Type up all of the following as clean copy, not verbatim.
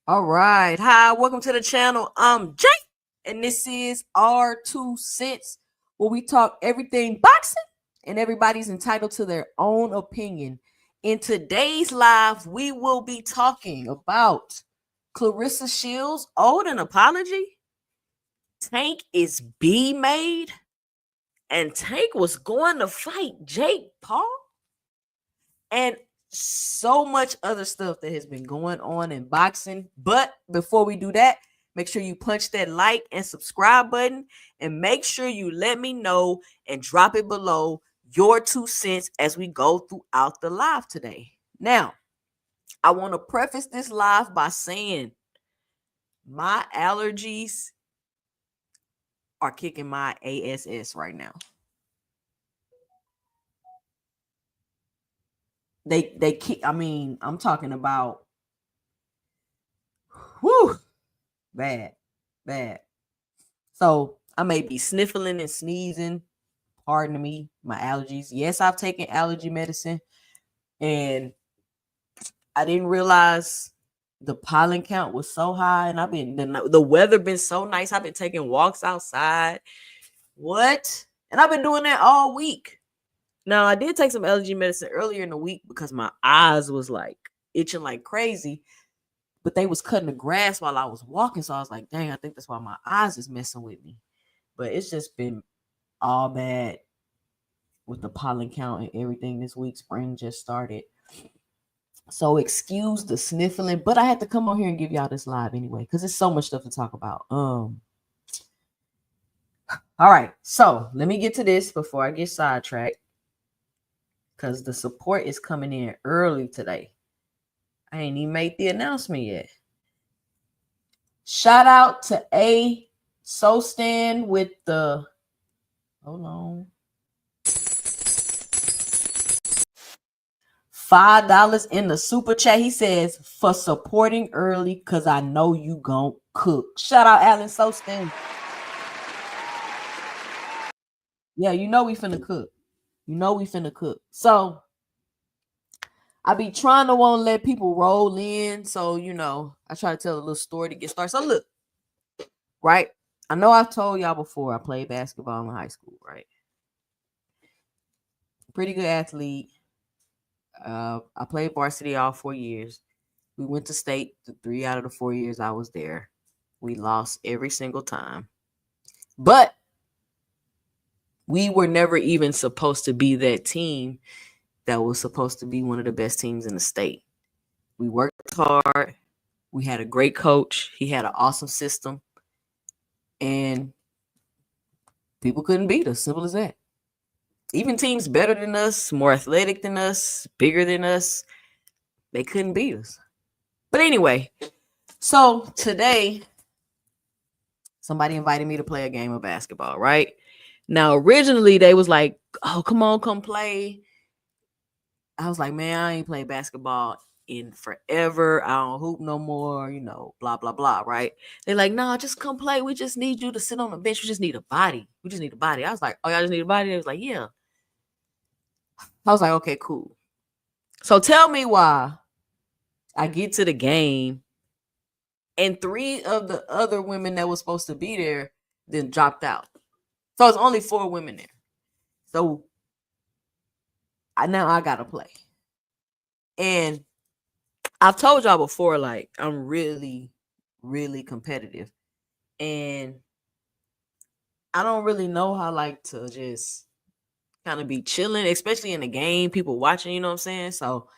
All right. Hi, welcome to the channel. I'm Jake, and this is our 2 cents, where we talk everything boxing, and everybody's entitled to their own opinion. In today's live, we will be talking about Clarissa Shields owed an apology. Tank is B made, and Tank was going to fight Jake Paul, and so much other stuff that has been going on in boxing. But before we do that, make sure you punch that like and subscribe button, and make sure you let me know and drop it below your 2 cents as we go throughout the live today. Now, I want to preface this live by saying my allergies are kicking my ass right now. They keep, I mean, I'm talking about whew, bad. So I may be sniffling and sneezing. Pardon me, my allergies. Yes, I've taken allergy medicine, and I didn't realize the pollen count was so high. And I've been the weather been so nice. I've been taking walks outside. What? And I've been doing that all week. Now, I did take some allergy medicine earlier in the week because my eyes was like itching like crazy, but they was cutting the grass while I was walking. So I was like, dang, I think that's why my eyes is messing with me. But it's just been all bad with the pollen count and everything this week. Spring just started. So excuse the sniffling, but I had to come on here and give y'all this live anyway, because there's so much stuff to talk about. All right, so let me get to this before I get sidetracked, because the support is coming in early today. I ain't even made the announcement yet. Shout out to A So Stand with the, hold on, $5 in the super chat. He says, for supporting early, because I know you gon' cook. Shout out Alan So Stand. Yeah, you know we finna cook. So I be trying to want to let people roll in. So, I try to tell a little story to get started. So look, right? I know I've told y'all before I played basketball in high school, right? Pretty good athlete. I played varsity all 4 years. We went to state the 3 out of the 4 years I was there. We lost every single time. But we were never even supposed to be that team that was supposed to be one of the best teams in the state. We worked hard. We had a great coach. He had an awesome system. And people couldn't beat us. Simple as that. Even teams better than us, more athletic than us, bigger than us, they couldn't beat us. But anyway, so today, somebody invited me to play a game of basketball, right? Now, originally, they was like, oh, come on, come play. I was like, man, I ain't played basketball in forever. I don't hoop no more, blah, blah, blah, right? They're like, no, just come play. We just need you to sit on the bench. We just need a body. We just need a body. I was like, oh, y'all just need a body? They was like, yeah. I was like, okay, cool. So tell me why I get to the game and 3 of the other women that was supposed to be there then dropped out. So it's only 4 women there. So now I got to play. And I've told y'all before, like, I'm really, really competitive. And I don't really know how, like, to just kind of be chilling, especially in the game, people watching, you know what I'm saying? So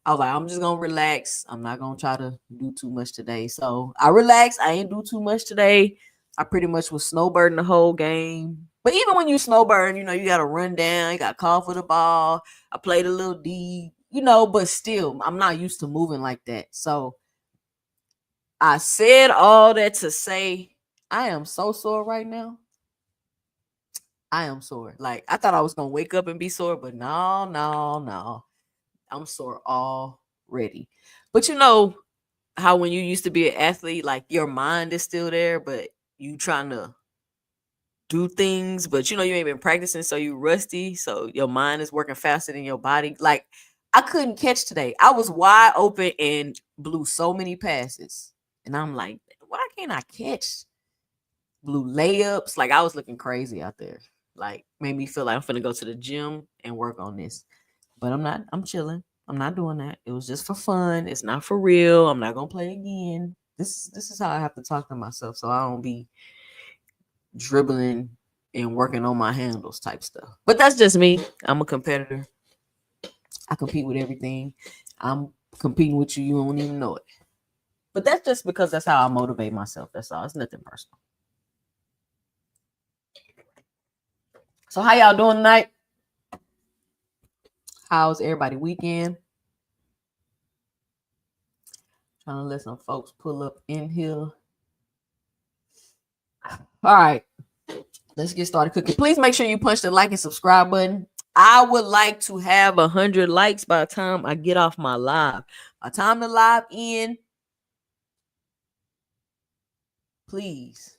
I was like, I'm just going to relax. I'm not going to try to do too much today. So I relaxed. I ain't do too much today. I pretty much was snowbirding the whole game. But even when you snowbird, you got to run down. You got to call for the ball. I played a little D, but still, I'm not used to moving like that. So I said all that to say I am so sore right now. I am sore. Like, I thought I was going to wake up and be sore, but no. I'm sore already. But you know how when you used to be an athlete, like your mind is still there, but you trying to do things, but you ain't been practicing, so you rusty, so your mind is working faster than your body. Like, I couldn't catch today. I was wide open and blew so many passes. And I'm like, why can't I catch? Blew layups. Like, I was looking crazy out there. Like, made me feel like I'm finna go to the gym and work on this. But I'm not. I'm chilling. I'm not doing that. It was just for fun. It's not for real. I'm not gonna play again. This is how I have to talk to myself, so I don't be dribbling and working on my handles type stuff. But that's just me. I'm a competitor. I compete with everything. I'm competing with you. You don't even know it. But that's just because that's how I motivate myself. That's all. It's nothing personal. So how y'all doing tonight? How's everybody weekend? Trying to let some folks pull up in here. All right. Let's get started cooking. Please make sure you punch the like and subscribe button. I would like to have 100 likes by the time I get off my live. By the time the live end, please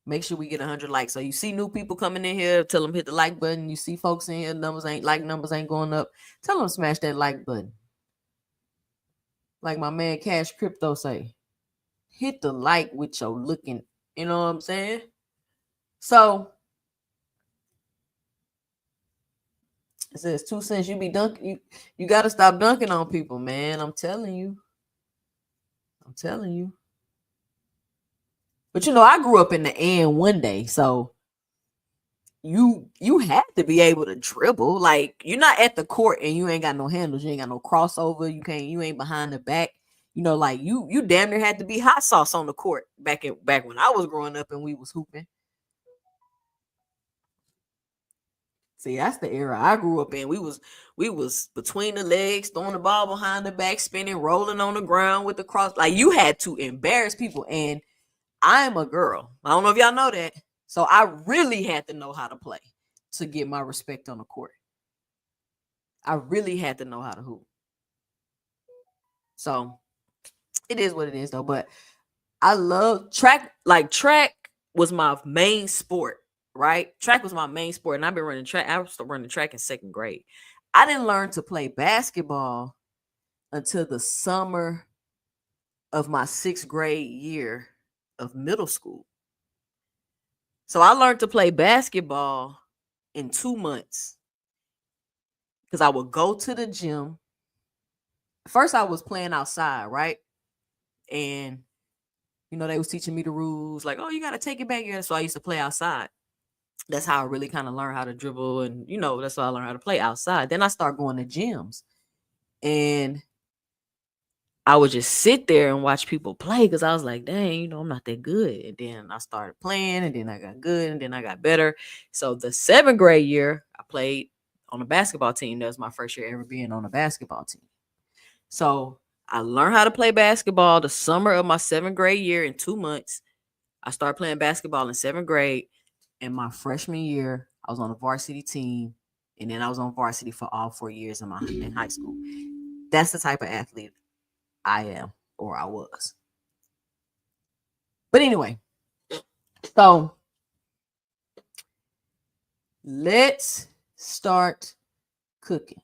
make sure we get 100 likes. So you see new people coming in here, tell them hit the like button. You see folks in here, numbers ain't going up. Tell them smash that like button. Like my man Cash Crypto say, hit the like with your looking, you know what I'm saying? So it says 2 cents. You be dunking. You got to stop dunking on people, man. I'm telling you. But I grew up in the and one day, so you have to be able to dribble. Like, you're not at the court and you ain't got no handles. You ain't got no crossover. You ain't behind the back. Like you damn near had to be hot sauce on the court back when I was growing up and we was hooping. See, that's the era I grew up in. We was between the legs, throwing the ball behind the back, spinning, rolling on the ground with the cross. Like, you had to embarrass people. And I'm a girl. I don't know if y'all know that. So I really had to know how to play to get my respect on the court. I really had to know how to hoop. So it is what it is, though. But I love track. Like, track was my main sport, right? Track was my main sport. And I've been running track. I started running track in 2nd grade. I didn't learn to play basketball until the summer of my 6th grade year of middle school. So I learned to play basketball in 2 months because I would go to the gym, first I was playing outside, right? And they was teaching me the rules, like, oh, you got to take it back here. So I used to play outside. That's how I really kind of learned how to dribble, and that's how I learned how to play outside. Then I started going to gyms, and I would just sit there and watch people play because I was like, dang, I'm not that good. And then I started playing, and then I got good, and then I got better. So the 7th grade year, I played on a basketball team. That was my first year ever being on a basketball team. So I learned how to play basketball the summer of my 7th grade year. In 2 months, I started playing basketball in 7th grade. And my freshman year, I was on a varsity team. And then I was on varsity for all 4 years in high school. That's the type of athlete I am, or I was. But anyway, so let's start cooking.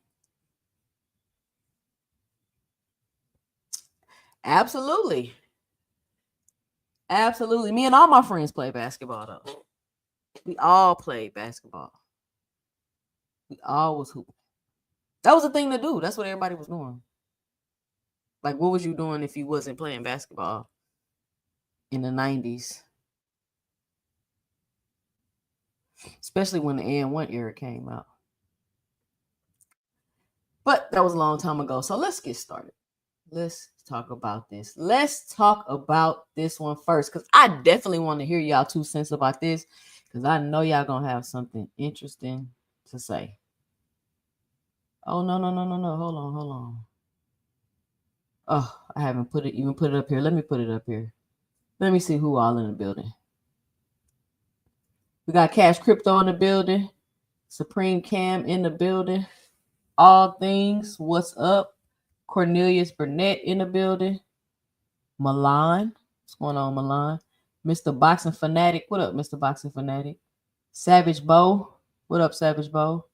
Absolutely. Absolutely. Me and all my friends play basketball, though. We all played basketball. We all was hooping. That was the thing to do. That's what everybody was doing. Like, what was you doing if you wasn't playing basketball in the 90s? Especially when the AN1 era came out. But that was a long time ago. So let's get started. Let's talk about this. Let's talk about this one first, because I definitely want to hear y'all 2 cents about this, because I know y'all gonna have something interesting to say. Oh, no. Hold on. Oh, I haven't even put it up here. Let me put it up here. Let me see who all in the building. We got Cash Crypto in the building. Supreme Cam in the building. All Things, what's up? Cornelius Burnett in the building. Milan. What's going on, Milan? Mr. Boxing Fanatic. What up, Mr. Boxing Fanatic? Savage Bo. What up, Savage Bo?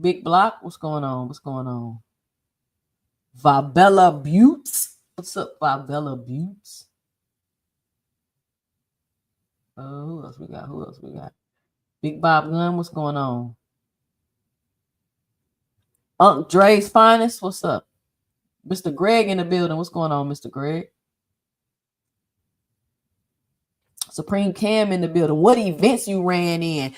Big Block. What's going on? Vabella Buttes. What's up, Vabella Buttes? Who else we got? Big Bob Gunn. What's going on? Unc Dre's Finest. What's up? Mr. Greg in the building. What's going on, Mr. Greg? Supreme Cam in the building. What events you ran in?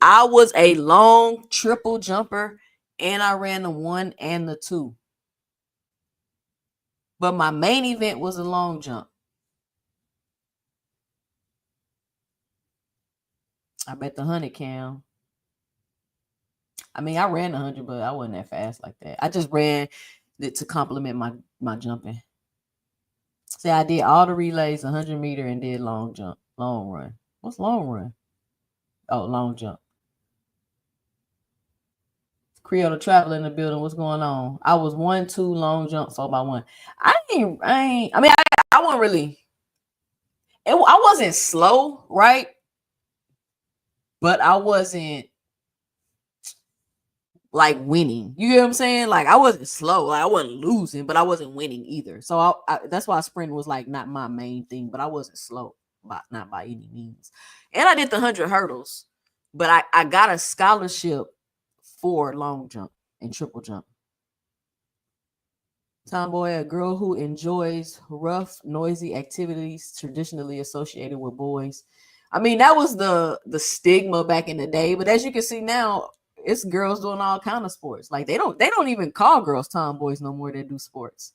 I was a long triple jumper, and I ran the 1 and the 2. But my main event was a long jump. I bet the 100, Cam. I mean, I ran 100, but I wasn't that fast like that. I just ran it to complement my jumping. See, I did all the relays, 100 meter, and did long run. What's long run? Oh, long jump. Creole the Traveler in the building. What's going on? I was 1-2 long jump 4x1. I mean, I wasn't really. I wasn't slow, right? But I wasn't like winning. You get what I'm saying? Like, I wasn't slow. Like, I wasn't losing, but I wasn't winning either. So that's why sprinting was like not my main thing. But I wasn't slow, not by any means. And I did the 100 hurdles, but I got a scholarship for long jump and triple jump. Tomboy, a girl who enjoys rough, noisy activities traditionally associated with boys. I mean, that was the stigma back in the day. But as you can see now, it's girls doing all kind of sports. Like, they don't even call girls tomboys no more that do sports.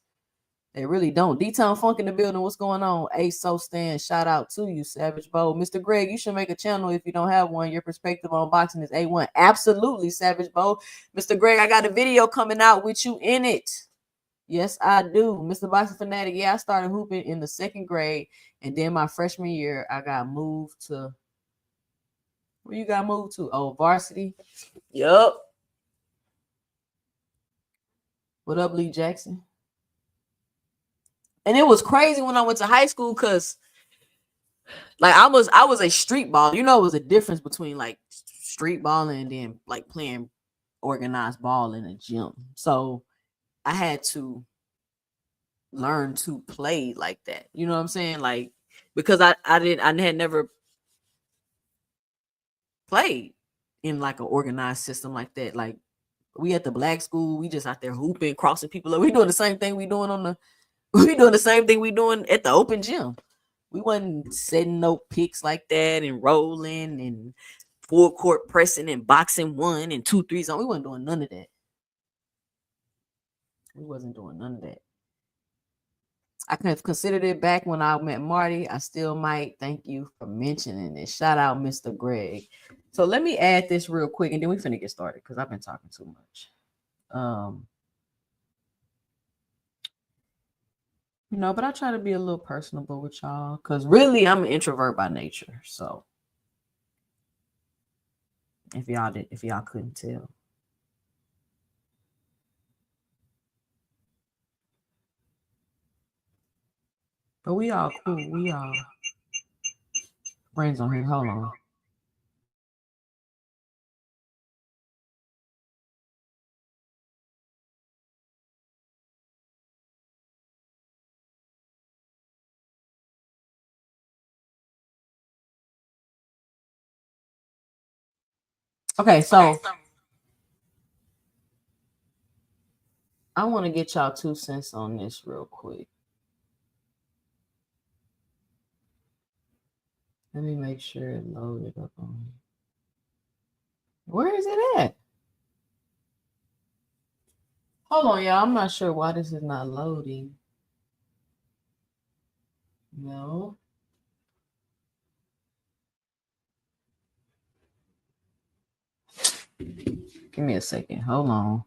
They really don't. D-Town Funk in the building. What's going on? Ace So Stan, shout out to you, Savage Bo. Mr. Greg, you should make a channel if you don't have one. Your perspective on boxing is A1. Absolutely, Savage Bo. Mr. Greg, I got a video coming out with you in it. Yes, I do. Mr. Boxing Fanatic. Yeah, I started hooping in the 2nd grade. And then my freshman year, I got moved to. Where you got moved to? Oh, varsity. Yup. What up, Lee Jackson? And it was crazy when I went to high school because, like, I was a street baller. You know, it was a difference between like street balling and then like playing organized ball in a gym. So I had to learn to play like that. You know what I'm saying? Like, because I had never played in like an organized system like that. Like, We at the black school. We just out there hooping, crossing people up. We doing the same thing we doing on the. We doing the same thing we doing at the open gym. We wasn't setting no picks like that and rolling and full court pressing and boxing 1 and 2 threes on. We wasn't doing none of that. We wasn't doing none of that. I could have considered it back when I met Marty. I still might. Thank you for mentioning it. Shout out, Mr. Greg. So let me add this real quick, and then we finna get started because I've been talking too much. But I try to be a little personable with y'all because really I'm an introvert by nature. So if y'all couldn't tell. But we all cool. We all friends on here. Hold on. Okay, so I want to get y'all 2 cents on this real quick. Let me make sure it loaded up on me. Where is it at? Hold on, y'all. I'm not sure why this is not loading. No. Give me a second. Hold on.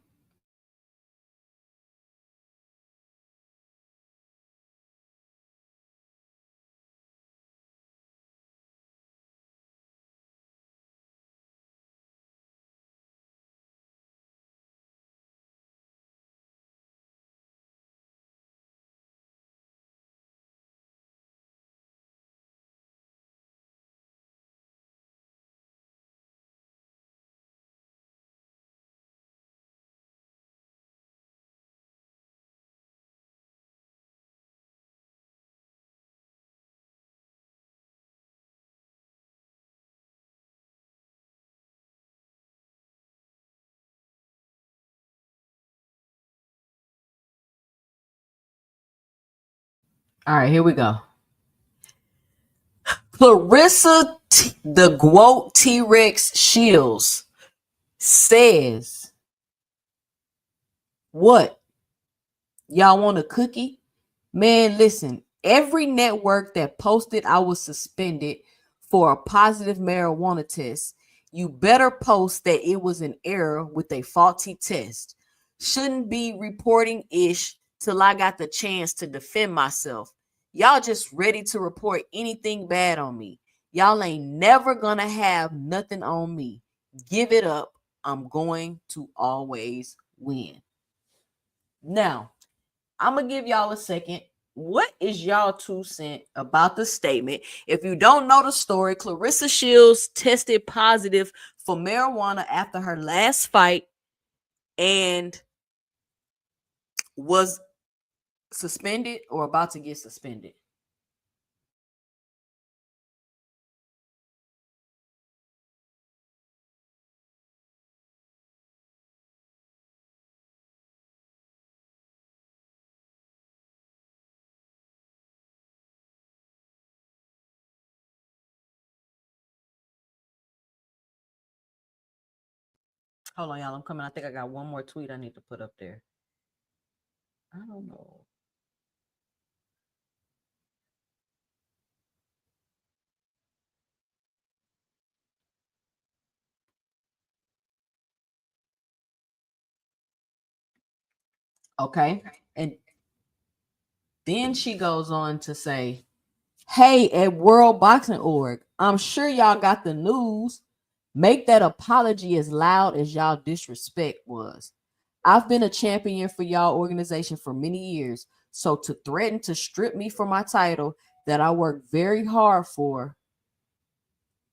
All right, here we go. Clarissa, the Quote T-Rex Shields says, what? Y'all want a cookie? Man, listen, every network that posted I was suspended for a positive marijuana test, you better post that it was an error with a faulty test. Shouldn't be reporting ish till I got the chance to defend myself. Y'all just ready to report anything bad on me. Y'all ain't never gonna have nothing on me. Give it up. I'm going to always win. Now, I'm gonna give y'all a second. What is y'all 2 cents about the statement? If you don't know the story, Clarissa Shields tested positive for marijuana after her last fight and was suspended or about to get suspended. Hold on, y'all. I'm coming. I think I got one more tweet I need to put up there. I don't know. Okay. And then she goes on to say, hey, at World Boxing Org, I'm sure y'all got the news. Make that apology as loud as y'all disrespect was. I've been a champion for y'all organization for many years. So to threaten to strip me from my title that I worked very hard for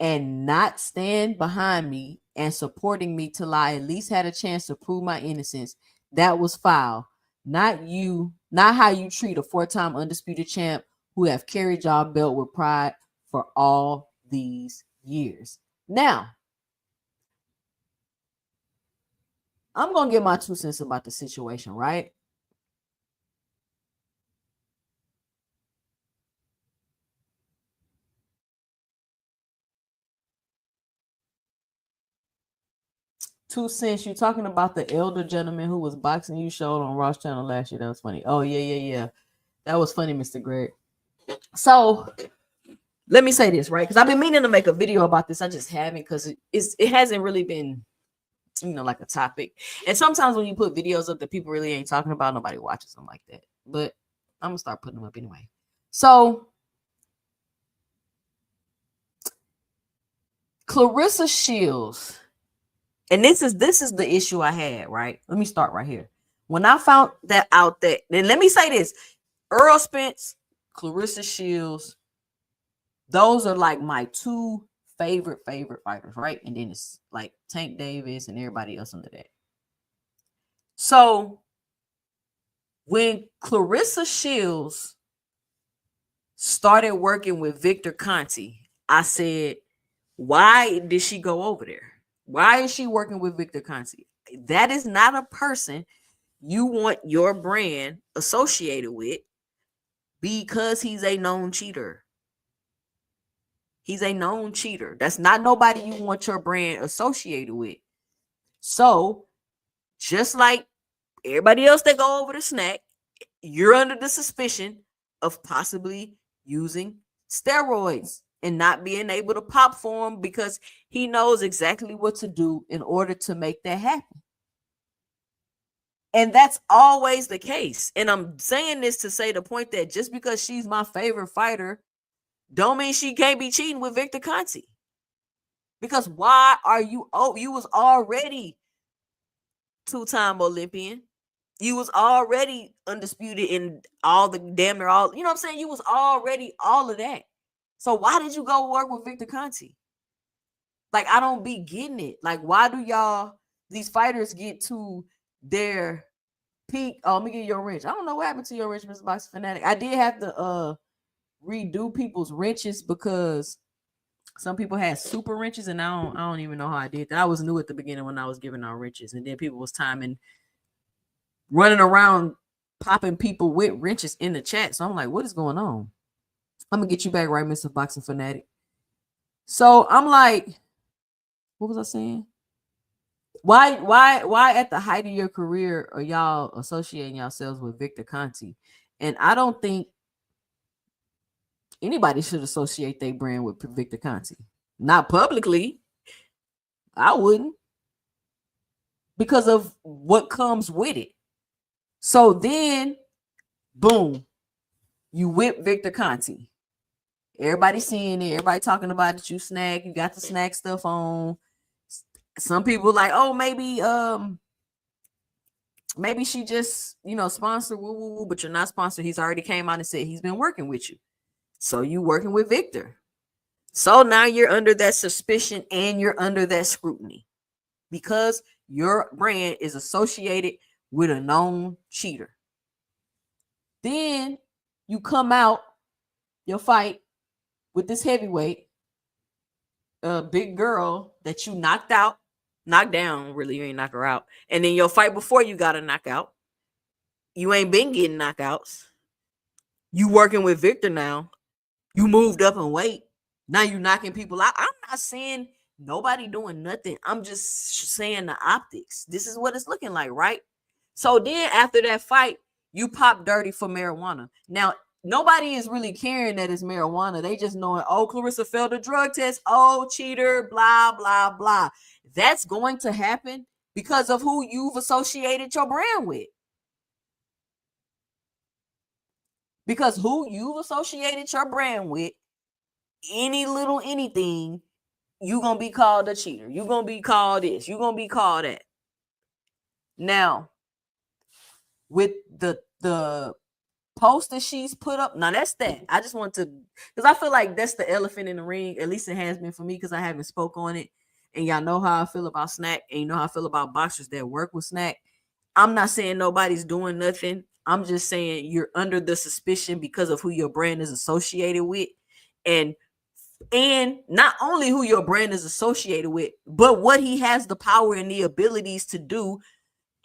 and not stand behind me and supporting me till I at least had a chance to prove my innocence, that was foul. Not you, not how you treat a 4-time undisputed champ who have carried y'all belt with pride for all these years. Now, I'm gonna get my 2 cents about the situation, right? Two cents. You talking about the elder gentleman who was boxing you showed on Ross Channel last year? That was funny. Oh yeah. That was funny, Mr. Greg. So let me say this, right? Because I've been meaning to make a video about this. I just haven't because it hasn't really been, like a topic. And sometimes when you put videos up that people really ain't talking about, nobody watches them like that. But I'm gonna start putting them up anyway. So Clarissa Shields, and this is the issue I had, right? Let me start right here. When I found that out, that then let me say this: Earl Spence, Clarissa Shields, those are like my two favorite fighters, right? And then it's like Tank Davis and everybody else under that. So when Clarissa Shields started working with Victor Conti, I said, why did she go over there? Why is she working with Victor Conti? That is not a person you want your brand associated with because he's a known cheater. He's a known cheater. That's not nobody you want your brand associated with. So, just like everybody else that go over to Snack, you're under the suspicion of possibly using steroids and not being able to pop for him because he knows exactly what to do in order to make that happen. And that's always the case. And I'm saying this to say the point that just because she's my favorite fighter, don't mean she can't be cheating with Victor Conti. Because why are you? Oh, you was already two-time Olympian. You was already undisputed in all the damn near all. You know what I'm saying? You was already all of that. So why did you go work with Victor Conti? Like, I don't be getting it. Like, why do these fighters get to their peak? Oh, let me get your wrench. I don't know what happened to your wrench, Mr. Box Fanatic. I did have to redo people's wrenches because some people had super wrenches, and I don't even know how I did that. I was new at the beginning when I was giving out wrenches, and then people was timing, running around popping people with wrenches in the chat. So I'm like, what is going on? I'm gonna get you back right, Mr. Boxing Fanatic. So I'm like, what was I saying? Why at the height of your career are y'all associating yourselves with Victor Conti? And I don't think anybody should associate their brand with Victor Conti. Not publicly. I wouldn't. Because of what comes with it. So then, boom, you whip Victor Conti. Everybody seeing it. Everybody talking about it. You snack. You got the snack stuff on. Some people like, oh, maybe she just, sponsored, woo, woo, woo, but you're not sponsored. He's already came out and said he's been working with you. So you working with Victor. So now you're under that suspicion and you're under that scrutiny because your brand is associated with a known cheater. Then you come out your fight with this heavyweight, big girl that you knocked down, really, you ain't knock her out. And then your fight before you got a knockout, you ain't been getting knockouts. You working with Victor now. You moved up in weight. Now you knocking people out. I'm not saying nobody doing nothing. I'm just saying the optics. This is what it's looking like, right? So then after that fight, you pop dirty for marijuana. Now, nobody is really caring that it's marijuana. They just knowing, oh, Clarissa failed a drug test. Oh, cheater, blah, blah, blah. That's going to happen because of who you've associated your brand with. Because who you've associated your brand with, any little anything, you're going to be called a cheater. You're going to be called this. You're going to be called that. Now, with the post that she's put up, now that's that. I just want to, because I feel like that's the elephant in the ring. At least it has been for me because I haven't spoke on it. And y'all know how I feel about Snack. And you know how I feel about boxers that work with Snack. I'm not saying nobody's doing nothing. I'm just saying you're under the suspicion because of who your brand is associated with. And not only who your brand is associated with, but what he has the power and the abilities to do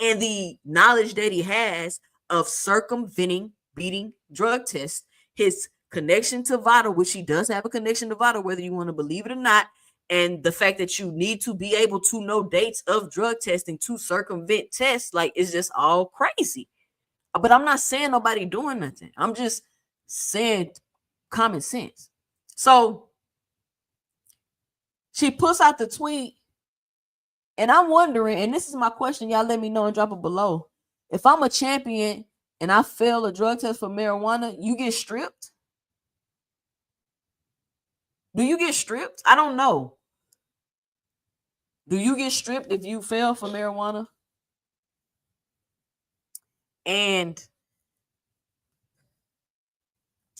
and the knowledge that he has of circumventing beating drug tests, his connection to Vada, which he does have a connection to Vada, whether you want to believe it or not, and the fact that you need to be able to know dates of drug testing to circumvent tests, like, it's just all crazy. But I'm not saying nobody doing nothing. I'm just saying common sense. So she puts out the tweet, and I'm wondering, and this is my question, y'all let me know and drop it below. If I'm a champion and I fail a drug test for marijuana, you get stripped? Do you get stripped? I don't know. Do you get stripped if you fail for marijuana? And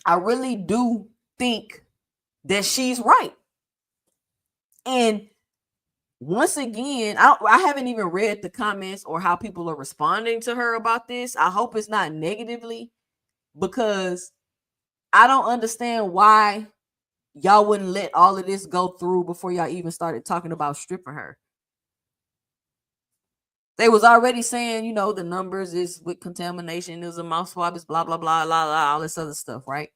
I really do think that she's right. And once again, I haven't even read the comments or how people are responding to her about this. I hope it's not negatively, because I don't understand why y'all wouldn't let all of this go through before y'all even started talking about stripping her. They was already saying, the numbers is with contamination. It was a mouth swab. It's blah, blah, blah, blah, blah, all this other stuff, right?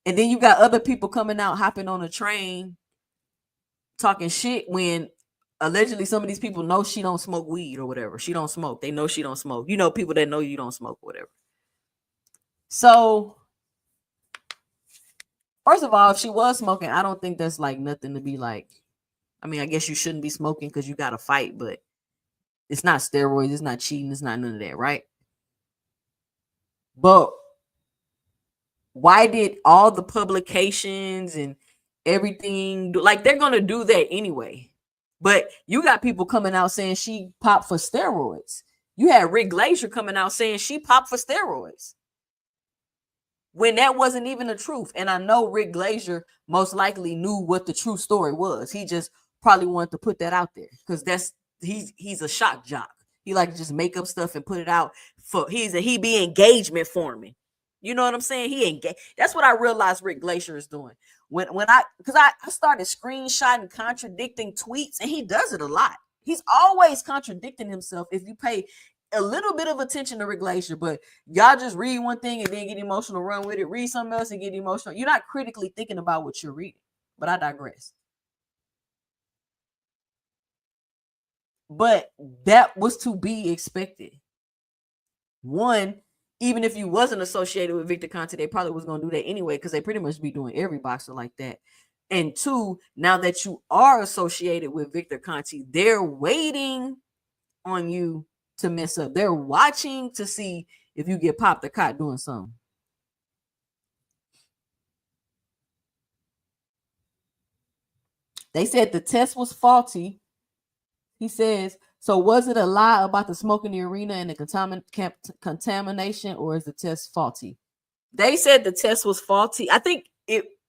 And then you got other people coming out, hopping on a train, talking shit when allegedly some of these people know she don't smoke weed or whatever. She don't smoke. They know she don't smoke. People that know you don't smoke, whatever. So, first of all, if she was smoking, I don't think that's like nothing to be like. I mean, I guess you shouldn't be smoking because you got to fight, but it's not steroids. It's not cheating. It's not none of that, right? But why did all the publications and everything, like, they're going to do that anyway. But you got people coming out saying she popped for steroids. You had Rick Glazier coming out saying she popped for steroids, when that wasn't even the truth. And I know Rick Glazier most likely knew what the true story was. He just probably wanted to put that out there because he's a shock jock. He like to just make up stuff and put it out he be engagement forming. You know what I'm saying? That's what I realized Rick Glazier is doing. Because I started screenshotting contradicting tweets, and he does it a lot. He's always contradicting himself if you pay a little bit of attention to Rick Glazier, but y'all just read one thing and then get emotional, run with it, read something else and get emotional. You're not critically thinking about what you're reading, but I digress. But that was to be expected. One, even if you wasn't associated with Victor Conte, they probably was going to do that anyway, because they pretty much be doing every boxer like that. And two, now that you are associated with Victor Conte, they're waiting on you to mess up. They're watching to see if you get popped or caught doing something. They said the test was faulty. He says, so was it a lie about the smoke in the arena and the contamination, or is the test faulty? They said the test was faulty. I think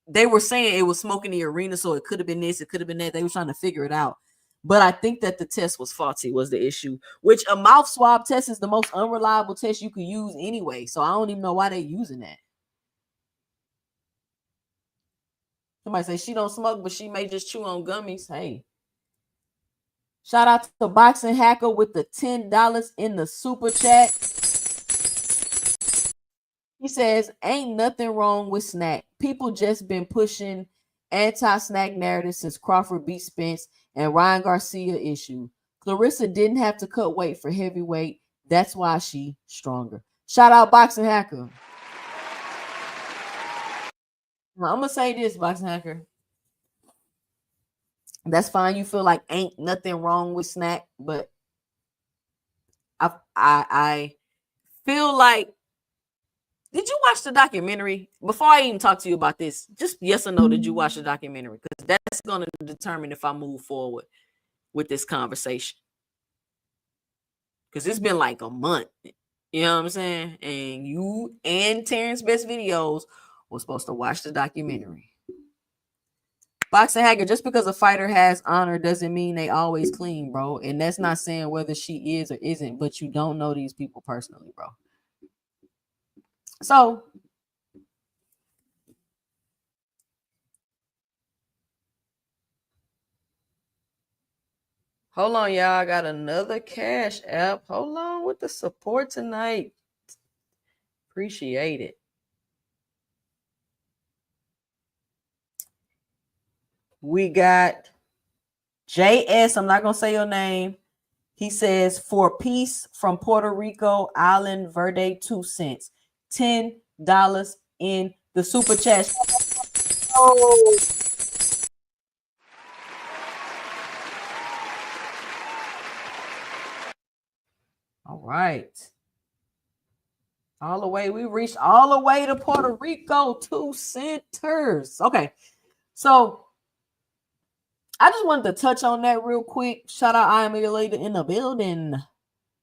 they were saying it was smoke in the arena, so it could have been this, it could have been that. They were trying to figure it out. But I think that the test was faulty was the issue, which a mouth swab test is the most unreliable test you could use anyway. So I don't even know why they're using that. Somebody say she don't smoke, but she may just chew on gummies. Hey. Shout out to the Boxing Hacker with the $10 in the super chat. He says, ain't nothing wrong with snack. People just been pushing anti-snack narrative since Crawford beat Spence and Ryan Garcia issue. Clarissa didn't have to cut weight for heavyweight. That's why she stronger. Shout out Boxing Hacker. Now, I'm going to say this, Boxing Hacker. That's fine. You feel like ain't nothing wrong with snack, but I feel like, did you watch the documentary? Before I even talk to you about this, just yes or no, did you watch the documentary? Because that's going to determine if I move forward with this conversation. Because it's been like a month. You know what I'm saying? And you and Terrence Best Videos were supposed to watch the documentary. Boxing Hacker, just because a fighter has honor doesn't mean they always clean, bro. And that's not saying whether she is or isn't, but you don't know these people personally, bro. So, Hold on, y'all. I got another Cash App. Hold on with the support tonight. Appreciate it. We got JS. I'm not going to say your name. He says, for peace from Puerto Rico, Island Verde, 2 cents. $10 in the super chat. Oh. All right. All the way. We reached all the way to Puerto Rico, 2 centers. Okay. So I just wanted to touch on that real quick. Shout out, I am your leader in the building.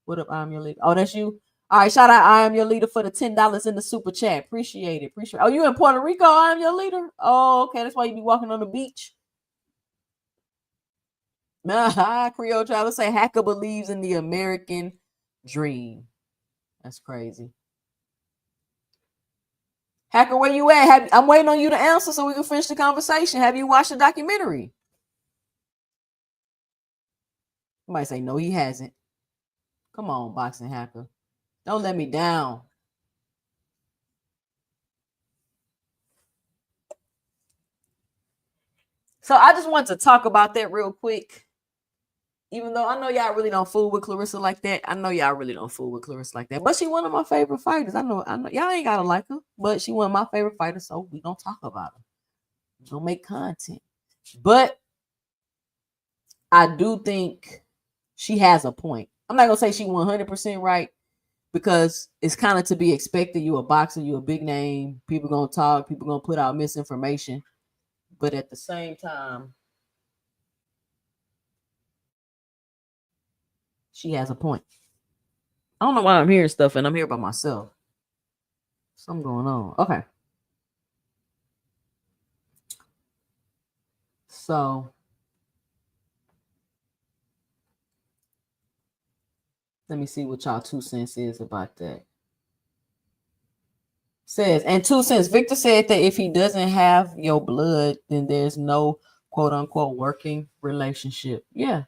What up, I am your leader? Oh, that's you. All right, shout out, I am your leader for the $10 in the super chat. Appreciate it. Appreciate it. Oh, you in Puerto Rico? I am your leader. Oh, okay. That's why you be walking on the beach. Creole child. Let's say Hacker believes in the American dream. That's crazy. Hacker, where you at? I'm waiting on you to answer so we can finish the conversation. Have you watched the documentary? You might say, no, he hasn't. Come on, Boxing Hacker. Don't let me down. So I just want to talk about that real quick. Even though I know y'all really don't fool with Clarissa like that. I know y'all really don't fool with Clarissa like that. But she one of my favorite fighters. I know y'all ain't gotta like her, but she one of my favorite fighters, so we don't talk about her. We don't make content. But I do think she has a point. I'm not gonna say she 100% right, because it's kind of to be expected. You a boxer, you a big name. People gonna talk. People gonna put out misinformation. But at the same time, she has a point. I don't know why I'm hearing stuff, and I'm here by myself. Something going on. Okay. So let me see what y'all 2 cents is about that. Says, and 2 cents. Victor said that if he doesn't have your blood, then there's no quote unquote working relationship. Yeah.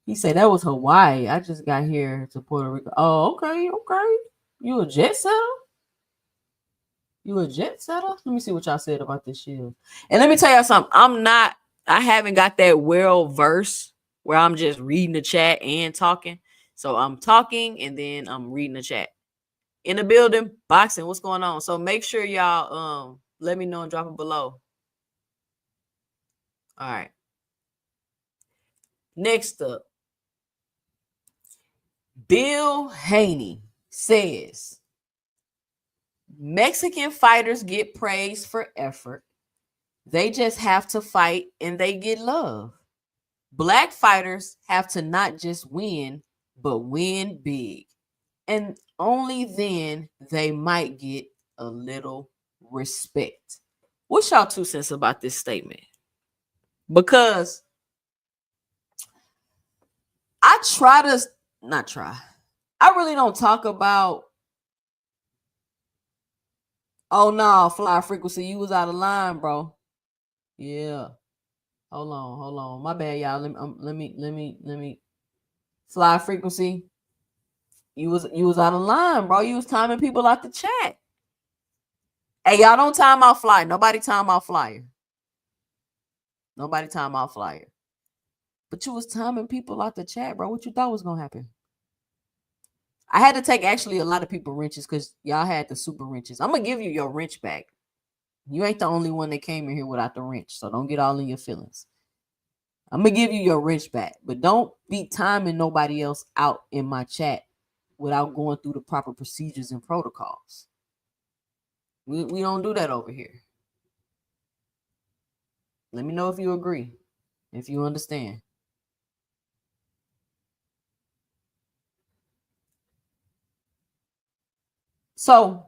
He said that was Hawaii. I just got here to Puerto Rico. Oh, okay. Okay. You a jet setter? You a jet setter? Let me see what y'all said about this shield. And let me tell y'all something. I haven't got that well verse where I'm just reading the chat and talking. So I'm talking and then I'm reading the chat. In the building, boxing, what's going on? So make sure y'all let me know and drop it below. All right. Next up, Bill Haney says Mexican fighters get praised for effort. They just have to fight and they get love. Black fighters have to not just win, but win big. And only then they might get a little respect. What's y'all 2 cents about this statement? Because I really don't talk about, oh no, fly frequency, you was out of line, bro. Yeah. Hold on. My bad, y'all. Let me fly frequency. You was out of line, bro. You was timing people out the chat. Hey, y'all don't time out flyer. Nobody time out flyer. Nobody time out flyer. But you was timing people out the chat, bro. What you thought was gonna happen? I had to take actually a lot of people wrenches because y'all had the super wrenches. I'm gonna give you your wrench back. You ain't the only one that came in here without the wrench, so don't get all in your feelings. I'm gonna give you your wrench back, but don't be timing nobody else out in my chat without going through the proper procedures and protocols. We don't do that over here. Let me know if you agree, if you understand. So,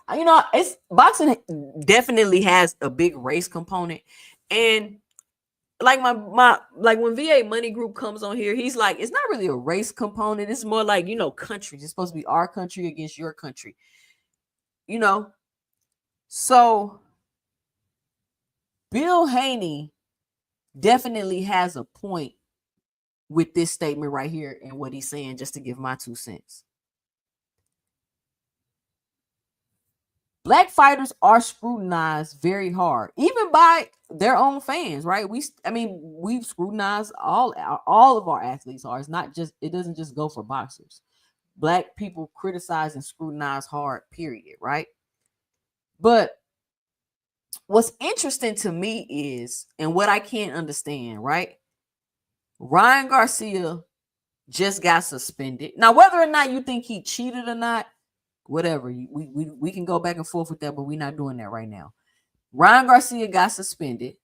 it's boxing definitely has a big race component. And like like when VA Money Group comes on here, he's like, it's not really a race component. It's more like, countries. It's supposed to be our country against your country. So Bill Haney definitely has a point with this statement right here and what he's saying, just to give my 2 cents. Black fighters are scrutinized very hard, even by their own fans, right? We've scrutinized all of our athletes are. It's not just, it doesn't just go for boxers. Black people criticize and scrutinize hard, period, right? But what's interesting to me is, and what I can't understand, right? Ryan Garcia just got suspended. Now, whether or not you think he cheated or not, whatever, we can go back and forth with that, but we're not doing that right now. Ryan Garcia got suspended.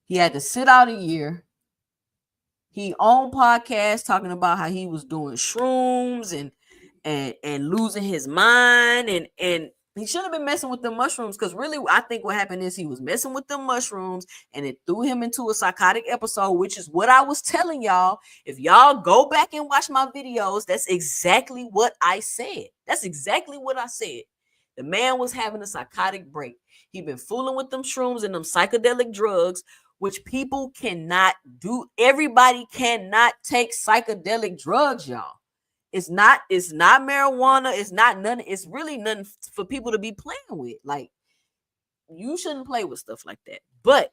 He had to sit out a year. He on podcast talking about how he was doing shrooms and losing his mind, and he shouldn't have been messing with the mushrooms, because really I think what happened is he was messing with the mushrooms and it threw him into a psychotic episode, which is what I was telling y'all. If y'all go back and watch my videos, that's exactly what I said. That's exactly what I said. The man was having a psychotic break. He been fooling with them shrooms and them psychedelic drugs, which people cannot do. Everybody cannot take psychedelic drugs, y'all. It's not marijuana. It's not none. It's really nothing for people to be playing with. Like, you shouldn't play with stuff like that. But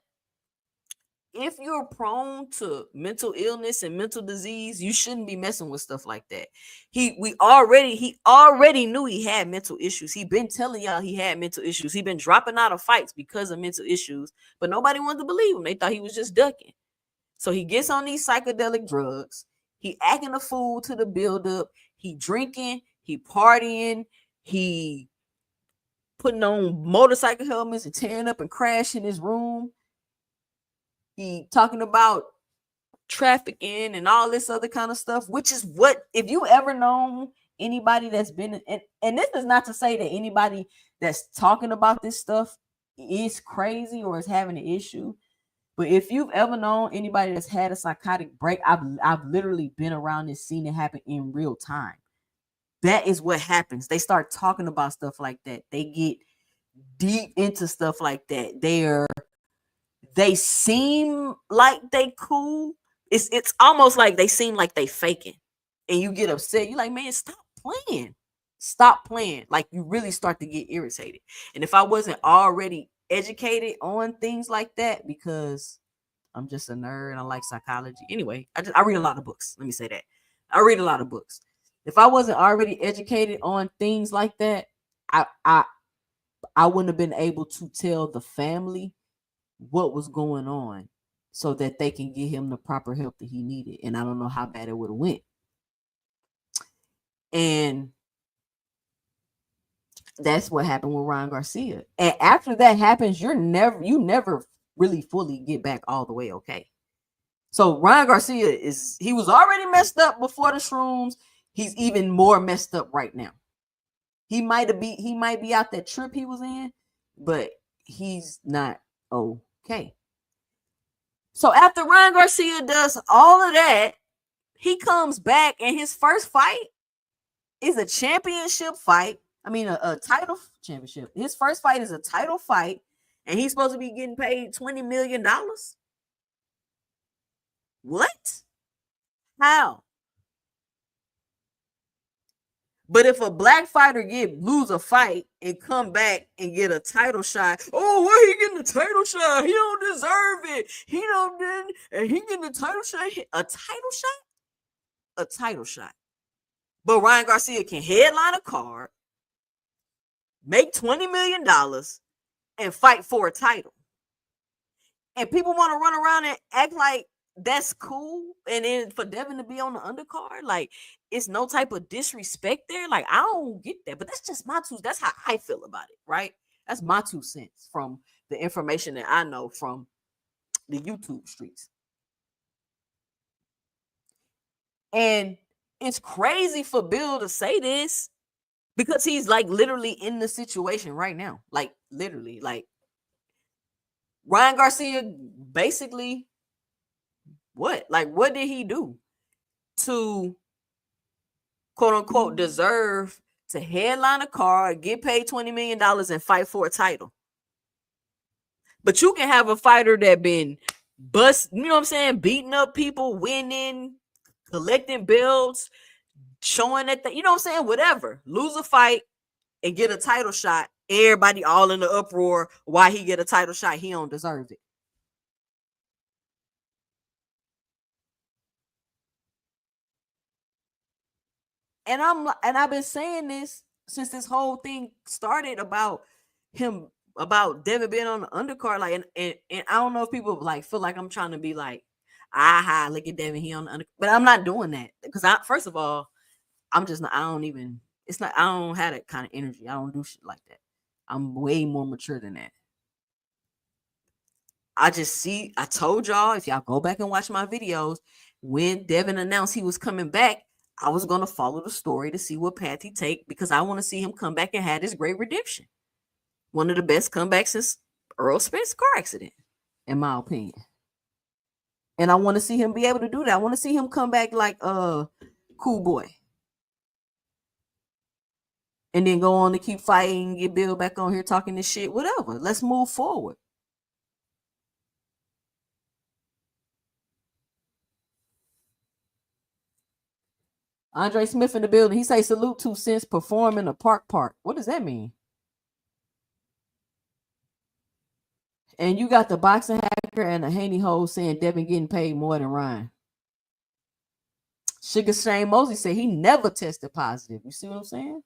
if you're prone to mental illness and mental disease, you shouldn't be messing with stuff like that. He already knew he had mental issues. He been telling y'all he had mental issues. He been dropping out of fights because of mental issues, but nobody wanted to believe him. They thought he was just ducking. So he gets on these psychedelic drugs. He acting a fool to the buildup. He drinking. He partying. He putting on motorcycle helmets and tearing up and crashing his room. He talking about trafficking and all this other kind of stuff, which is what, if you ever known anybody that's been, and this is not to say that anybody that's talking about this stuff is crazy or is having an issue, but if you've ever known anybody that's had a psychotic break, I've literally been around this, seen it happen in real time. That is what happens. They start talking about stuff like that. They get deep into stuff like that. They seem like they cool. It's almost like they seem like they faking, and you get upset. You're like, man, stop playing. Stop playing. Like, you really start to get irritated. And if I wasn't already educated on things like that, because I'm just a nerd and I like psychology. Anyway, I read a lot of books. Let me say that. I read a lot of books. If I wasn't already educated on things like that, I wouldn't have been able to tell the family what was going on so that they can get him the proper help that he needed. And I don't know how bad it would have went. And that's what happened with Ryan Garcia. And after that happens, you never really fully get back all the way okay. So Ryan Garcia he was already messed up before the shrooms. He's even more messed up right now. He might be out that trip he was in, but he's not okay. So after Ryan Garcia does all of that, he comes back, and his first fight is a championship fight. I mean, a title championship. His first fight is a title fight, and he's supposed to be getting paid $20 million. What? How? But if a black fighter lose a fight and come back and get a title shot, oh, where he getting the title shot? He don't deserve it. He getting the title shot. A title shot? A title shot. But Ryan Garcia can headline a card, make $20 million, and fight for a title. And people want to run around and act like that's cool, and then for Devin to be on the undercard, like, it's no type of disrespect there. Like, I don't get that, but that's just my that's how I feel about it, right? That's my 2 cents from the information that I know from the YouTube streets. And it's crazy for Bill to say this, because he's like literally in the situation right now. Like, literally, like, Ryan Garcia basically, what did he do to, quote unquote, deserve to headline a card, get paid $20 million, and fight for a title? But you can have a fighter that been you know what I'm saying, beating up people, winning, collecting belts, showing that you know what I'm saying, whatever. Lose a fight and get a title shot. Everybody all in the uproar. Why he get a title shot? He don't deserve it. And I've been saying this since this whole thing started about him, about Devin being on the undercard. Like, and I don't know if people like feel like I'm trying to be like, aha, look at Devin, he on the undercard. But I'm not doing that because first of all, I'm just not. I don't even. It's not. I don't have that kind of energy. I don't do shit like that. I'm way more mature than that. I told y'all, if y'all go back and watch my videos, when Devin announced he was coming back, I was going to follow the story to see what path he take because I want to see him come back and have this great redemption. One of the best comebacks since Earl Spence car accident, in my opinion. And I want to see him be able to do that. I want to see him come back like Cool Boy. And then go on to keep fighting, get Bill back on here talking this shit, whatever. Let's move forward. Andre Smith in the building. He say salute to since performing a park. What does that mean? And you got the boxing hacker and the Haney hole saying Devin getting paid more than Ryan. Sugar Shane Mosley said he never tested positive. You see what I'm saying?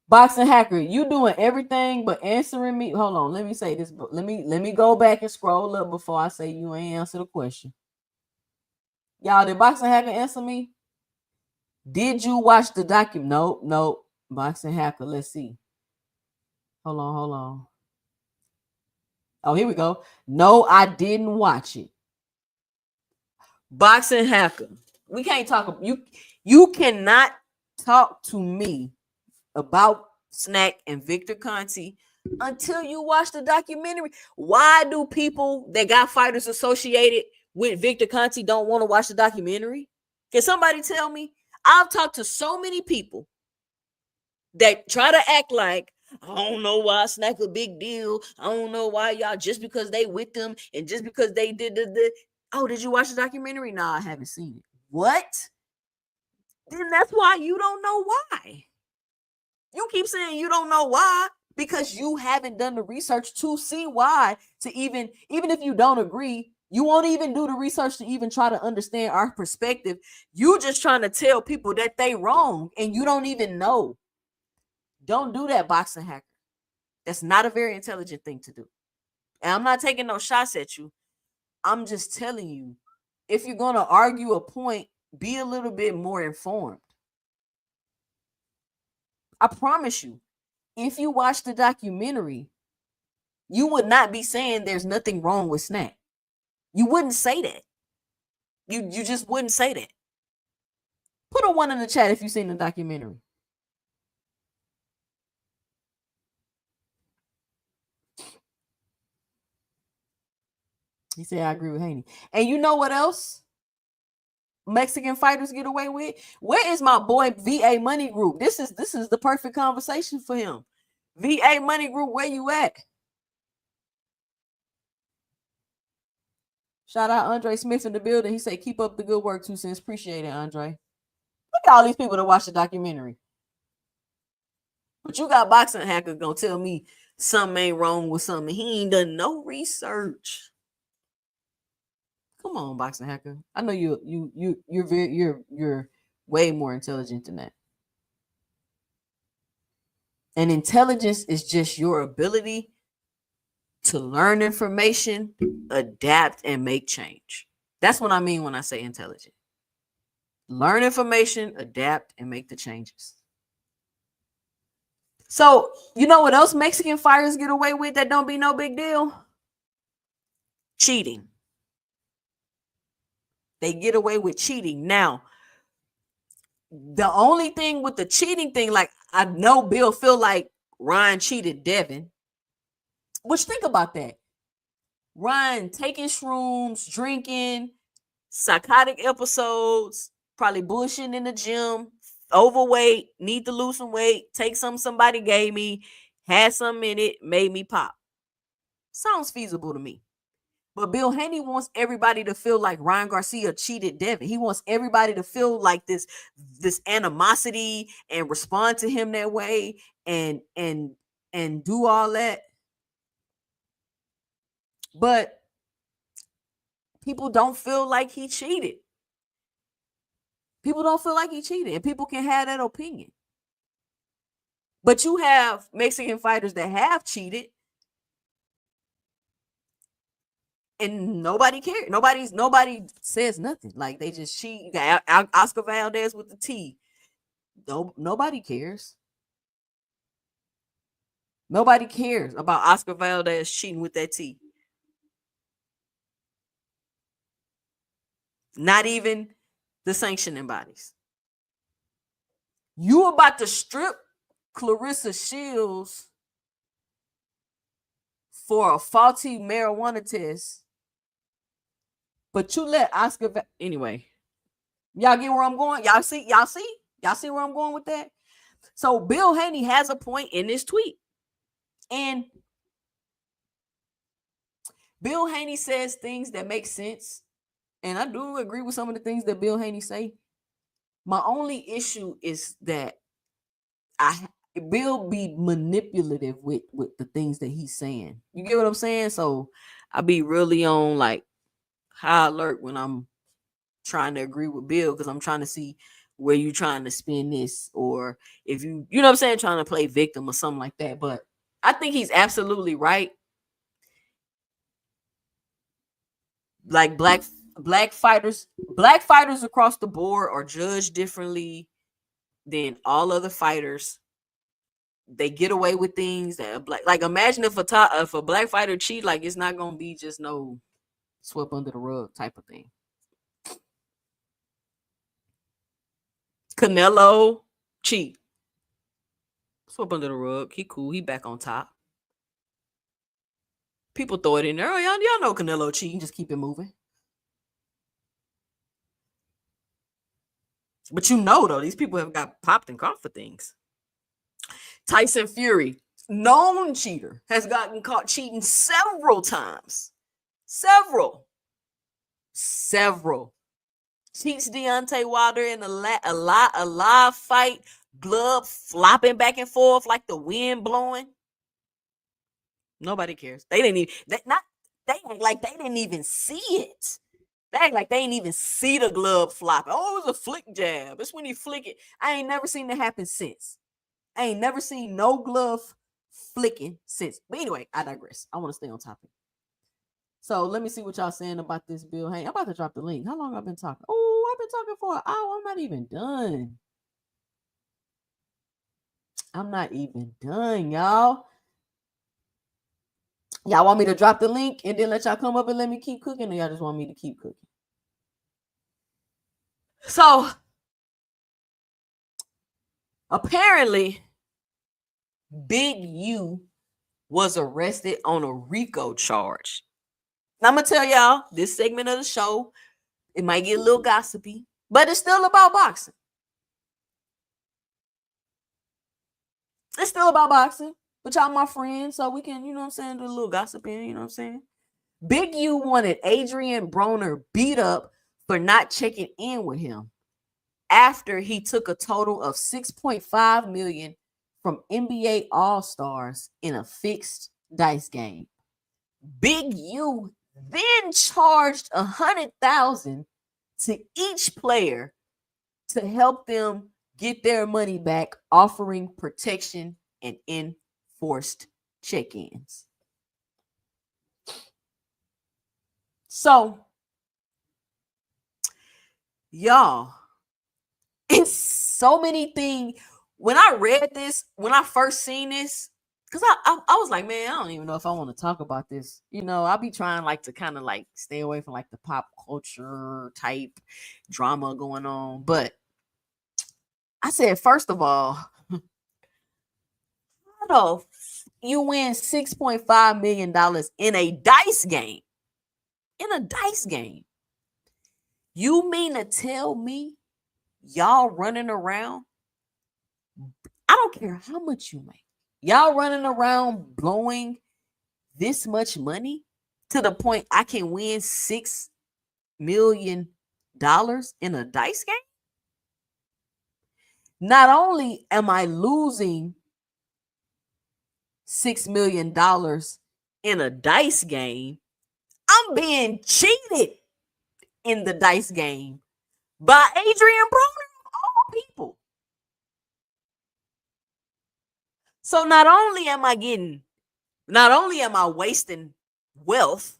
Boxing hacker, you doing everything but answering me. Hold on, let me say this. Let me go back and scroll up before I say you ain't answer the question. Y'all, did boxing hacker answer me? Did you watch the document? Nope. Boxing hacker, let's see. Hold on. Oh, here we go. No, I didn't watch it. Boxing hacker. We can't talk. You cannot talk to me about Snack and Victor Conti until you watch the documentary. Why do people that got fighters associated with Victor Conti don't want to watch the documentary? Can somebody tell me? I've talked to so many people that try to act like, I don't know why Snack a big deal. I don't know why y'all, just because they with them and just because they did the oh, did you watch the documentary? No, I haven't seen it. What? Then that's why you don't know why. You keep saying you don't know why because you haven't done the research to see why. To even if you don't agree, you won't even do the research to even try to understand our perspective. You just trying to tell people that they wrong and you don't even know. Don't do that, boxing hacker. That's not a very intelligent thing to do. And I'm not taking no shots at you. I'm just telling you, if you're going to argue a point, be a little bit more informed. I promise you, if you watch the documentary, you would not be saying there's nothing wrong with Snack. You wouldn't say that. You just wouldn't say that. Put a 1 in the chat if you've seen the documentary. He said, I agree with Haney. And you know what else Mexican fighters get away with? Where is my boy VA Money Group? This is the perfect conversation for him. VA Money Group, where you at? Shout out Andre Smith in the building. He said, keep up the good work, 2 cents. Appreciate it, Andre. Look at all these people that watch the documentary. But you got boxing hacker gonna tell me something ain't wrong with something. He ain't done no research. Come on, boxing hacker. I know you're way more intelligent than that. And intelligence is just your ability to learn information, adapt, and make change. That's what I mean when I say intelligent. Learn information, adapt, and make the changes. So, you know what else Mexican fighters get away with that don't be no big deal? Cheating. They get away with cheating. Now, the only thing with the cheating thing, like I know Bill feel like Ryan cheated Devin. Which, think about that. Ryan taking shrooms, drinking, psychotic episodes, probably bullshitting in the gym, overweight, need to lose some weight, take something somebody gave me, had something in it, made me pop. Sounds feasible to me. But Bill Haney wants everybody to feel like Ryan Garcia cheated Devin. He wants everybody to feel like this animosity and respond to him that way and do all that. But people don't feel like he cheated. People don't feel like he cheated, and people can have that opinion. But you have Mexican fighters that have cheated, and nobody cares. Nobody says nothing. Like they just cheat. You got Oscar Valdez with the T. Nobody cares. Nobody cares about Oscar Valdez cheating with that T. Not even the sanctioning bodies. You about to strip Clarissa Shields for a faulty marijuana test, but you let Oscar anyway. Y'all get where I'm going? Y'all see where I'm going with that? So Bill Haney has a point in this tweet. And Bill Haney says things that make sense. And I do agree with some of the things that Bill Haney say. My only issue is that Bill be manipulative with the things that he's saying. You get what I'm saying? So I be really on like high alert when I'm trying to agree with Bill, because I'm trying to see where you trying to spin this, or if you know what I'm saying, trying to play victim or something like that. But I think he's absolutely right. Like black fighters across the board are judged differently than all other fighters. They get away with things that black. Like imagine if a black fighter cheat, like it's not gonna be just no swept under the rug type of thing. Canelo cheat, swept under the rug. He cool. He back on top. People throw it in there. Oh, y'all know Canelo cheating. Just keep it moving. But you know, though, these people have got popped and caught for things. Tyson Fury, known cheater, has gotten caught cheating several times. Several. Cheats Deontay Wilder in a live fight, glove flopping back and forth like the wind blowing. Nobody cares. They didn't even they act like they didn't even see it. They act like they ain't even see the glove flopping. Oh, it was a flick jab. It's when you flick it. I ain't never seen that happen since. I ain't never seen no glove flicking since. But anyway, I digress. I want to stay on topic. So let me see what y'all saying about this Bill Haney. I'm about to drop the link. How long have I been talking? Oh, I've been talking for an hour. I'm not even done. Y'all. Y'all want me to drop the link and then let y'all come up and let me keep cooking, or y'all just want me to keep cooking? So apparently Big U was arrested on a RICO charge. Now I'm gonna tell y'all, this segment of the show, it might get a little gossipy, but it's still about boxing. It's still about boxing, but y'all my friends, so we can, you know what I'm saying, do a little gossiping, you know what I'm saying? Big U wanted Adrian Broner beat up for not checking in with him after he took a total of $6.5 million from NBA All-Stars in a fixed dice game. Big U then charged $100,000 to each player to help them get their money back, offering protection and enforced check-ins. So, y'all, it's so many things. When I read this, when I first seen this, because I was like, man, I don't even know if I want to talk about this. You know, I'll be trying like to kind of like stay away from like the pop culture type drama going on. But I said, first of all, you win $6.5 million in a dice game. In a dice game. You mean to tell me y'all running around? I don't care how much you make. Y'all running around blowing this much money to the point I can win $6 million in a dice game? Not only am I losing $6 million in a dice game, I'm being cheated in the dice game by Adrian Broner of all people. So not only am I wasting wealth,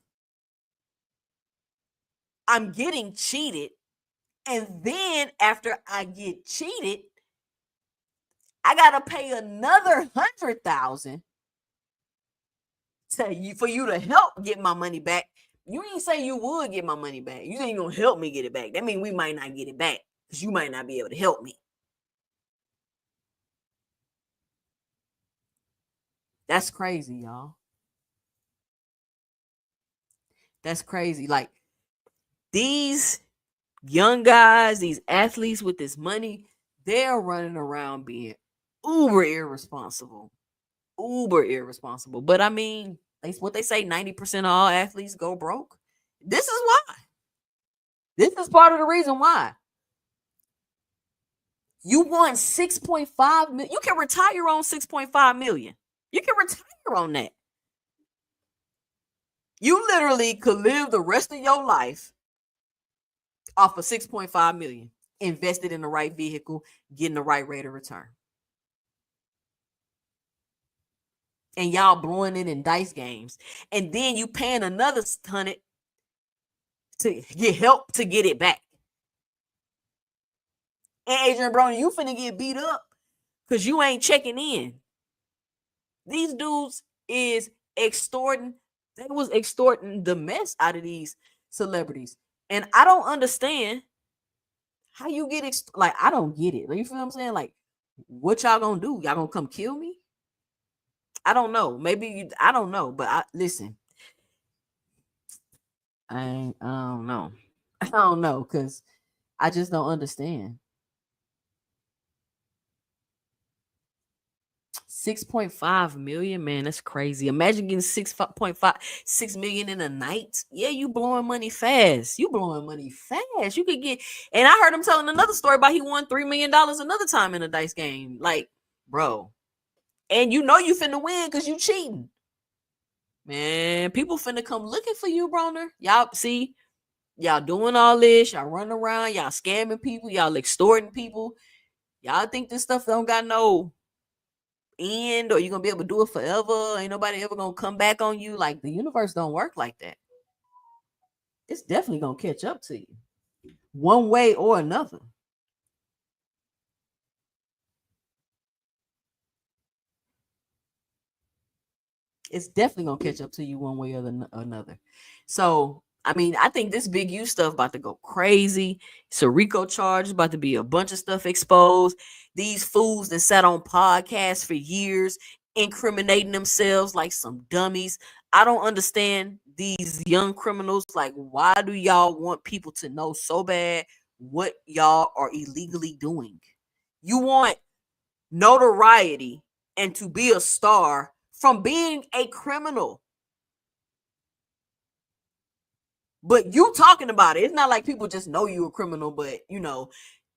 I'm getting cheated. And then after I get cheated, I gotta pay another 100,000 for you to help get my money back. You ain't say you would get my money back. You ain't gonna help me get it back. That means we might not get it back because you might not be able to help me. That's crazy, y'all. That's crazy. Like these young guys, these athletes with this money, they're running around being uber irresponsible. Uber irresponsible. But I mean, what they say, 90% of all athletes go broke. This is why. This is part of the reason why. You won 6.5 million. You can retire on 6.5 million. You can retire on that. You literally could live the rest of your life off of 6.5 million, invested in the right vehicle, getting the right rate of return. And y'all blowing it in dice games. And then you paying another 100 to get help to get it back. And Adrian Broner, you finna get beat up because you ain't checking in. These dudes is extorting. They was extorting the mess out of these celebrities. And I don't understand how you get like, I don't get it. You feel what I'm saying? Like, what y'all gonna do? Y'all gonna come kill me? I don't know. Maybe I don't know. But listen. I don't know. I don't know because I just don't understand. 6.5 million, man, that's crazy. Imagine getting 6 million in a night. Yeah, you blowing money fast. You blowing money fast. You could get, and I heard him telling another story about he won $3 million another time in a dice game. Like, bro. And you know you finna win because you cheating. Man, people finna come looking for you, Broner. Y'all see, y'all doing all this, y'all running around, y'all scamming people, y'all extorting people. Y'all think this stuff don't got no end, or you're gonna be able to do it forever? Ain't nobody ever gonna come back on you? Like, the universe don't work like that. It's definitely gonna catch up to you one way or another. It's definitely gonna catch up to you one way or another. So I mean, I think this Big U stuff about to go crazy. It's a RICO charge, about to be a bunch of stuff exposed. These fools that sat on podcasts for years, incriminating themselves like some dummies. I don't understand these young criminals. Like, why do y'all want people to know so bad what y'all are illegally doing? You want notoriety and to be a star from being a criminal. But you talking about it. It's not like people just know you a criminal, but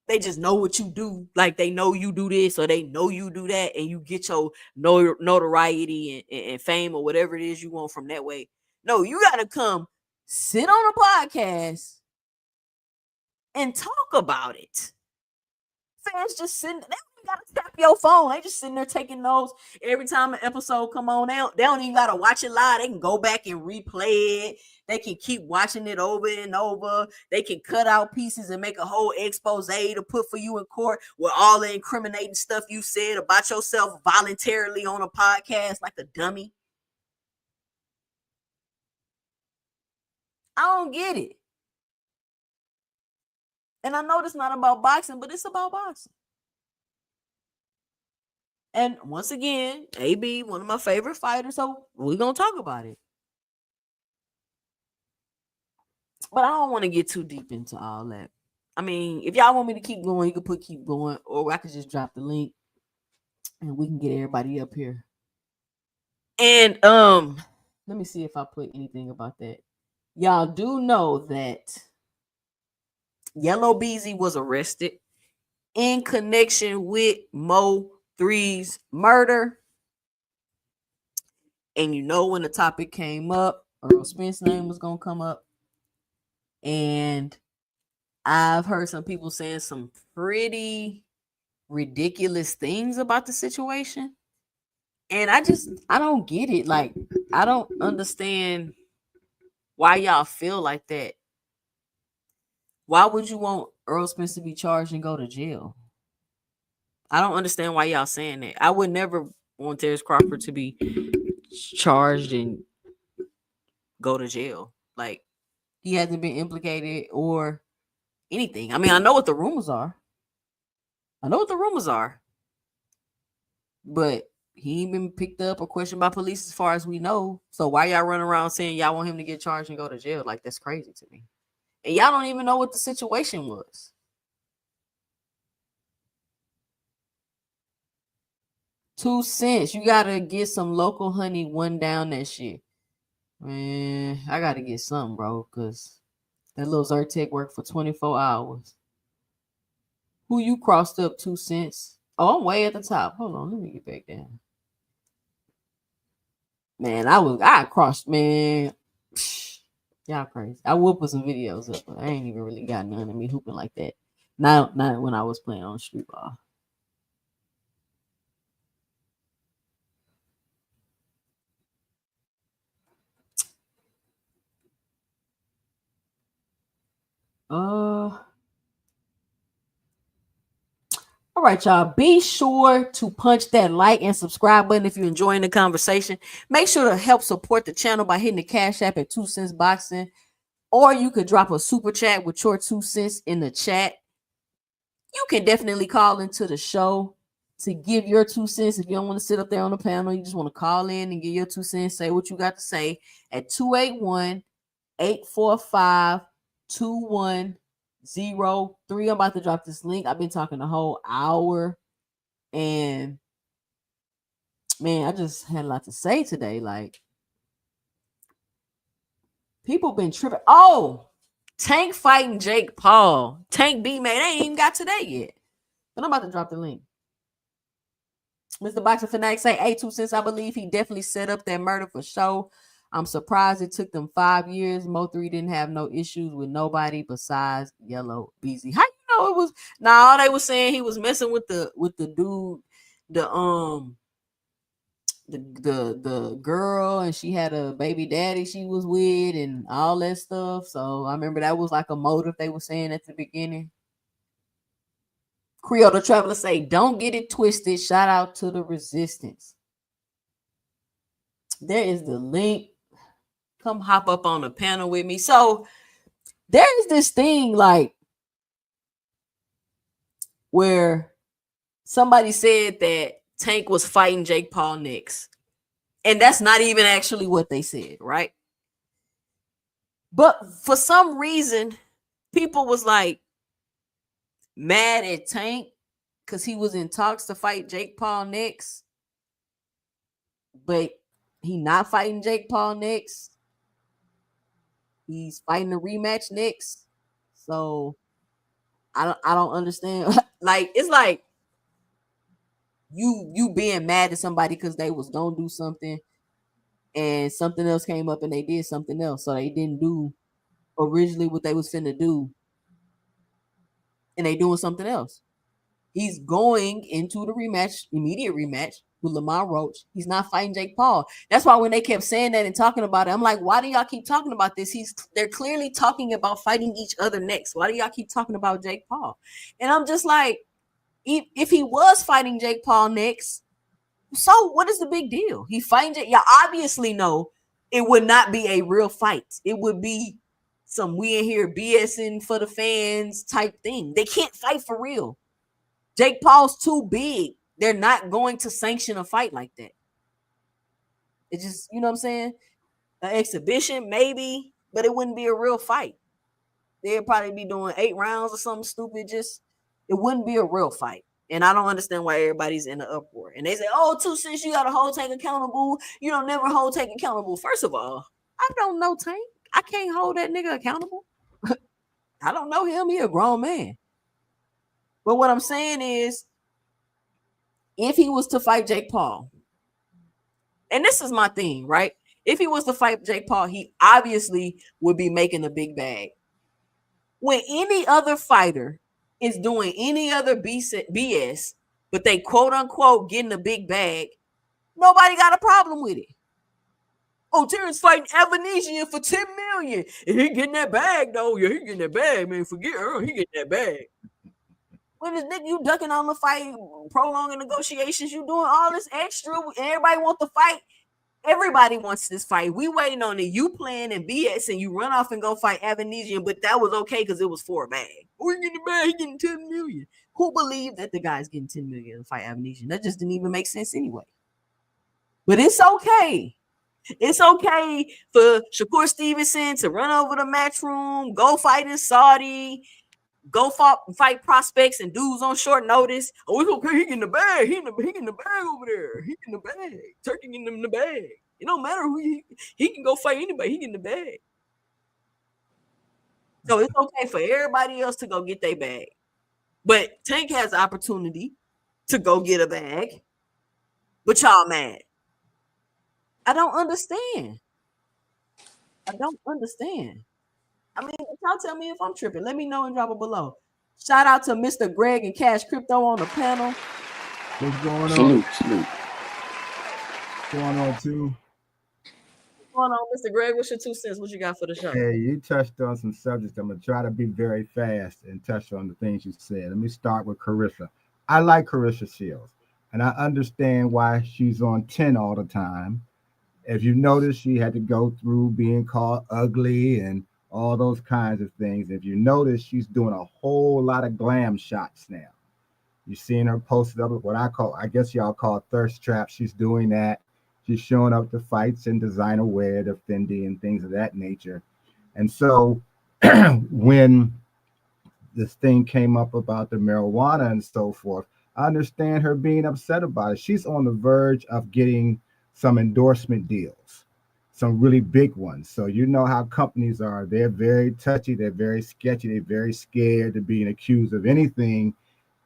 they just know what you do. Like, they know you do this or they know you do that, and you get your notoriety and fame or whatever it is you want from that way. No, you got to come sit on a podcast and talk about it. Fans just sitting, they don't gotta tap your phone. They just sitting there taking notes every time an episode come on out. They don't even gotta watch it live. They can go back and replay it. They can keep watching it over and over. They can cut out pieces and make a whole expose to put for you in court with all the incriminating stuff you said about yourself voluntarily on a podcast like a dummy. I don't get it. And I know it's not about boxing, but it's about boxing. And once again, AB, one of my favorite fighters, so we're going to talk about it. But I don't want to get too deep into all that. I mean, if y'all want me to keep going, you can keep going, or I could just drop the link and we can get everybody up here. And let me see if I put anything about that. Y'all do know that Yellow Beezy was arrested in connection with Mo 3's murder. And you know when the topic came up, Earl Spence' name was gonna come up. And I've heard some people saying some pretty ridiculous things about the situation. And I don't get it. Like, I don't understand why y'all feel like that. Why would you want Earl Spence to be charged and go to jail? I don't understand why y'all saying that. I would never want Terrence Crawford to be charged and go to jail. Like, he hasn't been implicated or anything. I mean, I know what the rumors are. But he ain't been picked up or questioned by police as far as we know. So why y'all running around saying y'all want him to get charged and go to jail? Like, that's crazy to me. And y'all don't even know what the situation was. 2 cents. You gotta get some local honey, one down that shit. Man, I gotta get something, bro, because that little Zyrtec worked for 24 hours. Who you crossed up 2 cents? Oh, I'm way at the top. Hold on, let me get back down. Man, I crossed, man. Y'all crazy. I will put some videos up, but I ain't even really got none of me hooping like that. Not when I was playing on street ball. All right, y'all. Be sure to punch that like and subscribe button if you're enjoying the conversation. Make sure to help support the channel by hitting the Cash App at 2 Cents Boxing. Or you could drop a super chat with your 2 cents in the chat. You can definitely call into the show to give your 2 cents. If you don't want to sit up there on the panel, you just want to call in and give your 2 cents, say what you got to say at 281-845-2103. I'm about to drop this link. I've been talking the whole hour. And man, I just had a lot to say today. Like, people been tripping. Oh, Tank fighting Jake Paul. Tank B, man, they ain't even got to that yet. But I'm about to drop the link. Mr. Boxer Fanatic say, hey, 2 cents, I believe he definitely set up that murder for show. I'm surprised it took them 5 years. Mo 3 didn't have no issues with nobody besides Yellow Beezy. How you know it was? Nah, they was saying he was messing with the dude, the girl, and she had a baby daddy she was with and all that stuff. So I remember that was like a motive they were saying at the beginning. Creole the Traveler say, don't get it twisted. Shout out to the Resistance. There is the link. Come hop up on the panel with me. So there is this thing like where somebody said that Tank was fighting Jake Paul next. And that's not even actually what they said, right? But for some reason, people was like mad at Tank because he was in talks to fight Jake Paul next. But he not fighting Jake Paul next. He's fighting a rematch next. So I don't understand. Like, it's like you being mad at somebody because they was gonna do something and something else came up and they did something else. So they didn't do originally what they was finna do. And they doing something else. He's going into the rematch, immediate rematch with Lamar Roach. He's not fighting Jake Paul. That's why when they kept saying that and talking about it, I'm like, why do y'all keep talking about this? They're clearly talking about fighting each other next. Why do y'all keep talking about Jake Paul? And I'm just like, if he was fighting Jake Paul next, so what is the big deal? He fighting Jake. Y'all obviously know it would not be a real fight. It would be some we in here BSing for the fans type thing. They can't fight for real. Jake Paul's too big. They're not going to sanction a fight like that. It's just, you know what I'm saying? An exhibition, maybe, but it wouldn't be a real fight. They'd probably be doing 8 rounds or something stupid. Just, it wouldn't be a real fight. And I don't understand why everybody's in an uproar. And they say, oh, 2 Cents, you got to hold Tank accountable. You don't never hold Tank accountable. First of all, I don't know Tank. I can't hold that nigga accountable. I don't know him. He a grown man. But what I'm saying is, if he was to fight Jake Paul, and this is my thing, right? If he was to fight Jake Paul, he obviously would be making a big bag. When any other fighter is doing any other BS, but they quote unquote getting a big bag, nobody got a problem with it. Oh, Terrence fighting Avanesian for 10 million. And he getting that bag, though. Yeah, he getting that bag, man. Forget Earl, he getting that bag. When this nigga, you ducking on the fight, prolonging negotiations, you doing all this extra. Everybody want the fight. Everybody wants this fight. We waiting on it. You playing in BS and you run off and go fight Avanesian, but that was okay because it was for a bag. We're getting the bag, he getting 10 million. Who believed that the guy's getting 10 million to fight Avanesian? That just didn't even make sense anyway. But it's okay. It's okay for Shakur Stevenson to run over the Matchroom, go fight in Saudi, go fight prospects and dudes on short notice. Oh, it's okay. He getting the bag. He getting the bag over there. He getting the bag. Turkey getting him the bag. It don't matter who he can go fight anybody. He getting the bag. So it's okay for everybody else to go get their bag. But Tank has the opportunity to go get a bag. But y'all mad. I don't understand. I don't understand. I mean, y'all tell me if I'm tripping. Let me know and drop it below. Shout out to Mr. Greg and Cash Crypto on the panel. What's going on? Salute. What's going on, too? What's going on, Mr. Greg? What's your 2 cents? What you got for the show? Hey, you touched on some subjects. I'm going to try to be very fast and touch on the things you said. Let me start with Clarissa. I like Clarissa Shields, and I understand why she's on 10 all the time. If you notice, she had to go through being called ugly and all those kinds of things. If you notice, she's doing a whole lot of glam shots now. You've seen her posted up with what I guess y'all call thirst traps. She's doing that. She's showing up to fights in designer wear, the Fendi and things of that nature. And so when this thing came up about the marijuana and so forth, I understand her being upset about it. She's on the verge of getting some endorsement deals, some really big ones. So you know how companies are. They're very touchy. They're very sketchy. They're very scared of being accused of anything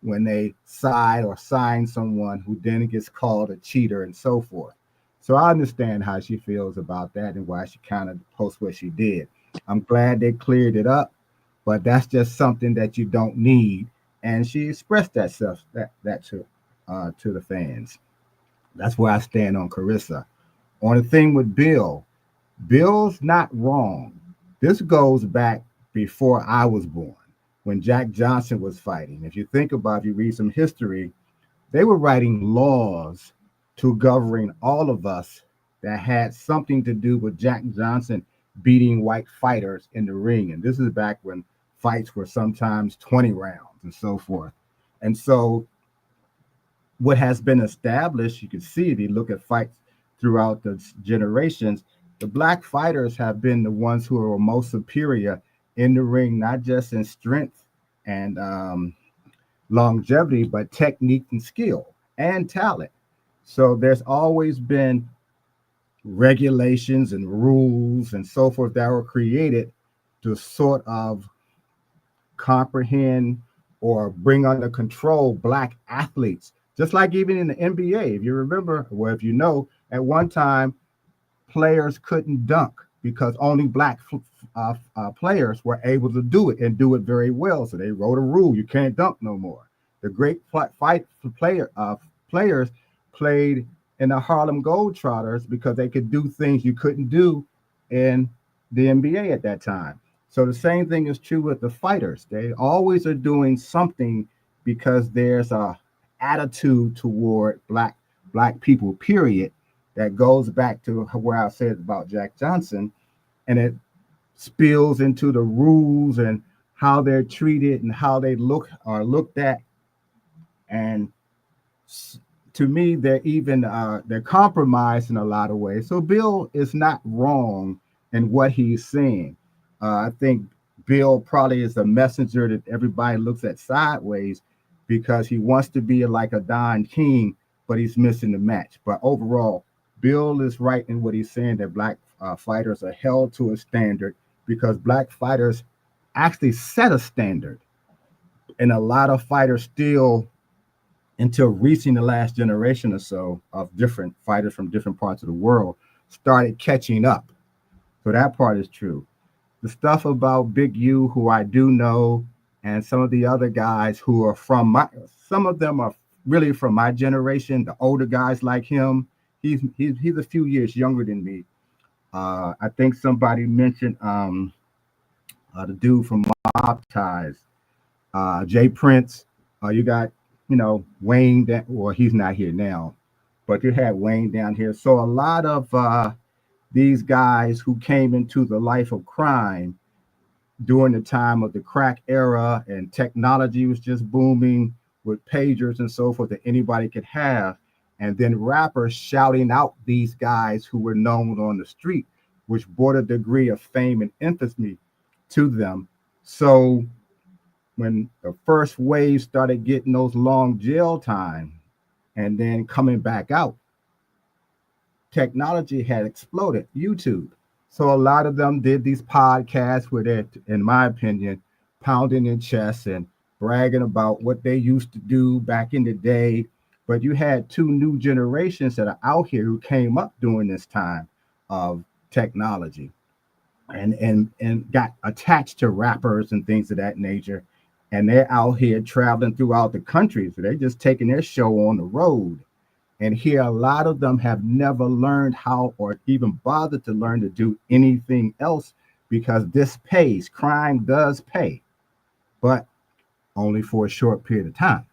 when they side or sign someone who then gets called a cheater and so forth. So I understand how she feels about that and why she kind of posts what she did. I'm glad they cleared it up, but that's just something that you don't need. And she expressed that to the fans. That's where I stand on Clarissa. On the thing with Bill's not wrong. This goes back before I was born, when Jack Johnson was fighting. If you think about it, you read some history, they were writing laws to govern all of us that had something to do with Jack Johnson beating white fighters in the ring. And this is back when fights were sometimes 20 rounds and so forth. And so what has been established, you can see if you look at fights throughout the generations, the black fighters have been the ones who are most superior in the ring, not just in strength and longevity, but technique and skill and talent. So there's always been regulations and rules and so forth that were created to sort of comprehend or bring under control black athletes. Just like even in the NBA, if you remember, or if you know, at one time, players couldn't dunk because only black players were able to do it and do it very well. So they wrote a rule: you can't dunk no more. The great players played in the Harlem Globetrotters because they could do things you couldn't do in the NBA at that time. So the same thing is true with the fighters. They always are doing something because there's a attitude toward black people, period, that goes back to where I said about Jack Johnson, and it spills into the rules and how they're treated and how they are looked at. And to me, they're compromised in a lot of ways. So Bill is not wrong in what he's saying. I think Bill probably is a messenger that everybody looks at sideways, because he wants to be like a Don King, but he's missing the match. But overall, Bill is right in what he's saying that black fighters are held to a standard because black fighters actually set a standard. And a lot of fighters still, until reaching the last generation or so of different fighters from different parts of the world, started catching up. So that part is true. The stuff about Big U, who I do know, and some of the other guys who are from some of them are really from my generation, the older guys like him. He's a few years younger than me. I think somebody mentioned the dude from Mob Ties, Jay Prince. You got, Wayne, that, well, he's not here now, but you had Wayne down here. So a lot of these guys who came into the life of crime during the time of the crack era and technology was just booming with pagers and so forth that anybody could have. And then rappers shouting out these guys who were known on the street, which brought a degree of fame and infamy to them. So when the first wave started getting those long jail time and then coming back out, technology had exploded, YouTube. So a lot of them did these podcasts where they're, in my opinion, pounding their chests and bragging about what they used to do back in the day. But you had two new generations that are out here who came up during this time of technology and got attached to rappers and things of that nature. And they're out here traveling throughout the country. So they're just taking their show on the road. And here, a lot of them have never learned how or even bothered to learn to do anything else because this pays. Crime does pay, but only for a short period of time.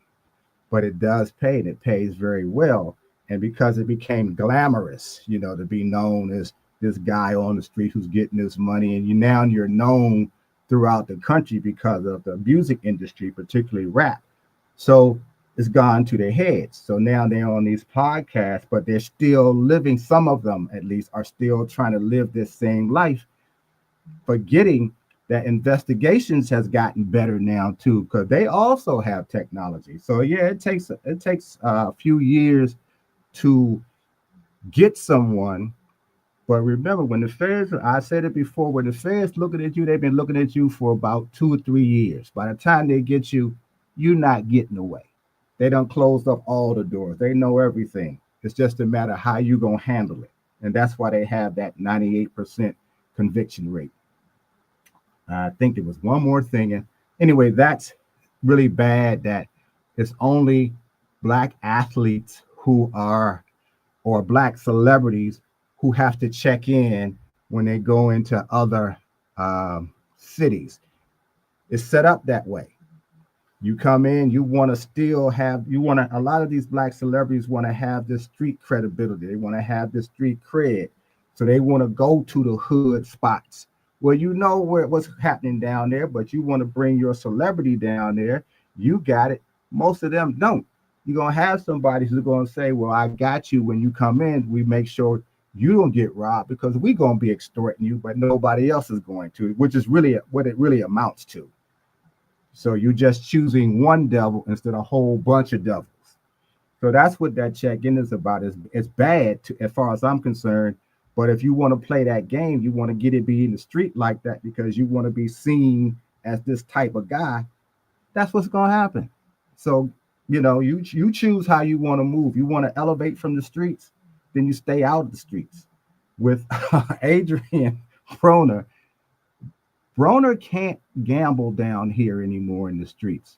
But it does pay, and it pays very well. And because it became glamorous, to be known as this guy on the street who's getting this money, and you're known throughout the country because of the music industry, particularly rap. So it's gone to their heads. So now they're on these podcasts, but they're still living, some of them at least are still trying to live this same life, forgetting that investigations has gotten better now too, because they also have technology. So yeah, it takes a few years to get someone. But remember, when the feds, I said it before, when the feds looking at you, they've been looking at you for about 2 or 3 years. By the time they get you, you're not getting away. They done closed up all the doors. They know everything. It's just a matter of how you gonna handle it. And that's why they have that 98% conviction rate. I think there was one more thing. And anyway, that's really bad that it's only black athletes who are, or black celebrities who have to check in when they go into other cities. It's set up that way. You come in, you want to still have, a lot of these black celebrities want to have this street credibility. They want to have this street cred. So they want to go to the hood spots where what's happening down there, but you want to bring your celebrity down there. You got it. Most of them don't. You're going to have somebody who's going to say, well, I got you. When you come in, we make sure you don't get robbed because we're going to be extorting you, but nobody else is going to, which is really what it really amounts to. So you're just choosing one devil instead of a whole bunch of devils. So that's what that check-in is about. It's bad as far as I'm concerned. But if you want to play that game, you want to get it be in the street like that because you want to be seen as this type of guy, that's what's going to happen. So, you choose how you want to move. You want to elevate from the streets, then you stay out of the streets. With Adrian Broner, Broner can't gamble down here anymore in the streets.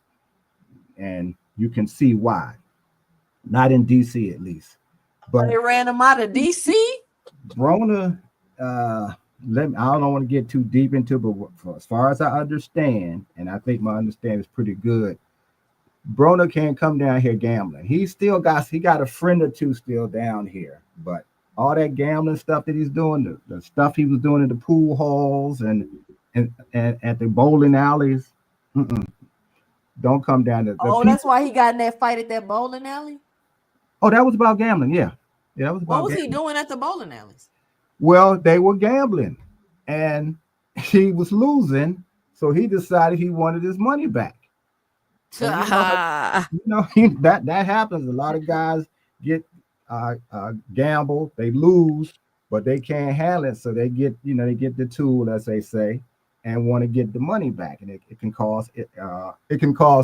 And you can see why. Not in DC at least. But they ran him out of DC. Broner, I don't want to get too deep into, but as far as I understand, and I think my understanding is pretty good, Broner can't come down here gambling. He got a friend or two still down here, but all that gambling stuff that he's doing, the stuff he was doing in the pool halls and at the bowling alleys, don't come down to. That's why he got in that fight at that bowling alley. Oh, that was about gambling. Yeah, that was about. What was he doing at the bowling alleys? Well, they were gambling, and he was losing, so he decided he wanted his money back. And Ah, that happens. A lot of guys get gamble, they lose, but they can't handle it, so they get the tool, as they say, and want to get the money back, and it can cause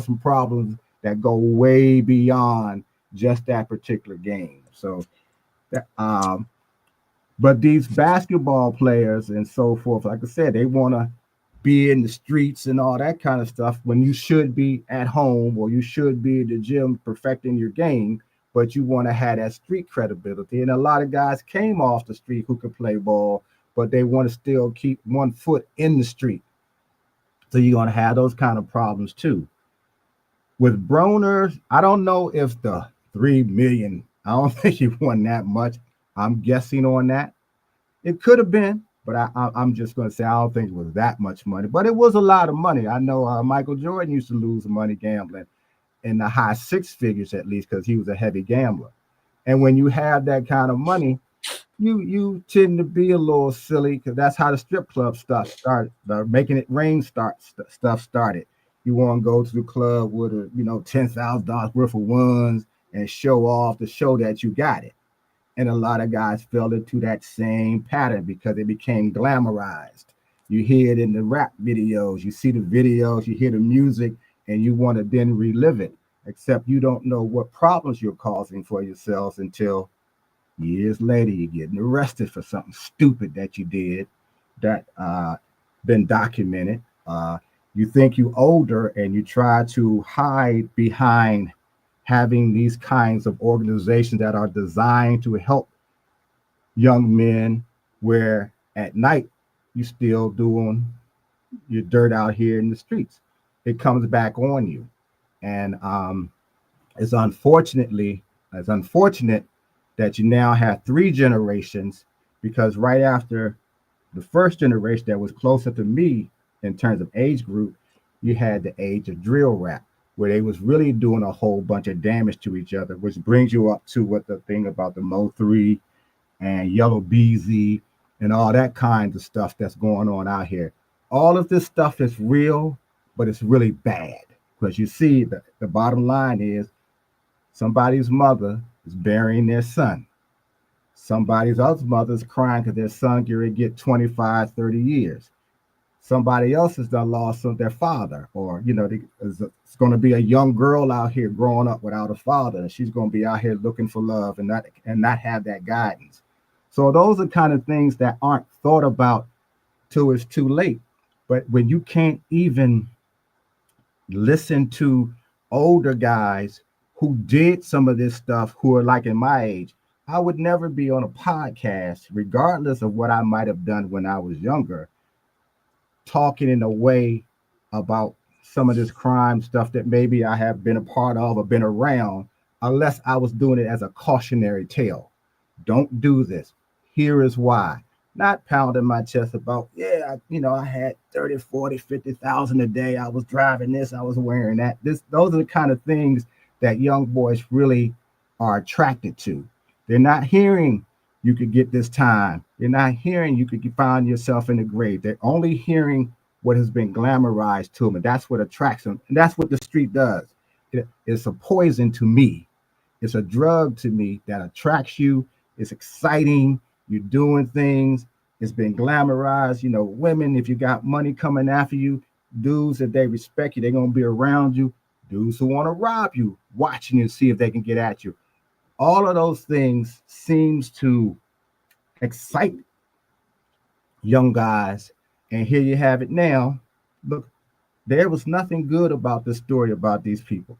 some problems that go way beyond just that particular game. So, that, but these basketball players and so forth, like I said, they want to be in the streets and all that kind of stuff when you should be at home or you should be at the gym perfecting your game, but you want to have that street credibility. And a lot of guys came off the street who could play ball, but they want to still keep one foot in the street. So you're going to have those kind of problems too. With Broner, I don't know if the 3 million, I don't think he won that much. I'm guessing on that. It could have been, but I'm just going to say I don't think it was that much money. But it was a lot of money. I know Michael Jordan used to lose money gambling in the high six figures at least because he was a heavy gambler. And when you have that kind of money, you tend to be a little silly because that's how the strip club stuff started. The making it rain stuff started. You want to go to the club with $10,000 worth of ones and show off to show that you got it. And a lot of guys fell into that same pattern because it became glamorized. You hear it in the rap videos, you see the videos, you hear the music, and you want to then relive it. Except you don't know what problems you're causing for yourselves until years later you're getting arrested for something stupid that you did that been documented. You think you older and you try to hide behind having these kinds of organizations that are designed to help young men, where at night you still doing your dirt out here in the streets. It comes back on you. And it's it's unfortunate that you now have three generations, because right after the first generation that was closer to me in terms of age group, you had the age of drill rap, where they was really doing a whole bunch of damage to each other, which brings you up to what the thing about the Mo3 and Yellow BZ and all that kinds of stuff that's going on out here. All of this stuff is real, but it's really bad because you see the bottom line is somebody's mother is burying their son. Somebody's other mother is crying because their son going to get 25, 30 years. Somebody else has done lost their father, or it's going to be a young girl out here growing up without a father, and she's going to be out here looking for love and not have that guidance. So those are kind of things that aren't thought about till it's too late. But when you can't even listen to older guys who did some of this stuff, who are like in my age, I would never be on a podcast, regardless of what I might have done when I was younger, talking in a way about some of this crime stuff that maybe I have been a part of or been around, unless I was doing it as a cautionary tale. Don't do this. Here is why. Not pounding my chest about, I had 30, 40, 50,000 a day. I was driving this, I was wearing that. Those are the kind of things that young boys really are attracted to. They're not hearing you could get this time. They're not hearing you could find yourself in the grave. They're only hearing what has been glamorized to them. And that's what attracts them. And that's what the street does. It's a poison to me. It's a drug to me that attracts you. It's exciting. You're doing things. It's been glamorized. Women, if you got money coming after you, dudes, if they respect you, they're going to be around you. Dudes who want to rob you, watching you, see if they can get at you. All of those things seems to excite young guys. And here you have it now. Look, there was nothing good about this story about these people.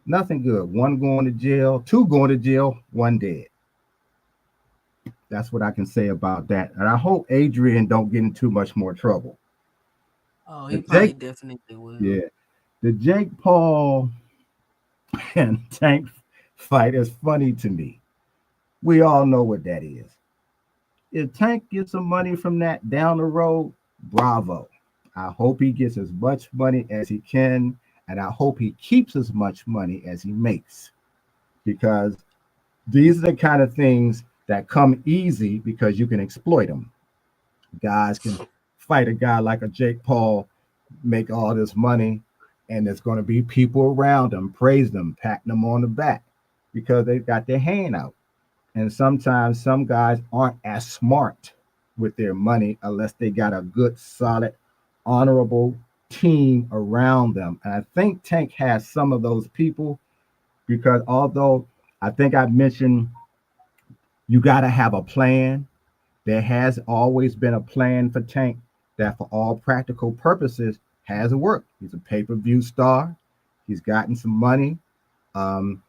Nothing good. One going to jail, two going to jail, one dead. That's what I can say about that. And I hope Adrian don't get in too much more trouble. oh, The he probably Jake, definitely will. yeah, the Jake Paul and Tank fight is funny to me. We all know what that is. If Tank gets some money from that down the road, bravo. I hope he gets as much money as he can, and I hope he keeps as much money as he makes, because these are the kind of things that come easy because you can exploit them. Guys can fight a guy like a Jake Paul, make all this money. and there's going to be people around them, praise them, patting them on the back because they got their hand out. And sometimes some guys aren't as smart with their money unless they got a good, solid, honorable team around them. And I think Tank has some of those people because although I think I mentioned you got to have a plan, there has always been a plan for Tank that, for all practical purposes, has worked. He's a pay-per-view star. He's gotten some money. Um,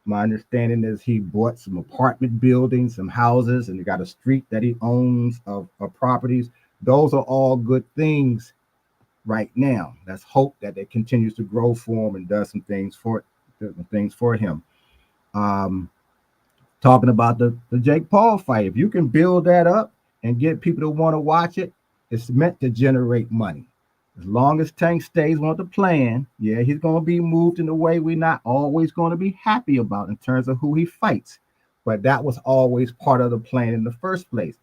my understanding is he bought some apartment buildings, some houses, and he got a street that he owns of properties. Those are all good things right now. Let's hope that it continues to grow for him and does some things for him. Um, Talking about the Jake Paul fight, if you can build that up and get people to want to watch it, it's meant to generate money. As long as Tank stays on the plan, yeah, he's going to be moved in a way we're not always going to be happy about in terms of who he fights. But that was always part of the plan in the first place.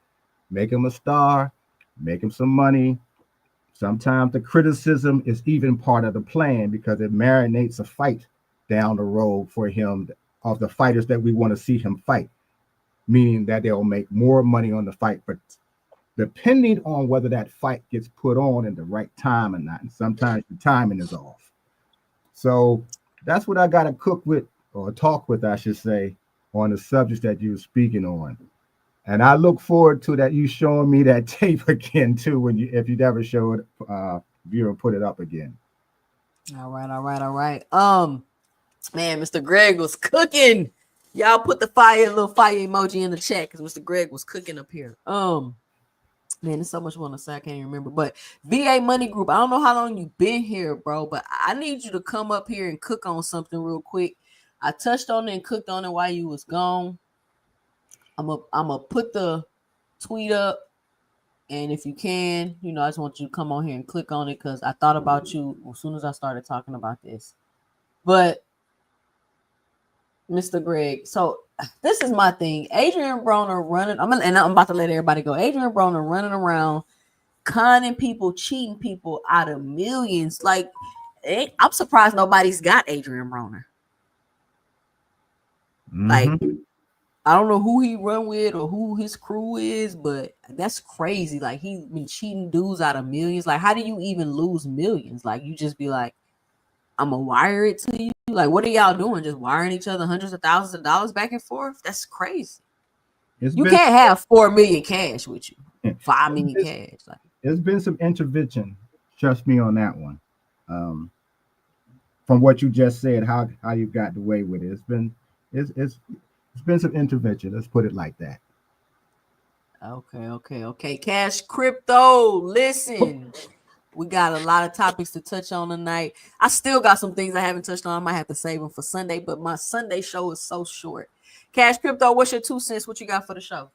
Make him a star, make him some money. Sometimes the criticism is even part of the plan because it marinates a fight down the road for him of the fighters that we want to see him fight, meaning that they'll make more money on the fight. But depending on whether that fight gets put on in the right time or not, and sometimes the timing is off. So that's what I got to cook with or talk with, I should say, on the subjects that you were speaking on. And I look forward to that you showing me that tape again too, when you if you'd ever show it, if you ever put it up again. All right, all right, all right. Man, Mr. Greg was cooking. Y'all put the little fire emoji in the chat because Mr. Greg was cooking up here. Man, there's so much more to say I can't even remember. But VA Money Group, I don't know how long you've been here, bro, but I need you to come up here and cook on something real quick. I touched on it and cooked on it while you was gone. I'm a put the tweet up, and if you can, I just want you to come on here and click on it because I thought about you as soon as I started talking about this. But Mr. Greg, so this is my thing. Adrian Broner running. I'm about to let everybody go. Adrian Broner running around, conning people, cheating people out of millions. Like, I'm surprised nobody's got Adrian Broner. Like, I don't know who he run with or who his crew is, but that's crazy. Like, he's been cheating dudes out of millions. Like, how do you even lose millions? Like, you just be like, I'm gonna wire it to you. Like, what are y'all doing? Just wiring each other hundreds of thousands of dollars back and forth? That's crazy. You can't have 4 million cash with you. 5 million cash. Like, there's been some intervention. Trust me on that one. From what you just said, how you got away with it. It's been some intervention. Let's put it like that. Okay. Cash Crypto. Listen. We got a lot of topics to touch on tonight. I still got some things I haven't touched on. I might have to save them for Sunday, but my Sunday show is so short. Cash Crypto, what's your 2 cents? What you got for the show?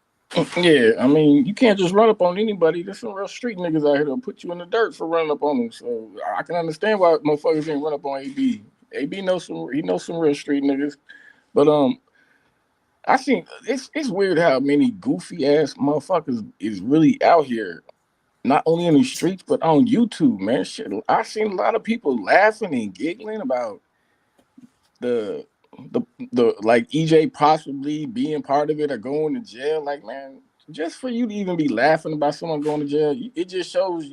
Yeah, I mean, you can't just run up on anybody. There's some real street niggas out here that'll put you in the dirt for running up on them. So I can understand why motherfuckers ain't run up on AB. AB knows some real street niggas. But I seen it's weird how many goofy ass motherfuckers is really out here. Not only in the streets, but on YouTube, man. Shit, I seen a lot of people laughing and giggling about the the like EJ possibly being part of it or going to jail. Like, man, just for you to even be laughing about someone going to jail, it just shows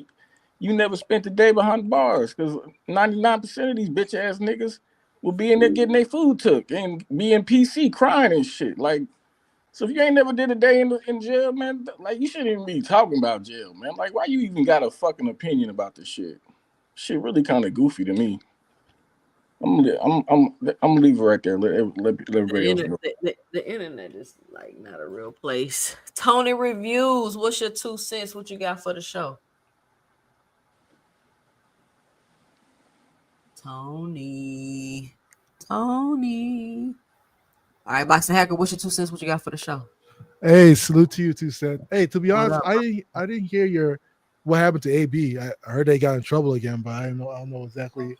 you never spent a day behind bars. Because 99% of these bitch ass niggas will be in there getting their food took and be in PC crying and shit. Like, so if you ain't never did a day in jail, man, like, you shouldn't even be talking about jail, man. Like, why you even got a fucking opinion about this shit? Shit really kind of goofy to me. I'm gonna leave it right there. Let everybody else know. The internet is like not a real place. Tony Reviews, what's your 2 cents? What you got for the show? Tony. All right, Boxing Hacker, what's your 2 cents? What you got for the show? Hey, salute to you, 2 cents. Hey, to be honest, I didn't hear what happened to AB. I heard they got in trouble again, but I don't know exactly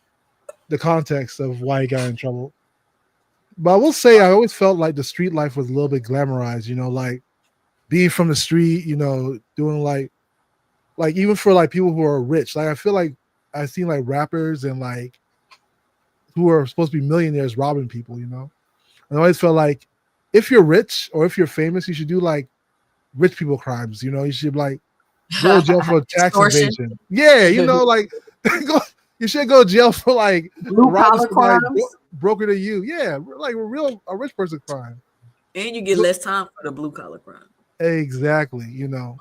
the context of why he got in trouble. But I will say I always felt like the street life was a little bit glamorized, like being from the street, doing like even for like people who are rich. Like, I feel like I've seen like rappers and like who are supposed to be millionaires robbing people. You know, and I always felt like if you're rich or if you're famous, you should do like rich people crimes. You know, you should like go to jail for tax Extortion, evasion. Yeah, you know, like go, you should go to jail for like blue robbing collar somebody crimes, broker to you. Yeah, like a rich person crime. and you get less time for the blue collar crime. Exactly, you know.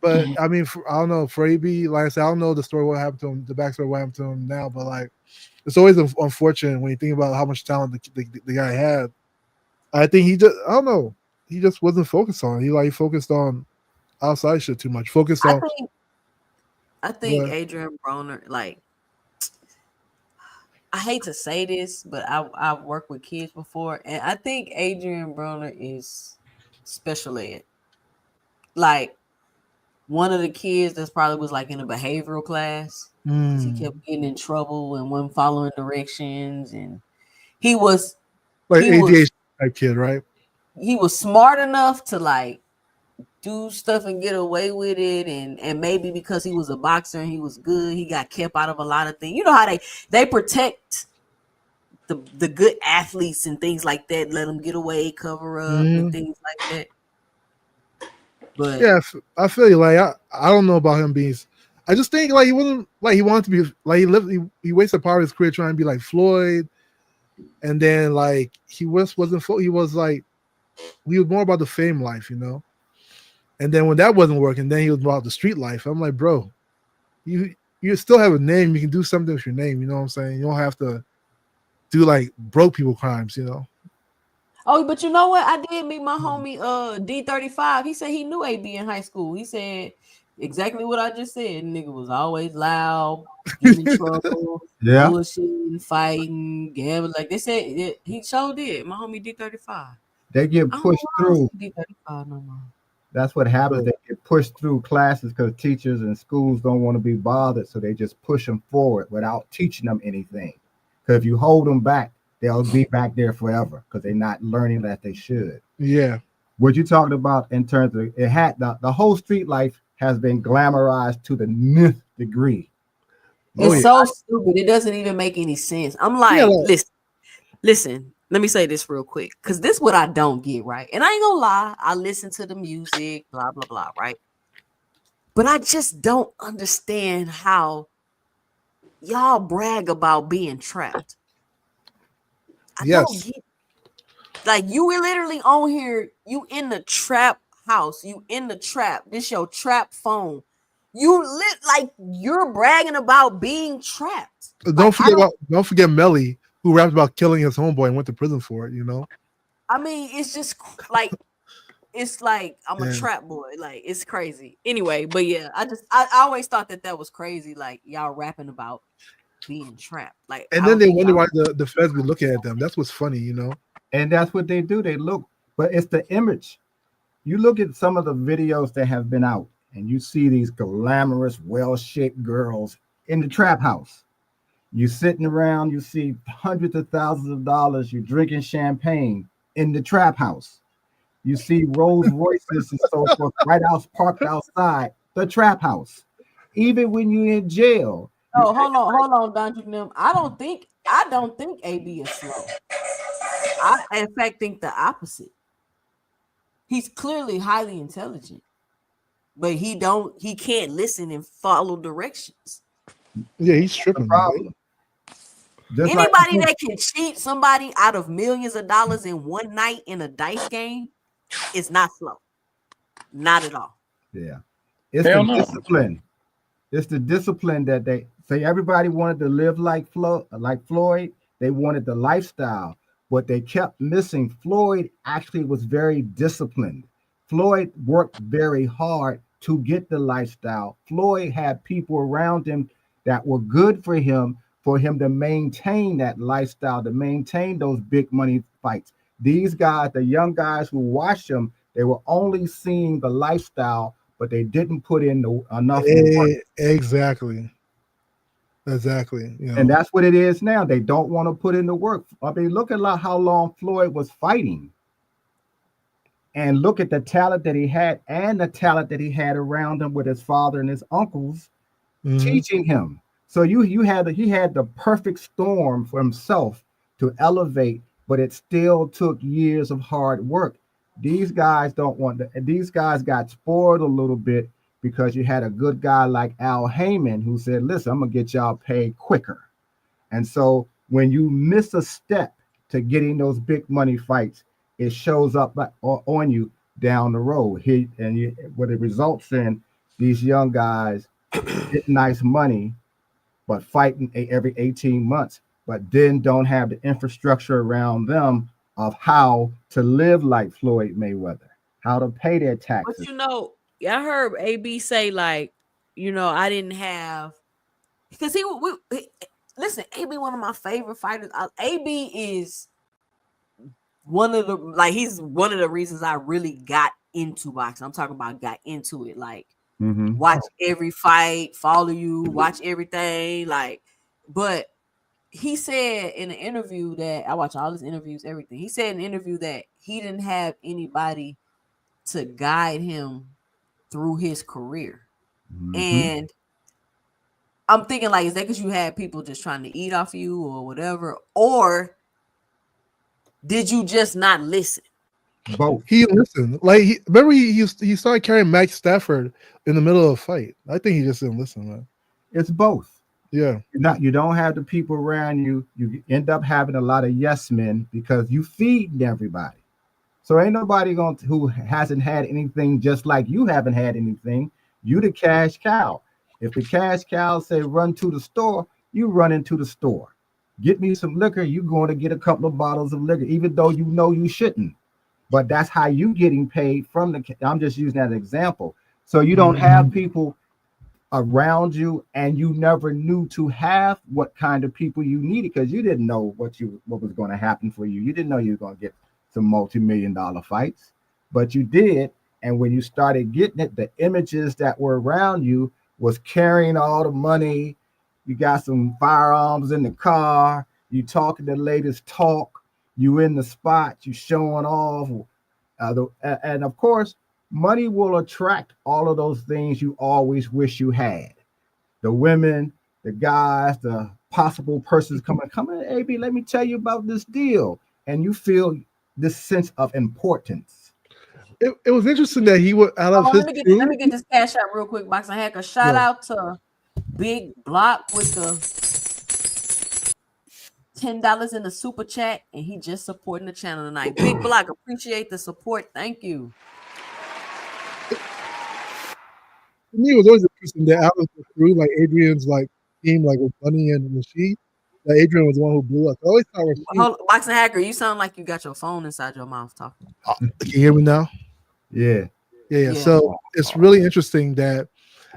But I mean, I don't know. For AB, like I said, I don't know the story what happened to him, the backstory what happened to him now. But like, it's always unfortunate when you think about how much talent the guy had. I think I don't know, he just wasn't focused on it. He focused on outside shit too much. Focused I on think I think what? Adrian Broner, like, I hate to say this, but I've worked with kids before, and I think Adrian Broner is special ed. Like, one of the kids that's probably was like in a behavioral class because he kept getting in trouble and wasn't following directions, and he was Like he was ADHD type kid, right? he was smart enough to like do stuff and get away with it, and maybe because he was a boxer and he was good, he got kept out of a lot of things. You know how they protect the good athletes and things like that, let them get away, cover up and things like that. But Yeah, I feel you. Like I don't know about him being. I just think like he wasn't like he wanted to be like he wasted part of his career trying to be like Floyd, and then like he wasn't he was like he was more about the fame life, you know. And then when that wasn't working, then he was about the street life. I'm like, bro, you still have a name. You can do something with your name. You know what I'm saying? You don't have to do like broke people crimes, you know. oh, but you know what? I did meet my homie D35. He said he knew AB in high school. He said exactly what I just said. Nigga was always loud, getting in trouble, Yeah. bullshitting, fighting, gambling. Like they said, he sure did. My homie D35. They get I don't know pushed why I don't through. see D35 no more. That's what happens. So, They get pushed through classes because teachers and schools don't want to be bothered, so they just push them forward without teaching them anything. Because if you hold them back, they'll be back there forever because they're not learning that they should. yeah. What you talked about in terms of it had the whole street life has been glamorized to the nth degree. Oh It's yeah. so stupid. It doesn't even make any sense. I'm Yeah. like, Like, listen. Let me say this real quick, because this is what I don't get, right? And I ain't gonna lie, I listen to the music, blah blah blah, right? But I just don't understand how y'all brag about being trapped. I don't yes. get, like, you were literally on here, you in the trap house, you in the trap. This your trap phone. You lit like you're bragging about being trapped. Like, Don't forget Melly, who rapped about killing his homeboy and went to prison for it, you know? I mean, it's just like it's like I'm a Yeah. trap boy. Like, it's crazy. Anyway, but yeah, I always thought that was crazy. Like, y'all rapping about being trapped. Like, And I then don't they think wonder y'all. why the feds be looking at them. That's what's funny, you know? And that's what they do. They look, but it's the image. You look at some of the videos that have been out, and you see these glamorous, well-shaped girls in the trap house. You sitting around, you see hundreds of thousands of dollars, you're drinking champagne in the trap house. You see Rolls Royces and so forth right out parked outside the trap house. Even when you're in jail, you Oh, hold on, Don Nim. I don't think AB is slow. I in fact think the opposite. He's clearly highly intelligent, but he can't listen and follow directions. Yeah, he's the tripping, man. problem. Just like Anybody that can cheat somebody out of millions of dollars in one night in a dice game is not slow. Not at all. yeah, it's the Hell no. discipline. It's the discipline that they say everybody wanted to live like Floyd. They wanted the lifestyle, but they kept missing. Floyd actually was very disciplined. Floyd worked very hard to get the lifestyle. Floyd had people around him that were good for him to maintain that lifestyle, to maintain those big money fights. These guys, the young guys who watched him, they were only seeing the lifestyle, but they didn't put in enough work. Exactly. Exactly. You And know. that's what it is now. They don't want to put in the work. I mean, look at how long Floyd was fighting. And look at the talent that he had and the talent that he had around him with his father and his uncles Mhm. teaching him. So he had the perfect storm for himself to elevate, but it still took years of hard work. These guys don't want to, these guys got spoiled a little bit because you had a good guy like Al Heyman who said, listen, I'm gonna get y'all paid quicker. And so when you miss a step to getting those big money fights, it shows up on you down the road. What it results in these young guys get nice money, but fighting every 18 months, but then don't have the infrastructure around them of how to live like Floyd Mayweather, how to pay their But taxes. I heard AB say like, I didn't have because listen, AB one of my favorite fighters. AB is he's one of the reasons I really got into boxing. I'm talking about got into it, like watch every fight, follow you, watch everything, but he said in an interview that I watch all his interviews, everything. He said in an interview that he didn't have anybody to guide him through his career. And I'm thinking like, is that because you had people just trying to eat off you or whatever? Or did you just not listen? Both. He listened. Like remember he started carrying Max Stafford in the middle of a fight. I think he just didn't listen, man. It's both. Yeah. You don't have the people around you. You end up having a lot of yes men because you feed everybody. So ain't nobody who hasn't had anything just like you haven't had anything. You the cash cow. If the cash cow say run to the store, you run into the store. Get me some liquor, you going to get a couple of bottles of liquor, even though you know you shouldn't. But that's how you getting paid from I'm just using that example. So you don't have people around you, and you never knew to have what kind of people you needed because you didn't know what was going to happen for you. You didn't know you were going to get some multi-million-dollar fights, but you did. And when you started getting it, the images that were around you was carrying all the money. You got some firearms in the car. You talking the latest talk. You in the spot. You showing off. And of course, money will attract all of those things you always wish you had. The women, the guys, the possible persons coming, AB, let me tell you about this deal. And you feel this sense of importance. It was interesting that he would out of his let me get this cash out real quick, Boxing Hack. A shout out to Big Block with the $10 in the super chat, and he just supporting the channel tonight. Big Block, appreciate the support. Thank you. To me, it was always interesting that out of the crew, like Adrian's like team, like with Bunny and Rashid, that Adrian was the one who blew up. I always thought Rashid. Boxing Hacker, you sound like you got your phone inside your mouth talking. Can you hear me now? Yeah. So it's really interesting that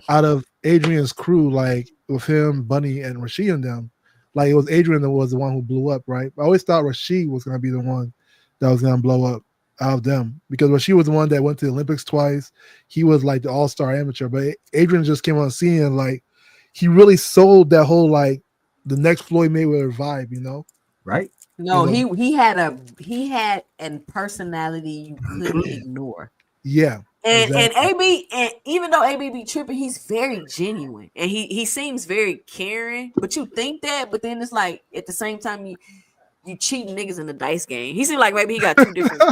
out of Adrian's crew, like with him, Bunny, and Rashid and them, like it was Adrian that was the one who blew up, right? I always thought Rashid was going to be the one that was going to blow up out of them because Rashid was the one that went to the Olympics twice. He was like the all-star amateur, but Adrian just came on scene and like he really sold that whole like the next Floyd Mayweather vibe, Right? No, he had a personality you couldn't ignore. Yeah. And AB, and even though AB be tripping, he's very genuine and he seems very caring. But you think that, but then it's like at the same time you cheating niggas in the dice game. He seemed like maybe he got two different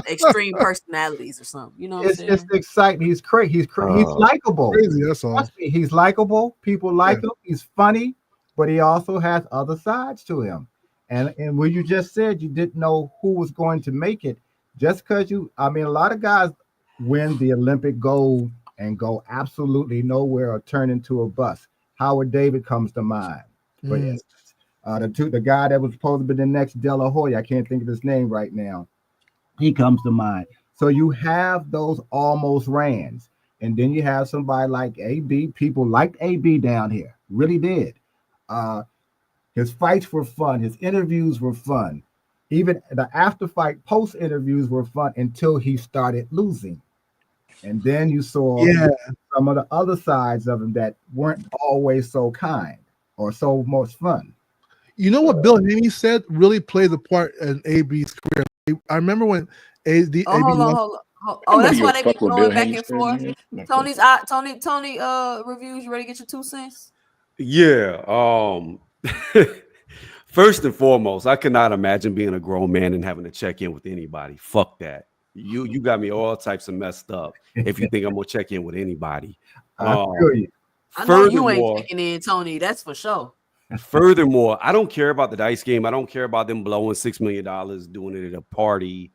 extreme personalities or something. You know what I'm saying? It's exciting. He's crazy. He's likable. Crazy, that's all. He's likable. People like him. He's funny, but he also has other sides to him. And when you just said you didn't know who was going to make it, just because a lot of guys win the Olympic gold and go absolutely nowhere or turn into a bust. Howard David comes to mind, for instance. The guy that was supposed to be the next De La Hoya, I can't think of his name right now. He comes to mind. So you have those almost rans. And then you have somebody like AB. People liked AB down here. Really did. His fights were fun. His interviews were fun. Even the after-fight post interviews were fun until he started losing. And then you saw some of the other sides of him that weren't always so kind or so much fun. You know what Bill Haney said really played the part in AB's career. I remember when AB. Hold on. Oh, that's why they be going back and forth. Tony reviews. You ready to get your 2 cents? Yeah. First and foremost, I cannot imagine being a grown man and having to check in with anybody. Fuck that. You got me all types of messed up if you think I'm gonna check in with anybody. I feel you. I know you ain't Furthermore, checking in, Tony. That's for sure. Furthermore, I don't care about the dice game. I don't care about them blowing $6 million, doing it at a party,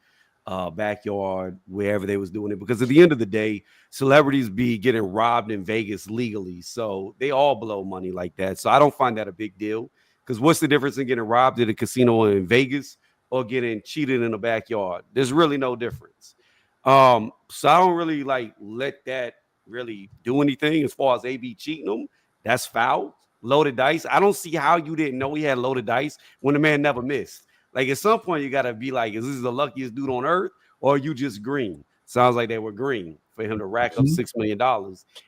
backyard, wherever they was doing it. Because at the end of the day, celebrities be getting robbed in Vegas legally, so they all blow money like that. So I don't find that a big deal. Because what's the difference in getting robbed at a casino in Vegas or getting cheated in a backyard? There's really no difference. So I don't really like let that really do anything as far as AB cheating them. That's foul. Loaded dice. I don't see how you didn't know he had loaded dice when the man never missed. Like at some point, you gotta be like, is this the luckiest dude on earth, or are you just green? Sounds like they were green for him to rack up $6 million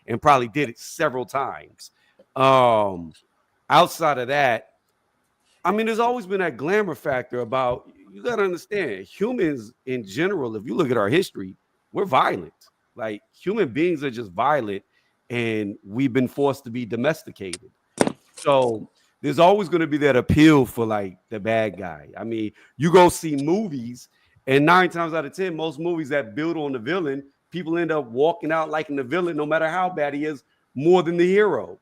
and probably did it several times. Outside of that, I mean, there's always been that glamour factor about you got to understand humans in general. If you look at our history, we're violent. Like human beings are just violent, and we've been forced to be domesticated. So there's always going to be that appeal for like the bad guy. I mean, you go see movies, and 9 times out of 10, most movies that build on the villain, people end up walking out liking the villain, no matter how bad he is, more than the hero,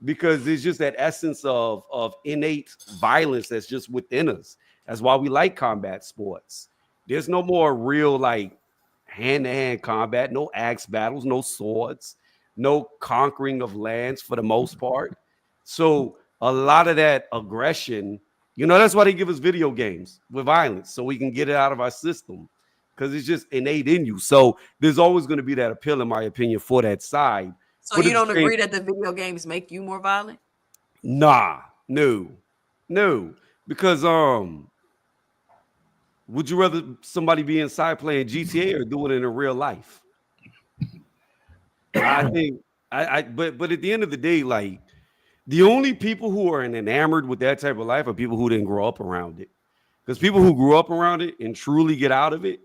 because there's just that essence of innate violence that's just within us. That's why we like combat sports. There's no more real like hand-to-hand combat, no axe battles, no swords, no conquering of lands for the most part. So a lot of that aggression, that's why they give us video games with violence, so we can get it out of our system, because it's just innate in you. So there's always going to be that appeal, in my opinion, for that side. So you don't agree that the video games make you more violent? Nah, no, because would you rather somebody be inside playing GTA or do it in real life? I think but at the end of the day, like the only people who are enamored with that type of life are people who didn't grow up around it. Because people who grew up around it and truly get out of it,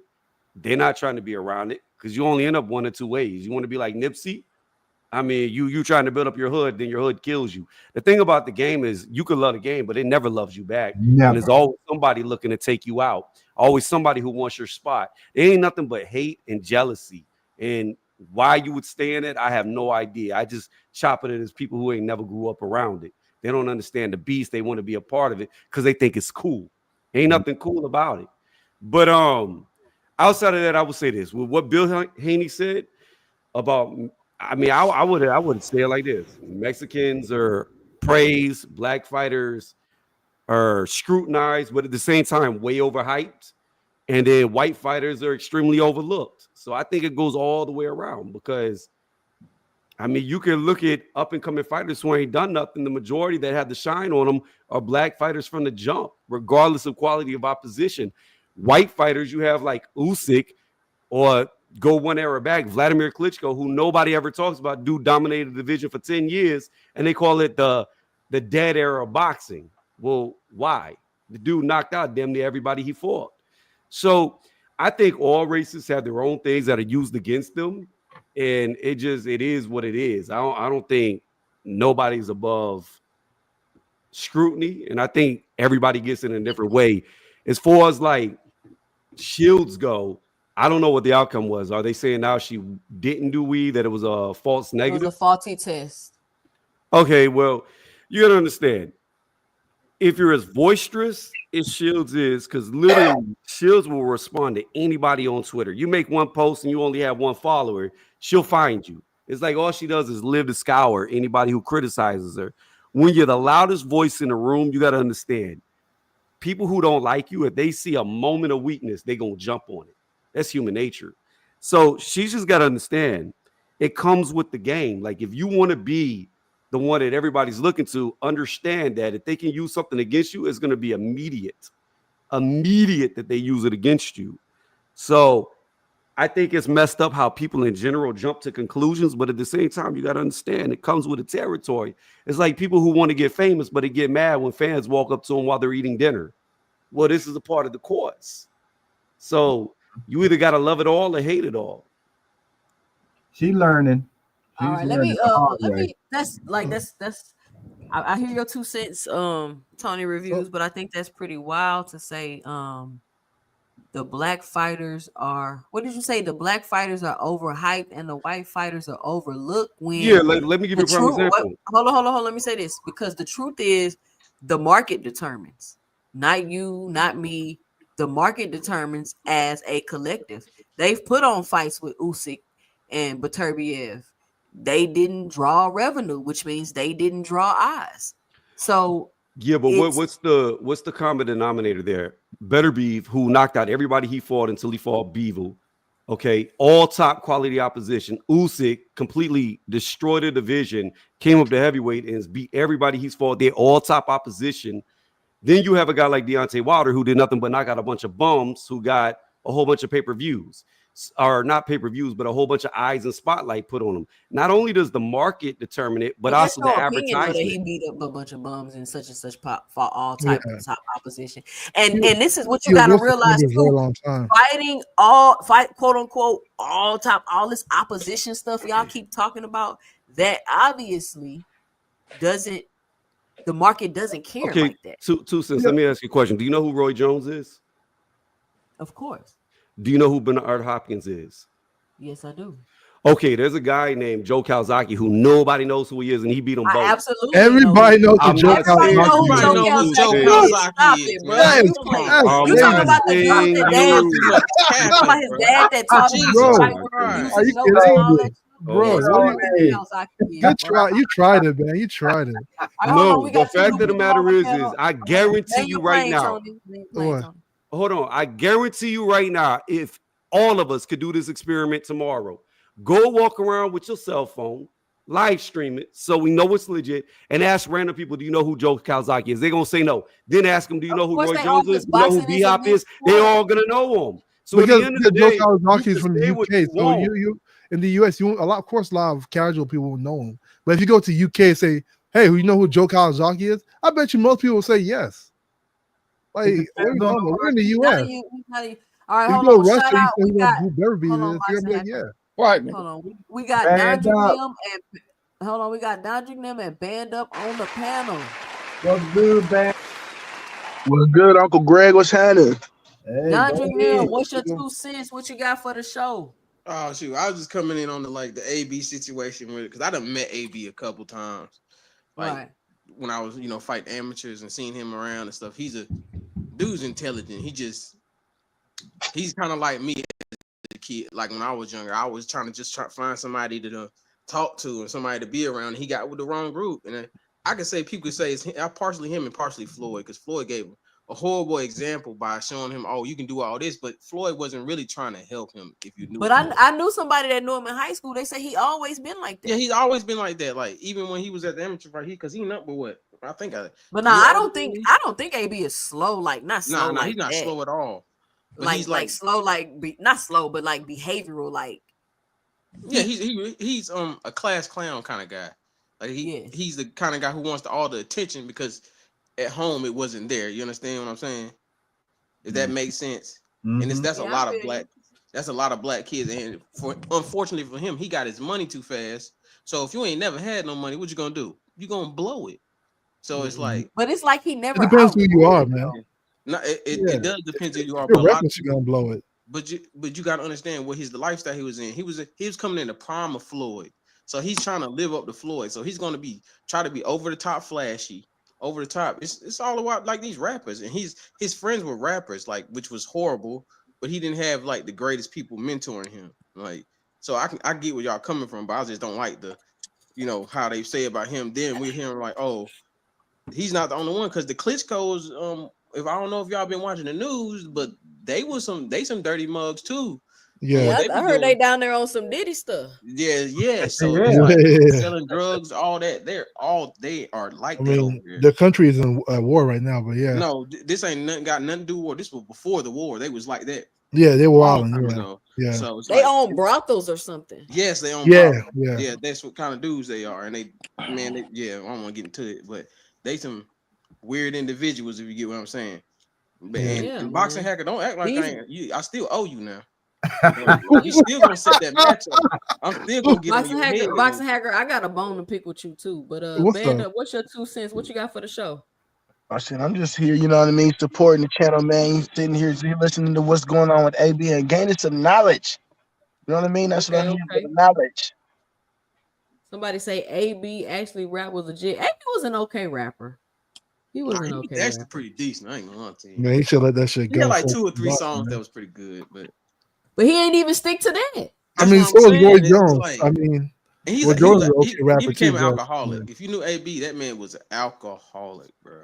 they're not trying to be around it, because you only end up one or two ways. You want to be like Nipsey. I mean, you trying to build up your hood, then your hood kills you. The thing about the game is you can love the game, but it never loves you back. Never. And there's always somebody looking to take you out. Always somebody who wants your spot. It ain't nothing but hate and jealousy. And why you would stay in it, I have no idea. I just chop it as people who ain't never grew up around it. They don't understand the beast. They want to be a part of it because they think it's cool. Ain't nothing cool about it. But outside of that, I would say this. With what Bill Haney said about, I mean, I would say it like this: Mexicans are praised, black fighters are scrutinized, but at the same time, way overhyped. And then white fighters are extremely overlooked. So I think it goes all the way around, because, I mean, you can look at up and coming fighters who ain't done nothing. The majority that have the shine on them are black fighters from the jump, regardless of quality of opposition. White fighters, you have like Usyk, or go one era back, Vladimir Klitschko, who nobody ever talks about. Dude dominated the division for 10 years, and they call it the dead era of boxing. Well, why? The dude knocked out damn near everybody he fought. So I think all races have their own things that are used against them, and it is what it is. I don't think nobody's above scrutiny, and I think everybody gets it in a different way. As far as like Shields go, I don't know what the outcome was. Are they saying now she didn't do weed, that it was a false negative? It was a faulty test. Okay, well, you gotta understand, if you're as boisterous as Shields is, because literally Shields will respond to anybody on Twitter. You make one post and you only have one follower, she'll find you. It's like all she does is live to scour anybody who criticizes her. When you're the loudest voice in the room, you got to understand, people who don't like you, if they see a moment of weakness, they're going to jump on it. That's human nature. So she's just got to understand, it comes with the game. Like if you want to be the one that everybody's looking to, understand that if they can use something against you, it's going to be immediate that they use it against you. So I think it's messed up how people in general jump to conclusions, but at the same time, you got to understand it comes with the territory. It's like people who want to get famous, but they get mad when fans walk up to them while they're eating dinner. Well, this is a part of the course. So you either got to love it all or hate it all. She's learning. All right, let me. That's I hear your 2 cents, Tony reviews, but I think that's pretty wild to say. The black fighters are. What did you say? The black fighters are overhyped and the white fighters are overlooked. Yeah, When let me give the you a prime truth. example. Hold on. Let me say this because the truth is, the market determines, not you, not me. The market determines as a collective. They've put on fights with Usyk and Beterbiev. They didn't draw revenue, which means they didn't draw eyes. So Yeah, but it's what's the common denominator there? Better Beef, who knocked out everybody he fought until he fought Beevil. Okay, all top quality opposition. Usyk completely destroyed the division, came up to heavyweight and has beat everybody he's fought. They're all top opposition. Then you have a guy like Deontay Wilder who did nothing but knock out a bunch of bums who got a whole bunch of pay-per-views, or not pay-per-views, but a whole bunch of eyes and spotlight put on them. Not only does the market determine it, but that's also your the opinion though that advertisement. he beat up a bunch of bums and such pop for all Yeah. type of top opposition. And He, this is what you he was gotta with the realize company a very too. long time. Fight quote unquote all this opposition stuff y'all keep talking about, that obviously doesn't the market doesn't care Okay, like that. two cents. Let me ask you a question. Do you know who Roy Jones is? Of course. Do you know who Bernard Hopkins is? Yes, I do. Okay, there's a guy named Joe Calzaghe who nobody knows who he is, and he beat them I both. absolutely Everybody knows who I'm Joe not Everybody saying know who you. Joe Everybody know who Joe Calzaghe is. Calzaghe Stop is, it, bro. man. Yes, You Come playing. on, yes, bro. You You talking got about the saying drunk you dad? doing you. too much You talking about capping, his bro. dad that taught him Jesus bro. fight with Christ. Are you using notes and all that? kidding me, bro? Yes, Oh, I What know are who you? Calzaghe is, Good bro. try. You tried it, man. You tried it. All right, hold on. no, We the got two new fact of the people on matter the is panel. I guarantee Land you your right plane, now. Tony. Land your plane, What? Tony. Hold on. I guarantee you right now, if all of us could do this experiment tomorrow, go walk around with your cell phone, live stream it so we know it's legit, and ask random people, do you know who Joe Calzaghe is? They're going to say no. Then ask them, do you know Of who course, Roy they are, Jones is? because Do you know who boxing is a B-Hop men's is? They sport. all going to know him. So at the end of the Because Joe day, you Kawasaki is can from the say what UK, you so want. you in the US, of course, a lot of casual people will know him. But if you go to UK and say, "Hey, you know who Joe Kawasaki is?" I bet you most people will say yes. Like, It what are you depends on talking the about? We're in the He's not US. a you. He's not a. All right, If you hold go to on. Russia, Shout you out. say We you know got. who Beverby Hold is. on, They're gonna be like, Boxing yeah. Right, nigga. Hold on. We got band Dondrick up. Nim and hold on. We got Dondrick Nim and Band Up on the panel. What's good, band? What's good, Uncle Greg? What's happening? Hey, go Dondrick Nim, ahead. what's your 2 cents? What you got for the show? Oh shoot, I was just coming in on the AB situation with it because I done met AB a couple times. Like Right. when I was, fighting amateurs and seeing him around and stuff. Dude's intelligent. He's kind of like me as a kid. Like when I was younger, I was trying to find somebody to talk to and somebody to be around. And he got with the wrong group. And I could say people could say it's partially him and partially Floyd, because Floyd gave him a horrible example by showing him, oh, you can do all this, but Floyd wasn't really trying to help him. If you knew, But I knew somebody that knew him in high school. They say he always been like that. yeah, he's always been like that. Like even when he was at the amateur fight, because he number what? I think But now year I older don't than think me. AB is slow. Like not slow Nah, like he's not that. slow at all. But Like he's like slow not slow, but like behavioral. Like yeah, he's a class clown kind of guy. Like yes. he's the kind of guy who wants all the attention because at home it wasn't there. You understand what I'm saying? If that makes sense. And that's a Yeah, I lot of feel black. you. That's a lot of black kids, and unfortunately for him, he got his money too fast. So if you ain't never had no money, what you gonna do? You gonna blow it. So it's like, But it's like he It never depends who you outgrew are, it, man. though. no, Yeah. it does depend who you are, If but you're a lot of reckless, you're gonna blow it. but you got to understand what the lifestyle he was in. He was coming in the prime of Floyd, so he's trying to live up to Floyd. So he's going to try to be over the top, flashy, over the top. It's all about like these rappers, and his friends were rappers, like, which was horrible. But he didn't have like the greatest people mentoring him, like. So I get where y'all coming from, but I just don't like how they say about him. Then we hear him like, oh, he's not the only one, because the Klitschko's, if I don't know if y'all been watching the news, but they some dirty mugs too. Yeah. What Yeah, they I be heard they doing. down there on some Diddy stuff. Yeah. So Yeah. it's like Yeah. selling drugs, all that. They are like I that over mean, here. the country is in war right now, but yeah. No, this ain't got nothing to do with war. This was before the war. They was like that Yeah, they a were long wilding. time Yeah. ago. Yeah. So it's They like, own brothels or something. yes, they own Yeah. brothels. Yeah. Yeah, that's what kind of dudes they are. And I don't want to get into it, but they some weird individuals, if you get what I'm saying. But Yeah. and, Yeah, and boxing man. hacker, don't act like These I still owe you now. You still gonna set that matchup. I'm still gonna get on your head. Boxing Hacker, I got a bone to pick with you too. But What's Banda, up? what's your 2 cents? What you got for the show? I said, I'm just here, you know what I mean, supporting the channel, man. Sitting here listening to what's going on with AB and gaining some knowledge. You know what I mean? That's what I'm here for, the knowledge. Somebody say AB actually rap was legit. AB was an okay rapper. He was an okay That's rapper. pretty decent. I ain't gonna lie to you. Man, he should let that shit He go. had like for 2 or 3 boxing, songs man. that was pretty good, but he ain't even stick to that. I mean, that's so what was I'm Roy saying. It's Jones. like- I mean, And Roy Jones is an okay he rapper became too. an but, alcoholic. yeah. If you knew AB, that man was an alcoholic, bro.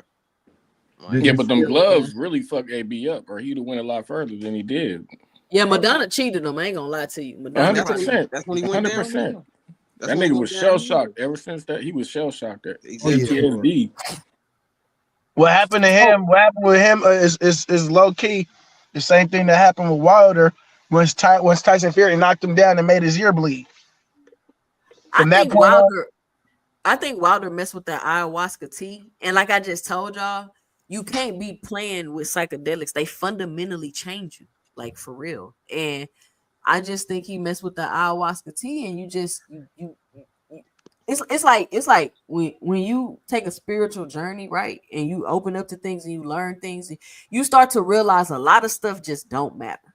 Did Yeah, you but them see- gloves really fucked AB up, or he'd have went a lot further than he did. Yeah, Madonna cheated him. I ain't gonna lie to you. Madonna probably- 100%. That's when he went down. 100%. That's That when he nigga went was down. shell shocked ever since that. He was shell shocked at Exactly. PTSD. What happened to him? What happened with him is low key the same thing that happened with Wilder once Tyson Fury knocked him down and made his ear bleed. From that point on, I think Wilder messed with that ayahuasca tea. And like I just told y'all, you can't be playing with psychedelics. They fundamentally change you, like for real. And I just think he messed with the ayahuasca tea, and you just you it's like when you take a spiritual journey, right? And you open up to things and you learn things, you start to realize a lot of stuff just don't matter.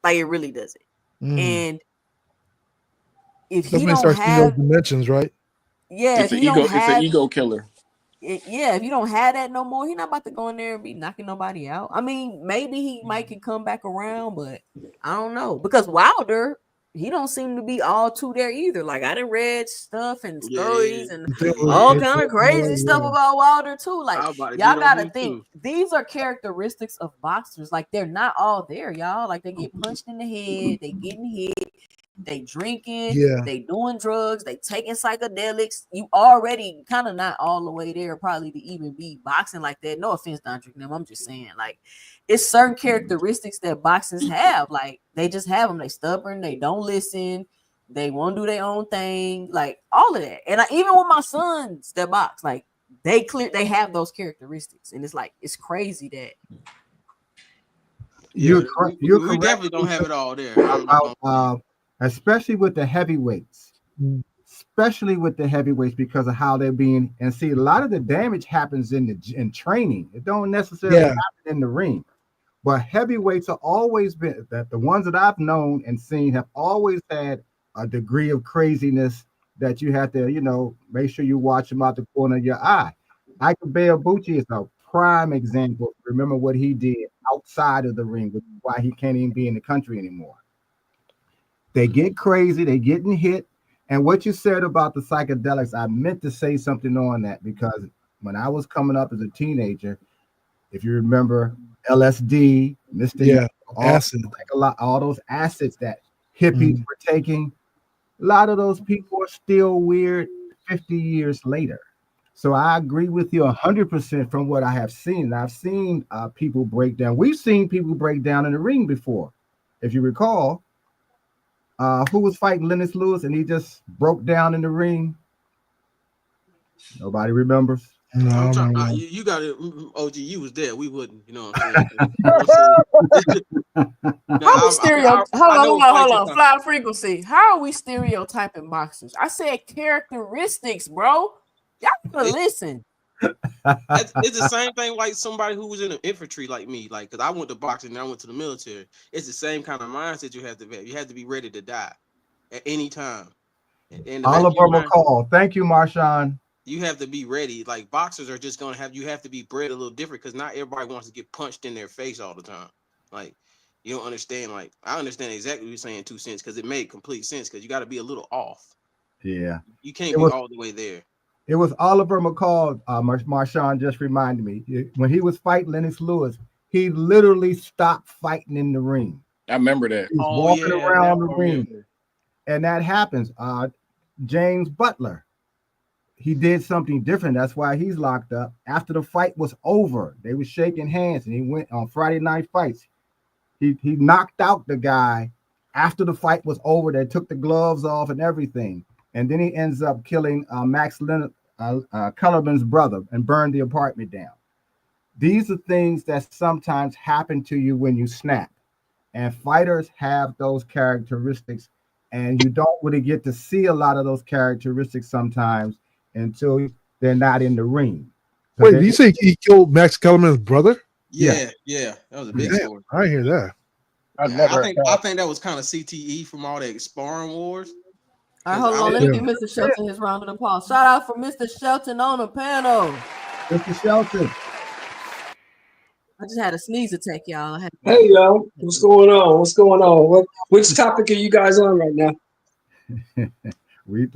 Like it really doesn't. And if he That's when he don't starts seeing those have dimensions, right? yeah, It's if an he ego. don't It's an have ego killer. yeah, if you don't have that no more, he's not about to go in there and be knocking nobody out. I mean, maybe he might can come back around, but I don't know because Wilder, he don't seem to be all too there either. Like I done read stuff and stories and all kind of crazy stuff about Wilder too. Like y'all gotta think these are characteristics of boxers. Like they're not all there, y'all. Like they get punched in the head, they getting hit. They drinking, they doing drugs, they taking psychedelics. You already kind of not all the way there, probably to even be boxing like that. No offense, Don them. I'm just saying, like, it's certain characteristics that boxers have. Like, they just have them. They stubborn, they don't listen, they won't do their own thing, like all of that. And even with my sons that box, like they have those characteristics, and it's like it's crazy that. We definitely don't have it all there. Especially with the heavyweights, because of how they're being. And see, a lot of the damage happens in training. It don't necessarily happen in the ring. But heavyweights have always been that the ones that I've known and seen have always had a degree of craziness that you have to, make sure you watch them out the corner of your eye. Ike Beabuchi is a prime example. Remember what he did outside of the ring, which is why he can't even be in the country anymore. They get crazy, they getting hit. And what you said about the psychedelics, I meant to say something on that because when I was coming up as a teenager, if you remember LSD, Mr. Acid, all those acids that hippies were taking, a lot of those people are still weird 50 years later. So I agree with you 100% from what I have seen. I've seen people break down. We've seen people break down in the ring before. If you recall, who was fighting Lennox Lewis and he just broke down in the ring? Nobody remembers. No, you got it, OG. You was there. We wouldn't. You know what I'm saying? Hold on. Fly frequency. How are we stereotyping boxers? I said characteristics, bro. Y'all gotta listen. It's the same thing like somebody who was in the infantry like me, like because I went to boxing and I went to the military. It's the same kind of mindset you have to have. You have to be ready to die at any time. And Oliver McCall. Thank you, Marshawn. You have to be ready. Like boxers are just gonna have you have to be bred a little different because not everybody wants to get punched in their face all the time. Like you don't understand. Like I understand exactly what you're saying 2 cents because it made complete sense because you got to be a little off. Yeah, you can't be all the way there. It was Oliver McCall. Marshawn just reminded me when he was fighting Lennox Lewis, he literally stopped fighting in the ring. I remember that. He was walking around the ring, and that happens. James Butler, he did something different. That's why he's locked up. After the fight was over, they were shaking hands, and he went on Friday Night Fights. He knocked out the guy after the fight was over. They took the gloves off and everything. And then he ends up killing Max Kellerman's brother and burned the apartment down. These are things that sometimes happen to you when you snap. And fighters have those characteristics, and you don't really get to see a lot of those characteristics sometimes until they're not in the ring. Wait, did you say he killed Max Kellerman's brother? Yeah, that was a big Damn, story. I hear that. I think that was kind of CTE from all that sparring wars. All right, hold on. Let me give Mr. Shelton his round of applause. Shout out for Mr. Shelton on the panel. Mr. Shelton. I just had a sneeze attack, y'all. Hey, yo, what's going on? What's going on? Which topic are you guys on right now? we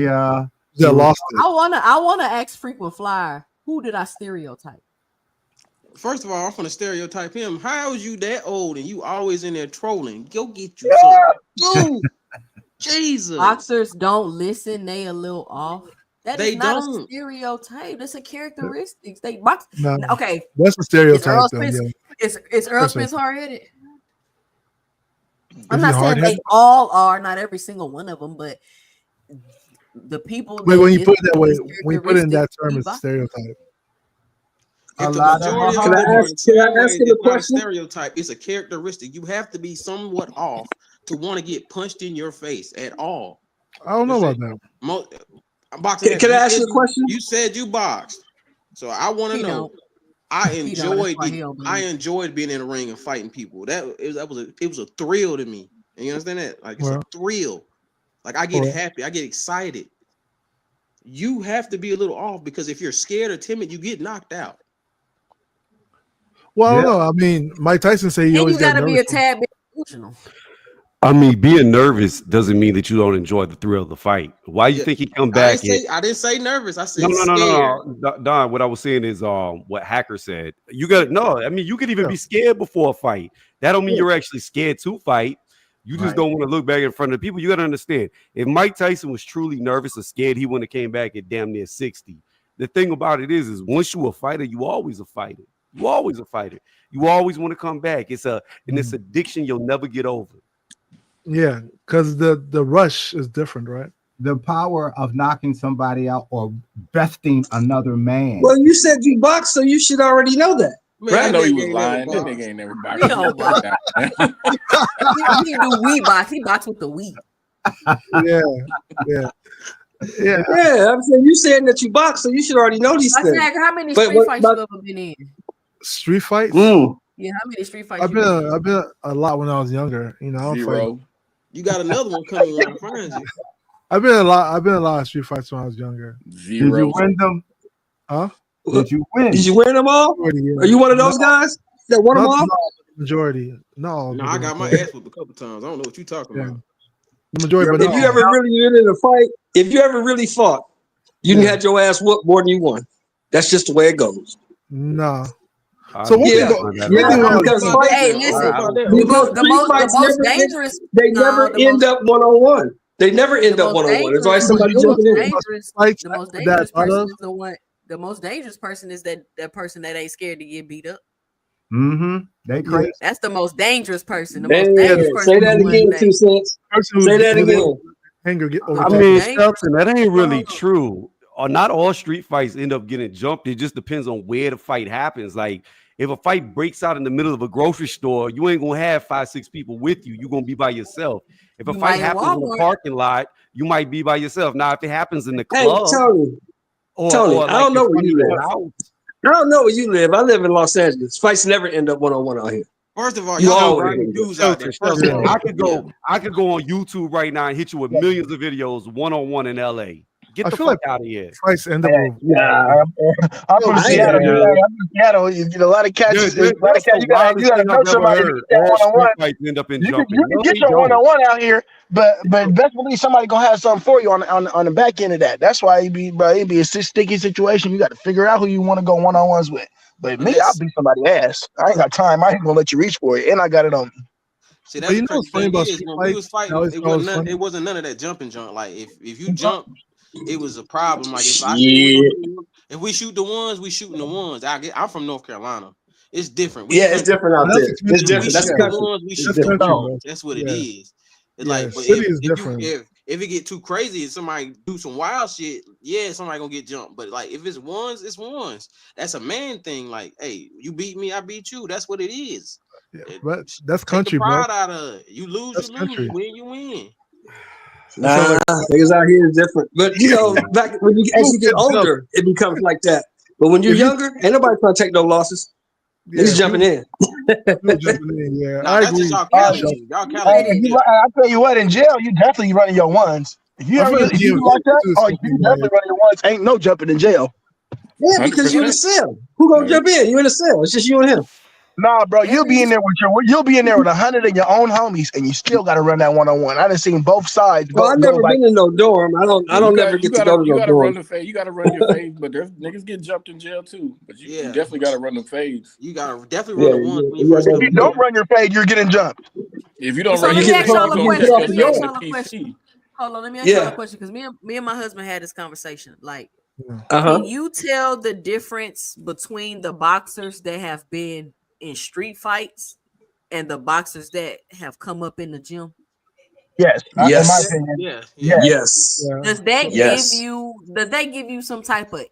lost it. I wanna ask frequent flyer, who did I stereotype? First of all, I'm gonna stereotype him. How is you that old and you always in there trolling? Go get you something. Dude, Jesus. Boxers don't listen, they a little off. That They is not don't. a stereotype. That's a characteristics. They box. No, okay, that's a stereotype. Though, is Earl Spence hard-headed? I'm Is not he saying hard-headed? they all are, not every single one of them, but the people. Wait, when you put it that way, these when you put it in that term, characteristics, it's a stereotype. If the lot of majority of Can I them are ask- the same can I way, ask you it's a not a question? stereotype. It's a characteristic. You have to be somewhat off to want to get punched in your face at all. I don't know about that. Boxing. Can I ask you a question? You said you boxed, so I want to He know. don't. I He don't. That's enjoyed why he don't believe. I enjoyed being in the ring and fighting people. It was a thrill to me. And you understand that? Like it's Well. a thrill. Like I get Well. happy, I get excited. You have to be a little off because if you're scared or timid, you get knocked out. Well, I Yeah. don't know. I mean, Mike Tyson said he And always you got got to be a nervous. tad bit emotional. I mean, being nervous doesn't mean that you don't enjoy the thrill of the fight. Why you Yeah. think he come I back? didn't say nervous. I said No, scared. Don, what I was saying is what Hacker said. You got no, I mean, you could even be scared before a fight. That don't mean you're actually scared to fight. You just Right. don't want to look back in front of the people. You got to understand, if Mike Tyson was truly nervous or scared, he wouldn't have came back at damn near 60. The thing about it is once you a fighter, you always a fighter. You always a fighter. You always want to come back. It's addiction you'll never get over. Yeah, because the rush is different, right? The power of knocking somebody out or besting another man. Well, you said you boxed, so you should already know that. Man, I know that he nigga was ain't lying. never That boxed. nigga ain't never He don't box. boxed. He do Wii box. He box with the Wii. Yeah, yeah. Yeah, I'm saying you saying that you boxed, so you should already know these I things. said, how many But- street but- fights but- you ever been in? Street fights. Yeah, how many street fights? I've you been in? been a lot when I was younger. You know, I don't fight. Zero. You got another one coming when I find you. I've been in a lot of street fights when I was younger. Did Zero. you win them? Huh? Did you win? Did you win them all? Are you one of those guys that won them Not all? the majority. No, No, I got my ass whooped a couple times. I don't know what you talking Yeah. about. The majority, but If you ever really been in a fight, if you ever really fought, you Yeah. had your ass whooped more than you won. That's just the way it goes. no. I So what don't Yeah. know about that. Yeah, because fight- Hey, listen. I don't know. The most never- dangerous. They No, never the end most- up one-on-one. They never end the up most one-on-one. It's always dangerous- somebody the most jumping in. dangerous- Fights The most that dangerous I person love. is the one. The most dangerous person is that person that ain't scared to get beat up. Mm-hmm. They crazy. That's the most dangerous person. The Hey, most dangerous person. say is that the one again, that- 2 cents. Person Say who's- that who's again. Anger get I I overtaken. mean, Dangerous. Shelton, that ain't really true. Or not all street fights end up getting jumped. It just depends on where the fight happens. Like if a fight breaks out in the middle of a grocery store, you ain't gonna have 5-6 people with you. You're gonna be by yourself. If a You fight might in happens in Walmart. a parking lot, you might be by yourself. Now, if it happens in the Hey, club Tony, or Tony, I don't in know where front you of your live. house, I don't know where you live. I live in Los Angeles. Fights never end up one-on-one out here. First of all, You y'all always bring do. dudes out there. First of Shelton, all, I could go on YouTube right now and hit you with millions of videos one-on-one in LA. Get I the feel fuck like- out of here. Fights end up. Nah, I'm from I ain't Seattle. gonna- I'm from Seattle. You know, a lot of cats. There's A lot of the cats. You gotta wildest thing know I've ever somebody to heard. get that All street one-on-one. fights end up in You can jumping. No, get they your don't. one-on-one out here, but best believe somebody gonna have something for you on the back end of that. That's why it be a sticky situation. You got to figure out who you want to go one-on-ones with. But me, I'll beat somebody's ass. I ain't got time. I ain't gonna let you reach for it, and I got it on me. See, But that's you the know what's crazy funny thing about is street when we was fights? fighting, I always it thought it was wasn't funny. it wasn't none of that jumping junk. Like if you jump, it was a problem. Like if if we shoot the ones, we shooting the ones. I'm from North Carolina. It's different. We Yeah, it's country. different out That's there. the It's country. different. We That's shoot the the country. ones, we It's shoot the different. ones. That's what it Yeah. is. It's Yeah, like, but city is different. if it get too crazy and somebody do some wild shit, yeah, somebody gonna get jumped. But like if it's ones, it's ones. That's a man thing. Like, hey, you beat me, I beat you. That's what it is. But that's Take country, the bro. pride out of it. You lose, That's you lose. country. You win, you win. Nah, niggas out here is different. But you know, back when as you get older, it becomes like that. But when you're younger, ain't nobody trying to take no losses. Niggas jumping in. People jumping in. Yeah, Nah, I that's agree. just y'all Hey, Cali. Y'all hey, Cali. if you, I tell you what, in jail, you definitely running your ones. If you I ever feel like if you DMV like that, too is oh, you something definitely like running your ones. Ain't no jumping in jail. Yeah, because you in a 100%. cell. Who gonna Right. jump in? You in a cell. It's just you and him. Nah, bro, you'll be in Every there you'll be in there with 100 of your own homies, and you still got to run that 1-on-1. I done seen both sides Well, I've go never like been in no dorm. I don't never get to go to no dorm. run the fade. You gotta run your fade, but there's niggas get jumped in jail too. But you Yeah. definitely gotta run them fades. You gotta definitely Yeah, run the one when you yeah, first if come you in. don't run your fade, you're getting jumped. If you don't So run let your me get ask fade, y'all you a gonna put catch question. off Let the me ask yard. y'all a the question. PC. Hold on, let me ask y'all Yeah. a question because me and my husband had this conversation. Like, Uh-huh. can you tell the difference between the boxers that have been in street fights and the boxers that have come up in the gym? Yes, in my Yes. opinion, Yeah, yeah. yes. Yes. yeah. Does that give Yes. you? Does that give you some type of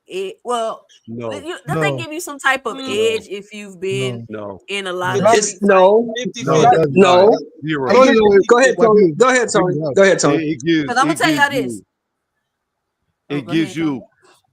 well? No, Does that No, give you some type of Mm, no, edge if you've been no, no, in a lot of no. It's street fights? no, No, it 50-50. doesn't. no. zero. I don't know if Go ahead, like Tony. you Go ahead, Tony. bring it up. Go ahead, Tony. It gives Because I'm gonna tell y'all this. you. Oh, It go gives ahead, Tony. you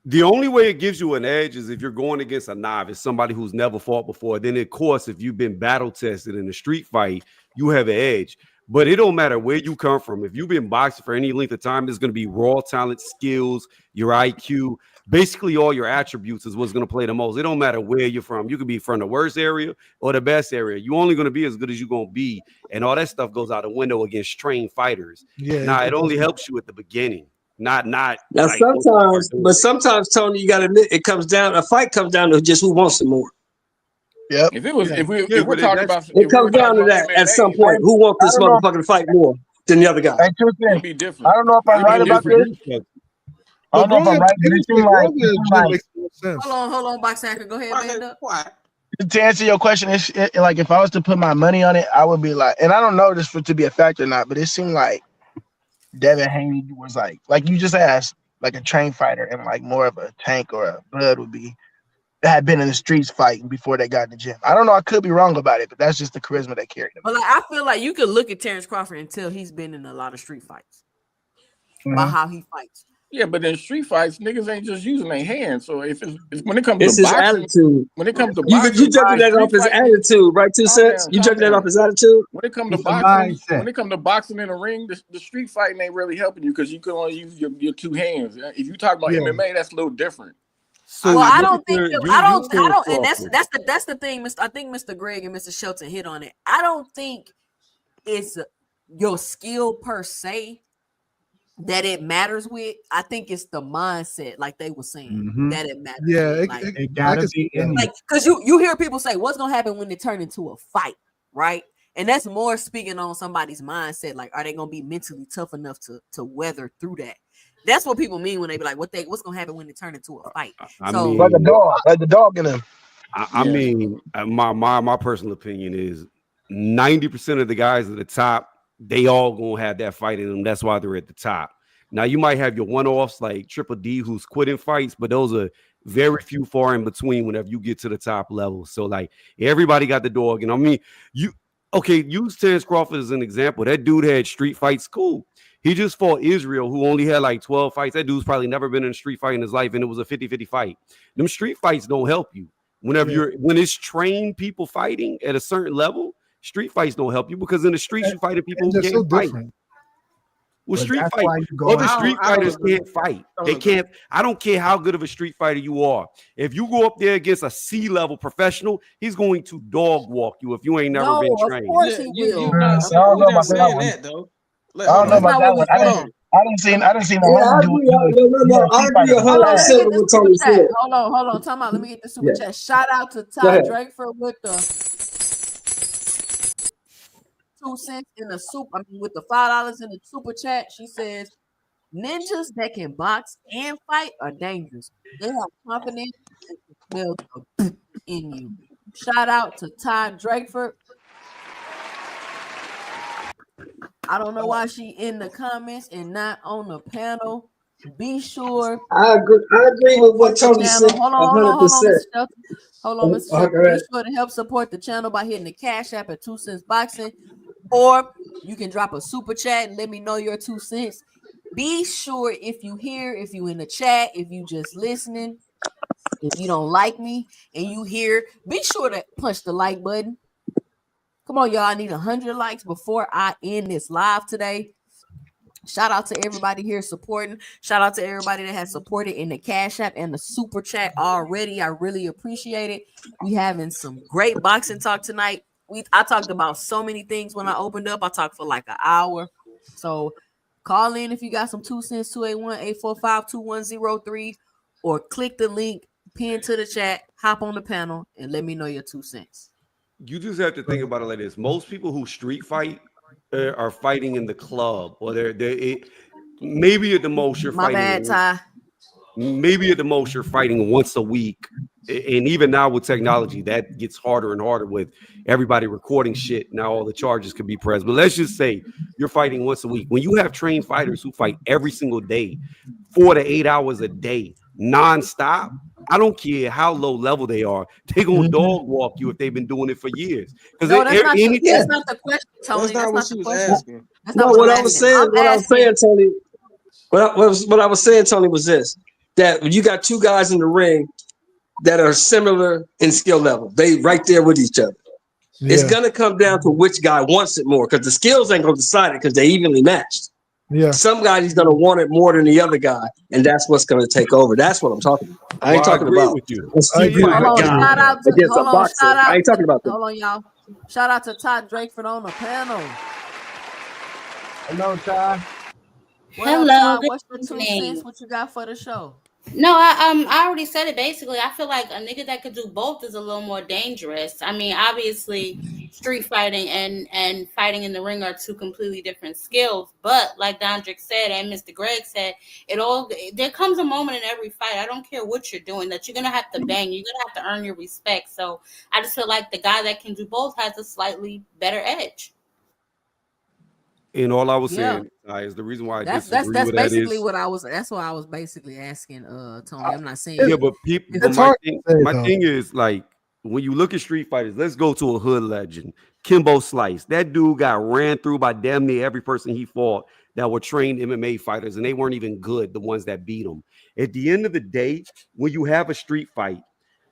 the only way it gives you an edge is if you're going against a novice, somebody who's never fought before. Then, of course, if you've been battle tested in a street fight, you have an edge. But it don't matter where you come from. If you've been boxing for any length of time, there's going to be raw talent, skills, your IQ, basically all your attributes is what's going to play the most. It don't matter where you're from. You could be from the worst area or the best area. You're only going to be as good as you're going to be. And all that stuff goes out the window against trained fighters. Yeah, Now, it only doesn't. helps you at the beginning. Not Now like once you start doing it. sometimes, Tony, you gotta admit it comes down a fight comes down to just who wants it more. Yep. If it was, Yeah, Yeah, if we're but talking that's about, It if we were comes down talking to about that at some MMA, point. Who wants I this don't know. motherfucking fight more than the other guy? Hey, two it'd things. be I different. don't know if I'm It'd be right I about different. this. I But don't know if I'm right, but it seems like going to the gym makes no sense. Hold on, Box Hacker. Go ahead, Why man. that quiet? to answer your question, like if I was to put my money on it, I would be like, and I don't know this for to be a fact or not, but it seemed like Devin Haney was like you just asked, like a train fighter and like more of a tank or a blood would be that had been in the streets fighting before they got in the gym. I don't know, I could be wrong about it, but that's just the charisma they carried him. But like, I feel like you could look at Terrence Crawford and tell he's been in a lot of street fights by how he fights. Yeah, but in street fights, niggas ain't just using their hands. So if it's when it comes It's to his boxing, attitude. when it comes to You boxing, judging and that off street his fighting, attitude, right? 2 cents. You calm judging that off down. his attitude. When it comes to It's a boxing, mindset. when it comes to boxing in the ring, the street fighting ain't really helping you because you can only use your two hands. If you talk about Yeah. MMA, that's a little different. So Well, I look don't at think the, I you don't, and Crawford. that's the thing, Mr. I think Mr. Greg and Mr. Shelton hit on it. I don't think it's your skill per se that it matters with. I think it's the mindset, like they were saying, that it matters. Yeah, with. Like, It I gotta can see be in that. you. like because you hear people say what's gonna happen when it turn into a fight, right? And that's more speaking on somebody's mindset. Like, are they gonna be mentally tough enough to weather through that? That's what people mean when they be like, what's gonna happen when it turn into a fight? I So Like a mean, dog, like the dog in him. I Yeah. mean, my personal opinion is 90% of the guys at the top, they all gonna have that fight in them. That's why they're at the top. Now you might have your one-offs like Triple D who's quitting fights, but those are very few far in between whenever you get to the top level. So like everybody got the dog, and I mean use Terrence Crawford as an example. That dude had street fights, cool. He just fought Israel, who only had like 12 fights. That dude's probably never been in a street fight in his life, and it was a 50-50 fight. Them street fights don't help you. When it's trained people fighting at a certain level, street fights don't help you because in the streets you fighting people And who they're can't so fight. different. Well, But street that's fight, why you go other in. street I don't fighters agree. can't fight. Don't They agree. can't. I don't care how good of a street fighter you are. If you go up there against a C-level professional, he's going to dog walk you if you ain't never no, been of trained. course Yeah, he you will. not I saying don't we know not about that saying one. that though. I Hold don't know on. That's about not that what one. we I saying. didn't see Yeah, I Malone do agree. I UFC agree fighter. Hold on, let me 100% get with the what super Tony chat. said. Hold on. Time out. Let me get the super Yeah. chat. Shout out to Go Ty ahead. Drakeford with the 2 cents in the soup. I mean, with the $5 in the super chat. She says, ninjas that can box and fight are dangerous. They have confidence and can smell the in you. Shout out to Ty Drakeford. I don't know why she in the comments and not on the panel. Be sure I agree with what support the Tony channel. said. Hold on, 100%. Mr. Shelton. Hold on, Mr. All Shelton. Be right. sure to help support the channel by hitting the Cash App at 2 Cents Boxing, or you can drop a super chat and let me know your 2 cents. Be sure if you in the chat, if you just listening, if you don't like me and you hear, be sure to punch the like button. Come on, y'all. I need 100 likes before I end this live today. Shout out to everybody here supporting. Shout out to everybody that has supported in the Cash App and the Super Chat already. I really appreciate it. We having some great boxing talk tonight. I talked about so many things when I opened up. I talked for like an hour. So call in if you got some 2 cents, 281-845-2103, or click the link pinned to the chat, hop on the panel, and let me know your 2 cents. You just have to think about it like this. Most people who street fight are fighting in the club, or maybe at the most you're My fighting. bad, Ty. Maybe at the most you're fighting once a week. And even now with technology, that gets harder and harder with everybody recording shit. Now all the charges can be pressed. But let's just say you're fighting once a week. When you have trained fighters who fight every single day, 4 to 8 hours a day, nonstop, I don't care how low level they are. They gonna dog walk you if they've been doing it for years. Because No, that's not Yeah. the question, Tony. That's not what she was asking. That's No, not what I'm I was asking. saying, I'm asking. Tony, what I was saying, Tony, was this: that when you got two guys in the ring that are similar in skill level, they right there with each other. It's gonna come down to which guy wants it more, because the skills ain't gonna decide it because they evenly matched. Yeah. Some guys he's gonna want it more than the other guy, and that's what's gonna take over. That's what I'm talking about. I ain't Well, I talking agree about with you. a street Yeah, fighter I Hold agree on, guy with shout that. out to against a boxer. I ain't talking about that. hold on, y'all. Shout out to Todd Drakeford on the panel. Hello, Ty. What up, Hello, Todd? good What's your 2 evening. cents? What you got for the show? No, I already said it. Basically, I feel like a nigga that could do both is a little more dangerous. I mean, obviously, street fighting and fighting in the ring are two completely different skills. But like Dondrick said and Mr. Greg said, there comes a moment in every fight. I don't care what you're doing that you're gonna have to bang. You're gonna have to earn your respect. So I just feel like the guy that can do both has a slightly better edge. And all I was Yeah. saying is the reason why I That's disagree with that basically is what I was. That's what I was basically asking, Tony. I'm not saying. yeah, but people. It's But hard to say, my though. thing is like when you look at street fighters. Let's go to a hood legend, Kimbo Slice. That dude got ran through by damn near every person he fought that were trained MMA fighters, and they weren't even good. The ones that beat him. At the end of the day, when you have a street fight,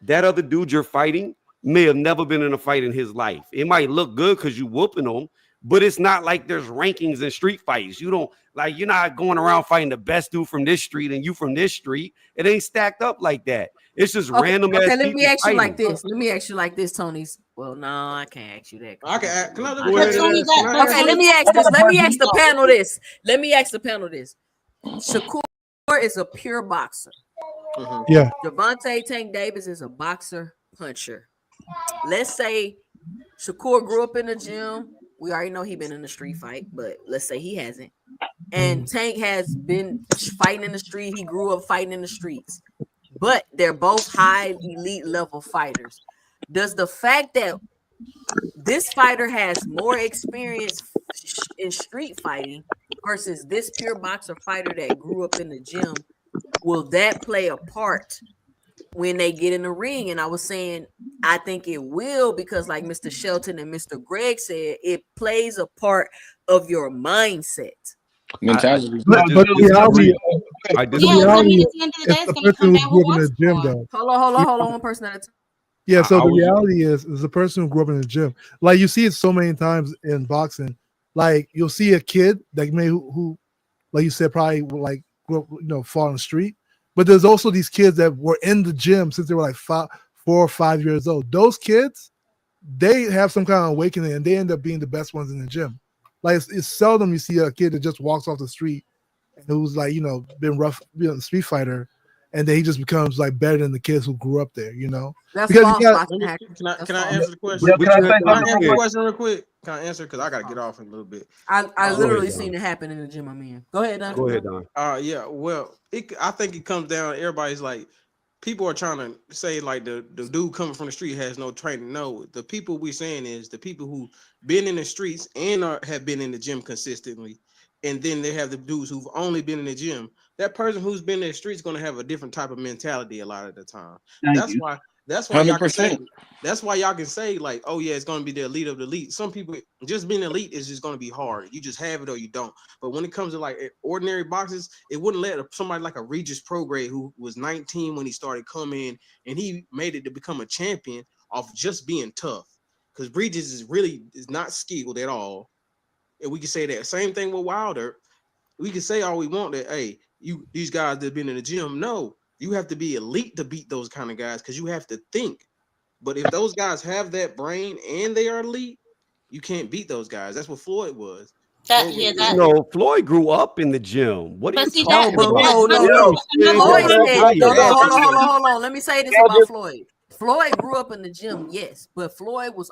that other dude you're fighting may have never been in a fight in his life. It might look good because you whooping them, but it's not like there's rankings in street fights. You don't like you're not going around fighting the best dude from this street and you from this street. It ain't stacked up like that. It's just random ass let people me ask you like fighting. this. Let me ask you like this, Tony's. Well, no, I can't ask you that. I can ask. Can I Go ahead and Tony, ask him. Okay, let me ask this. Let me ask the panel this. Let me ask the panel this. Shakur is a pure boxer. Yeah. Devontae Tank Davis is a boxer puncher. Let's say Shakur grew up in the gym. We already know he been in the street fight, but let's say he hasn't. And Tank has been fighting in the street. He grew up fighting in the streets. But they're both high elite level fighters. Does the fact that this fighter has more experience in street fighting versus this pure boxer fighter that grew up in the gym, will that play a part when they get in the ring? And I was saying, I think it will, because like Mr. Shelton and Mr. Greg said, it plays a part of your mindset. Mentality. But the reality, I Yeah, disagree. I mean, at the end of the day, it's it's the gonna person come who down grew with up in one the gym, score. though. Hold on, one person at a time. Yeah, so I the was- reality is the person who grew up in the gym. Like you see it so many times in boxing. Like you'll see a kid like maybe who like you said, probably like grew up, fall on the street. But there's also these kids that were in the gym since they were like 4 or 5 years old. Those kids, they have some kind of awakening and they end up being the best ones in the gym. Like it's seldom you see a kid that just walks off the street and who's like, been rough, a street fighter, and then he just becomes like better than the kids who grew up there, That's because false, you got, boxing hacker. Can I That's answer false. the question? Yo, can I say Can I something answer the real quick? question real quick? Can I answer? Because I got to get off in a little bit. I Go literally ahead, seen Don. it happen in the gym I'm in. Go ahead, Don. Go ahead, Don. Yeah. Well, I think it comes down. Everybody's like, people are trying to say like the dude coming from the street has no training. No, the people we saying is the people who been in the streets and have been in the gym consistently, and then they have the dudes who've only been in the gym. That person who's been in the streets is going to have a different type of mentality a lot of the time. That's why y'all can say, 100%. that's why y'all can say like, oh yeah, it's going to be the elite of the elite. Some people just being elite is just going to be hard. You just have it or you don't. But when it comes to like ordinary boxes, it wouldn't let somebody like a Regis Prograde who was 19 when he started coming and he made it to become a champion off just being tough. Because Regis is not skilled at all. And we can say that same thing with Wilder. We can say all we want that, hey, these guys that have been in the gym. No, you have to be elite to beat those kind of guys because you have to think. But if those guys have that brain and they are elite, you can't beat those guys. That's what Floyd was. Floyd grew up in the gym. What are you talking but about? Floyd said, hold on. Let me say this about Floyd. Floyd grew up in the gym, yes, but Floyd was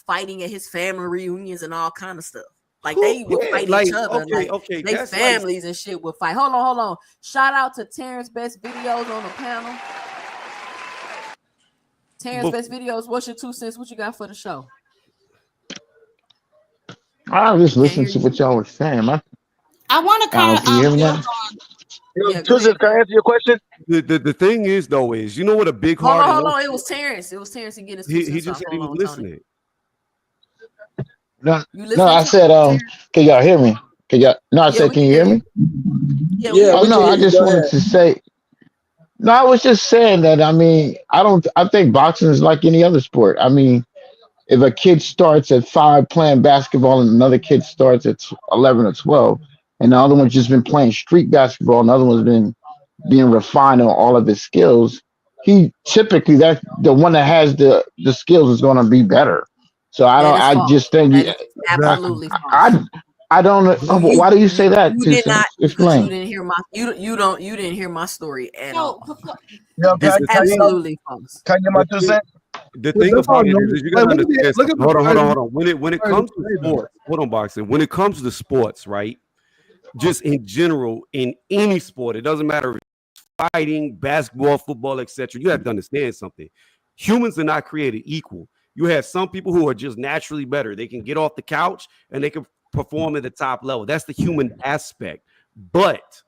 fighting at his family reunions and all kind of stuff. Like they would fight each other. They families and shit would fight. Hold on. Shout out to Terrence Best Videos on the panel. Terrence Best Videos, what's your 2 cents? What you got for the show? I was just listening to what y'all were saying. I want to kind of can you hear me? Tuesday, can I answer your question? The thing is though is you know what a big hold heart. on. It was Terrence. He getting his 2 cents. He just said he was listening. No, I said, can y'all hear me? I said, can you hear me? Yeah. I just wanted to say, no, I was just saying that, I think boxing is like any other sport. I mean, if a kid starts at 5 playing basketball and another kid starts at 11 or 12, and the other one's just been playing street basketball and the other one's been being refined on all of his skills, he typically, that the one that has the skills is going to be better. So just think absolutely. I don't know. Why do you say that? You did not explain. You didn't hear my you didn't hear my story at all. That's absolutely false. Can you get my 2 cents? The thing about it is you gotta understand. Hold on. When it comes to sports, hold on, boxing. When it comes to sports, right? Just in general, in any sport, it doesn't matter if it's fighting, basketball, football, etc. You have to understand something. Humans are not created equal. You have some people who are just naturally better. They can get off the couch and they can perform at the top level. That's the human aspect. But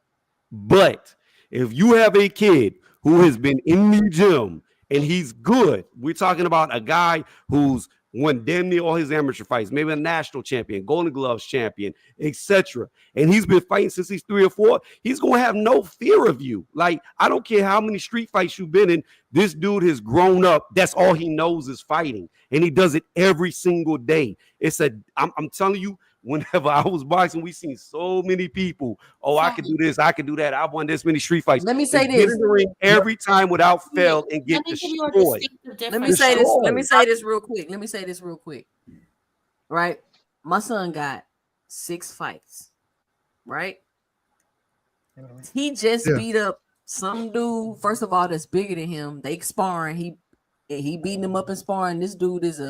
if you have a kid who has been in the gym and he's good, we're talking about a guy who's won damn near all his amateur fights, maybe a national champion, Golden Gloves champion, etc. And he's been fighting since he's 3 or 4. He's going to have no fear of you. Like, I don't care how many street fights you've been in. This dude has grown up. That's all he knows is fighting. And he does it every single day. I'm telling you, whenever I was boxing, we seen so many people. Oh, I can do this. I can do that. I've won this many street fights. Let me say this. Get in the ring every time without fail and get destroyed. Let me say this real quick. Right? My son got 6 fights. Right? He just beat up some dude, first of all, that's bigger than him. They sparring. He beating him up in sparring. This dude is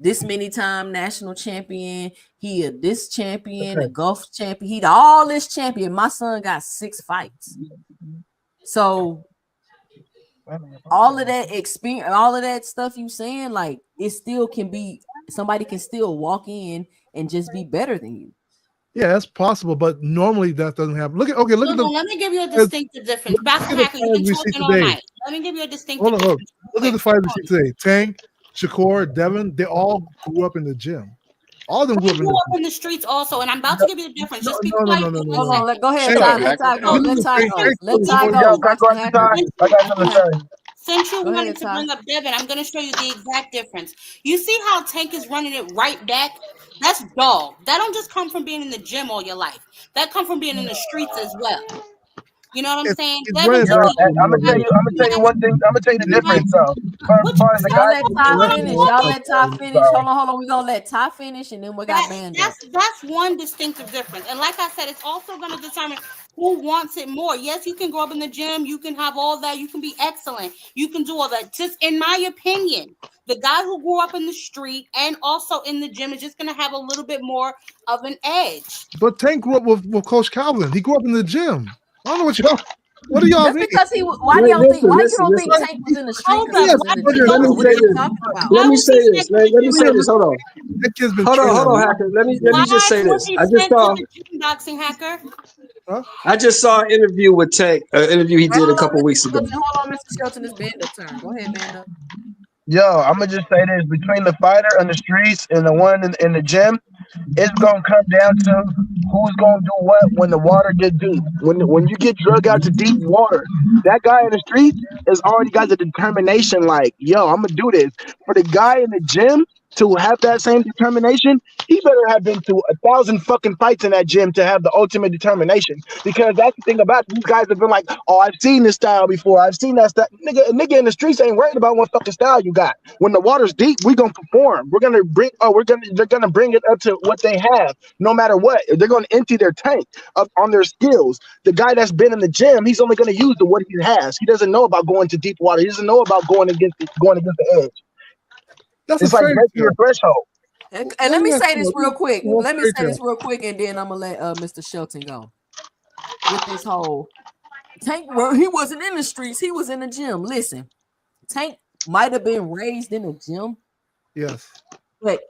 this many time national champion. He a this champion, a Gulf champion. He all this champion. My son got 6 fights. So all of that experience, all of that stuff you saying, like, it still can be, somebody can still walk in and just be better than you. Yeah, that's possible, but normally that doesn't happen. Let me give you a distinctive difference. Backpacker, you've been talking all night. Let me give you a distinctive difference. Look at the fighters we see today. Tank, Shakur, Devin, they all grew up in the gym. All of them grew up in the streets also, and I'm about to give you a difference. Just be quiet. Hold on, go ahead, Ty. Let Ty go. Let Ty go. Since you wanted to bring up Devin, I'm going to show you the exact difference. You see how Tank is running it right back? That's dog. That don't just come from being in the gym all your life. That come from being in the streets as well. You know what I'm saying? I'm gonna tell you one thing. I'm gonna tell you the difference. Y'all let Ty finish. Hold on. We're gonna let Ty finish, and then we got banned. That's one distinctive difference. And like I said, it's also gonna determine who wants it more. Yes, you can grow up in the gym, you can have all that, you can be excellent, you can do all that. Just in my opinion, the guy who grew up in the street and also in the gym is just gonna have a little bit more of an edge. But Tank grew up with Coach Calvin. He grew up in the gym. I don't know what y'all. What do y'all Just mean? because why do y'all think? Why you don't think Listen. Tank was in the street Hold because up. he was in the Why gym? Let me What say are you this. talking about? Let why me was say he this. sent to the Let me say gym? this. Hold on. That kid's been Hold training. on, Hacker. Let me Why just say was this. he I just sent to saw the gym, boxing hacker? Huh? I just saw an interview with Tank, an interview he did a Hold on, couple Mr. weeks ago. Shelton. Hold on, Mr. Shelton. It's Banda turn. Go ahead, Banda. Yo, I'm gonna just say this: between the fighter on the streets and the one in the gym, it's gonna come down to who's gonna do what when the water get deep. When you get drug out to deep water, that guy in the streets has already got the determination. Like, yo, I'm gonna do this. For the guy in the gym to have that same determination, he better have been through 1,000 fucking fights in that gym to have the ultimate determination. Because that's the thing about it. These guys have been like, oh, I've seen this style before. I've seen that style. Nigga in the streets ain't worried about what fucking style you got. When the water's deep, we gonna perform. They're gonna bring it up to what they have, no matter what. They're gonna empty their tank up on their skills. The guy that's been in the gym, he's only gonna use what he has. He doesn't know about going to deep water. He doesn't know about going against the edge. That's a It's like fairy breaking your tale. threreshold. And let me That's say this real quick. a Let me fairy say this tale. real quick, and then I'm gonna let Mr. Shelton go with this whole Tank. Well, he wasn't in the streets. He was in the gym. Listen, Tank might have been raised in the gym, Yes. but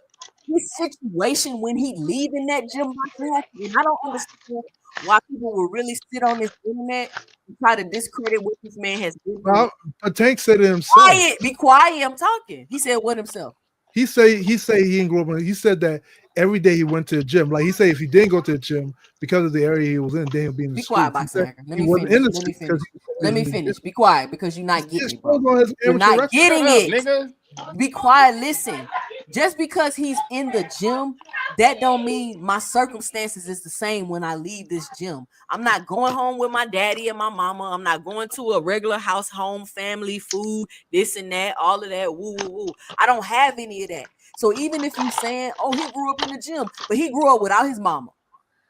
his situation when he leaving that gym like that, and I don't understand why people will really sit on this internet and try to discredit what this man has been through. But Tank said it himself. Quiet, be quiet. I'm talking. He said what himself. He didn't grow up in. He said that every day he went to the gym. Like he said, if he didn't go to the gym because of the area he was in, then he'll be in the Be streets. quiet, He boxing said hacker. Let he me wasn't finish. in the Let me streets because finish. he was Let always me in the finish. gym. Be quiet because you're not It getting it, shows bro. on his You're amateur not record. getting Shut up, it. nigga. Be quiet. Listen. Just because he's in the gym, that don't mean my circumstances is the same when I leave this gym. I'm not going home with my daddy and my mama. I'm not going to a regular house, home, family, food, this and that, all of that. Woo, woo, woo. I don't have any of that. So even if you saying, oh, he grew up in the gym, but he grew up without his mama.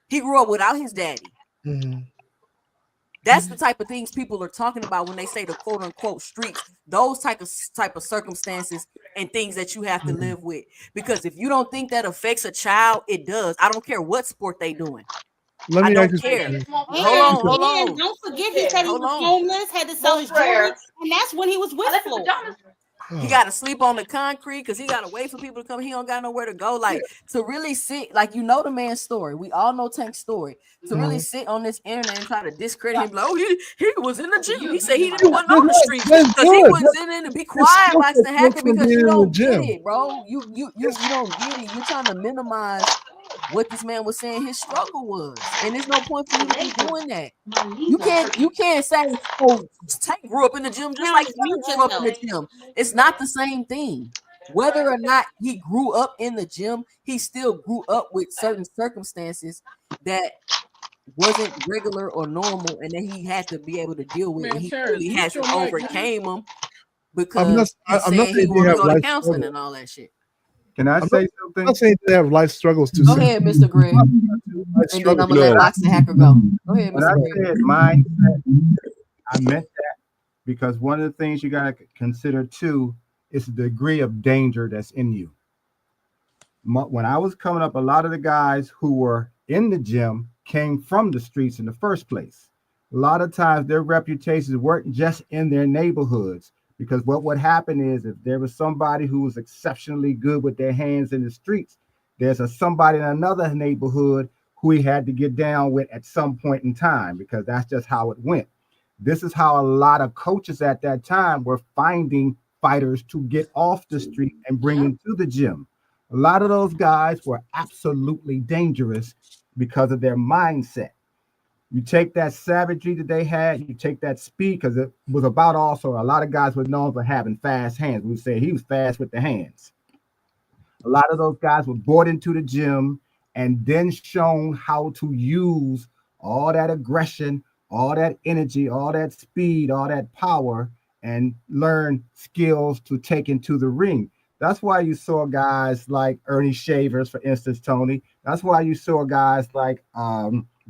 He grew up without his daddy. Mm-hmm. That's the type of things people are talking about when they say the quote unquote streets. Those type of circumstances and things that you have to live with. Because if you don't think that affects a child, it does. I don't care what sport they doing. Let I me ask don't you care. something. Hold And on. don't forget he said he Hold was on. homeless, had to sell his jewelry, and that's when he was with Floyd. He got to sleep on the concrete because he got to wait for people to come. He don't got nowhere to go. Like to really sit, like the man's story. We all know Tank's story. To really sit on this internet and try to discredit him, like, oh, he was in the gym. He said he didn't want on the streets because he was in it. Be quiet, Boxing Hacker, because you don't get it, bro. You don't get it. You're trying to minimize what this man was saying his struggle was, and there's no point for you to be doing that. You can't say, oh, Tank grew up in the gym just like you grew up in the gym. It's not the same thing. Whether or not he grew up in the gym, he still grew up with certain circumstances that wasn't regular or normal, and that he had to be able to deal with, and Man, he Terrence, clearly mute has your mic, man. overcame them I'm not. because he's I'm not saying he saying they want to have go to life counseling struggles. and all that shit. Can I I'm say not something? saying they have life struggles too. Go ahead, Mr. Greg, Life and then I'm struggles. gonna let Boxing Hacker go. Go ahead, When Mr. I Greg. said mindset, I meant that because one of the things you got to consider too is the degree of danger that's in you. When I was coming up, a lot of the guys who were in the gym came from the streets in the first place. A lot of times their reputations weren't just in their neighborhoods, because what would happen is if there was somebody who was exceptionally good with their hands in the streets, there's somebody in another neighborhood who he had to get down with at some point in time, because that's just how it went. This is how a lot of coaches at that time were finding fighters to get off the street and bring into the gym. A lot of those guys were absolutely dangerous because of their mindset. You take that savagery that they had, you take that speed, because it was about also a lot of guys were known for having fast hands. We say he was fast with the hands. A lot of those guys were brought into the gym and then shown how to use all that aggression, all that energy, all that speed, all that power, and learn skills to take into the ring. That's why you saw guys like Ernie Shavers, for instance, Tony. That's why you saw guys like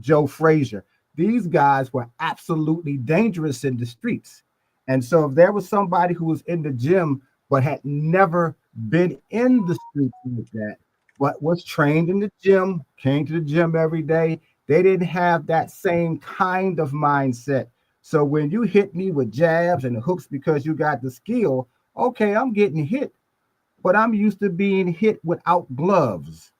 Joe Frazier. These guys were absolutely dangerous in the streets. And so if there was somebody who was in the gym but had never been in the streets like that, but was trained in the gym, came to the gym every day, they didn't have that same kind of mindset So when you hit me with jabs and hooks because you got the skill, okay, I'm getting hit, but I'm used to being hit without gloves.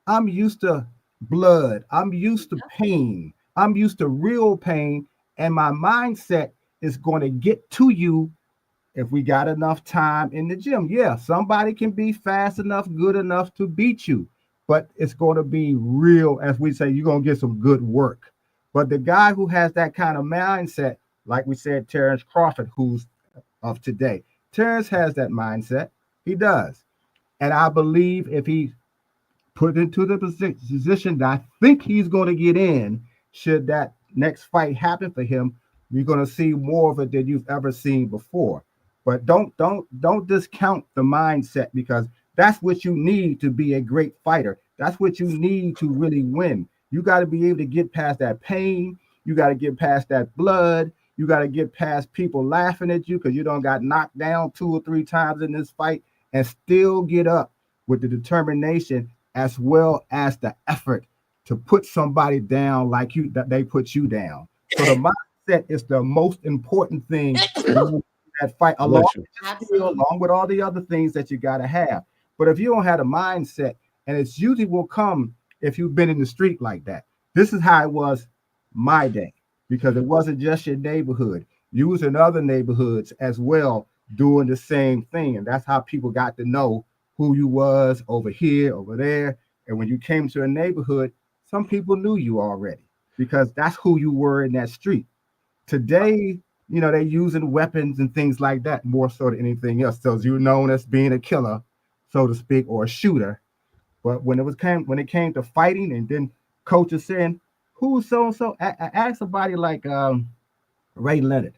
I'm used to blood. I'm used to pain. I'm used to real pain. And my mindset is going to get to you if we got enough time in the gym. Yeah, somebody can be fast enough, good enough to beat you, but it's going to be real, as we say, you're going to get some good work. But the guy who has that kind of mindset, like we said, Terrence Crawford, who's of today, Terrence has that mindset. He does. And I believe if he put into the position that I think he's going to get in, should that next fight happen for him, you're going to see more of it than you've ever seen before. But don't discount the mindset, because that's what you need to be a great fighter. That's what you need to really win. You got to be able to get past that pain. You got to get past that blood. You got to get past people laughing at you because you don't got knocked down 2 or 3 times in this fight, and still get up with the determination as well as the effort to put somebody down like you, that they put you down. So the mindset is the most important thing in that fight, along with all the other things that you got to have. But if you don't have a mindset, and it's usually will come if you've been in the street like that. This is how it was my day, because it wasn't just your neighborhood. You was in other neighborhoods as well doing the same thing. And that's how people got to know who you was over here, over there. And when you came to a neighborhood, some people knew you already because that's who you were in that street. Today, you know, they're using weapons and things like that more so than anything else. So you're known as being a killer, so to speak, or a shooter. But when it came to fighting, and then coaches saying, who's so-and-so? I asked somebody like Ray Leonard.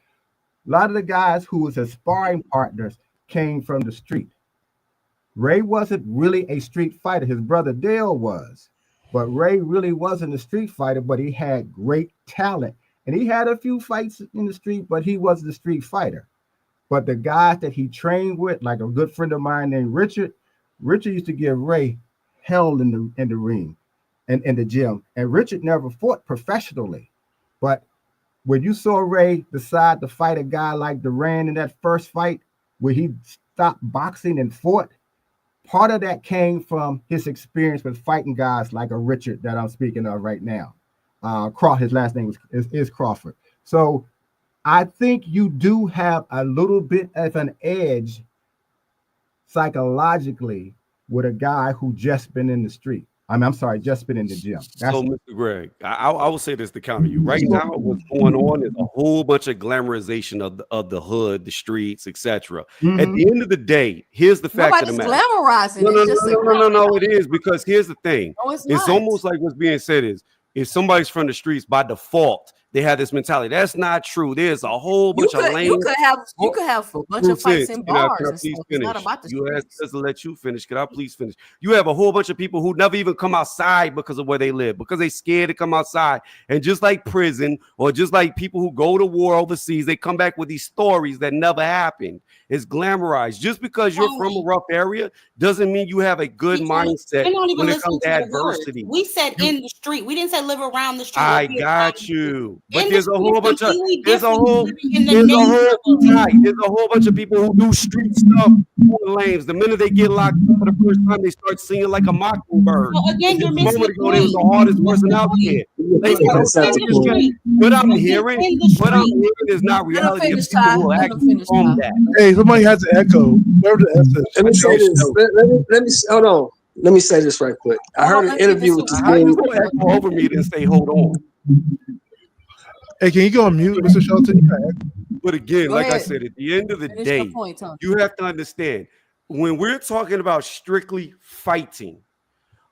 A lot of the guys who was his sparring partners came from the street. Ray wasn't really a street fighter. His brother Dale was. But Ray really wasn't a street fighter, but he had great talent. And he had a few fights in the street, but he wasn't a street fighter. But the guys that he trained with, like a good friend of mine named Richard used to give Ray hell in the ring and in the gym. And Richard never fought professionally. But when you saw Ray decide to fight a guy like Duran in that first fight, where he stopped boxing and fought, part of that came from his experience with fighting guys like a Richard that I'm speaking of right now. His last name is Crawford. So I think you do have a little bit of an edge psychologically with a guy who just been in the street. Just been in the gym. So, Mr. Greg, I will say this to counter you. Right now, what's going on is a whole bunch of glamorization of the hood, the streets, etc. Mm-hmm. At the end of the day, here's the fact of the matter. Glamorizing. No, it is, because here's the thing. No, it's almost like what's being said is, if somebody's from the streets, by default, they have this mentality. That's not true. There's a whole bunch of lame. You could have a bunch of fights in bars. Can I please finish? It's not about the You asked us to let you finish. Can I please finish? You have a whole bunch of people who never even come outside because of where they live, because they scared to come outside. And just like prison, or just like people who go to war overseas, they come back with these stories that never happened. It's glamorized. Just because you're from a rough area doesn't mean you have a good mindset when it comes to adversity. We said in the street. We didn't say live around the street. I got you. But there's a whole bunch of people who do street stuff, lames. The minute they get locked up for the first time, they start singing like a mockingbird. Well, again, you're missing the point. They was the hardest person out there. What I'm hearing is not reality. Of people who actually from that. Hey, somebody has to echo. Where the Let me say this. Let me hold on. Let me say this right quick. I heard an interview with this game. Over me and say, hold on. Hey, can you go on mute, Mr. Shelton? But again, like I said, at the end of the day, you have to understand, when we're talking about strictly fighting,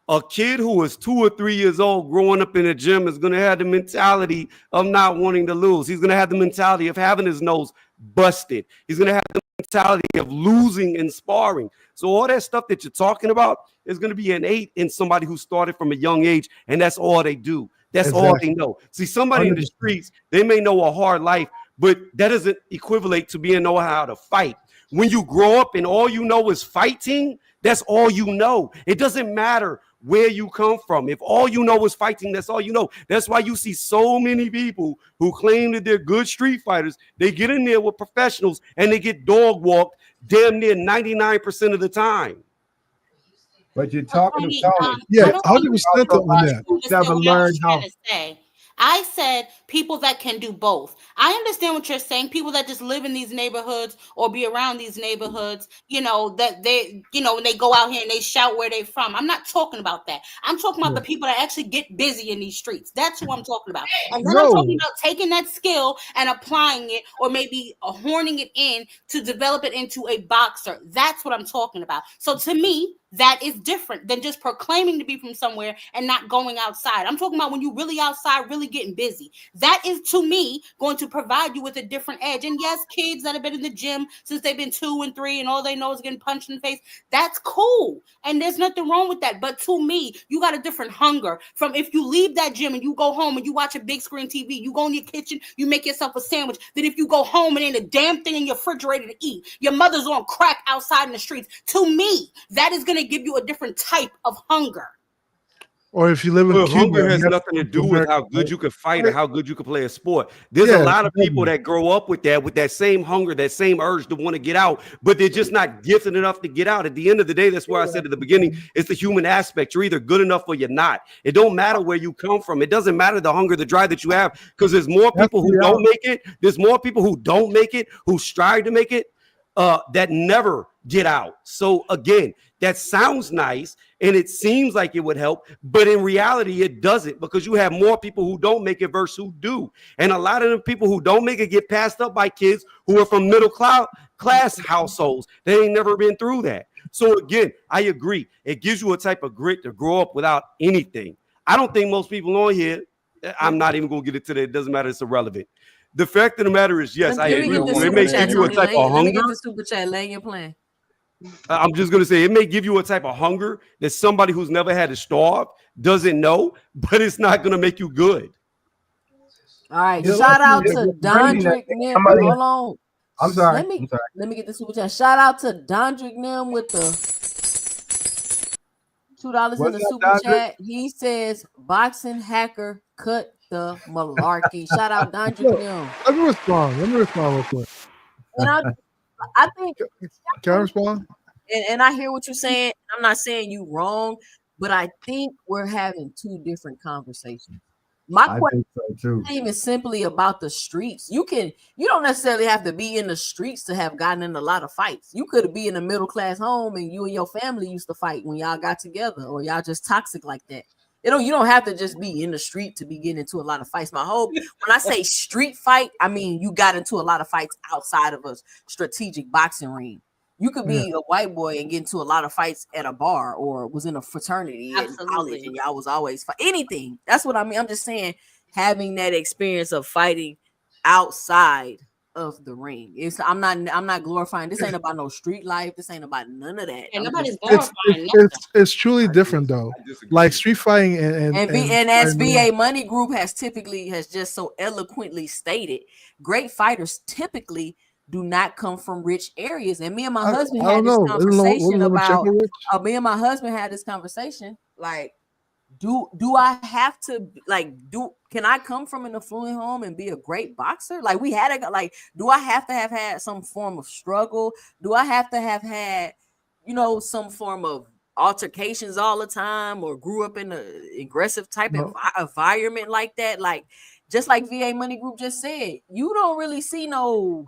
a kid who is 2 or 3 years old growing up in a gym is going to have the mentality of not wanting to lose. He's going to have the mentality of having his nose busted. He's going to have the mentality of losing and sparring. So all that stuff that you're talking about is going to be innate in somebody who started from a young age, and that's all they do. That's all they know. See, somebody in the streets, they may know a hard life, but that doesn't equivalent to being know how to fight. When you grow up and all you know is fighting, that's all you know. It doesn't matter where you come from. If all you know is fighting, that's all you know. That's why you see so many people who claim that they're good street fighters. They get in there with professionals and they get dog walked damn near 99% of the time. But you're talking to Tony. Yeah, I don't 100% think on that. you understood Never what I was learned trying how. to say. I said people that can do both. I understand what you're saying. People that just live in these neighborhoods or be around these neighborhoods, that they, when they go out here and they shout where they're from. I'm not talking about that. I'm talking about the people that actually get busy in these streets. That's who I'm talking about. And then I'm talking about taking that skill and applying it, or maybe horning it in to develop it into a boxer. That's what I'm talking about. So to me, that is different than just proclaiming to be from somewhere and not going outside. I'm talking about when you really outside, really getting busy. That is, to me, going to provide you with a different edge. And yes, kids that have been in the gym since they've been 2 and 3 and all they know is getting punched in the face, that's cool. And there's nothing wrong with that. But to me, you got a different hunger from if you leave that gym and you go home and you watch a big screen TV, you go in your kitchen, you make yourself a sandwich, then if you go home and ain't a damn thing in your refrigerator to eat, your mother's on crack outside in the streets. To me, that is going to give you a different type of hunger. Or if you live in Cuba, hunger has nothing to do with how good you can fight or how good you can play a sport. There's a lot of people that grow up with that same hunger, that same urge to want to get out, but they're just not gifted enough to get out. At the end of the day, that's why I said at the beginning, it's the human aspect. You're either good enough or you're not. It don't matter where you come from. It doesn't matter the hunger, the drive that you have, because there's more people who don't make it. There's more people who don't make it, who strive to make it, that never get out. So again, that sounds nice and it seems like it would help, but in reality, it doesn't, because you have more people who don't make it versus who do. And a lot of the people who don't make it get passed up by kids who are from middle class households. They ain't never been through that. So again, I agree. It gives you a type of grit to grow up without anything. I don't think most people on here, I'm not even going to get into that. It doesn't matter. It's irrelevant. The fact of the matter is, yes, I agree. It may give you a type of hunger. Let me get the super chat. Lay your plan. I'm just going to say it may give you a type of hunger that somebody who's never had to starve doesn't know, but it's not going to make you good. All right. Shout out to Dondrick Nim. Hold on. I'm sorry. Let me get the super chat. Shout out to Dondrick Nim with the $2 in the super chat. He says, boxing hacker cut the malarkey. Shout out Dondrick Nim. Let me respond real quick. And I think, can I respond? And I hear what you're saying. I'm not saying you wrong, but I think we're having two different conversations. My question is not even simply about the streets. You don't necessarily have to be in the streets to have gotten in a lot of fights. You could be in a middle class home and you and your family used to fight when y'all got together, or y'all just toxic like that. You don't have to just be in the street to be getting into a lot of fights. When I say street fight, I mean you got into a lot of fights outside of a strategic boxing ring. You could be a white boy and get into a lot of fights at a bar, or was in a fraternity in college and y'all was always fight. Anything. That's what I mean. I'm just saying, having that experience of fighting outside of the ring. I'm not glorifying. This ain't about no street life. This ain't about none of that. And nobody's glorifying. It's truly different though. Like street fighting and as VA Money Group has just so eloquently stated, great fighters typically do not come from rich areas. And me and my husband had this conversation about. Me and my husband had this conversation like, do I have to can I come from an affluent home and be a great boxer? Like do I have to have had some form of struggle? Do I have to have had, some form of altercations all the time, or grew up in an aggressive type of environment like that? Like, just like VA Money Group just said, you don't really see no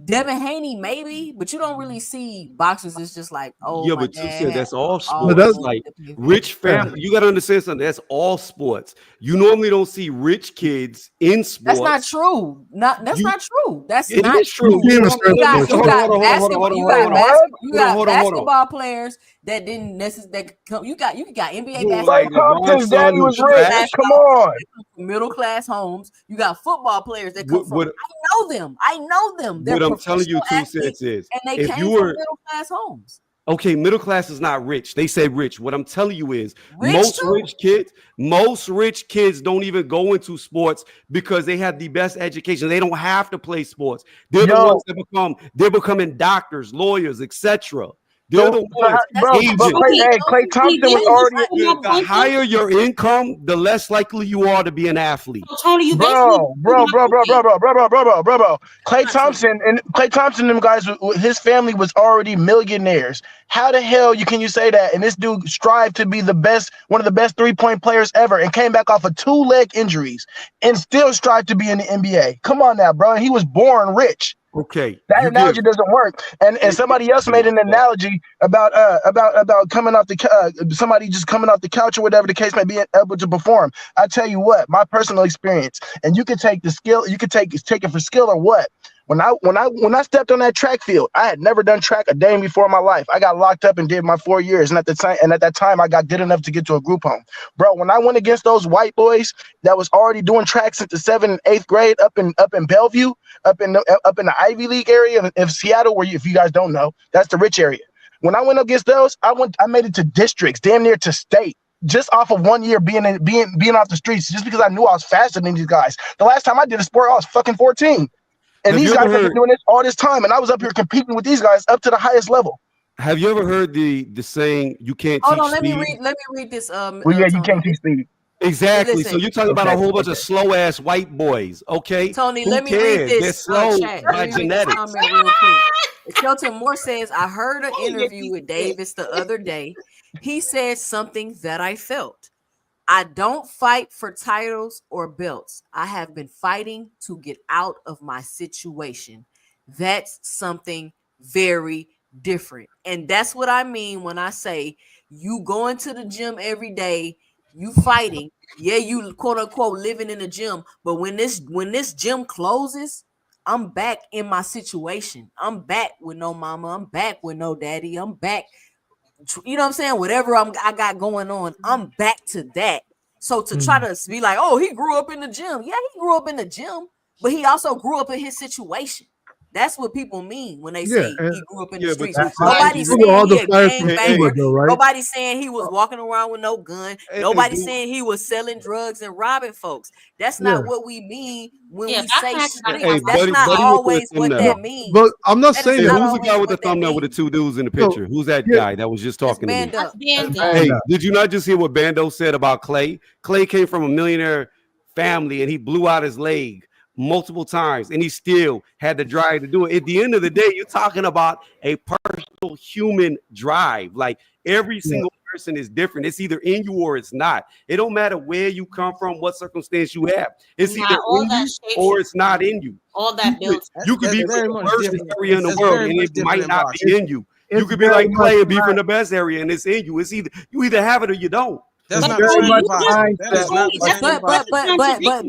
Devin Haney, maybe, but you don't really see boxers. It's just like, yeah, but you said that's all sports. Like rich family, you got to understand something. That's all sports. You normally don't see rich kids in sports. That's not true. That's not true. That's it not is true. You got basketball players that didn't necessarily. You got NBA basketball. His daddy was rich. Come on. Middle class homes. You got football players that come from. I know them. What I'm telling you, 2 cents is, and they came from middle class homes. Okay, middle class is not rich. They say rich. What I'm telling you is, most rich kids don't even go into sports because they have the best education. They don't have to play sports. They're the ones that they're becoming doctors, lawyers, etc. They're the ones But agents. Clay Thompson was already The higher your income, the less likely you are to be an athlete. So, Tony, you bro. Clay Thompson and them guys, his family was already millionaires. How the hell can you say that? And this dude strived to be one of the best 3-point players ever, and came back off of 2 leg injuries, and still strived to be in the NBA. Come on now, bro. He was born rich. Okay, that analogy doesn't work. And somebody else made an analogy about coming off the somebody just coming off the couch or whatever the case may be, able to perform. I tell you what, my personal experience, and you can take the skill, you can take it for skill or what. When I stepped on that track field, I had never done track a day before in my life. I got locked up and did my 4 years, and at that time I got good enough to get to a group home. Bro, when I went against those white boys that was already doing track since the 7th and 8th grade up in Bellevue, up in the Ivy League area of Seattle, where if you guys don't know, that's the rich area. When I went against those, I made it to districts, damn near to state, just off of 1 year being off the streets, just because I knew I was faster than these guys. The last time I did a sport, I was fucking 14. And these guys have been doing this all this time, and I was up here competing with these guys up to the highest level. Have you ever heard the saying, you can't teach Hold on, speed? let me read this. Well, yeah, you can't teach speed. Exactly. Listen, so you're talking about a whole bunch of slow ass white boys, okay? Tony, Who let me cares? read this. They're slow by genetics. Comment real quick. Shelton Moore says, I heard an interview with Davis the other day. He said something that I felt. I don't fight for titles or belts. I have been fighting to get out of my situation. That's something very different. And that's what I mean when I say you going to the gym every day, you fighting. Yeah, you quote unquote living in the gym. But when this gym closes, I'm back in my situation. I'm back with no mama. I'm back with no daddy. I'm back. You know what I'm saying? Whatever I got going on, I'm back to that. So to try to be like, oh, he grew up in the gym. Yeah, he grew up in the gym, but he also grew up in his situation. That's what people mean when they say he grew up in the streets. Nobody's saying he a gangbanger. Right? Nobody's saying he was walking around with no gun. Nobody's saying he was selling drugs and robbing folks. That's not what we mean when we say streets. That's not always what that means. But I'm not saying who's the guy with the thumbnail with the 2 dudes in the picture? Who's that guy that was just talking to me? Hey, did you not just hear what Bando said about Clay? Clay came from a millionaire family and he blew out his leg multiple times and he still had the drive to do it. At the end of the day, you're talking about a personal human drive. Like every single person is different. It's either in you or it's not. It don't matter where you come from, what circumstance you have. It's either in you or it's not in you. All that builds. You could be from the worst area in the world and it might not be in you. You could be like Clay and be from the best area and it's in you. It's either you either have it or you don't. That's not very much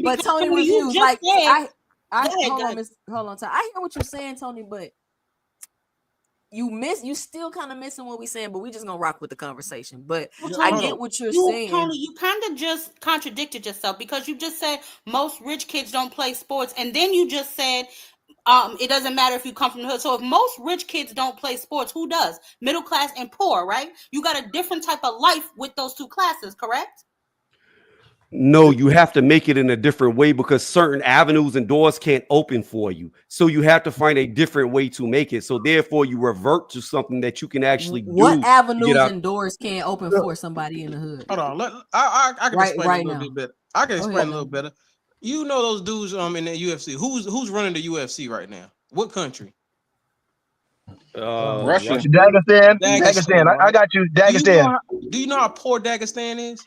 but Tony reviews like hold on. I hear what you're saying, Tony, but you still kind of missing what we're saying, but we just gonna rock with the conversation. But I get what you're saying. Tony, you kind of just contradicted yourself because you just said most rich kids don't play sports, and then you just said it doesn't matter if you come from the hood. So if most rich kids don't play sports, who does? Middle class and poor, right? You got a different type of life with those 2 classes, correct? No, you have to make it in a different way because certain avenues and doors can't open for you. So you have to find a different way to make it. So therefore you revert to something that you can actually do. What avenues and doors can't open for somebody in the hood? Hold on. I can explain a little bit better. I can explain a little better. You know those dudes in the UFC. Who's running the UFC right now? What country? Russia. Dagestan. I got you. Dagestan. Do you know how poor Dagestan is?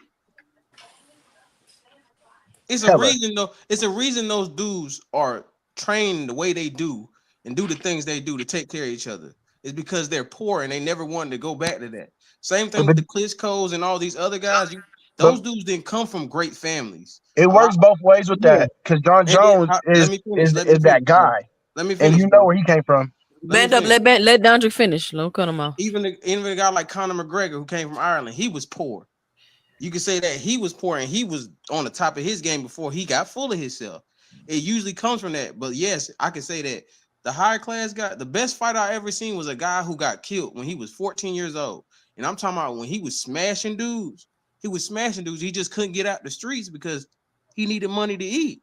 It's a reason though. It's a reason those dudes are trained the way they do and do the things they do to take care of each other. It's because they're poor and they never wanted to go back to that. Same thing with the Klitschko's and all these other guys. Those dudes didn't come from great families. It works both ways with that because John Jones is that guy. Let me finish. And you know where he came from. Let Dondrick finish. Don't cut him off. Even a guy like Conor McGregor who came from Ireland, he was poor. You can say that he was poor and he was on the top of his game before he got full of himself. It usually comes from that. But yes, I can say that the higher class guy, the best fight I ever seen was a guy who got killed when he was 14 years old. And I'm talking about when he was smashing dudes. He just couldn't get out the streets because he needed money to eat.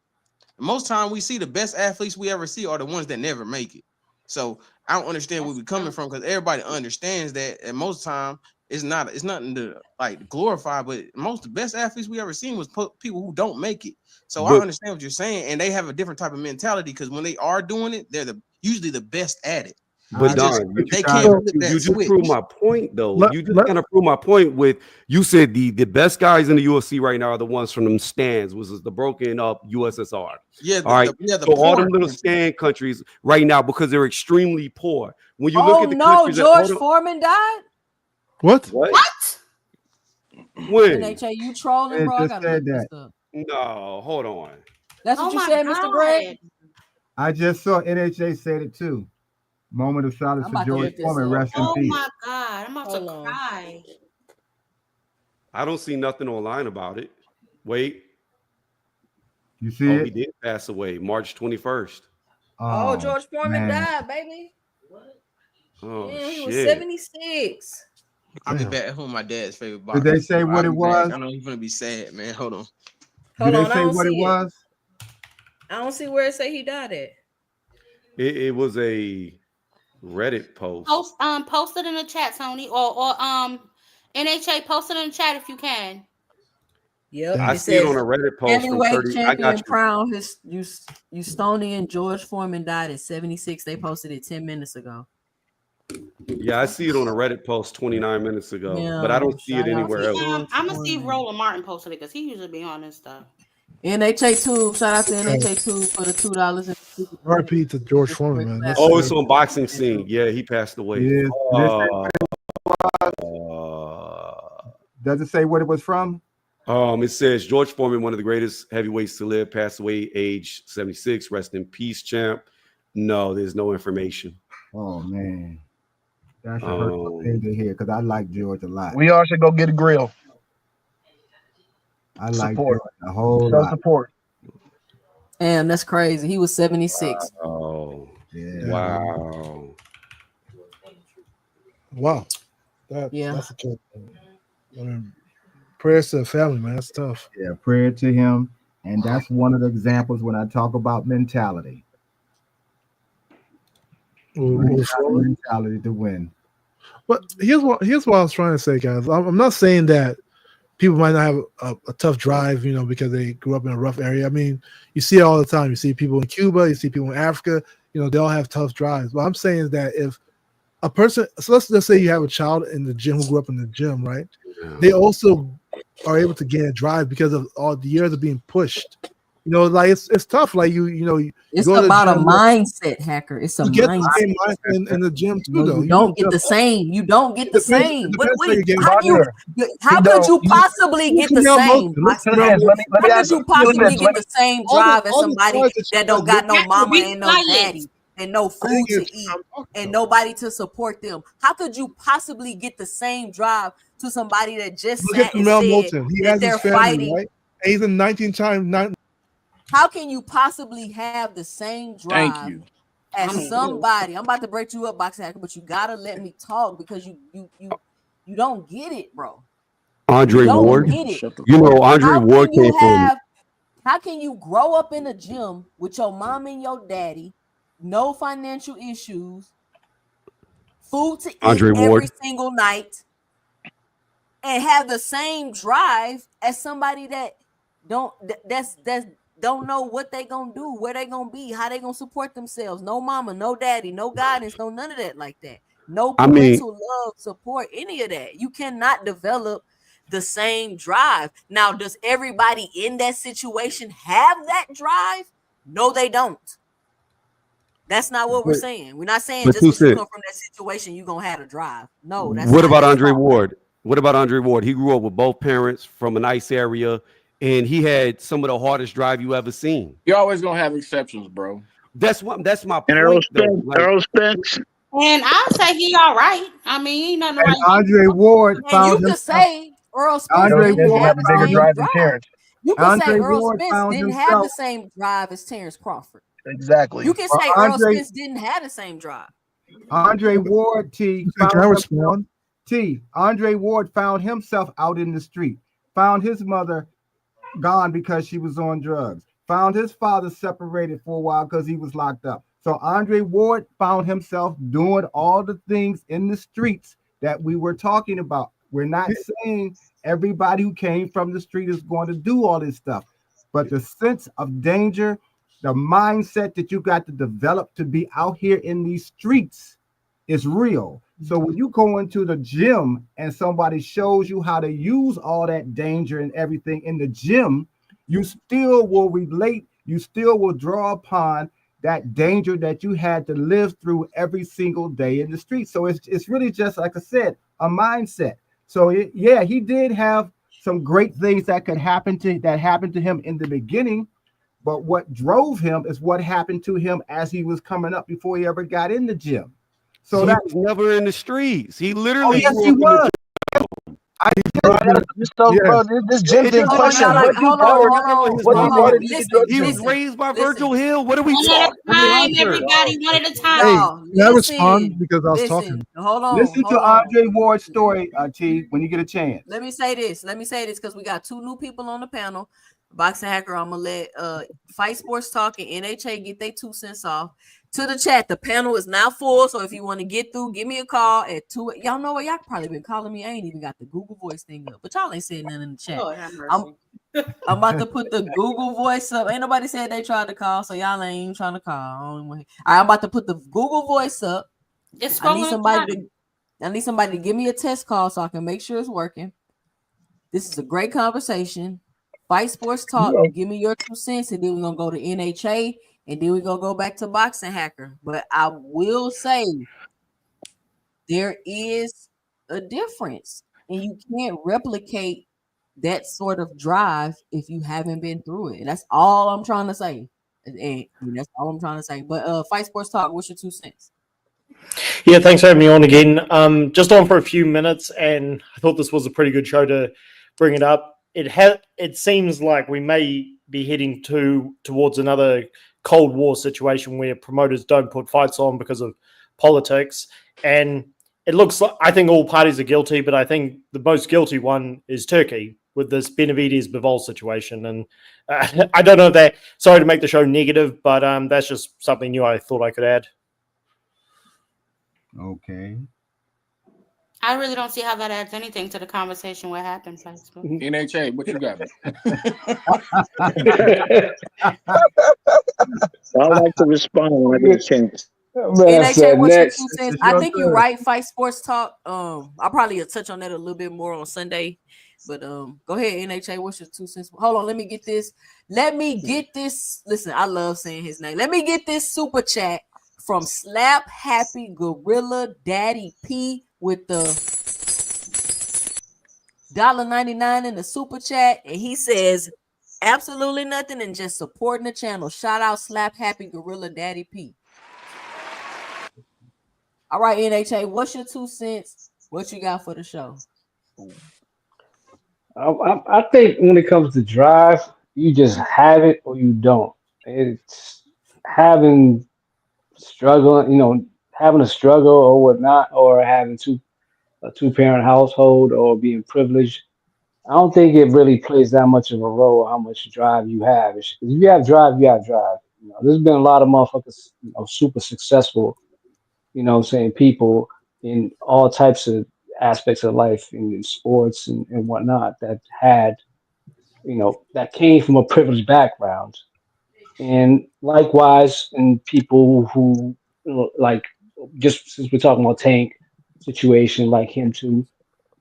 And most time we see the best athletes we ever see are the ones that never make it. So I don't understand where we're coming from because everybody understands that, and most of the time it's nothing to like glorify, but most of the best athletes we ever seen was people who don't make it. So I understand what you're saying, and they have a different type of mentality because when they are doing it, they're usually the best at it. But Don, They can't flip you that just switch. proved my point, though. You just kind of proved my point with you said the best guys in the UFC right now are the ones from them stands, which is the broken up USSR. Yeah, all right. So all them little stand countries right now because they're extremely poor. When you look at the countries George Foreman died. What? What? When? When? NHA, you trolling, bro? I gotta look this up. No, hold on. That's what you said, Mr. Greg. I just saw NHA said it too. Moment of silence for George Foreman. Rest in peace. Oh my God, I'm about to cry. I don't see nothing online about it. Wait. You see it? He did pass away March 21st. Oh, George Foreman died, baby. Oh, yeah, he shit. was 76. I'll be back at home. My dad's favorite boxer. Did they say what it was? I know he's gonna be sad, man. Hold on. Did they say what it was? I don't see where it say he died at. It was a Reddit post. Post it in the chat, Tony, or NHA. Post it in the chat if you can. Yep, I see it on a Reddit post. Heavyweight champion crown Houstonian George Foreman died at 76. They posted it 10 minutes ago. Yeah, I see it on a Reddit post 29 minutes ago, but I don't see it anywhere else. I'm gonna see if Roland Martin posted it because he usually be on this stuff. NHA2, shout out to NHA2 for the $2. RP to George Foreman, man. Oh, it's on Boxing Scene. Yeah, he passed away. Yeah. Does it say what it was from? It says George Foreman, one of the greatest heavyweights to live, passed away age 76. Rest in peace, champ. No, there's no information. Oh man, that's a hurtful thing to hear because I like George a lot. We all should go get a grill. I like George a whole lot. Support. Damn, that's crazy. He was 76. Oh, yeah. Wow. That's a kid. I mean, prayers to the family, man. That's tough. Yeah, prayer to him. And that's one of the examples when I talk about mentality. Mentality to win. But here's what I was trying to say, guys. I'm not saying that people might not have a tough drive, because they grew up in a rough area. I mean, you see it all the time. You see people in Cuba, you see people in Africa, they all have tough drives. What I'm saying is that if a person, so let's just say you have a child in the gym who grew up in the gym, right? They also are able to gain a drive because of all the years of being pushed. Like it's tough. Like it's about a mindset, hacker. It's a mindset in the gym too, though. You don't get the same. You don't get the same. How could you possibly get the same? How could you possibly get the same drive as somebody that don't got no mama and no daddy and no food to eat and nobody to support them? How could you possibly get the same drive to somebody that just sat and said that they're fighting? Right? He's in 19 times. How can you possibly have the same drive as somebody? I'm about to break you up, Boxing Hacker, but you gotta let me talk because you don't get it, bro. Andre Ward. Andre Ward came from. How can you grow up in a gym with your mom and your daddy, no financial issues, food to eat every single night, and have the same drive as somebody that don't know what they gonna do, where they gonna be, how they gonna support themselves? No mama, no daddy, no guidance, no none of that like that. No parental love, support, any of that. You cannot develop the same drive. Now, does everybody in that situation have that drive? No, they don't. That's not what we're saying. We're not saying just because you come from that situation, you're gonna have a drive. No, that's what about Andre Ward? What about Andre Ward? He grew up with both parents from a nice area. And he had some of the hardest drive you ever seen. You're always gonna have exceptions, bro. That's my point. Errol Spence. And I'll say he all right. I mean, he ain't nothing right. Andre Ward found you could say Earl Spence didn't have the same drive. You can say Earl Spence didn't have the same drive as Terrence Crawford. Exactly. You can say Earl Spence didn't have the same drive. Andre Ward Andre Ward found himself out in the street. Found his mother gone because she was on drugs. Found his father separated for a while because he was locked up. So Andre Ward found himself doing all the things in the streets that we were talking about. We're not saying everybody who came from the street is going to do all this stuff, but the sense of danger, the mindset that you got to develop to be out here in these streets is real. So when you go into the gym and somebody shows you how to use all that danger and everything in the gym, you still will relate, you still will draw upon that danger that you had to live through every single day in the street. So it's really just like I said, a mindset. So yeah, he did have some great things that happened to him in the beginning, but what drove him is what happened to him as he was coming up before he ever got in the gym. So he that was never in the streets. He literally yes, grew he up in the was. Bro, this gym thing Hold on, question. y'all. Like, hold on, hold on, What hold deported on. you to Listen, drug He was dealing? raised by listen. Virgil Hill. What are we One at a talking time, about? everybody. One at a time. Hey, Y'all, can I respond listen, because I was listen. talking? Hold on, listen hold to on. Andre Ward's story, T, when you get a chance. Let me say this because we got two new people on the panel. Boxing Hacker, I'm gonna let Fight Sports Talk and NHA get their 2 cents off. To the chat, the panel is now full. So if you want to get through, give me a call at 2. Y'all know what? Y'all probably been calling me. I ain't even got the Google Voice thing up, but y'all ain't saying nothing in the chat. Lord have I'm mercy. I'm about to put the Google Voice up. Ain't nobody said they tried to call, so y'all ain't even trying to call. All right, I'm about to put the Google Voice up. It's I need scrolling somebody down. to I need somebody to give me a test call so I can make sure it's working. This is a great conversation. Fight Sports Talk. Give me your 2 cents, and then we're gonna go to NHA, and then we're gonna go back to Boxing Hacker. But I will say there is a difference, and you can't replicate that sort of drive if you haven't been through it. And that's all I'm trying to say. And that's all I'm trying to say. But Fight Sports Talk, what's your 2 cents? Yeah, thanks for having me on again. Just on for a few minutes, and I thought this was a pretty good show to bring it up. It seems like we may be heading towards another Cold War situation where promoters don't put fights on because of politics, and it looks like I think all parties are guilty, but I think the most guilty one is Turkey with this Benavides Bivol situation, and I don't know if that. Sorry to make the show negative, but that's just something new I thought I could add. Okay. I really don't see how that adds anything to the conversation. What happened, Facebook? NHA, what you got? I'd like to respond when I get a chance. Man, I NHA, said what's your next. 2 cents? It's I your think you're turn. right. Fight Sports Talk. I'll probably touch on that a little bit more on Sunday. But go ahead, NHA. What's your 2 cents? Hold on, let me get this. Listen, I love saying his name. Let me get this super chat from Slap Happy Gorilla Daddy P with the $1.99 in the super chat, and he says absolutely nothing and just supporting the channel. Shout out Slap Happy Gorilla Daddy P. All right, NHA, what's your 2 cents? What you got for the show? I think when it comes to drive, you just have it or you don't. It's having struggling, having a struggle or whatnot, or having a two-parent household or being privileged. I don't think it really plays that much of a role how much drive you have. If you have drive, you have drive. There's been a lot of motherfuckers, super successful, saying people in all types of aspects of life in sports and whatnot that had, that came from a privileged background. And likewise, in people who, like, just since we're talking about Tank situation, like him too,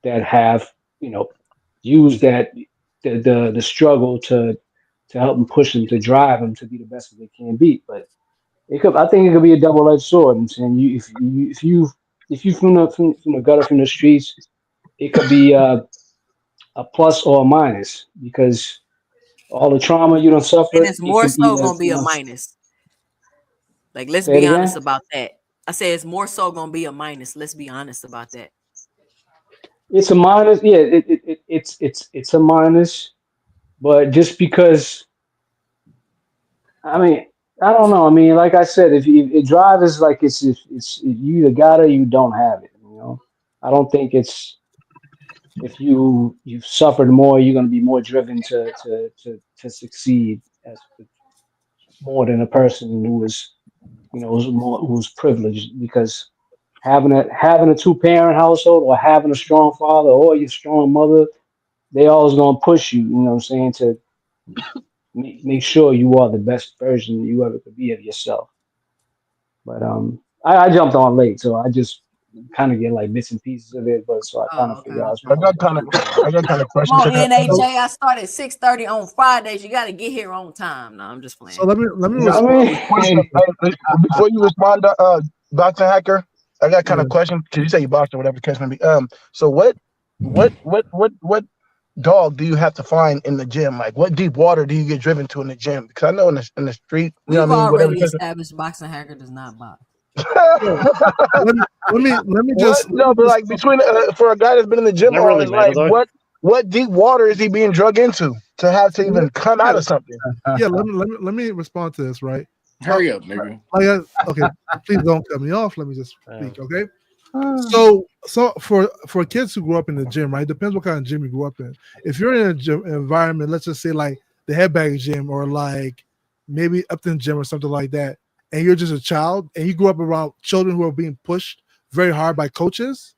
that have, used that the struggle to help them push them to drive them to be the best that they can be. But I think it could be a double-edged sword. I'm saying if you from the gutter from the streets, it could be a plus or a minus because all the trauma you don't And suffer, it's it more could be so gonna be a a minus. Like, let's say it be honest again. about that. I say it's more so gonna be a minus. Let's be honest about that. It's a minus. Yeah, it's a minus. But just because, I mean, I don't know. I mean, like I said, if drive is like it's if you either got it or you don't have it. I don't think it's if you've suffered more, you're going to be more driven to succeed as more than a person who's privileged, because having a 2-parent household or having a strong father or your strong mother, they always gonna push you. You know what I'm saying, to make sure you are the best version you ever could be of yourself. But I jumped on late, so I just kind of get like bits and pieces of it. But so I kind of Oh, okay. figure out. I got kind of Come questions. on, NAJ. I start at 6:30 on Fridays. You got to get here on time. No, I'm just playing. So let me Yeah, respond. before you respond, Boxing Hacker, I got kind of question because you say you boxed or whatever the case may be. So what dog do you have to find in the gym? Like, what deep water do you get driven to in the gym? Because I know in the street, you know We've what I mean. Whatever already the case. established Boxing Hacker does not box. let me just but like between for a guy that's been in the gym That all really his matter, life, though. what deep water is he being drug into to have to even come out of something? Yeah, let me respond to this, right? Hurry up, nigga. Okay, please don't cut me off. Let me just speak, okay? So for kids who grew up in the gym, right? Depends what kind of gym you grew up in. If you're in a gym environment, let's just say like the Headbag Gym or like maybe Upton Gym or something like that, and you're just a child and you grew up around children who are being pushed very hard by coaches,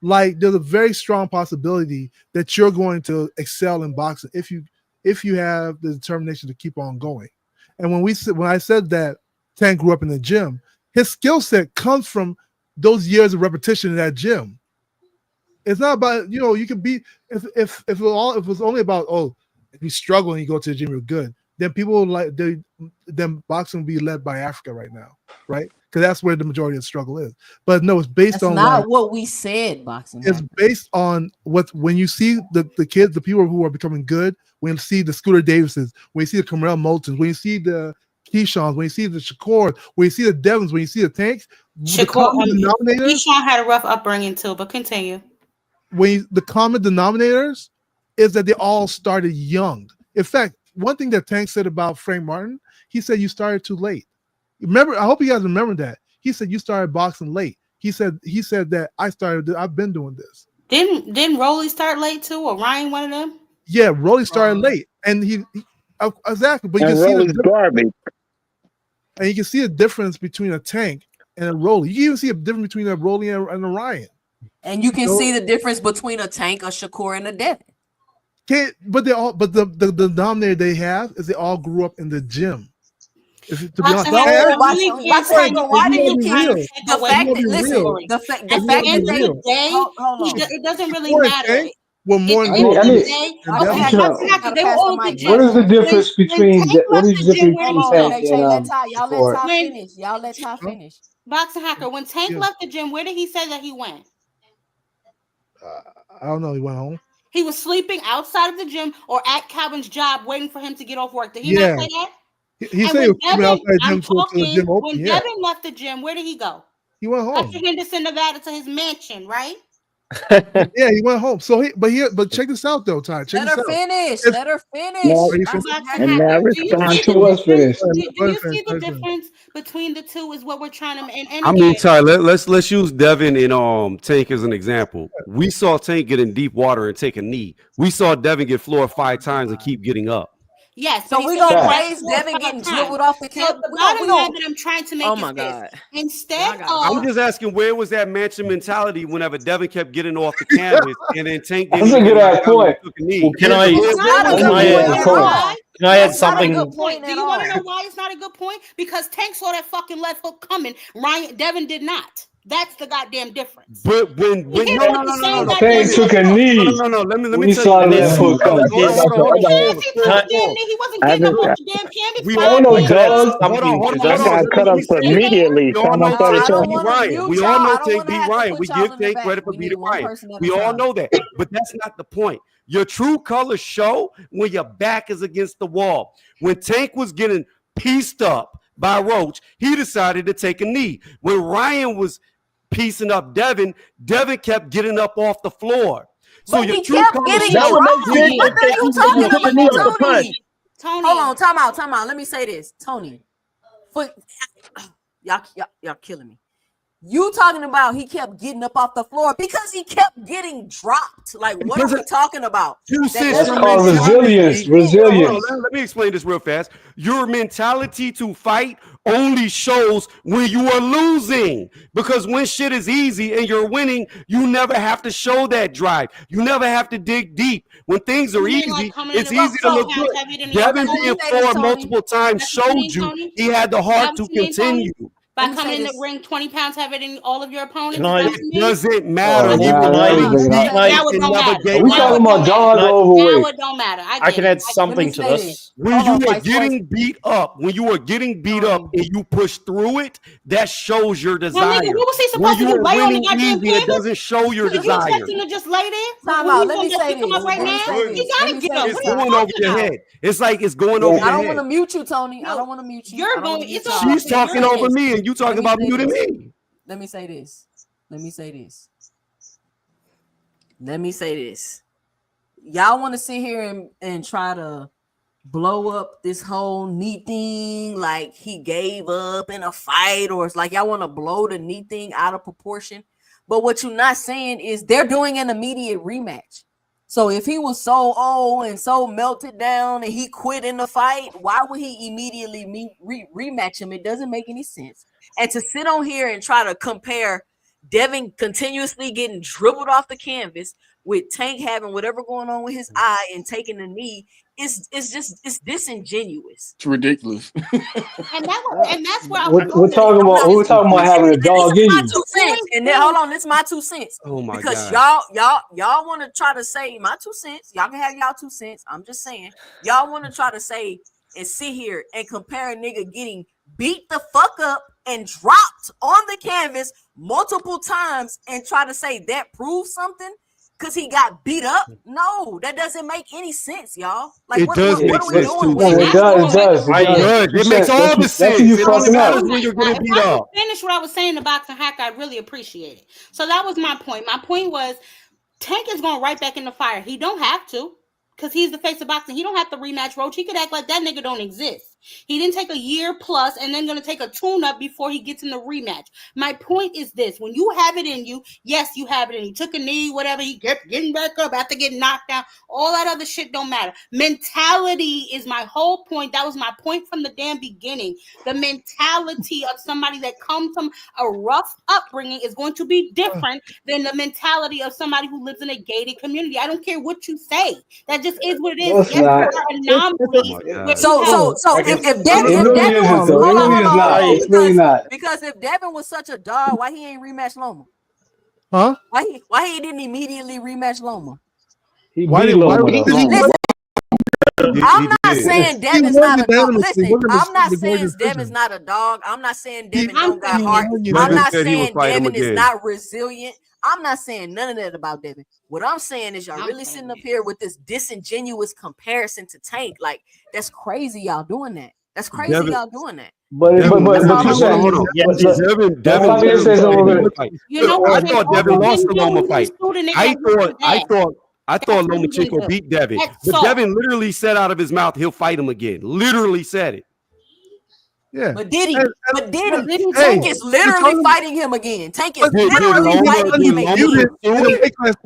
like there's a very strong possibility that you're going to excel in boxing if you have the determination to keep on going. And when I said that Tank grew up in the gym, his skill set comes from those years of repetition in that gym. It's not about, you can be if it was only about, if you struggle and you go to the gym, you're good. Then people then boxing will be led by Africa right now, right? Because that's where the majority of the struggle is. But no, it's based on not what we said. Boxing. It's based on when you see the kids, the people who are becoming good. When you see the Scooter Davises, when you see the Camrell Moultons, when you see the Keyshawn's, when you see the Shakur, when you see the Devons, when you see the Tanks, the common denominators. Keyshawn had a rough upbringing too, but continue. The common denominators is that they all started young. In fact, one thing that Tank said about Frank Martin, he said you started too late. Remember, I hope you guys remember that. He said you started boxing late. He said that I've been doing this. Didn't Rolly start late too, or Ryan, one of them? Yeah, Rolly started late, and he exactly. But you can Rolly's garbage. And you can see a difference between a Tank and a Rolly. You can even see a difference between a Rolly and a Ryan. And you can see the difference between a Tank, a Shakur, and a Devin. But the denominator they have is they all grew up in the gym. The fact it doesn't really matter. Well, more What is the difference between Tank and Y'all let Ty finish. Boxing Hacker, when Tank left the gym, where did he say that he went? I don't know. He went home. He was sleeping outside of the gym or at Calvin's job waiting for him to get off work. Did he not say that? He said he was sleeping outside the gym until the gym opened. When Devin left the gym, where did he go? He went home. Up to Henderson, Nevada, to his mansion, right? Yeah, he went home. So but check this out though, Ty. Let her finish. Let her finish. And now respond to us finish. Do you see the difference between the two? Is what we're trying to. And I mean, Ty, let's use Devin and Tank as an example. We saw Tank get in deep water and take a knee. We saw Devin get floored 5 times and keep getting up. Yes. So we're gonna praise Devin getting dribbled off the camp. The bottom line that I'm trying to make is God. this. Instead of I'm just asking, where was that mansion mentality whenever Devin kept getting off the canvas and then Tank didn't? That's a good ass point. Well, can I add something? Do you want to know why it's not a good point? Because Tank saw that fucking left hook coming. Devin did not. That's the goddamn difference. But when no, Tank took a knee. No. Let me saw tell you. that foot coming. He wasn't getting up off the damn canvas. We all know Tank got cut up immediately. We all know Tank beat Ryan. We all know Tank beat Ryan. We give Tank credit for beating Ryan. We all know that. But that's not the point. Your true colors show when your back is against the wall. When Tank was getting pieced up by Roach, he decided to take a knee. When Ryan was piecing up Devin kept getting up off the floor. So but your he true kept colors getting show. What are you talking about, Tony? Tony? Hold on, time out. Let me say this, Tony. Y'all killing me. You talking about he kept getting up off the floor because he kept getting dropped. Like, what are we talking about? That's called resilience. Resilience. Let me explain this real fast. Your mentality to fight only shows when you are losing. Because when shit is easy and you're winning, you never have to show that drive. You never have to dig deep. When things are easy, it's easy to look good. Devin being floored multiple times showed you he had the heart to continue. By coming in the ring 20 pounds heavier than all of your opponents? It doesn't matter. Oh, Now it don't matter. We talking about dog overweight. Now it don't matter. I can add something to this. When you are getting beat up, and you push through it, that shows your desire. Now, nigga, what was he supposed to do? Lay on the goddamn easy, it doesn't show your desire. You expect him to just lay there? Time out. Let me just say pick him up right now? He gotta get up. It's going over your head. It's like it's going over your head. I don't want to mute you, Tony. I don't want to mute you. You're going. She's talking over me, and you talking about muting me. Let me say this. Let me say this. Let me say this. Y'all want to sit here and try to blow up this whole knee thing like he gave up in a fight, or it's like y'all want to blow the knee thing out of proportion. But what you're not saying is they're doing an immediate rematch. So if he was so old and so melted down and he quit in the fight, why would he immediately rematch him? It doesn't make any sense. And to sit on here and try to compare Devin continuously getting dribbled off the canvas with Tank having whatever going on with his eye and taking the knee, it's disingenuous. It's ridiculous. And that's where we're talking about having a dog in you. And then hold on, this is my 2 cents. Oh my because God. y'all want to try to say my 2 cents. Y'all can have y'all 2 cents. I'm just saying, y'all want to try to say and sit here and compare a nigga getting beat the fuck up and dropped on the canvas multiple times and try to say that proves something because he got beat up. No, that doesn't make any sense, y'all. Like, It what does are make we sense doing? too. It does. It makes all the sense. It only matters when you're getting beat up. Finish what I was saying about the hack. I really appreciate it. So that was my point. My point was Tank is going right back in the fire. He don't have to. Because he's the face of boxing. He don't have to rematch Roach. He could act like that nigga don't exist. He didn't take a year plus and then going to take a tune-up before he gets in the rematch. My point is this. When you have it in you, yes, you have it in you. He took a knee, whatever. He kept getting back up after getting knocked down. All that other shit don't matter. Mentality is my whole point. That was my point from the damn beginning. The mentality of somebody that comes from a rough upbringing is going to be different than the mentality of somebody who lives in a gated community. I don't care what you say. That just is what it is. No, it's yes, not. there are anomalies. So if Devin, it really isn't though. It really is not. It's really not. Because if Devin was such a dog, why he ain't rematch Loma? Huh? Why he didn't immediately rematch Loma? Why did Listen, I'm not saying Devin's not a dog. Listen, I'm not saying Devin's not a dog. I'm not saying Devin don't got heart. I'm not saying Devin is not resilient. I'm not saying none of that about Devin. What I'm saying is y'all really sitting up here with this disingenuous comparison to Tank. Like, that's crazy y'all doing that. That's crazy y'all doing that. But I thought Devin lost the Loma fight. I thought Lomachenko beat Devin. But Devin literally said out of his mouth he'll fight him again. Literally said it. Yeah. But did he? Tank is literally fighting him again. Tank is literally fighting him again.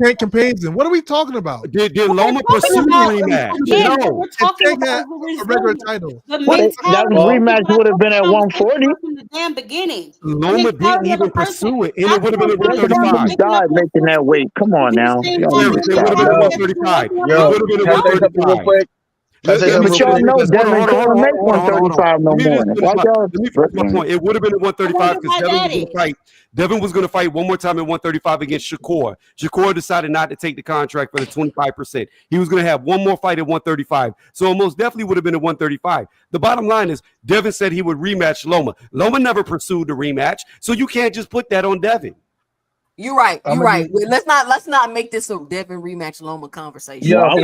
Tank campaigns. And what are we talking about? Did Loma pursue the rematch? No. Tank had a regular title. That rematch would have been at 140. From the damn beginning. Loma didn't even pursue it, and it would have been at 135. Died making that weight. Come on now. It would have been at 135. It would have been at 135. But y'all know Devin couldn't make 135 no more. Let me finish my point. It would have been at 135 because Devin was going to fight one more time at 135 against Shakur. Shakur decided not to take the contract for the 25%. He was going to have one more fight at 135. So it most definitely would have been at 135. The bottom line is Devin said he would rematch Loma. Loma never pursued the rematch, so you can't just put that on Devin. You're right. You're right. Let's not make this a Devin rematch Loma conversation. I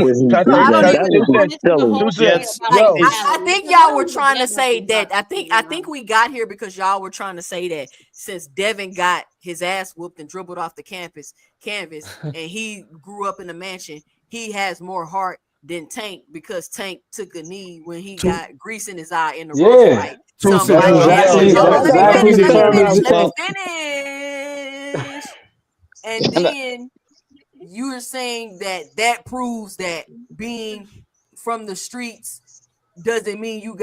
think y'all were trying to say that. I think we got here because y'all were trying to say that since Devin got his ass whooped and dribbled off the canvas, and he grew up in a mansion, he has more heart than Tank because Tank took a knee when he got grease in his eye in the road fight. Let me finish. And then you're saying that proves that being from the streets doesn't mean you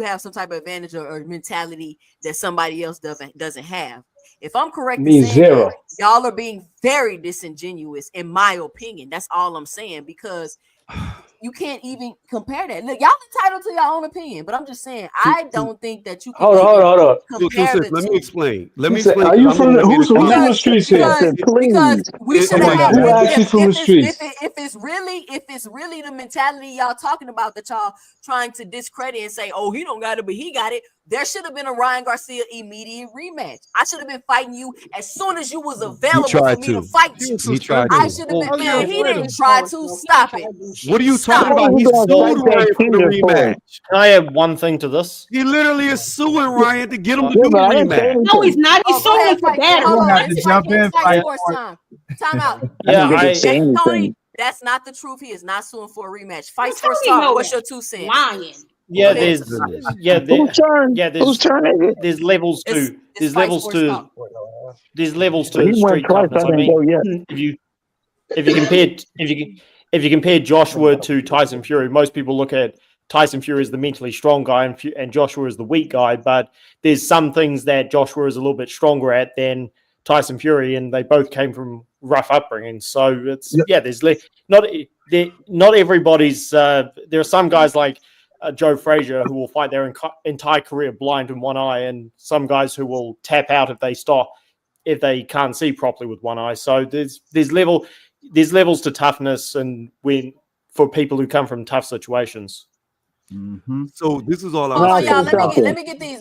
have some type of advantage or mentality that somebody else doesn't have. If I'm correct in saying zero. that, y'all are being very disingenuous, in my opinion. That's all I'm saying, because you can't even compare that. Look, y'all entitled to your own opinion, but I'm just saying I don't think that you can Hold on. compare the let two. me explain. Let me Said, explain. are you I'm from gonna the, let me who's from explain. the streets here? Because we should have had Who actually from the streets? if it's really the mentality y'all talking about that y'all trying to discredit and say, oh, he don't got it, but he got it. There should have been a Ryan Garcia immediate rematch. I should have been fighting you as soon as you was available for me to fight you. He tried I to. should have been, man. He didn't try to stop it. What are you talking Stop about? it. He's suing Ryan for the rematch. Can I add one thing to this? He literally is suing Ryan to get him to Yeah, do but the I didn't say rematch. anything. No, he's not. He's Oh, go ahead, suing for fight. Hold You're on. gonna have Let to me fight jump in, Fight fight Sports for it. time. Time out. I didn't get to say anything. Tony, that's not the truth. He is not suing for a rematch. Fight Well, Sports Tony Talk. know What's that. your 2 cents? Lying. Yeah, Go ahead. Whose turn is it? there's levels It's to there's Fight levels Sports to Talk. there's levels But he to went street twice. toughness. I I didn't go mean, yet. if you compare Joshua to Tyson Fury, most people look at Tyson Fury as the mentally strong guy and Joshua as the weak guy. But there's some things that Joshua is a little bit stronger at than Tyson Fury, and they both came from rough upbringing. So it's there's not everybody's. There are some guys like Joe Frazier who will fight their entire career blind in one eye, and some guys who will tap out if they can't see properly with one eye. So there's levels to toughness, and for people who come from tough situations. Mm-hmm. So this is all Hold I'm on, y'all. saying.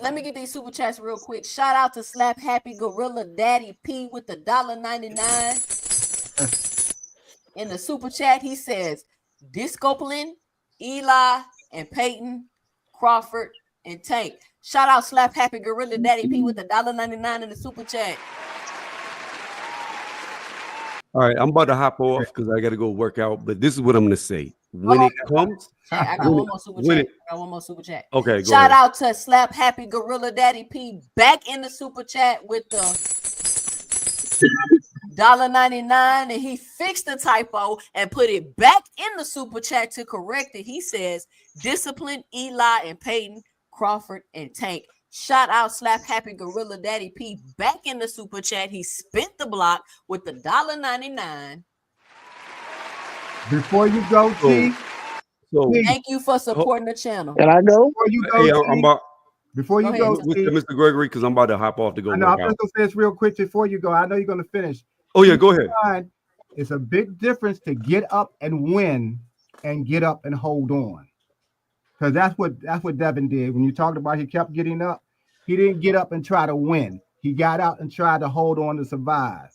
Let me get these super chats real quick. Shout out to Slap Happy Gorilla Daddy P with the $1.99 in the super chat. He says Discoplin, Eli, and Peyton, Crawford, and Tank. Shout out Slap Happy Gorilla Daddy P with the $1.99 in the super chat. All right, I'm about to hop off because I got to go work out. But this is what I'm going to say. When it comes, I got one more super chat. I got one more super chat. Okay, go Shout ahead. out to Slap Happy Gorilla Daddy P back in the super chat with the $1.99, and he fixed the typo and put it back in the super chat to correct it. He says Discipline, Eli, and Peyton, Crawford, and Tank. Shout out Slap Happy Gorilla Daddy P back in the super chat. He spent the block with the $1.99. Before you go, T. So thank you for supporting the channel. Can I go? Before you go, Hey, T, I'm about. before you Go go, With T, Mr. Gregory, because I'm about to hop off to go I know. work I'm out. just gonna say this real quick before you go. I know you're gonna finish. Oh yeah, go ahead. It's a big difference to get up and win, and get up and hold on. Because that's what Devin did. When you talked about he kept getting up, he didn't get up and try to win. He got out and tried to hold on to survive.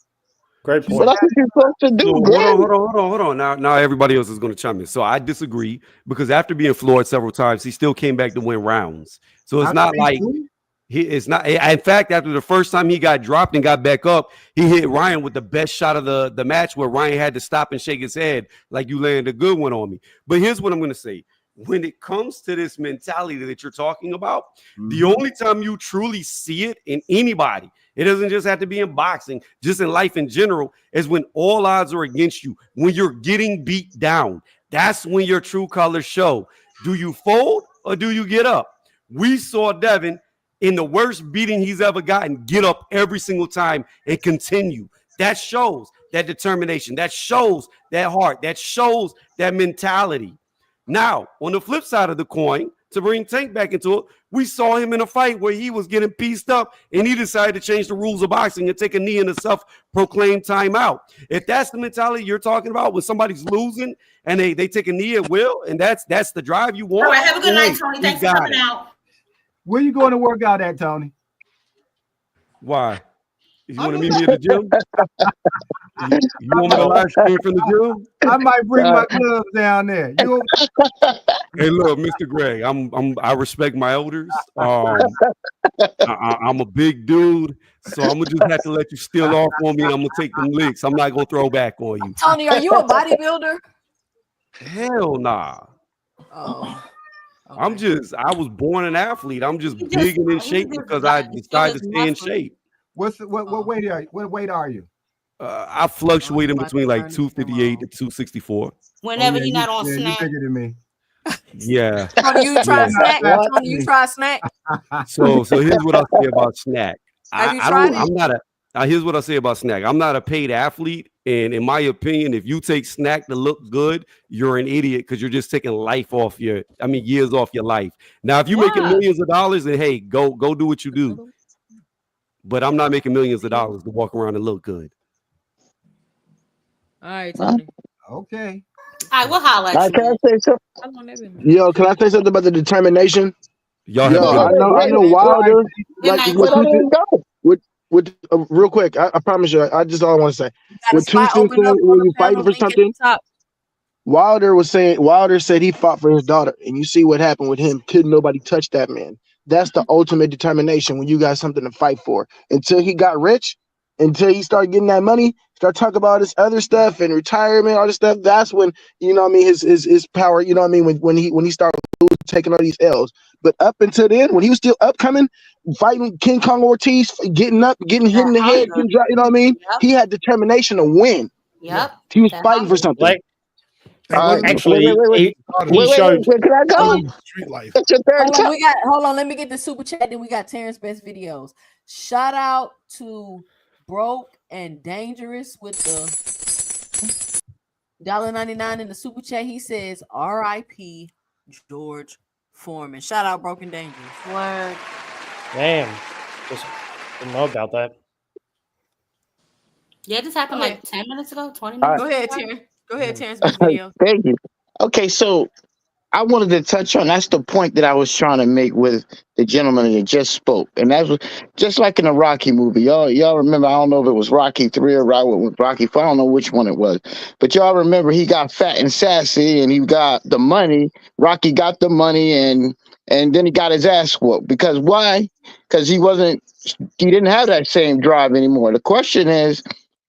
Great But point. that's what you're supposed to do, So Greg. hold on. Now everybody else is going to chime in. So I disagree because after being floored several times, he still came back to win rounds. So it's not like it's not. In fact, after the first time he got dropped and got back up, he hit Ryan with the best shot of the match, where Ryan had to stop and shake his head like, you landed a good one on me. But here's what I'm going to say. When it comes to this mentality that you're talking about, the only time you truly see it in anybody, it doesn't just have to be in boxing, just in life in general, is when all odds are against you, when you're getting beat down. That's when your true colors show. Do you fold or do you get up? We saw Devin in the worst beating he's ever gotten get up every single time and continue. That shows that determination. That shows that heart. That shows that mentality. Now, on the flip side of the coin, to bring Tank back into it, we saw him in a fight where he was getting pieced up and he decided to change the rules of boxing and take a knee in a self-proclaimed timeout. If that's the mentality you're talking about, when somebody's losing and they take a knee at will, and that's the drive you want. All right, have a good night, Tony. Thanks for coming out. Where you going to work out at, Tony? Why? You want to meet me at the gym? You want me to live stream from the gym? I might bring my gloves down there. Hey, look, Mr. Gray, I respect my elders. I'm a big dude, so I'm gonna just have to let you steal off on me, and I'm gonna take them licks. I'm not gonna throw back on you. Tony, are you a bodybuilder? Hell nah. Oh. I was born an athlete. I'm just big and in shape because I decided to stay in shape. What weight are you? What weight are you? I fluctuate in between like 258 to 264. Whenever yeah, he's not on you snack. bigger than me. Yeah. Tony, you try Yeah. snack? What? Tony, you try snack? So here's what I'll say about snack. Have you I tried don't. it? I'm not a. Here's what I'll say about snack. I'm not a paid athlete, and in my opinion, if you take snack to look good, you're an idiot because you're just taking life off your. I mean, years off your life. Now, if you're making Why? millions of dollars, then hey, go do what you do. But I'm not making millions of dollars to walk around and look good. All right, Huh? Tony. Okay. All right, we'll holler at you, Can I man. say something? How long that been? Yo, can I say something about the determination? Y'all have a Yo, good Yeah, one. I know yeah. Wilder. Good Like night, with Where don't Tony. two, even go? with real quick. I promise you. I just all I want to say. You got a With spot 2-2 open up on when the you fighting panel for link at the something, top. Wilder said he fought for his daughter, and you see what happened with him. Couldn't nobody touch that man. That's the ultimate determination when you got something to fight for. Until he got rich, until he started getting that money, start talking about his other stuff and retirement, all this stuff. That's when you know what I mean his power. You know what I mean when he started taking all these L's. But up until then, when he was still upcoming, fighting King Kong Ortiz, getting up, getting hit in That the head, hunger. getting dropped, you know what I mean? Yep. He had determination to win. Yep. He was That fighting for hunger. something. Like, Hey, what about actually, he Prodigy? showed. Can I go? Street life. It's your third Hold on, time. hold on. Let me get the super chat. Then we got Terrence Best videos. Shout out to Broke and Dangerous with the $1.99 in the super chat. He says R.I.P. George Foreman. Shout out Broken Dangerous. Word. Damn. Just didn't know about that. Yeah, this happened Go ahead. like 10 minutes ago, 20 All minutes Go ago. ahead, Terrence. Go ahead, Terrence Best right. videos. Thank you. Okay, so I wanted to touch on that's the point that I was trying to make with the gentleman that just spoke, and that was just like in a Rocky movie. Y'all remember? I don't know if it was Rocky 3 or Rocky 4. I don't know which one it was, but y'all remember he got fat and sassy, and he got the money. Rocky got the money, and then he got his ass whooped because why? Because he didn't have that same drive anymore. The question is,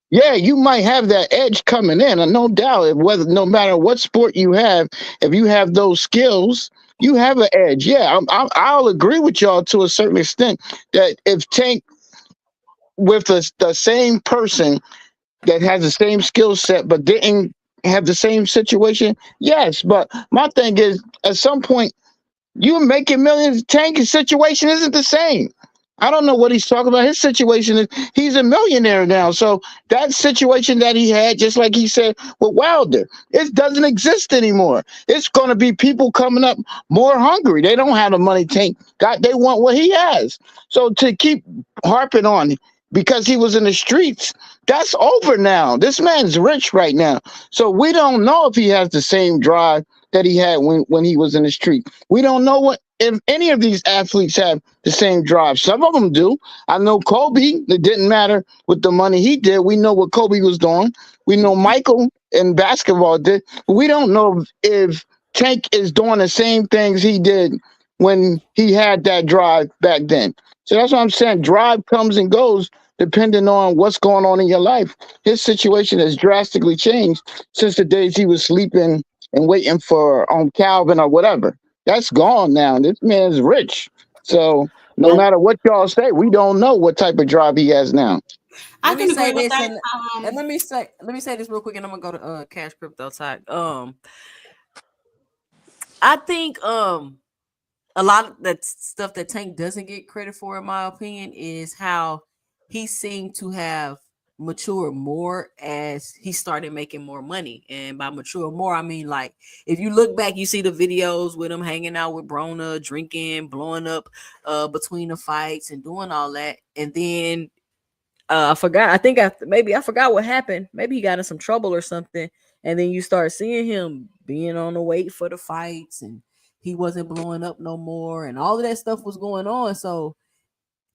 yeah, you might have that edge coming in, and no doubt, no matter what sport you have, if you have those skills, you have an edge. Yeah, I'll agree with y'all to a certain extent that if Tank with the same person that has the same skill set but didn't have the same situation, yes. But my thing is, at some point, you making millions. Tank's situation isn't the same. I don't know what he's talking about. His situation is he's a millionaire now. So that situation that he had, just like he said with Wilder, it doesn't exist anymore. It's going to be people coming up more hungry. They don't have the money Tank got. They want what he has. So to keep harping on because he was in the streets, that's over now. This man's rich right now. So we don't know if he has the same drive that he had when he was in the street. We don't know if any of these athletes have the same drive. Some of them do. I know Kobe, it didn't matter with the money he did. We know what Kobe was doing. We know Michael in basketball did. But we don't know if Tank is doing the same things he did when he had that drive back then. So that's what I'm saying. Drive comes and goes depending on what's going on in your life. His situation has drastically changed since the days he was sleeping and waiting for Calvin or whatever. That's gone now. This man's rich. So no Well, matter what y'all say, we don't know what type of job he has now. I Let me can say agree with this, that. and let me say this real quick, and I'm gonna go to Cash Crypto Talk. I think a lot of that stuff that Tank doesn't get credit for, in my opinion, is how he seemed to have matured more as he started making more money. And by mature more, I mean, like, if you look back, you see the videos with him hanging out with Brona, drinking, blowing up between the fights and doing all that. And then I forgot. I forgot what happened. Maybe he got in some trouble or something. And then you start seeing him being on the wait for the fights, and he wasn't blowing up no more, and all of that stuff was going on. So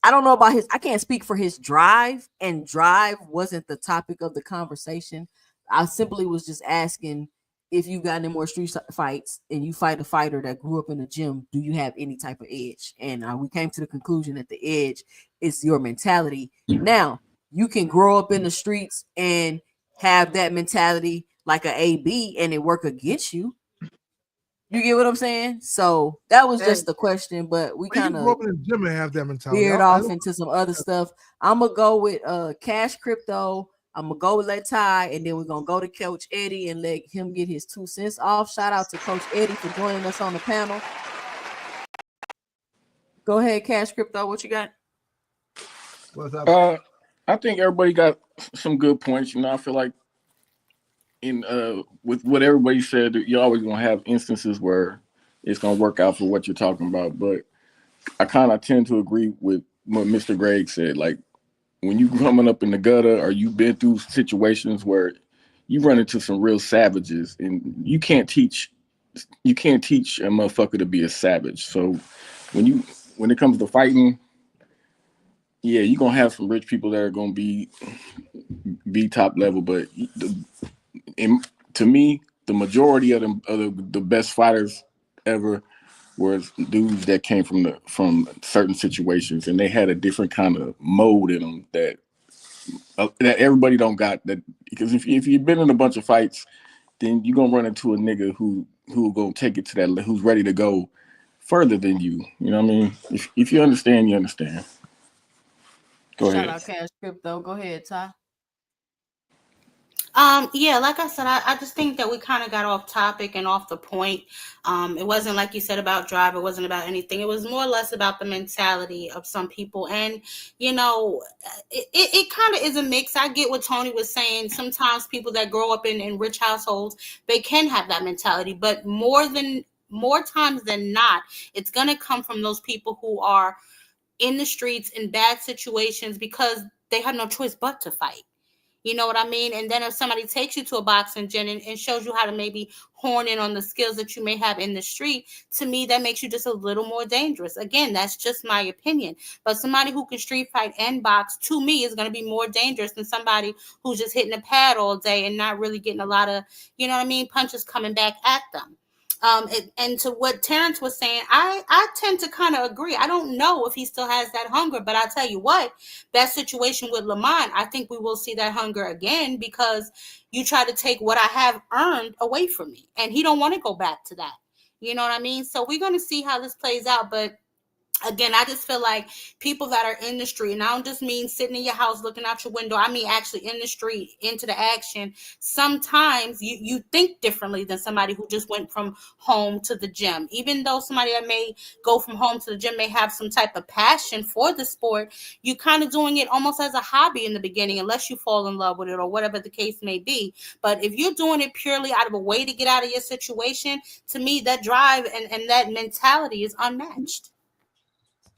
I don't know about I can't speak for his drive, and drive wasn't the topic of the conversation. I simply was just asking, if you got any more street fights and you fight a fighter that grew up in the gym, do you have any type of edge? And we came to the conclusion that the edge is your mentality. Now, you can grow up in the streets and have that mentality like a AB and it work against you. You get what I'm saying? So that was just the question, but we You kind can grow of up in the gym and have that mentality. veered I off don't. into some other stuff. I'm gonna go with Cash Crypto. I'm gonna go with let Ty, and then we're gonna go to Coach Eddie and let him get his 2 cents off. Shout out to Coach Eddie for joining us on the panel. Go ahead, Cash Crypto. What you got? What's up? I think everybody got some good points. You know, I feel like with what everybody said, you're always gonna have instances where it's gonna work out for what you're talking about. But I kind of tend to agree with what Mr. Greg said. Like when you coming up in the gutter, or you've been through situations where you run into some real savages, and you can't teach a motherfucker to be a savage. So when it comes to fighting, yeah, you're gonna have some rich people that are gonna be top level, but to me, the majority of the best fighters ever was dudes that came from certain situations, and they had a different kind of mode in them that everybody don't got. That because if you've been in a bunch of fights, then you're gonna run into a nigga who gonna take it to that, who's ready to go further than you. You know what I mean? If you understand, you understand. Go ahead. Shout out Cash Crypto. Go ahead, Ty. Yeah, like I said, I just think that we kind of got off topic and off the point. It wasn't like you said about drive. It wasn't about anything. It was more or less about the mentality of some people. And, you know, it kind of is a mix. I get what Tony was saying. Sometimes people that grow up in rich households, they can have that mentality. But more times than not, it's going to come from those people who are in the streets in bad situations because they have no choice but to fight. You know what I mean? And then if somebody takes you to a boxing gym and shows you how to maybe hone in on the skills that you may have in the street, to me, that makes you just a little more dangerous. Again, that's just my opinion. But somebody who can street fight and box, to me, is going to be more dangerous than somebody who's just hitting a pad all day and not really getting a lot of, you know what I mean, punches coming back at them. And to what Terrence was saying, I tend to kind of agree. I don't know if he still has that hunger, but I'll tell you what, that situation with Lamont, I think we will see that hunger again because you try to take what I have earned away from me, and he don't want to go back to that. You know what I mean? So we're going to see how this plays out, but again, I just feel like people that are in the street, and I don't just mean sitting in your house looking out your window. I mean actually in the street, into the action. Sometimes you think differently than somebody who just went from home to the gym. Even though somebody that may go from home to the gym may have some type of passion for the sport, you kind of doing it almost as a hobby in the beginning, unless you fall in love with it or whatever the case may be. But if you're doing it purely out of a way to get out of your situation, to me, that drive and that mentality is unmatched.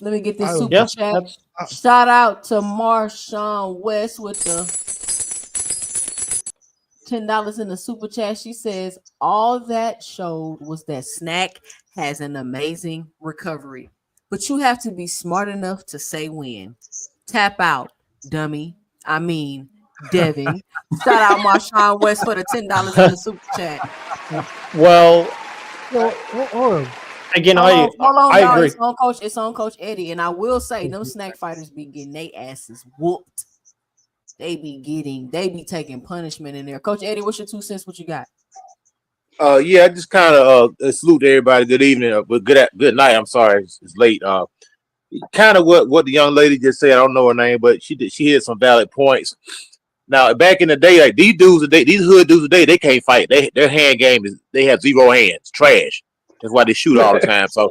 Let me get this super chat. Shout out to Marshawn West with the $10 in the super chat. She says, all that showed was that Snack has an amazing recovery, but you have to be smart enough to say when. Tap out, dummy. I mean, Devin. Shout out Marshawn West for the $10 in the super chat. Well, again, hold on, I y'all. agree. It's on Coach Eddie, and I will say, them Snack fighters be getting their asses whooped. They be taking punishment in there. Coach Eddie, what's your 2 cents? What you got? Yeah, I just kind of salute everybody. Good evening, but good night. I'm sorry, it's late. Kind of what the young lady just said. I don't know her name, but she hit some valid points. Now, back in the day, like these hood dudes today, they can't fight. Their hand game they have zero hands, trash. That's why they shoot all the time. So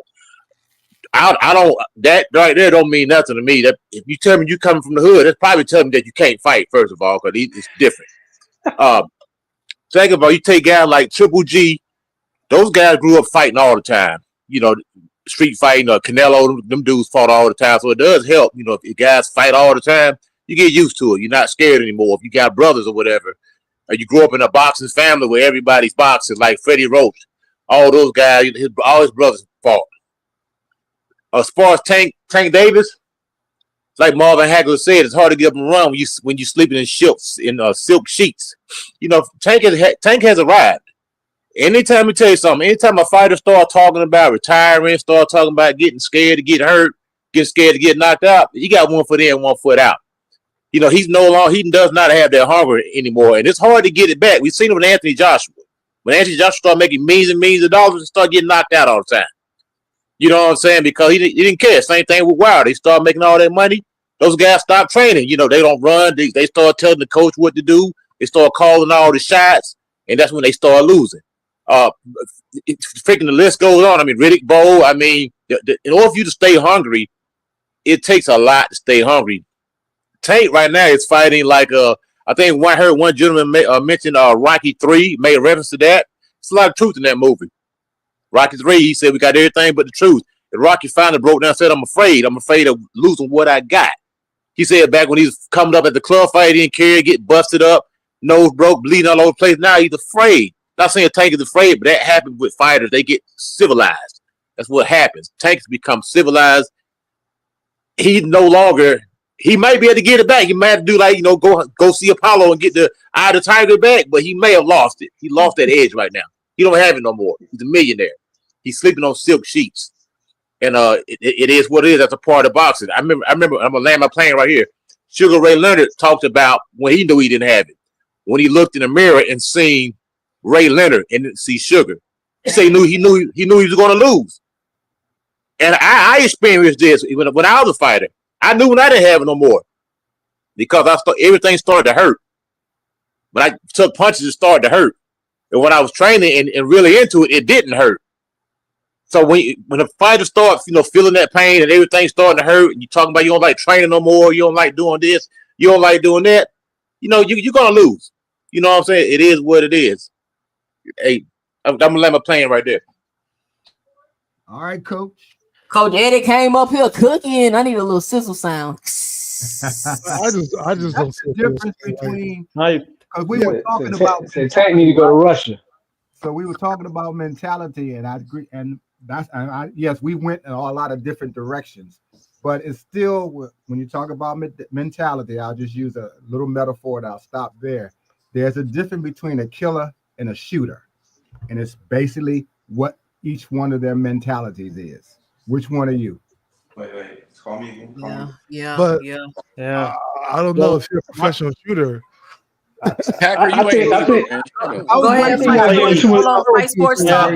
I don't, that right there don't mean nothing to me. That if you tell me you coming from the hood, that's probably telling me that you can't fight, first of all, because it's different. Second of all, you take guys like Triple G, those guys grew up fighting all the time. You know, street fighting, Canelo, them dudes fought all the time. So it does help, you know, if guys fight all the time, you get used to it. You're not scared anymore. If you got brothers or whatever, or you grew up in a boxing family where everybody's boxing, like Freddie Roach, all those guys, all his brothers fought. As far as Tank Davis, like Marvin Hagler said, it's hard to get up and run when you're sleeping in silk sheets. You know, Tank has arrived. Anytime a fighter start talking about retiring, start talking about getting scared to get hurt, getting scared to get knocked out, he got 1 foot in, 1 foot out. You know, he does not have that hunger anymore, and it's hard to get it back. We've seen it with Anthony Joshua. When Anthony Joshua started making millions and millions of dollars and started getting knocked out all the time. You know what I'm saying? Because he didn't care. Same thing with Wilder. He started making all that money. those guys stop training. You know, they don't run. They start telling the coach what to do. They start calling all the shots, and that's when they start losing. Freaking the list goes on. I mean, Riddick Bowe. I mean, in order for you to stay hungry, it takes a lot to stay hungry. Tank right now is fighting like I think I heard one gentleman mention Rocky 3, made reference to that. There's a lot of truth in that movie. Rocky 3, he said we got everything but the truth. And Rocky finally broke down and said, I'm afraid of losing what I got. He said back when he was coming up at the club fight, he didn't care, get busted up, nose broke, bleeding all over the place. Now he's afraid. Not saying Tank is afraid, but that happens with fighters. They get civilized. That's what happens. Tanks become civilized. He no longer, he might be able to get it back. He might have to do like, go see Apollo and get the eye of the tiger back, but he may have lost it. He lost that edge right now. He don't have it no more. He's a millionaire. He's sleeping on silk sheets. And it is what it is. That's a part of boxing. I remember, I'm going to land my plane right here. Sugar Ray Leonard talked about when he knew he didn't have it. When he looked in the mirror and seen Ray Leonard and didn't see Sugar. He said he knew he was going to lose. And I experienced this when I was a fighter. I knew when I didn't have it no more because everything started to hurt. When I took punches, it started to hurt. And when I was training and really into it, it didn't hurt. So when a fighter starts, feeling that pain and everything starting to hurt, and you're talking about you don't like training no more, you don't like doing this, you don't like doing that, you're going to lose. You know what I'm saying? It is what it is. Hey, I'm going to let my plane right there. All right, Coach. Coach Eddie came up here cooking. I need a little sizzle sound. I just don't see the difference between because we were talking about Tank need to go to Russia. So we were talking about mentality, and I agree. And yes, we went in a lot of different directions, but it's still when you talk about mentality. I'll just use a little metaphor, and I'll stop there. There's a difference between a killer and a shooter, and it's basically what each one of their mentalities is. Which one are you? Wait. Call me again. Yeah. I don't know if you're a professional shooter. Hacker, you ain't think- Go ahead. Fight Sports Talk.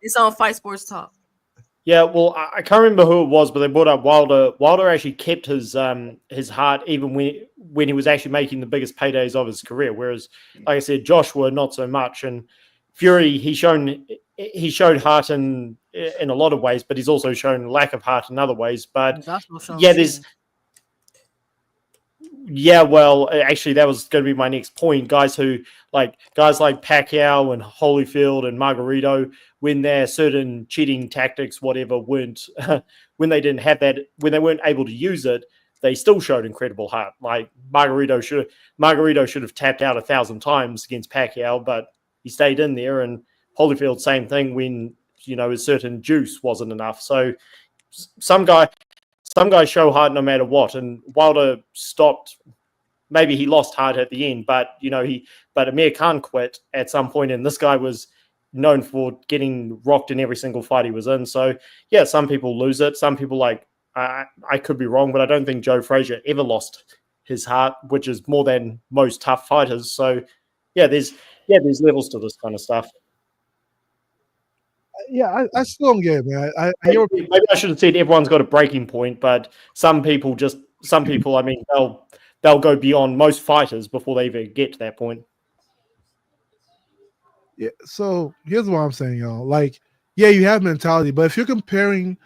It's on Fight Sports Talk. Yeah, well, I can't remember who it was, but they brought up Wilder. Wilder actually kept his heart even when he was actually making the biggest paydays of his career. Whereas, like I said, Joshua not so much, and Fury he showed heart in a lot of ways, but he's also shown lack of heart in other ways. But well, actually, that was going to be my next point. Guys like Pacquiao and Holyfield and Margarito, when their certain cheating tactics, whatever, weren't when they didn't have that, when they weren't able to use it, they still showed incredible heart. Like Margarito should have tapped out 1,000 times against Pacquiao, but he stayed in there. And Holyfield, same thing when his certain juice wasn't enough. So some guys show heart no matter what, and Wilder stopped. Maybe he lost heart at the end, but Amir Khan quit at some point, and this guy was known for getting rocked in every single fight he was in. So yeah, some people lose it. Some people I could be wrong, but I don't think Joe Frazier ever lost his heart, which is more than most tough fighters. So yeah, there's levels to this kind of stuff. Yeah, I still don't get it, man. Maybe I should have said everyone's got a breaking point, but some people, I mean, they'll go beyond most fighters before they even get to that point. Yeah. So here's what I'm saying, y'all. Like, yeah, you have mentality, but if you're comparing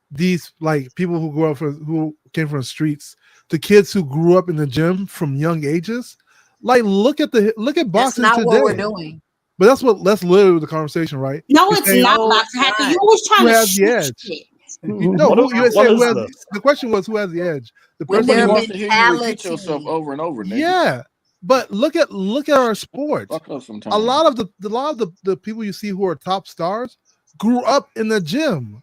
these people who came from the streets to kids who grew up in the gym from young ages, look at boxing That's not today. what we're doing. But that's literally the conversation, right? No, it's not boxing. Hacker, you always trying who to has the shoot edge? shit. No, the question was who has the edge. The person Nobody who wants to hear you repeat yourself over and over, nigga. Yeah, but look at our sport. A lot of the people you see who are top stars grew up in the gym.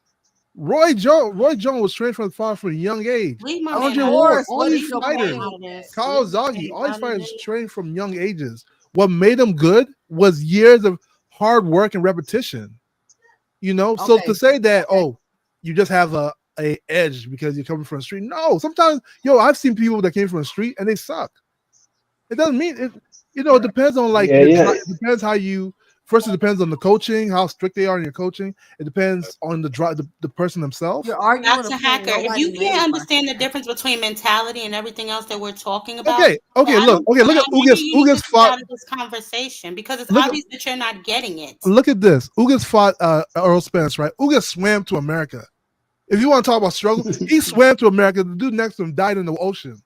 Roy Jones was trained from a young age. Andre Ward, all these fighters, Kyle Zagi, all these fighters trained from young ages. What made them good was years of hard work and repetition. So to say that, you just have a edge because you're coming from the street. No, sometimes, I've seen people that came from the street and they suck. It doesn't mean it. It depends on it depends how you first it depends on the coaching, how strict they are in your coaching. It depends on the person themselves. You're arguing That's a a point hacker. If nobody you made. can't understand the difference between mentality and everything else that we're talking about, Okay, look at maybe you need to Ugas get fought. out of this conversation because it's Look obvious that you're not getting it. Look at this. Ugas fought Earl Spence, right? Ugas swam to America. If you want to talk about struggle, he swam to America. The dude next to him died in the ocean.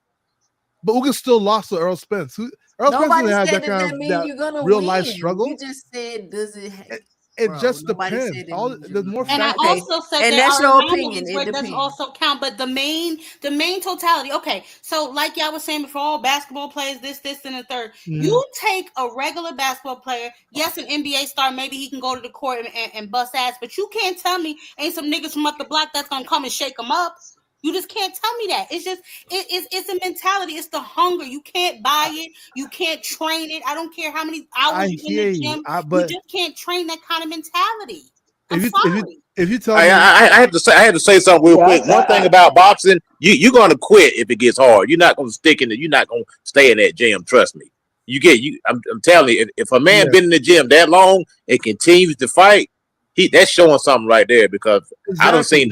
But Ugas still lost to Earl Spence. Earl Spence Nobody didn't have said that kind of mean that you're gonna real win. life struggle. We just said, does it? It Bro, just nobody depends. said it All means there's more And I factors. also said and there that's are your opinion. anomalies It where it doesn't depends. also count, but the main totality. Okay, so like y'all was saying before, all basketball players, this, and the third. You take a regular basketball player, yes, an NBA star, maybe he can go to the court and bust ass, but you can't tell me ain't some niggas from up the block that's gonna come and shake them up. You just can't tell me that. It's just it's a mentality. It's the hunger. You can't buy it. You can't train it. I don't care how many hours you're in the gym. You just can't train that kind of mentality. If you tell I me, have to say something real quick. One thing about boxing, you're gonna quit if it gets hard. You're not gonna stick in it. You're not gonna stay in that gym. Trust me. I'm telling you, if a man been in the gym that long and continues to fight, that's showing something right there. Because I don't seen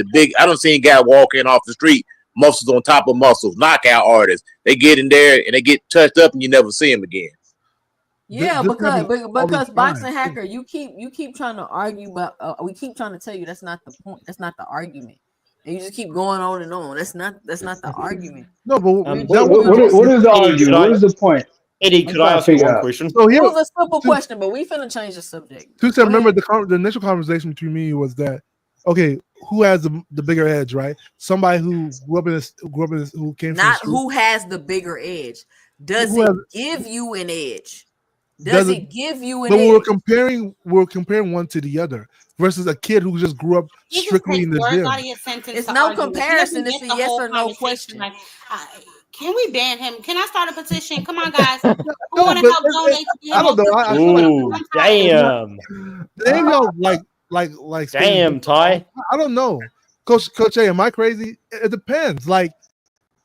guy walking off the street, muscles on top of muscles, knockout artists. They get in there and they get touched up, and you never see them again. Yeah, because boxing hacker, you keep trying to argue, but we keep trying to tell you that's not the point. That's not the argument, and you just keep going on and on. That's not the argument. No, but what is the argument? What is the point? Eddie, could I ask you one question? So it was a simple question, but we finna change the subject. Remember the initial conversation between me was that okay, who has the bigger edge, right? Somebody who grew up in who came not from who has the bigger edge. Does it give you an edge? Does it give you an edge? But we're comparing one to the other versus a kid who just grew up strictly in the gym. It's no comparison. It's a yes or no question. Like, can we ban him? Can I start a petition? Come on, guys. Who want to help donate to him? I don't know. Damn. Damn, y'all like. Damn, Ty. I don't know, Coach A. Am I crazy? It depends. Like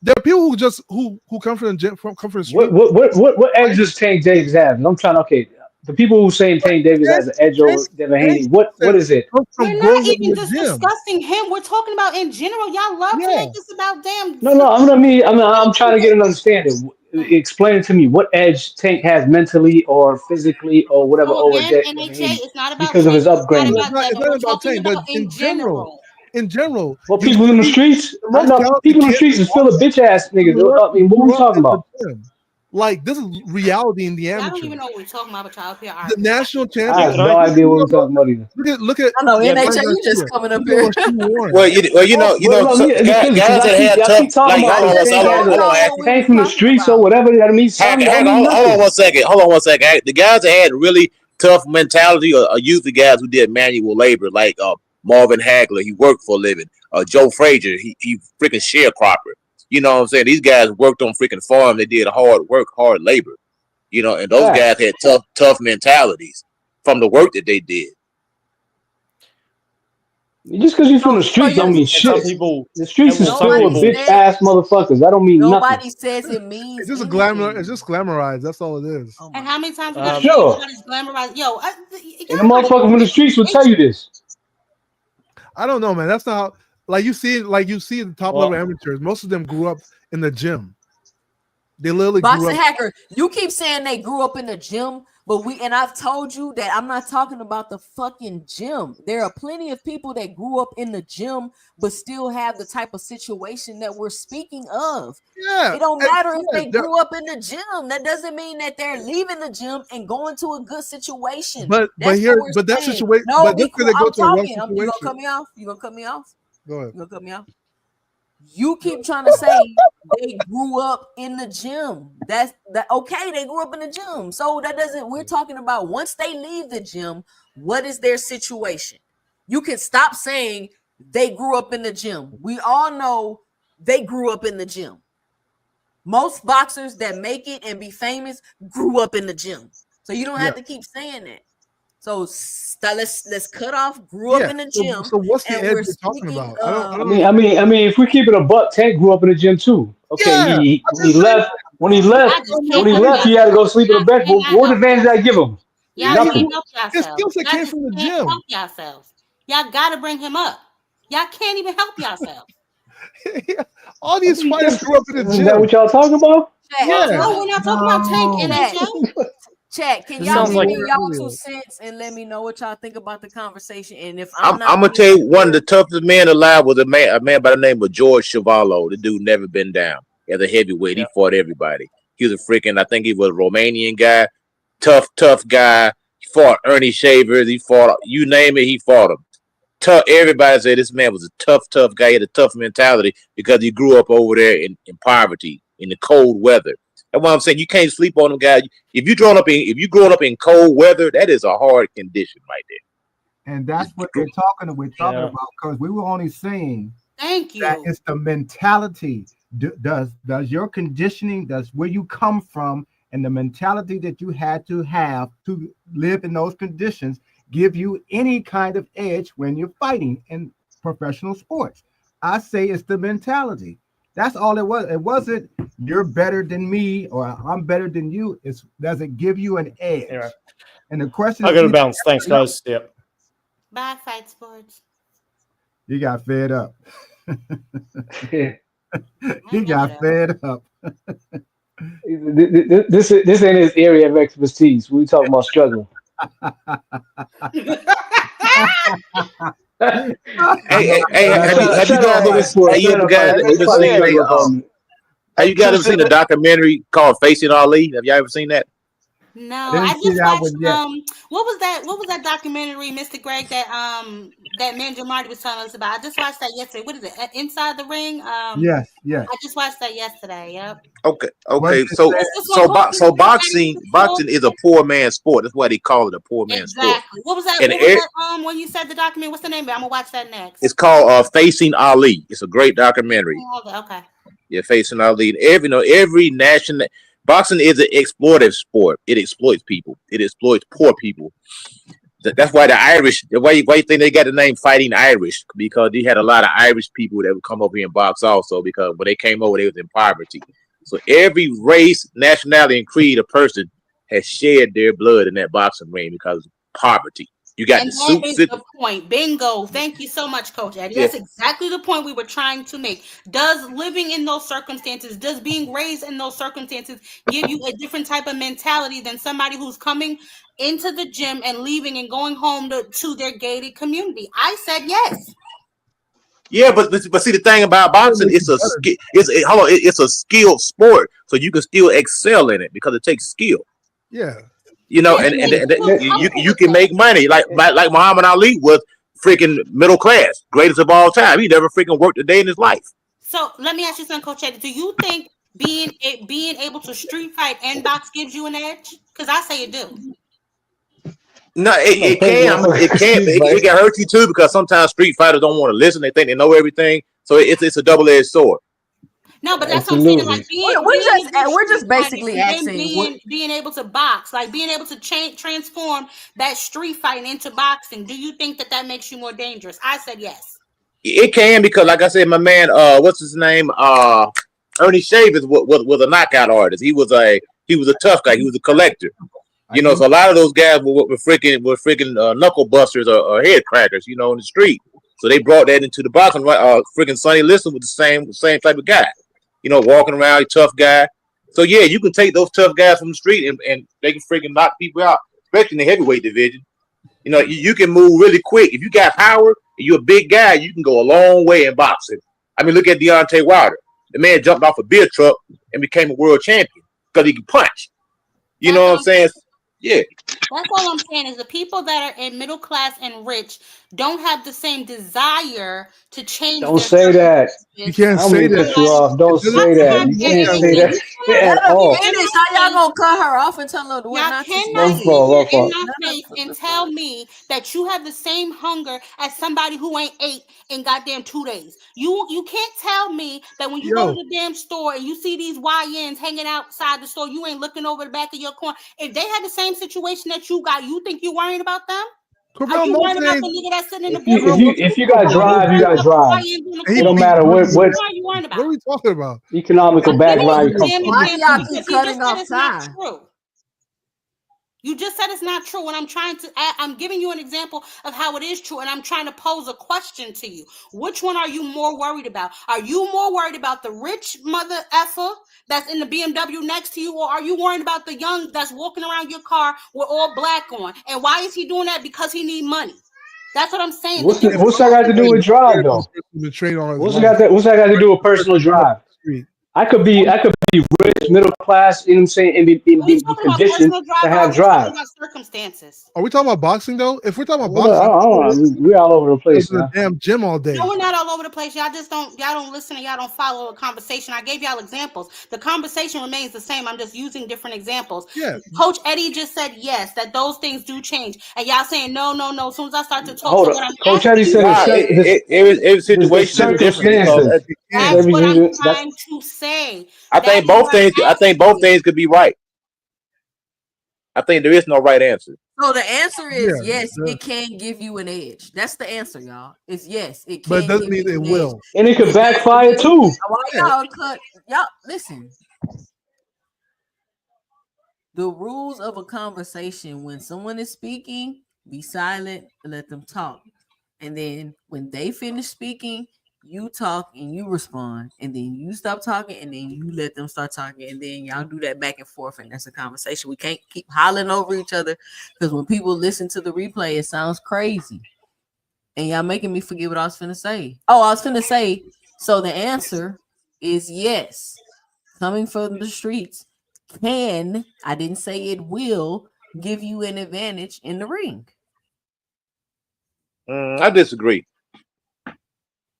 there are people who come from the gym, come from the street. What edge does Tank Davis have? And I'm trying to the people who saying Tank Davis has an edge over Devin Haney. What is it? We're not even just discussing him. We're talking about in general. Y'all love to make this about damn. No. I'm trying to get an understanding. Explain it to me. What edge Tank has mentally or physically or whatever over Devin Haney because of his upbringing. It's not about Tank, but in general. In general, well, people in the streets, people in the streets is full of bitch ass niggas. I mean, what are we talking about? Like this is reality in the amateur. I don't even know what we're talking about, but y'all up here. The national champion. I have no idea what we're talking about either. Look at. I know NHL. You just coming up here. Guys that had tough. Like, came from the streets or whatever. That means something. Hold on one second. The guys that had really tough mentality are usually guys who did manual labor, like Marvin Hagler. He worked for a living. Joe Frazier. He freaking sharecropper. You know what I'm saying? These guys worked on freaking farm. They did hard work, hard labor. You know, and those guys had tough mentalities from the work that they did. Just because you're from the streets don't mean shit. The streets is full of bitch ass motherfuckers. That don't mean nothing. Nobody says it means. It's just a glamour. It's just glamorized. That's all it is. And how many times everybody's glamorized? Yo, and the motherfucker from the streets will tell you this. I don't know, man. That's not how. Like you see the top level amateurs. Most of them grew up in the gym. They literally boxing grew up. Hacker. You keep saying they grew up in the gym, but I've told you that I'm not talking about the fucking gym. There are plenty of people that grew up in the gym, but still have the type of situation that we're speaking of. Yeah, it don't matter if they grew up in the gym. That doesn't mean that they're leaving the gym and going to a good situation. That situation. No, but that's cool. I'm talking. You gonna cut me off? You gonna cut me off? Go ahead. You gonna cut me off? You keep trying to say they grew up in the gym. That's okay. They grew up in the gym. So that doesn't. We're talking about once they leave the gym, what is their situation? You can stop saying they grew up in the gym. We all know they grew up in the gym. Most boxers that make it and be famous grew up in the gym. So you don't have to keep saying that. So let's cut off. Grew up in the gym. So what's the edge you're talking about? I mean, if we keep it a buck, Tank grew up in the gym too. Okay, when he left, he had to go sleep in the bed. What advantage did I give him? Y'all Yeah, can't help his yourselves. skill set Y'all came just from the can't gym. help yourselves. Y'all gotta bring him up. Y'all can't even help yourselves. All these fighters grew up in the Isn't that gym. what y'all talking about? Chat, Yeah. No, we're not talking about Tank and No. HL. Chat, can This y'all sounds give like me y'all Really? 2 cents and let me know what y'all think about the conversation? And if I'm I'm not gonna being tell you one of the clear, toughest men alive was a man by the name of George Chuvalo. The dude never been down as a heavyweight. He fought everybody. He was a freaking, I think he was a Romanian guy, tough guy. He fought Ernie Shavers. He fought you name it. He fought him. Tough. Everybody said this man was a tough guy. He had a tough mentality because he grew up over there in poverty in the cold weather. That's why I'm saying you can't sleep on them guys. If you growing up in cold weather, that is a hard condition right there. And that's what we're talking about, because we were only saying Thank that you. it's the mentality. Does your conditioning, does where you come from, and the mentality that you had to have to live in those conditions give you any kind of edge when you're fighting in professional sports? I say it's the mentality. That's all it was. It wasn't you're better than me or I'm better than you. It's does it give you an edge? Anyway, And the question I is, got to bounce. Thanks, guys. Yep. Bye, Fight Sports. you got fed up. Yeah. He got fed up. This ain't his area of expertise. We talking about struggling. Hey, have you Shut guys up, ever? Fight Sports. Have you Shut ever up, Fight guys Sports. ever Fight seen Struggle for a minute. have you guys ever seen a documentary called Facing Ali? Have y'all ever seen that? No, I I didn't see just that one yet. watched what was that documentary, Mr. Greg, that man Jamarty was telling us about. I just watched that yesterday. What is it? Inside the Ring? Yes. I just watched that yesterday. Yep. What Okay. did it say? What's this one called? Boxing is a poor man's sport. That's why they call it a poor man's sport. Exactly. What was that? And What was that? When you said the documentary, what's the name of it? I'm gonna watch that next. it's called Facing Ali. It's a great documentary. Okay. Yeah, Facing Ali. Every national boxing is an exploitive sport. It exploits people. It exploits poor people. That's why the Irish, why you think they got the name Fighting Irish, because they had a lot of Irish people that would come over here and box also, because when they came over, they was in poverty. So every race, nationality, and creed of person has shed their blood in that boxing ring because of poverty. You got And the that soup is sit. the point. Bingo. Thank you so much, Coach Eddie. Yeah. That's exactly the point we were trying to make. Does living in those circumstances, does being raised in those circumstances give you a different type of mentality than somebody who's coming into the gym and leaving and going home to their gated community? I said yes. Yeah, but see the thing about boxing, it's a skilled sport, so you can still excel in it because it takes skill. Yeah. And you can make money like Muhammad Ali was freaking middle class, greatest of all time. He never freaking worked a day in his life. So let me ask you something, Coach Eddie. Do you think being able to street fight and box gives you an edge? Because I say it do. No, it can. It can hurt you too, because sometimes street fighters don't want to listen. They think they know everything, so it's a double-edged sword. No, but that's what I'm saying. Like we're just basically asking being able to box, like being able to transform that street fighting into boxing. Do you think that makes you more dangerous? I said yes. It can, because, like I said, my man, what's his name? Ernie Shavers was a knockout artist. He was a tough guy. He was a collector. So a lot of those guys were freaking knuckle busters or head crackers, in the street. So they brought that into the boxing. Freaking Sonny Liston was the same type of guy. Walking around, a tough guy. So yeah, you can take those tough guys from the street and they can freaking knock people out, especially in the heavyweight division. You can move really quick. If you got power and you're a big guy, you can go a long way in boxing. I mean, look at Deontay Wilder. The man jumped off a beer truck and became a world champion because he can punch. You know what I'm saying? Yeah. That's all I'm saying is the people that are in middle class and rich don't have the same desire to change. Don't say that. You can't I'm say gonna cut that. you off. Don't say that. You can't say that Let at her all. finish. How y'all gonna cut her off and tell her what not to say? My fault. In my face and tell me that you have the same hunger as somebody who ain't ate in goddamn 2 days. You can't tell me that when you go to the damn store and you see these YNs hanging outside the store, you ain't looking over the back of your corner. If they had the same situation that you got, you think you worrying about them? Are you worried about the nigga that's sitting in the If you got drive, you got drive. It don't matter what are you worrying about? What are we talking about? Economical background you come from. Why do y'all keep cutting off time? You just said it's not true. When I'm giving you an example of how it is true, and I'm trying to pose a question to you. Which one are you more worried about? Are you more worried about the rich mother effer that's in the BMW next to you, or are you worried about the young that's walking around your car with all black on? And why is he doing that? Because he need money. That's what I'm saying. What's that got to do with drive though? What's that got to do with personal drive? I could be rich, middle class, you know what I'm saying, and be talking about conditioned personal to drive, or have are we talking drive. about circumstances? Are we talking about boxing though? If we're talking about Hold on, boxing, I don't know. We're all over the place in the now. damn gym all day. No, we're not all over the place. Y'all don't listen and y'all don't follow a conversation. I gave y'all examples. The conversation remains the same. I'm just using different examples. Yeah. Coach Eddie just said yes, that those things do change. And y'all saying no. As soon as I start to talk, Hold so on. what I'm Coach asking Eddie you, said every it's situation is different because circumstances. that's what I'm trying to say. I That think is what I'm both things could be right. I think there is no right answer. So the answer is Yeah, yes, it can give you an edge. That's the answer, y'all. It's yes, it can but it doesn't give mean you it an will. And it could backfire too. Why y'all listen. The rules of a conversation: when someone is speaking, be silent and let them talk. And then when they finish speaking, you talk and you respond. And then you stop talking and then you let them start talking. And then y'all do that back and forth. And that's a conversation. We can't keep hollering over each other because when people listen to the replay, it sounds crazy. And y'all making me forget what I was finna say. Oh, I was finna say, so the answer is yes. Coming from the streets I didn't say it will, give you an advantage in the ring. I disagree.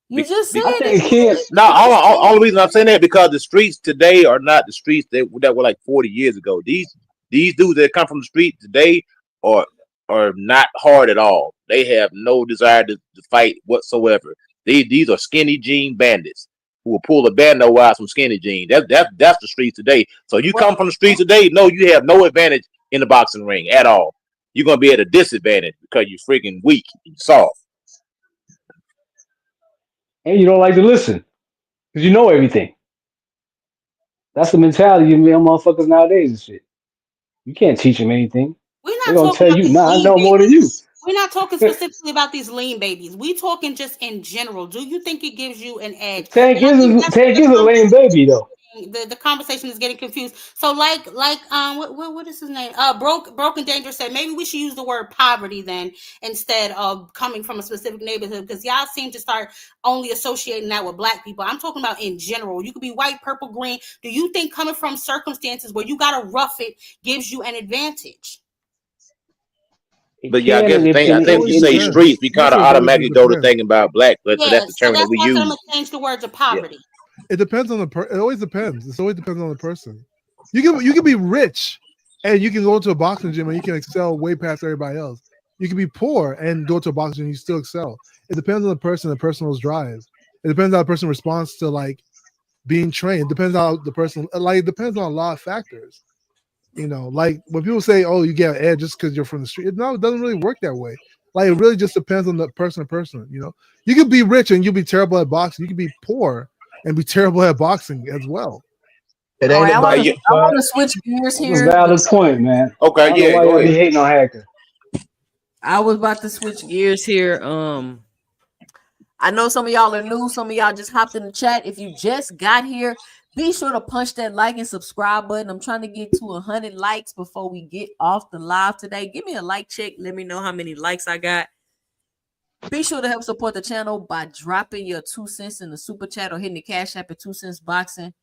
You just said I think it. it can't. No, all the reason I'm saying that because the streets today are not the streets that were like 40 years ago. These dudes that come from the street today are not hard at all. They have no desire to fight whatsoever. These are skinny jean bandits who will pull a bando out from skinny jeans. That's the streets today. So you come from the streets today, no, you have no advantage in the boxing ring at all. You're gonna be at a disadvantage because you're freaking weak and soft. And you don't like to listen because you know everything. That's the mentality of young motherfuckers nowadays and shit. You can't teach them anything. We're They're not gonna talking tell about you, these "Nah, I lean know more than you." babies. We're not talking specifically about these lean babies. We talking just in general. Do you think it gives you an edge? Tank And I think that's where Tank is a lame baby though. the conversation is getting confused. So what is his name? Broken Danger said maybe we should use the word poverty then instead of coming from a specific neighborhood because y'all seem to start only associating that with black people. I'm talking about in general. You could be white, purple, green. Do you think coming from circumstances where you gotta rough it gives you an advantage? But yeah, I guess the thing I think when you say streets, we kind of automatically go to thinking about black, but Yeah, that's the so term that we why I'm use. gonna change the word to poverty. It depends on it always depends. It always depends on the person. You can be rich and you can go into a boxing gym and you can excel way past everybody else. You can be poor and go to a boxing gym and you still excel. It depends on the person, the person's drive. It depends how the person responds to like being trained. It depends how the person it depends on a lot of factors. You know, like when people say, "Oh, you get an edge just because you're from the street," no, it doesn't really work that way. Like it really just depends on the person to person. You know, you could be rich and you'll be terrible at boxing. You could be poor and be terrible at boxing as well. It All ain't right, I about want to switch gears That's a here. valid point, man. Okay, I don't know yeah, why go y'all be ahead. hating on Hacker. I was about to switch gears here. I know some of y'all are new. Some of y'all just hopped in the chat. If you just got here, be sure to punch that like and subscribe button. I'm trying to get to 100 likes before we get off the live today. Give me a like check. Let me know how many likes I got. Be sure to help support the channel by dropping your 2 cents in the super chat or hitting the cash app at 2 cents boxing.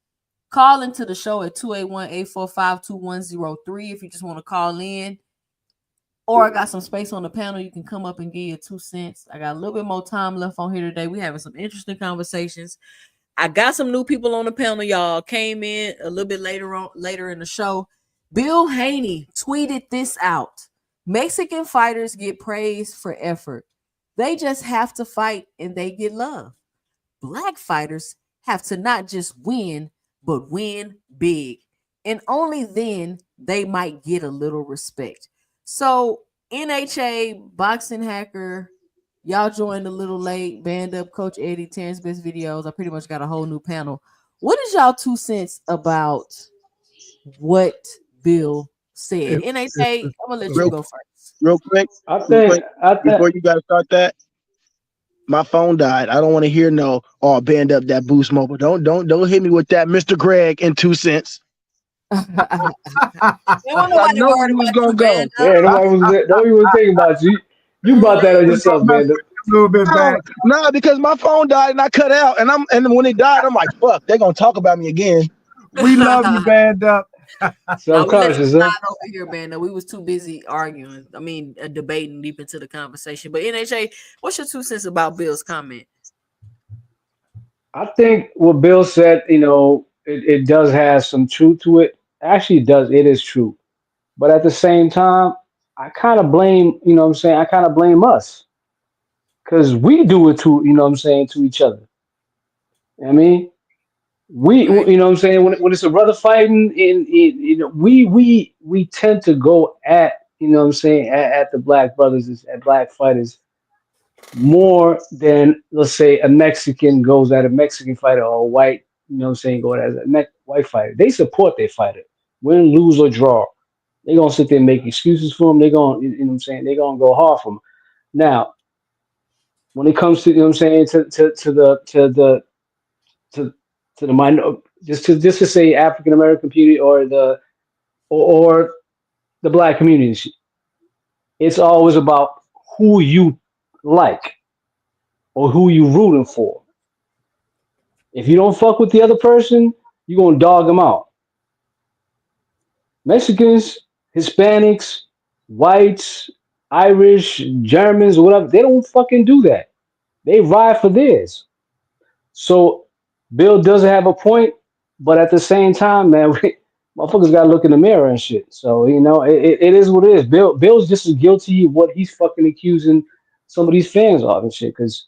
Call into the show at 281-845-2103 if you just want to call in. Or I got some space on the panel. You can come up and give your 2 cents. I got a little bit more time left on here today. We're having some interesting conversations. I got some new people on the panel, y'all. Came in a little bit later in the show. Bill Haney tweeted this out. Mexican fighters get praised for effort. They just have to fight and they get love. Black fighters have to not just win, but win big. And only then they might get a little respect. So, NHA, Boxing Hacker, y'all joined a little late. Band Up, Coach Eddie, Terrence Best Videos. I pretty much got a whole new panel. What is y'all 2 cents about what Bill said. NHA, I'm gonna let you Real, go first. real quick, I real think quick, before you guys start that, my phone died. I don't want to hear no. Oh, band up that Boost Mobile. Don't hit me with that, Mr. Greg in 2 cents. There wasn't I nobody know worried you was about you, gonna go. man. Yeah, nobody was. Don't even think about you. You brought that on yourself, man. A little bit back. No, because my phone died and I cut out, and when it died, I'm like, fuck, they're gonna talk about me again. We love you, band up. No, we let you Self-conscious, huh? slide over here, man. No, we was too busy arguing. I mean, debating deep into the conversation. But NHA, what's your 2 cents about Bill's comment? I think what Bill said, it does have some truth to it. Actually, it does. It is true. But at the same time, I kind of blame, what I'm saying? I kind of blame us because we do it to, what I'm saying, to each other. I mean, Right. what I'm saying? When it's a brother fighting, we tend to go at, what I'm saying, at the black brothers, at black fighters more than, let's say, a Mexican goes at a Mexican fighter or a white, what I'm saying, go at a white fighter. They support their fighter, win, lose, or draw. They're gonna sit there and make excuses for them. They're gonna, what I'm saying, they're gonna go hard for them. Now, when it comes to, what I'm saying, to to the minor, just to say African American community or or the black community, it's always about who you like or who you rooting for. If you don't fuck with the other person, you're gonna dog them out. Mexicans, Hispanics, whites, Irish, Germans, whatever, they don't fucking do that. They ride for theirs. So Bill does have a point, but at the same time, man, motherfuckers gotta look in the mirror and shit. So it is what it is. Bill's just as guilty of what he's fucking accusing some of these fans of and shit. Because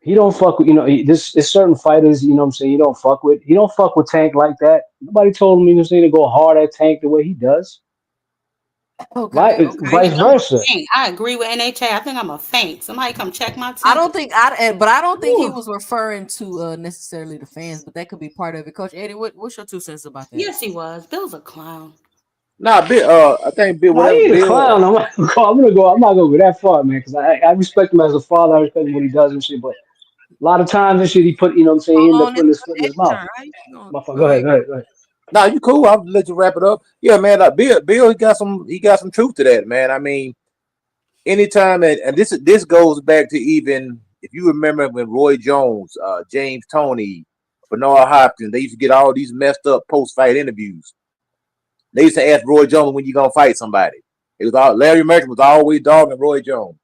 he don't fuck with there's certain fighters, what I'm saying, he don't fuck with. He don't fuck with Tank like that. Nobody told him, to go hard at Tank the way he does. Okay, Right? okay. I Vice think I'm a versa. faint. I agree with NHA. I think I'm a faint. Somebody come check my I temperature. don't think but I don't think he was referring to necessarily the fans, but that could be part of it. Coach Eddie, what's your 2 cents about that? Yes, he was. Bill's a clown. Nah, Bill. I think Bill. Nah, Whatever he ain't a Bill. clown. I'm gonna go. I'm not gonna go that far, man, because I respect him as a father. I respect what he does and shit. But a lot of times and shit, he put, what I'm saying, he end Hold up on, putting it's his foot in his Eddie mouth. turn, right? You gonna Motherfucker, go ahead. go ahead. Nah, you cool. I'll let you wrap it up. Yeah, man. Bill, he got some truth to that, man. I mean, anytime and this goes back to, even if you remember when Roy Jones, James Toney, Bernard Hopkins, they used to get all these messed up post-fight interviews. They used to ask Roy Jones, when you gonna fight somebody. It was all Larry Merchant was always dogging Roy Jones.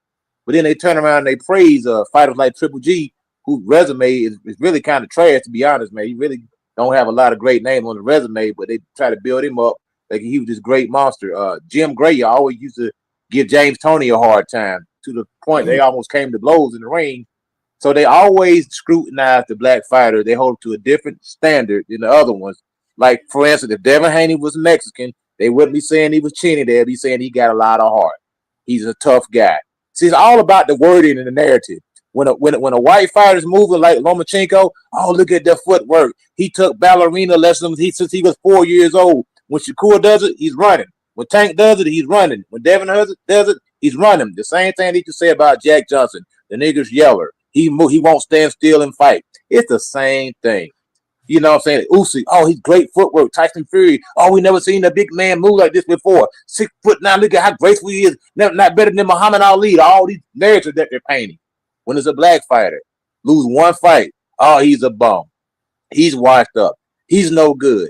But then they turn around and they praise fighters like Triple G, whose resume is really kind of trash, to be honest, man. He really don't have a lot of great names on the resume, but they try to build him up like he was this great monster. Jim Gray always used to give James Toney a hard time, to the point they almost came to blows in the ring. So they always scrutinize the black fighter. They hold to a different standard than the other ones. Like, for instance, if Devin Haney was Mexican, they wouldn't be saying he was chinny. They'd be saying he got a lot of heart. He's a tough guy. See, it's all about the wording and the narrative. When a white fighter's moving like Lomachenko, oh, look at their footwork. He took ballerina lessons since he was 4 years old. When Shakur does it, he's running. When Tank does it, he's running. When Devin does it, he's running. The same thing they can say about Jack Johnson. The nigger's yeller. He won't stand still and fight. It's the same thing. You know what I'm saying? Usyk, oh, he's great footwork. Tyson Fury, oh, we never seen a big man move like this before. 6 foot now, look at how graceful he is. Not better than Muhammad Ali. All these narratives that they're painting. When it's a black fighter, lose one fight, oh, he's a bum. He's washed up. He's no good.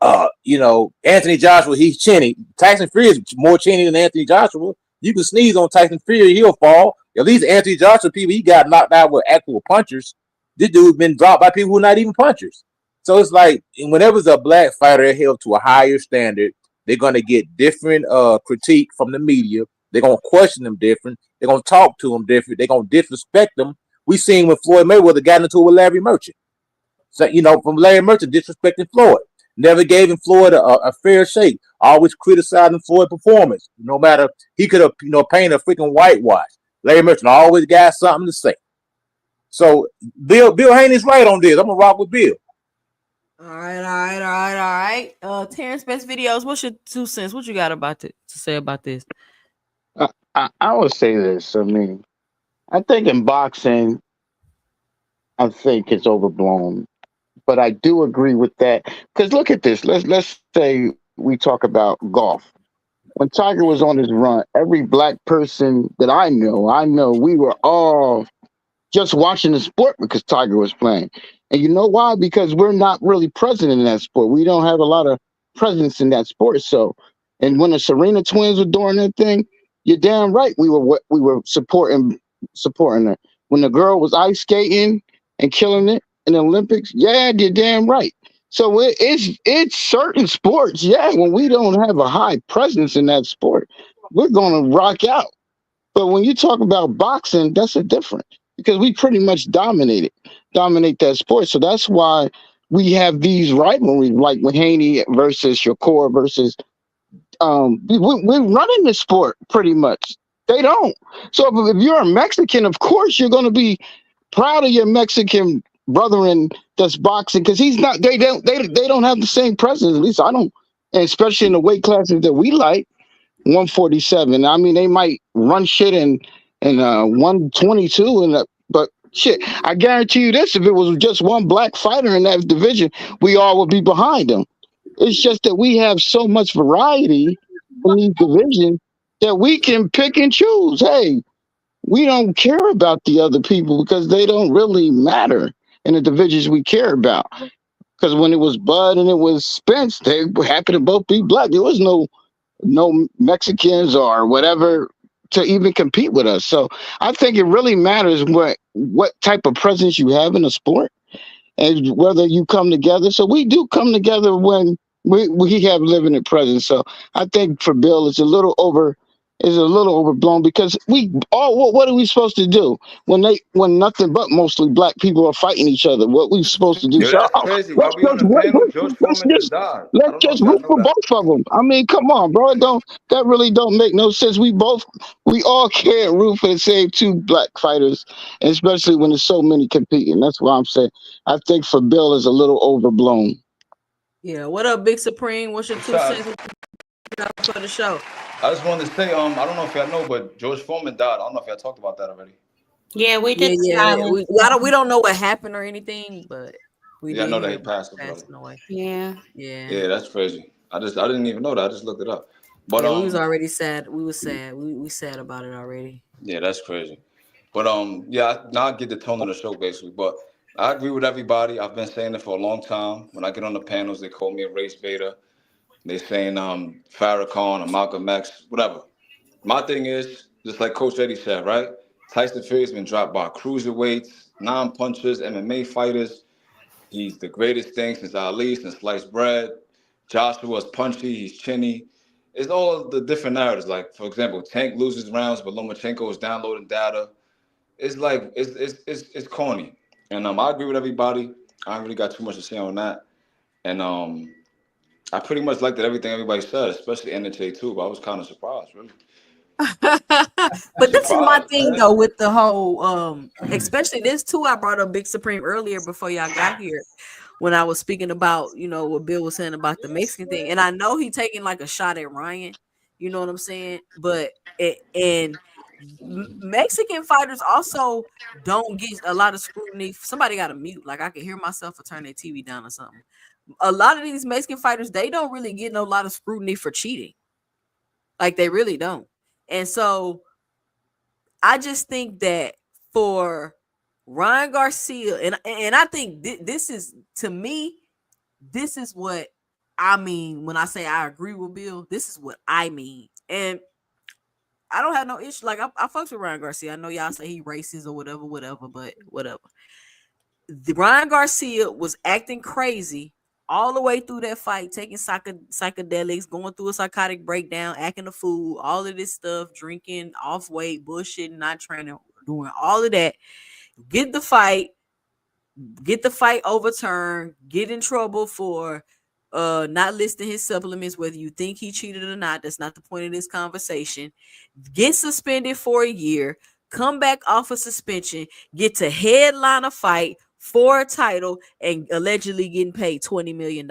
Anthony Joshua, he's chinny. Tyson Fury is more chinny than Anthony Joshua. You can sneeze on Tyson Fury, he'll fall. At least Anthony Joshua, people, he got knocked out with actual punchers. This dude's been dropped by people who are not even punchers. So it's like, whenever it's a black fighter held to a higher standard, they're going to get different critique from the media. They're going to question them different. They're going to talk to them different. They're going to disrespect them. We seen when Floyd Mayweather got into it with Larry Merchant. So, from Larry Merchant disrespecting Floyd. Never gave him Floyd a fair shake. Always criticizing Floyd's performance. No matter, he could have, painted a freaking whitewash. Larry Merchant always got something to say. So Bill Haney's right on this. I'm gonna rock with Bill. All right. Terrence, best videos. What's your 2 cents? What you got about it to say about this? I would say this. I mean, I think in boxing, I think it's overblown. But I do agree with that because look at this. Let's say we talk about golf. When Tiger was on his run, every black person that I know, we were all just watching the sport because Tiger was playing. And you know why? Because we're not really present in that sport. We don't have a lot of presence in that sport. So, and when the Serena twins were doing their thing, you're damn right. We were supporting her. When the girl was ice skating and killing it in the Olympics, yeah, you're damn right. So it's certain sports, yeah. When we don't have a high presence in that sport, we're gonna rock out. But when you talk about boxing, that's a different because we pretty much dominate that sport. So that's why we have these rivalries like Haney versus Shakur versus we're running the sport pretty much. They don't. So if you're a Mexican, of course you're gonna be proud of your Mexican brethren that's boxing because he's not they don't have the same presence. At least I don't, and especially in the weight classes that we like. 147. I mean, they might run shit in 122 but shit, I guarantee you this: if it was just one black fighter in that division, we all would be behind them. It's just that we have so much variety in these divisions that we can pick and choose. Hey, we don't care about the other people because they don't really matter in the divisions we care about. Because when it was Bud and it was Spence, they happened to both be black. There was no Mexicans or whatever to even compete with us. So I think it really matters what type of presence you have in a sport and whether you come together. So we do come together when we have living in presence. So I think for Bill, it's a little overblown because we all what are we supposed to do when nothing but mostly black people are fighting each other? What we supposed to do? Yo, So that's crazy. While we on the panel, George Foreman just died. I let's don't know just if y'all root know for that. both of them. I mean, come on, bro. That really don't make no sense. We all can't root for the same two black fighters, especially when there's so many competing. That's why I'm saying I think for Bill is a little overblown. Yeah. What up, Big Supreme? What's your What's two up? cents for the show? I just wanted to say, I don't know if y'all know, but George Foreman died. I don't know if y'all talked about that already. Yeah, we Yeah, did yeah. silence. We don't know what happened or anything, but we Yeah, I did know that hear he about passed him already. passing away. Yeah. Yeah. Yeah, that's crazy. I didn't even know that. I just looked it up. But Yeah, we was already sad. We was sad. We sad about it already. yeah, that's crazy. But yeah, now I get the tone of the show basically. But I agree with everybody. I've been saying it for a long time. When I get on the panels, they call me a race beta. They saying Farrakhan or Malcolm X, whatever. My thing is, just like Coach Eddie said, right? Tyson Fury's been dropped by cruiserweights, non-punchers, MMA fighters. He's the greatest thing since Ali, since sliced bread. Joshua's punchy, he's chinny. It's all the different narratives. Like, for example, Tank loses rounds, but Lomachenko is downloading data. It's like it's corny. And I agree with everybody. I don't really got too much to say on that. And I pretty much liked everything everybody said, especially NJ too, but I was kind of surprised, really. But this is my Surprised, thing man. though with the whole especially this too. I brought up Big Supreme earlier before y'all got here when I was speaking about, what Bill was saying about the Mexican thing. And I know he taking like a shot at Ryan, you know what I'm saying? But Mexican fighters also don't get a lot of scrutiny. Somebody got to mute. Like I can hear myself or turn their TV down or something. A lot of these Mexican fighters, they don't really get no lot of scrutiny for cheating. Like they really don't. And so I just think that for Ryan Garcia, and I think this is, to me, this is what I mean when I say I agree with Bill. This is what I mean, and I don't have no issue. Like I fucks with Ryan Garcia. I know y'all say he racist or whatever, but whatever. Ryan Garcia was acting crazy all the way through that fight, taking psychedelics, going through a psychotic breakdown, acting a fool, all of this stuff, drinking, off weight, bullshit, not training, doing all of that. Get the fight overturned, get in trouble for not listing his supplements, whether you think he cheated or not. That's not the point of this conversation. Get suspended for a year, come back off of suspension, get to headline a fight for a title and allegedly getting paid $20 million.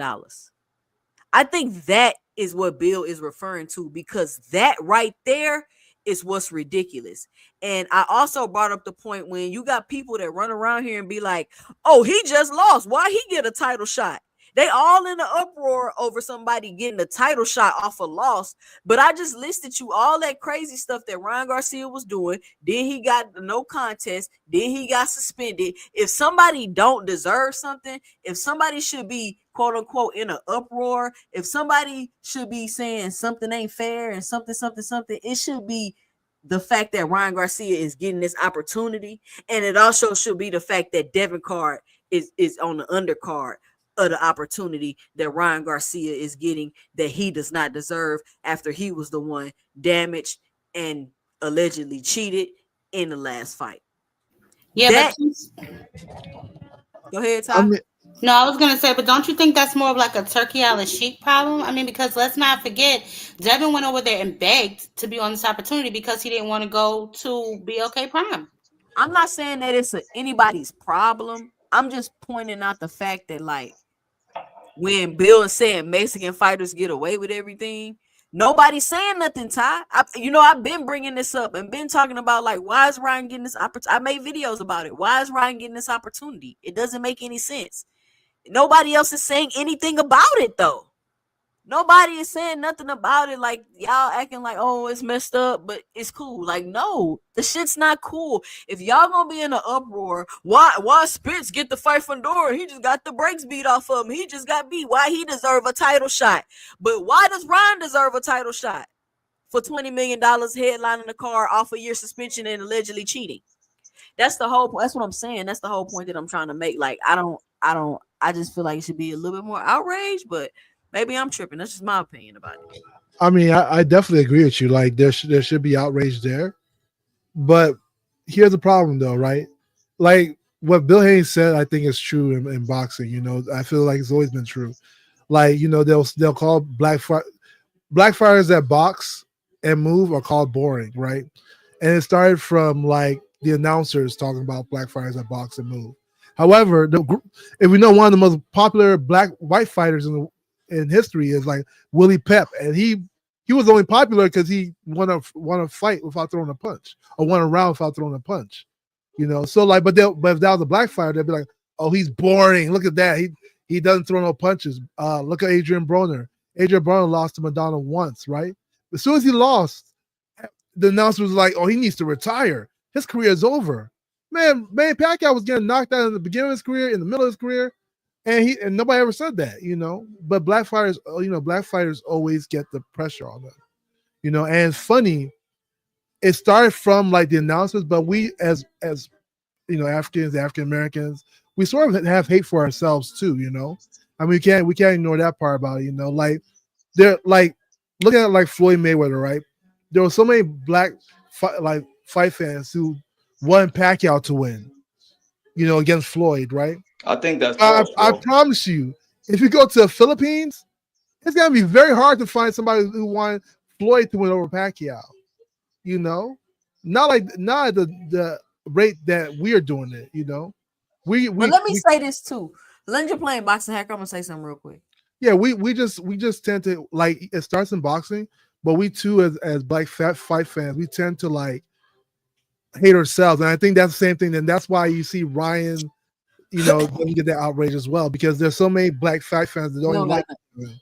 I think that is what Bill is referring to, because that right there is what's ridiculous. And I also brought up the point when you got people that run around here and be like, oh, he just lost. Why he get a title shot? They all in the uproar over somebody getting a title shot off a loss. But I just listed you all that crazy stuff that Ryan Garcia was doing. Then he got no contest. Then he got suspended. If somebody don't deserve something, if somebody should be quote unquote in an uproar, if somebody should be saying something ain't fair and something, it should be the fact that Ryan Garcia is getting this opportunity. And it also should be the fact that Devin Card is on the undercard of the opportunity that Ryan Garcia is getting, that he does not deserve after he was the one damaged and allegedly cheated in the last fight. Yeah, that, but go ahead, Ty. I mean, no, I was gonna say, but don't you think that's more of like a Turkey Island Sheik problem? I mean, because let's not forget, Devin went over there and begged to be on this opportunity because he didn't want to go to BLK Prime. I'm not saying that it's anybody's problem. I'm just pointing out the fact that, like, when Bill is saying Mexican fighters get away with everything, nobody's saying nothing, Ty. I've been bringing this up and been talking about, like, why is Ryan getting this opportunity? I made videos about it. Why is Ryan getting this opportunity? It doesn't make any sense. Nobody else is saying anything about it, though. Nobody is saying nothing about it. Like, y'all acting like, oh, it's messed up, but it's cool. Like, no, the shit's not cool. If y'all gonna be in an uproar, why Spence get the fight from Dora? He just got the brakes beat off of him. He just got beat. Why he deserve a title shot? But why does Ryan deserve a title shot for $20 million headlining the car off a year suspension and allegedly cheating? That's what I'm saying. That's the whole point that I'm trying to make. Like, I just feel like it should be a little bit more outrage, but maybe I'm tripping. That's just my opinion about it. I mean, I definitely agree with you. Like, there should be outrage there, but here's the problem, though, right? Like what Bill Haynes said, I think is true in boxing. You know, I feel like it's always been true. Like, you know, they'll call black fighters that box and move are called boring, right? And it started from like the announcers talking about black fighters that box and move. However, if we know one of the most popular white fighters in history is like Willie Pep, and he was only popular because he won a fight without throwing a punch, or won a round without throwing a punch. You know, so like, but if that was a black fighter, they'd be like, oh, he's boring. Look at that. He doesn't throw no punches. Look at Adrian Broner. Adrian Broner lost to Madonna once, right? As soon as he lost, the announcer was like, oh, he needs to retire. His career is over. Man, Pacquiao was getting knocked out in the beginning of his career, in the middle of his career, and nobody ever said that, you know. But black fighters always get the pressure on them, you know. And it's funny, it started from like the announcers, but we as you know, African Americans, we sort of have hate for ourselves too, you know. I mean, we can't ignore that part about it, you know. Like they're like looking at like Floyd Mayweather, right? There were so many black fight fans who wanted Pacquiao to win, you know, against Floyd, right? I think that's I promise you, if you go to the Philippines, it's gonna be very hard to find somebody who wanted Floyd to win over Pacquiao. You know, not at the rate that we are doing it. You know, But let me say this too. Let you playing boxing hacker. I'm gonna say something real quick. Yeah, we just tend to, like, it starts in boxing, but we too as black fight fans, we tend to like hate ourselves, and I think that's the same thing. And that's why you see Ryan, you know, doesn't get that outrage as well, because there's so many black fight fans that don't even like him,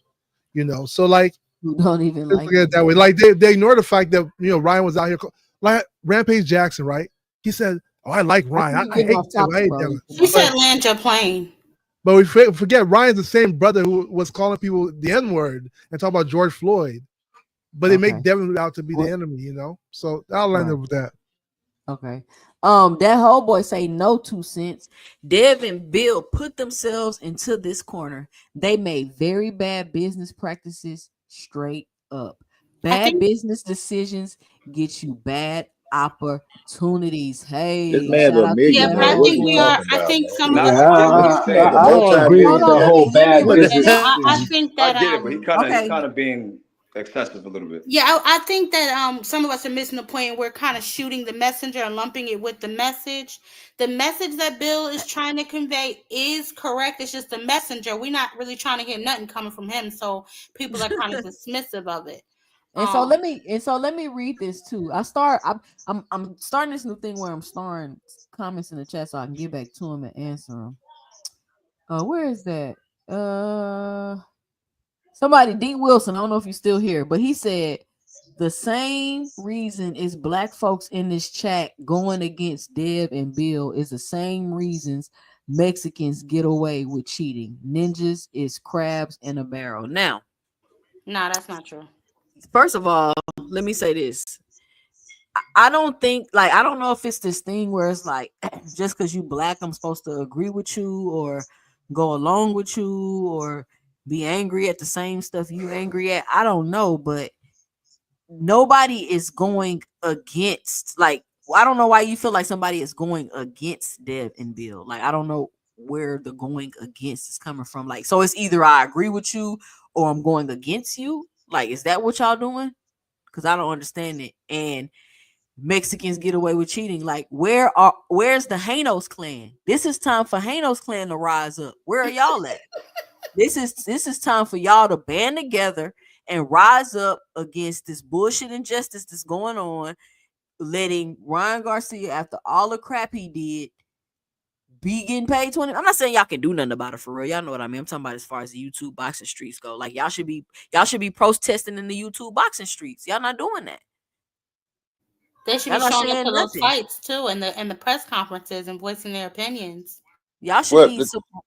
you know. So like, who don't even like it that way. Like they ignore the fact that, you know, Ryan was out here like Rampage Jackson, right? He said, "Oh, I like Ryan. I hate him." He said, "Land your plane." But we forget Ryan's the same brother who was calling people the N-word and talking about George Floyd. But they make Devin out to be the enemy, you know. So I'll end up with that. Okay. That whole boy say no 2 cents. Dev and Bill put themselves into this corner. They made very bad business practices, straight up. Bad business decisions get you bad opportunities. Hey, this man's a yeah, but I think we are. I think some of us. I don't agree with the whole bad business. I think that I get it, but he's kind of being excessive a little bit. Yeah, I think that some of us are missing the point. We're kind of shooting the messenger and lumping it with the message. the message that Bill is trying to convey is correct. It's just the messenger. We're not really trying to hear nothing coming from him, so people are kind of dismissive of it. And so let me read this too. I'm starting this new thing where I'm starring comments in the chat so I can get back to him and answer them. Where is that? Somebody, D Wilson. I don't know if you're still here, but he said the same reason is black folks in this chat going against Deb and Bill is the same reasons Mexicans get away with cheating. Ninjas is crabs in a barrel. Now, no, that's not true. First of all, let me say this. I don't think, like, I don't know if it's this thing where it's like, just because you black, I'm supposed to agree with you or go along with you or be angry at the same stuff you angry at. I don't know, but nobody is going against, like, I don't know why you feel like somebody is going against Deb and Bill. Like, I don't know where the going against is coming from. Like, so it's either I agree with you or I'm going against you. Like, is that what y'all doing? Because I don't understand it. And Mexicans get away with cheating. Like, where's the Hanos clan? This is time for Hanos clan to rise up. Where are y'all at? This is time for y'all to band together and rise up against this bullshit injustice that's going on, letting Ryan Garcia, after all the crap he did, be getting paid 20. I'm not saying y'all can do nothing about it for real. Y'all know what I mean. I'm talking about as far as the YouTube boxing streets go. Like, y'all should be protesting in the YouTube boxing streets. Y'all not doing that. They should be showing up to those fights too, and the press conferences and voicing their opinions. Y'all should be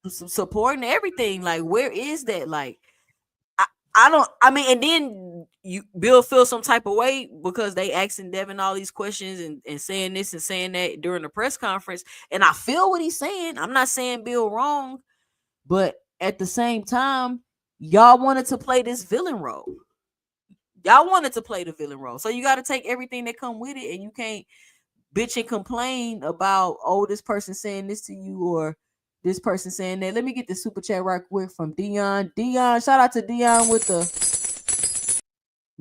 supporting everything. Like, where is that? Like, I mean, and then Bill feels some type of way because they asking Devin all these questions and saying this and saying that during the press conference. And I feel what he's saying. I'm not saying Bill wrong, but at the same time, y'all wanted to play this villain role. Y'all wanted to play the villain role. So you got to take everything that come with it, and you can't bitch and complain about, oh, this person saying this to you or this person saying that. Let me get the super chat right quick from Dion. Dion, shout out to Dion with the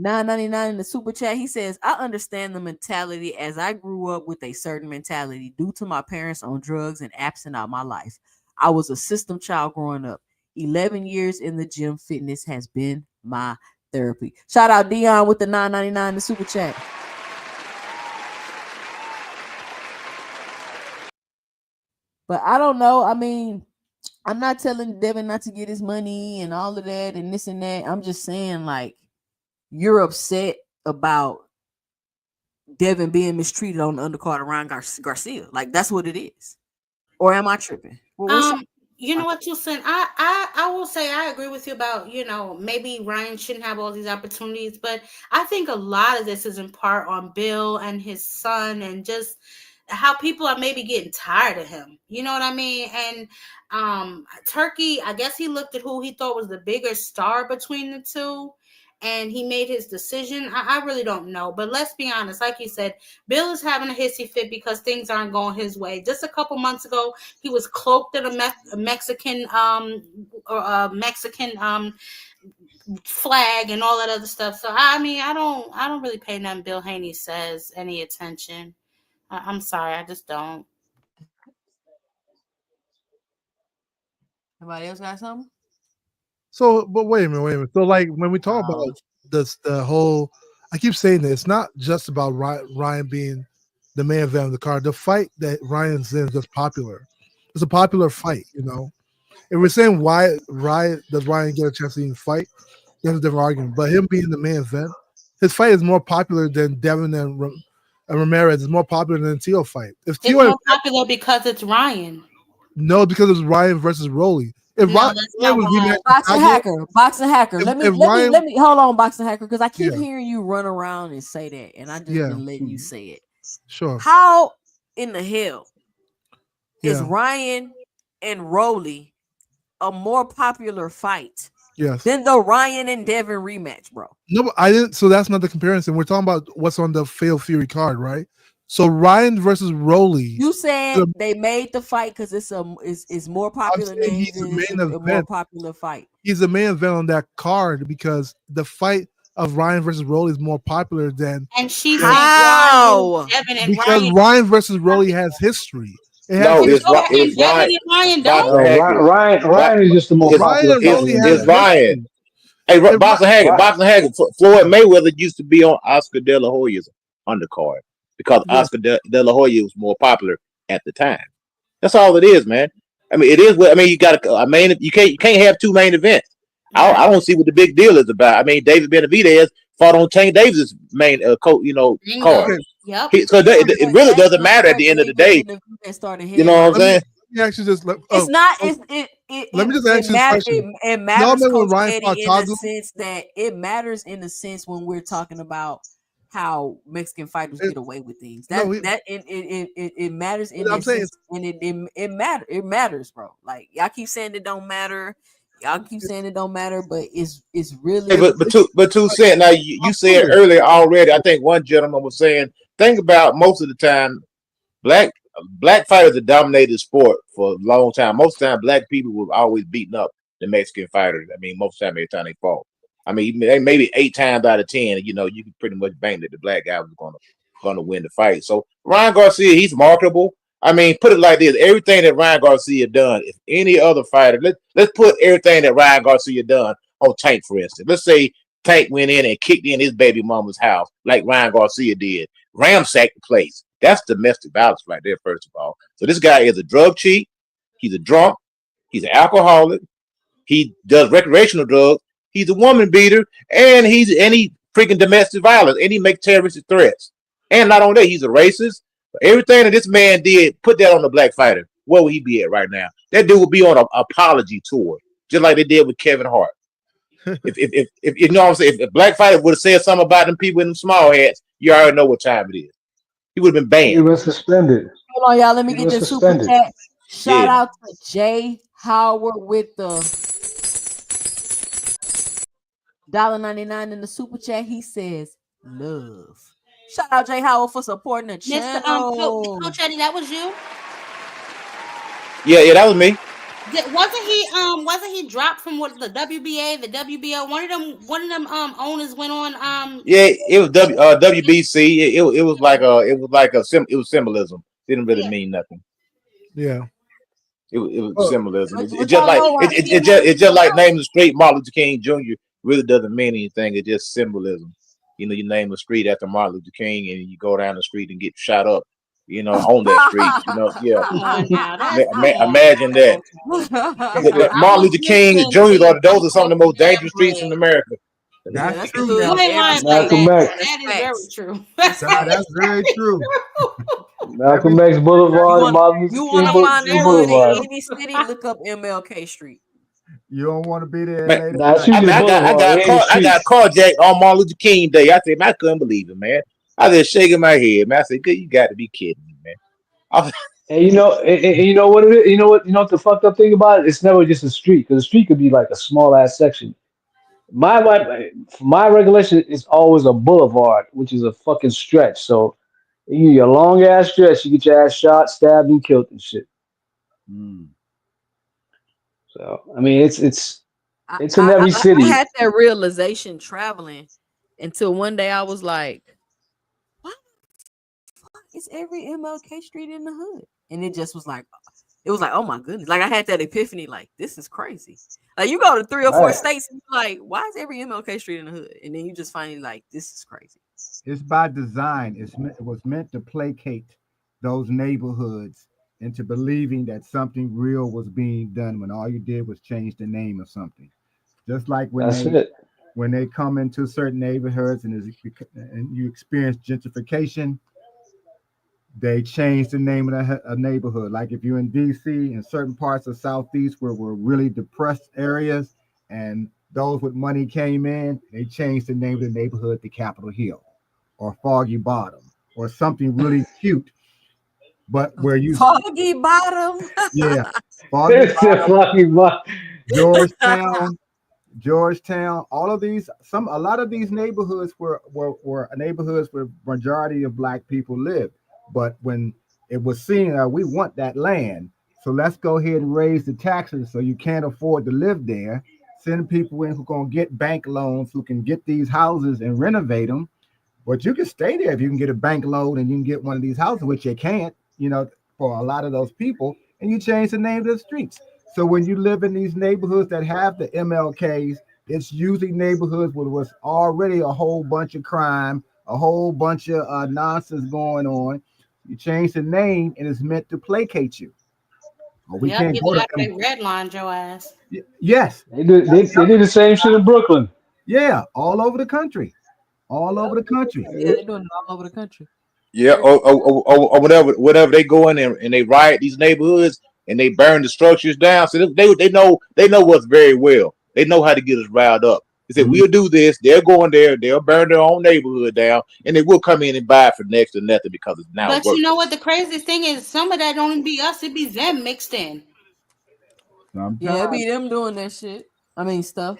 $9.99 in the super chat. He says, I understand the mentality as I grew up with a certain mentality due to my parents on drugs and absent out my life. I was a system child growing up. 11 years in the gym, fitness has been my therapy. Shout out Dion with the $9.99 in the super chat. But I don't know. I mean, I'm not telling Devin not to get his money and all of that and this and that. I'm just saying, like, you're upset about Devin being mistreated on the undercard around Garcia. Like, that's what it is. Or am I tripping? Well, you know what, Tucson? I will say I agree with you about, maybe Ryan shouldn't have all these opportunities, but I think a lot of this is in part on Bill and his son and just how people are maybe getting tired of him. You know what I mean? And Turkey, I guess he looked at who he thought was the bigger star between the two, and he made his decision. I really don't know. But let's be honest. Like you said, Bill is having a hissy fit because things aren't going his way. Just a couple months ago, he was cloaked in a Mexican flag and all that other stuff. So I mean, I don't really pay nothing Bill Haney says any attention. I'm sorry, I just don't. Somebody else got something? So, but wait a minute. So, like, when we talk about this, the whole, I keep saying that it's not just about Ryan being the main event of the card. The fight that Ryan's in is just popular. It's a popular fight, If we're saying why does Ryan get a chance to even fight, that's a different argument. But him being the main event, his fight is more popular than Devin and Ramirez. Is more popular than the Tio fight. It's more popular because it's Ryan. No, because it's Ryan versus Rolly. If no, that's not why. Boxing hacker. Let me hold on, boxing hacker, because I keep hearing you run around and say that, and I just been letting you say it. Sure. How in the hell is Ryan and Rolly a more popular fight than the Ryan and Devin rematch, bro? No, but I didn't. So that's not the comparison. We're talking about what's on the Fatal Fury card, right? So Ryan versus Rolly. You said they made the fight because it's more popular names and it's a more popular fight. He's the main event on that card because the fight of Ryan versus Rolly is more popular than. And she's how? Because Ryan versus Rolly has history. It has No, to. it's So, It was and Ryan. Beverly and Ryan Boxer don't. No, Haggett. Ryan is just the more Ryan popular and fighter Rolly in has It's there. Ryan. listen. Hey, If Boxer Haggett. Right. Boxer Haggett. Floyd Mayweather used to be on Oscar De La Hoya's undercard because yes, Oscar De La Hoya was more popular at the time. That's all it is, man. I mean, it is what I mean. You got a main. You can't have two main events. Right. I don't see what the big deal is about. I mean, David Benavidez fought on Tank Davis's main card. Bingo. okay. Yep. So Yeah, it but really that's doesn't matter at the end of the day. that started You know what I'm Let headlining. saying? me actually just let, It's not. oh, It let me just ask you this question. it Y'all matters, remember when Coach Ryan fought Eddie, in the Tazo? sense that it matters in the sense when we're talking about how Mexican fighters It, get away with things. no, It matters in I'm that saying sense, and it matters, bro. Like y'all keep saying it don't matter. Y'all keep saying it don't matter, but it's Hey, really but 2 cent. Now you said absolutely. earlier already. I think one gentleman was saying, think about most of the time black black fighters have dominated the sport for a long time. Most of the time, black people were always beating up the Mexican fighters. I mean, most of the time, every time they fought. I mean, maybe 8 times out of 10, you can pretty much bank that the black guy was gonna win the fight. So Ryan Garcia, he's marketable. I mean, put it like this: everything that Ryan Garcia done, if any other fighter, let's put everything that Ryan Garcia done on Tank, for instance. Let's say Tank went in and kicked in his baby mama's house like Ryan Garcia did, ransacked the place. That's domestic violence right there, first of all. So this guy is a drug cheat. He's a drunk. He's an alcoholic. He does recreational drugs. He's a woman beater, and he freaking domestic violence, and he make terrorist threats. And not only that, he's a racist. Everything that this man did, put that on the black fighter. Where would he be at right now? That dude would be on an apology tour, just like they did with Kevin Hart. If you know what I'm saying, if a black fighter would have said something about them people in them small hats, you already know what time it is. He would have been He banned. was suspended. hold on, y'all. Let me He get was this super suspended. chat. Shout Yeah. out to Jay Howard with the $1.99 in the super chat. He says love. Shout out Jay Howard for supporting the Mr. channel. Coach Eddie, that was you. Yeah, that was me. Wasn't he dropped from what the WBA, the WBO? One of them owners went on Yeah, it was WBC. It was like it was symbolism. Didn't really yeah. mean nothing. Yeah. It was Oh, symbolism. But It's just y'all like know why it's just like naming the street Martin Luther King Jr. really doesn't mean anything. It's just symbolism. You name a street after Martin Luther King, and you go down the street and get shot up. On that street. Yeah. Come on now, come on Imagine now, that. Coach Eddie. That I Martin was Luther King listening Jr. to you Those are some of the most that dangerous streets in bread. America. Yeah, That's that's true good. You now. ain't Every lying state about Malcolm got that. that. X. That's That is very facts. true. That's That's facts. very true. Every Malcolm X You Boulevard and want Martin Luther you want King, to That is find a King very hood in Boulevard. true. any city? Look up MLK Street. you don't want to be there Man, late at Nah, it's night. I usually mean, the Boulevard. It ain't the I got streets. carjacked on Martin Luther King Day. I couldn't believe it, man. I was just shaking my head, man. I said, "Good, you got to be kidding me, man." And you know what it is? You know what the fucked up thing about it? It's never just a street, because the street could be like a small ass section. From my recollection, it's always a boulevard, which is a fucking stretch. So you a long ass stretch, you get your ass shot, stabbed, and killed and shit. Mm. So I mean, I, it's in I every I city. had that realization traveling until one day I was like, "Why the fuck is every MLK Street in the hood?" And it was like, oh my goodness! Like I had that epiphany, like this is crazy. Like you go to 3 or 4 Right. states and you're like, why is every MLK Street in the hood? And then you just finally like, this is crazy. It's by design. It was meant to placate those neighborhoods into believing that something real was being done when all you did was change the name of something. Just like That's it. when they come into certain neighborhoods and you experience gentrification, they changed the name of a neighborhood. Like if you're in DC, in certain parts of Southeast where were really depressed areas, and those with money came in, they changed the name of the neighborhood to Capitol Hill or Foggy Bottom or something really cute. But where you, Foggy Bottom. yeah, Foggy It's a Bottom, fucking Georgetown, Georgetown, all of these, a lot of these neighborhoods were neighborhoods where majority of black people lived. But when it was seen, we want that land, so let's go ahead and raise the taxes so you can't afford to live there. Send people in who gonna get bank loans, who can get these houses and renovate them. But you can stay there if you can get a bank loan and you can get one of these houses, which you can't. for a lot of those people, and you change the name of the streets. So when you live in these neighborhoods that have the MLKs, it's usually neighborhoods where there was already a whole bunch of crime, a whole bunch of nonsense going on. You change the name, and it's meant to placate you. Or we Yep, can't go either to that or they redlined your ass. Yes. They did the same shit in Brooklyn. Yeah, all over the country. All over the country. Yeah, they're doing it all over the country. Yeah, or whatever they go in and they riot these neighborhoods and they burn the structures down. So they know us very well. They know how to get us riled up. They said Mhm. we'll do this. They're going there. They'll burn their own neighborhood down, and they will come in and buy it for next to nothing because it's now But you know what? worthless. The craziest thing is, some of that don't even be us; it be them mixed in. Yeah, it Sometimes. be them doing that shit. I mean, stuff.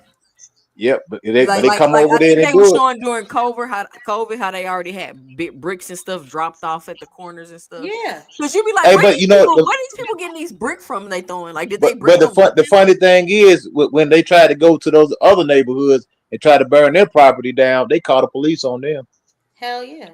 Yep, but Like, they like, come like. over I there and think they they were do it. showing during COVID how they already had big bricks and stuff dropped off at the corners and stuff. Yeah. Cause you be like, Hey, where but these you know, people? Where these people getting these brick from? They throwing like, did they bring but them with the them? funny thing is when they try to go to those other neighborhoods and try to burn their property down, they call the police on them. Hell yeah.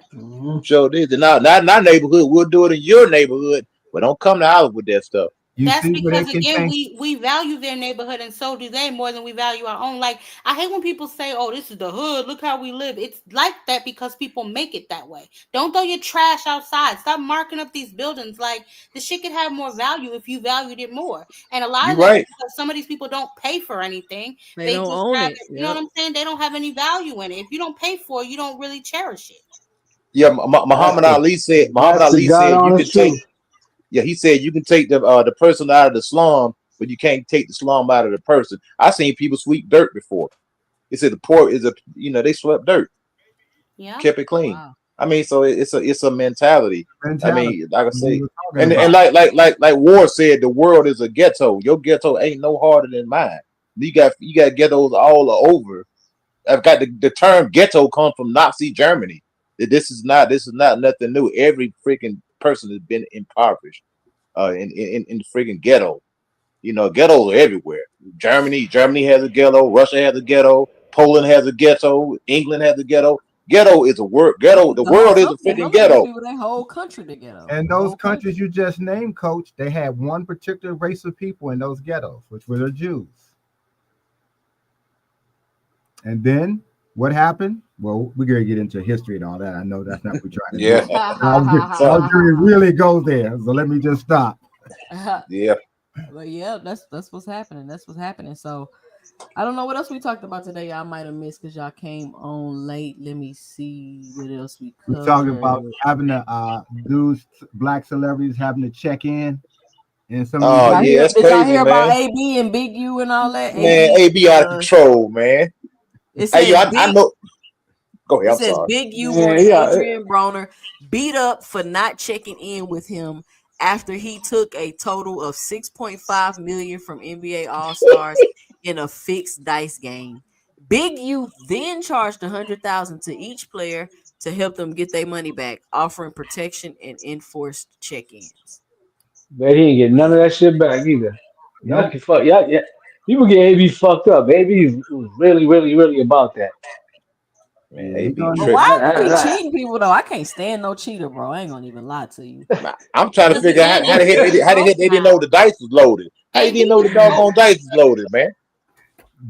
Sure did. Not in our neighborhood. We'll do it in your neighborhood, but don't come to ours with that stuff. You That's see where they because can again, change. we value their neighborhood and so do they more than we value our own. Like, I hate when people say, "Oh, this is the hood. Look how we live." It's like that because people make it that way. Don't throw your trash outside. Stop marking up these buildings. Like, the shit could have more value if you valued it more. And a lot You of that is right. because some of these people don't pay for anything. They They don't just own have it. it. You know what Yep. I'm saying? They don't have any value in it. If you don't pay for it, you don't really cherish it. Yeah, That's Muhammad the Ali said. Muhammad that's the Ali God said you can honest take. truth. Yeah, he said you can take the person out of the slum, but you can't take the slum out of the person. I seen people sweep dirt before. He said the poor is they swept dirt, Yeah. kept it clean. Wow. I mean, so it's a mentality. I Mentality. mean, like I We say, were talking and about. like Ward said, the world is a ghetto. Your ghetto ain't no harder than mine. You got ghettos all over. I've got the term ghetto comes from Nazi Germany. This is not nothing new. Every freaking person has been impoverished in the freaking ghetto. Ghettos are everywhere. Germany has a ghetto. Russia has a ghetto. Poland has a ghetto. England has a ghetto. Ghetto is a word. Ghetto. The The whole world is a some freaking of these ghetto. people, they whole country together. And The those whole countries country. you just named, Coach, they had one particular race of people in those ghettos, which were the Jews. And then what happened? Well, we're gonna get into history and all that. I know that's not what we're trying to do. Yeah. I was So gonna really go there, so let me just stop. yeah. But yeah, that's what's happening. That's what's happening. So I don't know what else we talked about today. Y'all might have missed because y'all came on late. Let me see what else we We're talking about covered. having the dudes, black celebrities having to check in some of these Oh Y'all yeah, hear? that's Did y'all crazy, hear about man. AB and Big U and all that? Man, AB. AB out of control, man. It Hey, yo, says I Big. know. Go ahead. It I'm says sorry. Big U Man, wanted yeah. Adrian Broner beat up for not checking in with him after he took a total of 6.5 million from NBA All Stars in a fixed dice game. Big U then charged 100,000 to each player to help them get their money back, offering protection and enforced check-ins. Bet he ain't get none of that shit back either. Y'all Nope. can fuck. Yeah, yeah. People get AB fucked up. AB was really, really, really about that. Man, Yeah, he AB gonna But get. why tripping. you be cheating people though? I can't stand no cheater, bro. I ain't gonna even lie to you. I'm trying to Because figure again, out how it's they hit. very How they hit. close They didn't know now. the dice was loaded. How you AB didn't know the is doggone close. dice was loaded, man?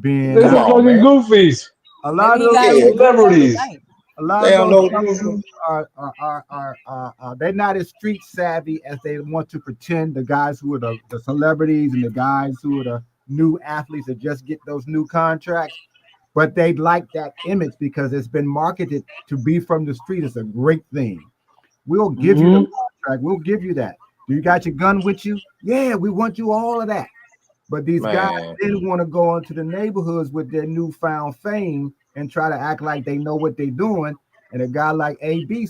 Being They're Come some on, fucking man. goofies. a Maybe lot of he those got Yeah, some good at the Celebrities. dice. a lot they of don't those know. companies they're not as street savvy as they want to pretend. The guys who are the celebrities and the guys who are the new athletes that just get those new contracts, but they like that image because it's been marketed to be from the street. It's a great thing. We'll give you the Hmm. contract. We'll give you that. Do you got your gun with you? Yeah, we want you all of that. But these guys Man, didn't want to go into the neighborhoods with their newfound fame and try to act like they know what they're doing. And a guy like AB,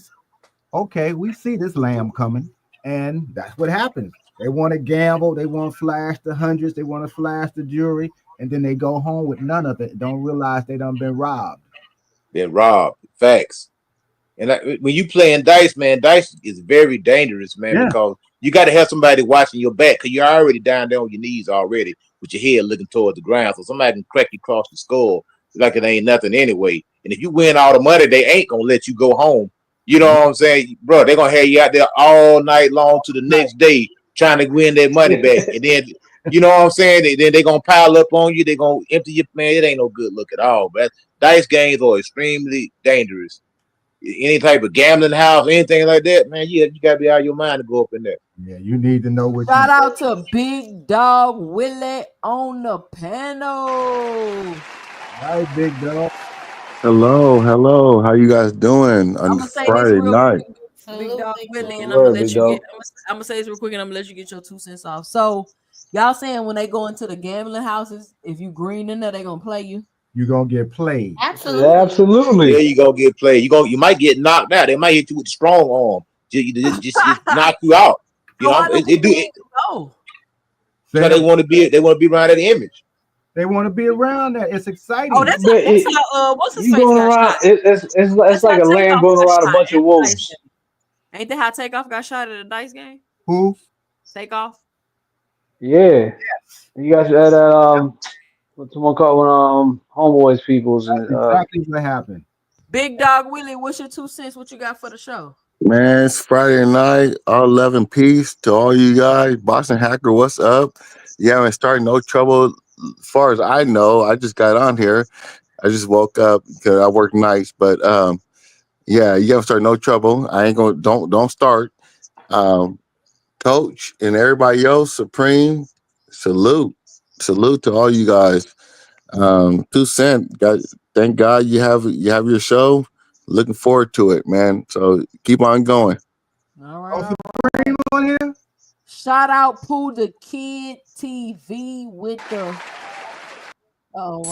okay, we see this lamb coming, and that's what happens. They want to gamble, they want to flash the hundreds, they want to flash the jewelry, and then they go home with none of it. Don't realize they done been robbed. they're robbed. Facts. And when you playing dice, man, dice is very dangerous, man, Yeah, because you got to have somebody watching your back because you're already down there on your knees already with your head looking towards the ground. So somebody can crack you across the skull like it ain't nothing anyway. And if you win all the money, they ain't gonna let you go home. You know what I'm saying, bro? They're gonna have you out there all night long to the next day trying to win their money back, and then you know what I'm saying. Then they're gonna pile up on you. They're gonna empty your man. It ain't no good look at all. But dice games are extremely dangerous. Any type of gambling house, anything like that, man, you gotta be out of your mind to go up in there. Yeah, you need to know what Shout you. out to Big Dog Willie on the panel. All right, big dog. Hello. How you guys doing I'm on gonna say this Friday real night? quick, Big Dog Willie, and I'm gonna Word, big let you get. dog. I'm gonna say this real quick, and I'm gonna let you get your 2 cents off. So, y'all saying when they go into the gambling houses, if you green in there, they gonna play you. You're gonna get played. Yeah, Absolutely. Yeah, absolutely. you gonna get played. You might get knocked out. They might hit you with a strong arm. Just knock you out. You So know, why do it do people it need to go? because they want to be around that image. They want to be around that. It's Oh, exciting. But that's how what's his you face going got shot. around, it's That's like how a lamb Takeoff going got around a shot bunch at of the dice wolves. game. Ain't that how Takeoff got shot at a dice game? Who? Takeoff. Yeah. You guys at what someone called one homeboys peoples and That's exactly what happened. Big Dog Willie, what's your 2 cents? What you got for the show? Man, it's Friday night. All love and peace to all you guys. Boston Hacker, what's up? You haven't started no trouble. As far as I know, I just got on here. I just woke up because I work nights. But yeah, you haven't started no trouble. I ain't gonna don't start. Um, Coach and everybody else, Supreme, salute. Salute to all you guys. 2 cent. Thank God you have your show. Looking forward to it, man. So keep on going. All right. Also, Supreme on here. Shout out Pooh the Kid TV with the wrong.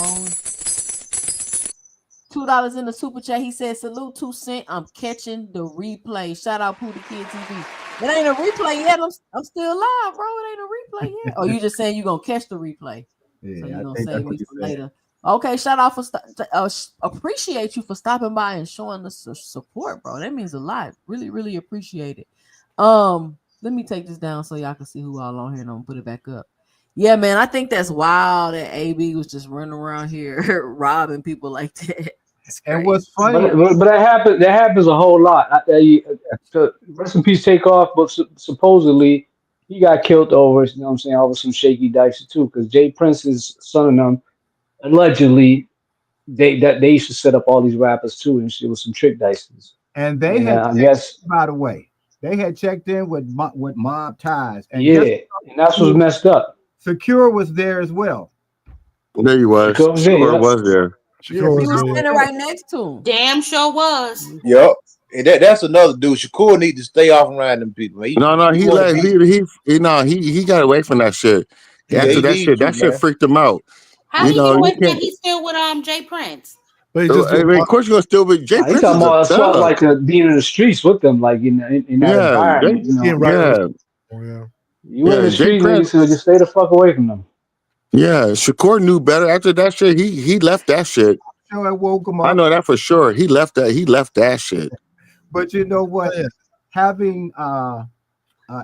$2 in the super chat. He said, salute 2 cent. I'm catching the replay. Shout out Pooh the Kid TV. It ain't a replay yet. I'm still live, bro. It ain't a replay yet. Oh, you just saying you gonna catch the replay. Yeah, So you're I gonna think save that's me what you for said. later. Okay, shout out for appreciate you for stopping by and showing us support, bro. That means a lot. Really, really appreciate it. Let me take this down so y'all can see who all on here and I'm gonna put it back up. Yeah, man, I think that's wild that AB was just running around here robbing people like that. And what's funny? but that happens a whole lot. Rest in peace, Takeoff. But supposedly he got killed over, you know what I'm saying, over some shaky dice too. Because Jay Prince's son and them allegedly they used to set up all these rappers too, and shit with some trick dices. And they And had I checked guess in, by the way. They had checked in with mob ties. And guess yeah, and that's what's what? messed up. Secure was there as well. There you was. Shakur was there, Sure yeah. was there. Yeah, He was Secure standing there. right next to him. Damn sure was. Yep. And that's another dude. Shakur need to stay off around them people, man. No, He he want to let be. he got away from that shit. Yeah, After he needs to, that shit man. freaked him out. How You did he get know, away you from that? can't. He's still with Jay Prince. But he just I do mean, of course, you're gonna still be. Jay Nah, he Prince talking is a about as far as thug. like being in the streets with them, like in that Yeah, environment. You know, right. yeah, you in the Jay street, Prince. niggas, so just stay the fuck away from them. Yeah, Shakur knew better. After that shit, he left that shit. So I woke him I up. know that for sure. He left that shit. But you know what? Oh, yeah. Having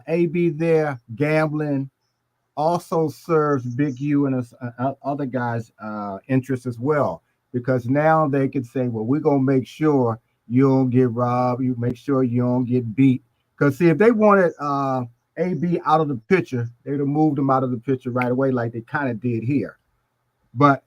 AB there gambling also serves Big U and other guys' interests as well, because now they can say, well, we're gonna make sure you don't get robbed, you make sure you don't get beat. Because see, if they wanted AB out of the picture, they'd have moved him out of the picture right away, like they kind of did here. But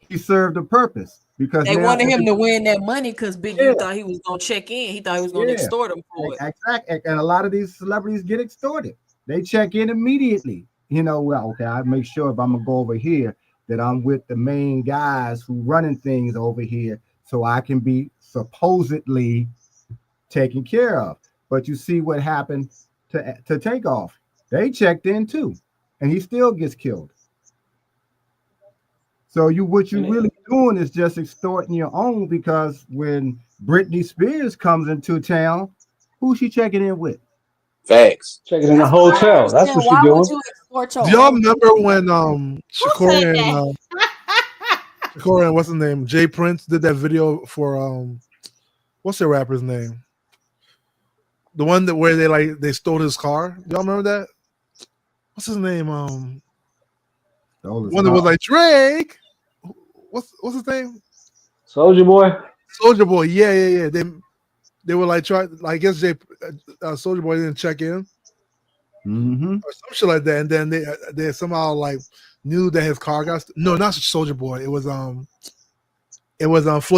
he served a purpose because They now wanted him to win that money because Big U thought he was gonna check in. He thought he was gonna yeah, extort him for it. exactly. And a lot of these celebrities get extorted. They check in immediately. You know, well, okay, I make sure if I'm gonna go over here that I'm with the main guys who running things over here, so I can be supposedly taken care of. But you see what happened to Takeoff. They checked in too, and he still gets killed. So what you really doing is just extorting your own, because when Britney Spears comes into town, who's she checking in with? Facts. Checking in a That's what I don't hotel. That's understand. what she Why would doing. you extort Do your y'all own? remember when Who said that? Shakur and what's his name? Jay Prince did that video for what's the rapper's name? The one that where they stole his car. Y'all remember that? What's his name? Stole his One that car. was like Drake. What's his name? Soldier Boy. Soldier Boy. Yeah. they were like trying. I guess Soldier Boy didn't check in or some shit like that, and then they somehow like knew that his car got no, not Soldier Boy. It was Floyd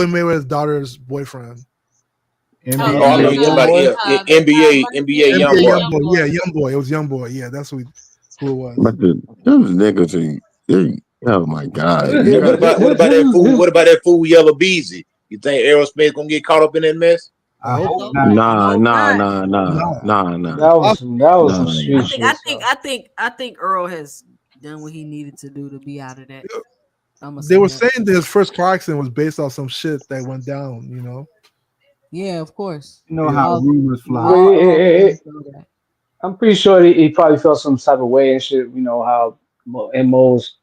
Mayweather's daughter's boyfriend. Oh, I know you're talking about NBA Young Boy. Yeah, Young Boy. It was Young Boy. Yeah, that's who it was. But those niggas, oh my god! What about that fool? What about that fool Yellow Beezy? You think Aerosmith gonna get caught up in that mess? I hope not. Nah. That was some street shit. I think Earl has done what he needed to do to be out of that. They were saying that his first car accident was based off some shit that went down. Yeah, of course. You know how rumors fly. I'm pretty sure he probably felt some type of way and shit. You know how Mo's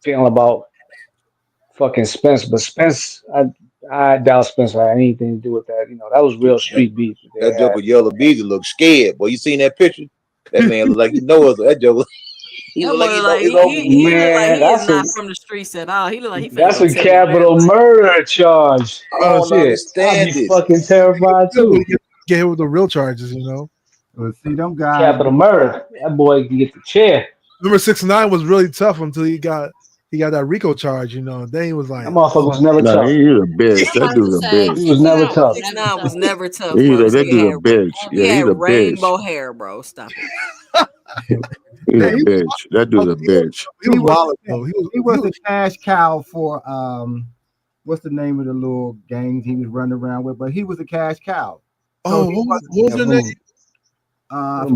feeling about fucking Spence, but Spence, I doubt Spence had anything to do with that. That was real street beef. That joker Yellow Beezy looked scared. Boy, you seen that picture? That man look like that joker. He look like he look like he is not from the streets at all. He look like he that's a capital murder charge. I don't understand I'd be this. fucking terrified too. Get hit with the real charges, Well, see, them guys. Capital murder. That boy can get the chair. Remember, 6ix9ine was really tough until he got that RICO charge. Then he was like, that motherfucker was never tough. He was a bitch. That dude's a bitch. He was never tough. 6ix9ine was never tough. That dude's a bitch. He Yeah, had he's a rainbow bitch. hair, bro. Stop it. He's a bitch. That dude's a bitch. He was a cash cow for what's the name of the little gangs he was running around with? But he was a cash cow. So what was their name?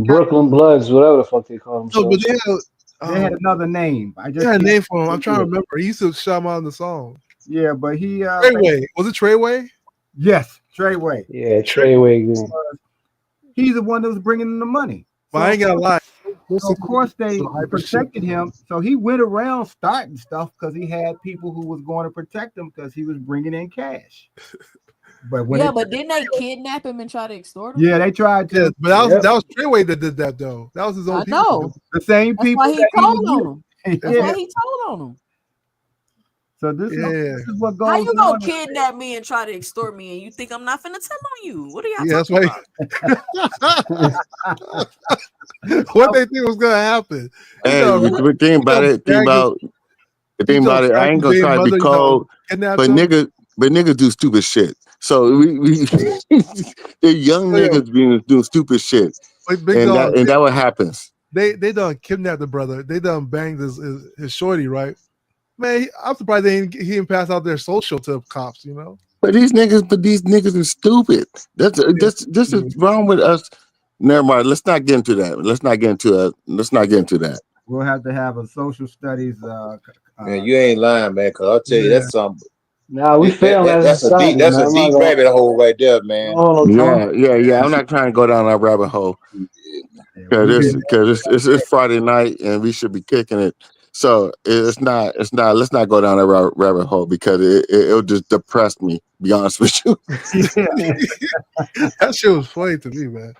Brooklyn Bloods, whatever the fuck they call them. No, but they had another name. I just had a name for him. I'm trying to remember. He used to shout him out in the song. Yeah, but he Treyway. Was it Treyway? Yes, Treyway. Yeah, Treyway. He's the one that was bringing in the money. But I ain't gonna lie. So of course they protected him. So he went around starting stuff because he had people who was going to protect him because he was bringing in cash. But but didn't they kidnap him and try to extort him? Yeah, they tried to. Yeah, but that was Treyway that did that though. That was his own people. No, the same people. Why he told on him. That's Yeah. why he told on him. So this is what goes How you on. gonna kidnap me and try to extort me, and you think I'm not finna tell on you? What are y'all Yeah, that's talking why. What they think was gonna happen? The thing about it, I ain't gonna try to be cold, but niggas do stupid shit. So they're young niggas doing stupid shit, and that what happens. They done kidnapped the brother. They done banged his shorty, right? Man, I'm surprised he didn't pass out their social to cops. But these niggas are stupid. This is wrong with us. Never mind. Let's not get into that. Let's not get into that. We'll have to have a social studies. Man, you ain't lying, man. Cause I'll tell you that's something. Nah, we failed as a society. That's a deep rabbit hole right there, man. Yeah. I'm not trying to go down that rabbit hole because it's Friday night and we should be kicking it. So it's not. Let's not go down that rabbit hole because it'll just depress me. Be honest with you. That shit was funny to me, man.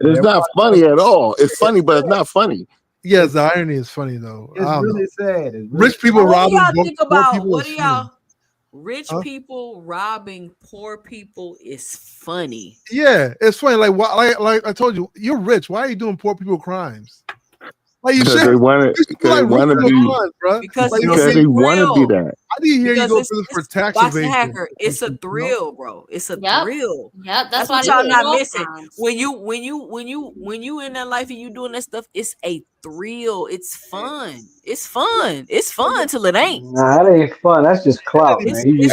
It's not funny at all. It's funny, but it's not funny. Yes, the irony is funny though. It's really sad. Rich people robbing. What do y'all think about? What do y'all? Rich people robbing poor people is funny. Yeah, it's funny. Like I told you, you're rich. Why are you doing poor people crimes? Like you because should. they want to be. Because they want to be that. I didn't hear you go through this for tax evasion. Hacker, it's a thrill, bro. It's a thrill. Yep, that's what why y'all not missing. When you in that life and you doing that stuff, it's a thrill. It's fun. It's fun. It's fun till it ain't. Nah, that ain't fun. That's just clout, man. You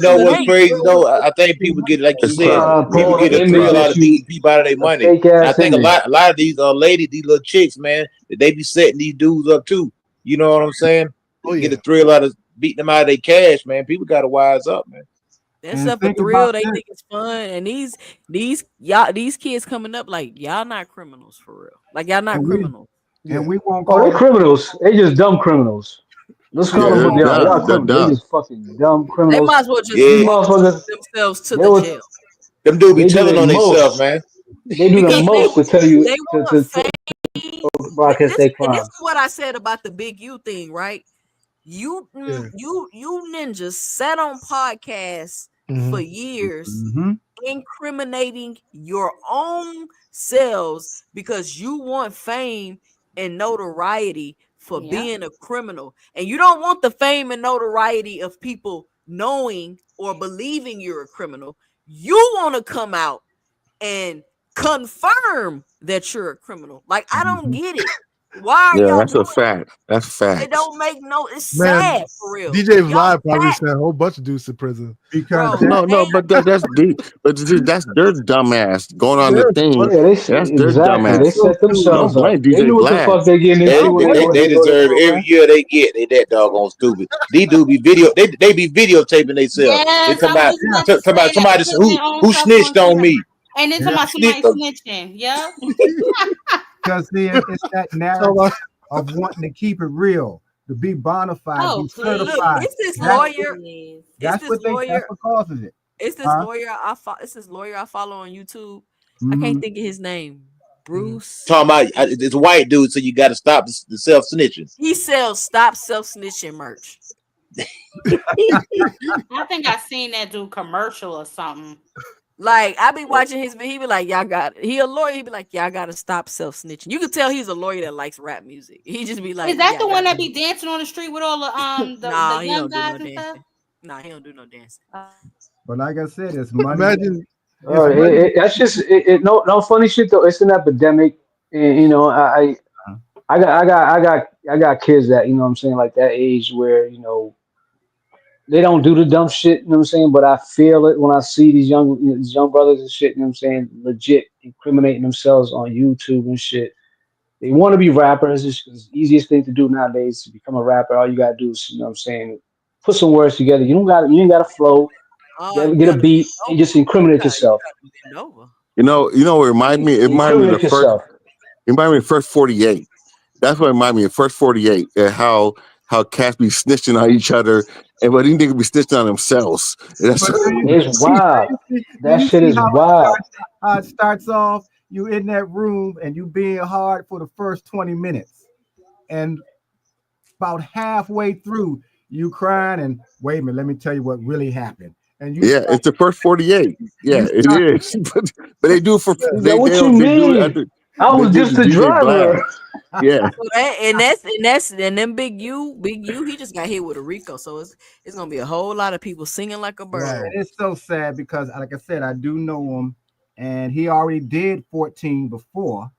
know what's crazy though? I think people get, like you said, people get a thrill out of people out of their money. I think a lot of these ladies, these little chicks, man, they be setting these dudes up too. You know what I'm saying? Get a thrill out of beating them out of their cash, man. People gotta wise up, man. That's up a thrill. They think it's fun, and these kids coming up like y'all not criminals for real. Like y'all not criminals. And we won't. Oh, they're criminals. They just dumb criminals. Let's call them what they are. They just fucking dumb criminals. They might as well just themselves to the jail. Them dudes be telling on themselves, man. They do the most to tell you to broadcast their crimes. And this is what I said about the Big U thing, right? You ninjas sat on podcasts for years incriminating your own selves because you want fame and notoriety for being a criminal. And you don't want the fame and notoriety of people knowing or believing you're a criminal. You want to come out and confirm that you're a criminal. Like, I don't get it. Why are Yeah, y'all that's a doing fact. That's it? It facts. don't make no. It's Man, sad for real. DJ Y'all Vlad probably fat, sent a whole bunch of dudes to prison. Because bro. that No, but that's deep. But that's their dumbass going on the They're, thing. yeah, That's their exactly. They dumbass. set Don't themselves up. blame They DJ knew what the Vlad. fuck they getting They, into when they, they they, when they they go to deserve it. Every program. year they get. They that doggone stupid. These dudes be they be videotaping themselves. They Yes, come I was out just about to talk about say that. somebody Putting their own who stuff on snitched on camera. me. And then talking Who about somebody snitched on snitching. Yep. because it's that narrative of wanting to keep it real, to be bona fide, Oh, be Look, certified. it's this That's lawyer. please. It's that's this lawyer. what causes it. It's this Huh? lawyer. It's this lawyer I follow on YouTube. I Mm-hmm. can't think of his name. Bruce. Talking about it's a white dude, so you got to stop the self snitching. He sells stop self snitching merch. I think I seen that dude commercial or something. Like, I be watching his, he be like, y'all got it. He a lawyer. He be like, y'all gotta stop self snitching. You can tell he's a lawyer that likes rap music. He just be like, Is that "Yeah, the I one gotta that be dancing on the street with all the Nah, the he young don't do no guys and stuff? dancing. Nah, he don't do no dancing. But like I said, it's money. Imagine It's money. That's just no funny shit though. It's an epidemic, and I got kids that you know what I'm saying like that age where they don't do the dumb shit. You know what I'm saying, but I feel it when I see these young brothers and shit. You know what I'm saying, legit incriminating themselves on YouTube and shit. They want to be rappers. It's the easiest thing to do nowadays to become a rapper. All you gotta do is, you know what I'm saying, put some words together. You ain't got to flow. You Get a gotta beat and just incriminate yourself. bend over. You know what remind me? It reminded me of Incriminate the first. yourself. It reminded me of first 48. That's what reminded me of first 48. And how cats be snitching on each other, and but these niggas be snitching on themselves. That's But It's wild. do That you shit see is how wild. it starts off? You in that room and you being hard for the first 20 minutes, and about halfway through, you crying and wait a minute, let me tell you what really happened. And you yeah, it's the first 48. Yeah, you it start is. But they do it for That what you they do it mean? after I they was did just the the DJ Vlad. driver. Yeah. So then Big U, he just got hit with a Rico. So it's gonna be a whole lot of people singing like a right. bird. And it's so sad because, like I said, I do know him, and he already did 14 before,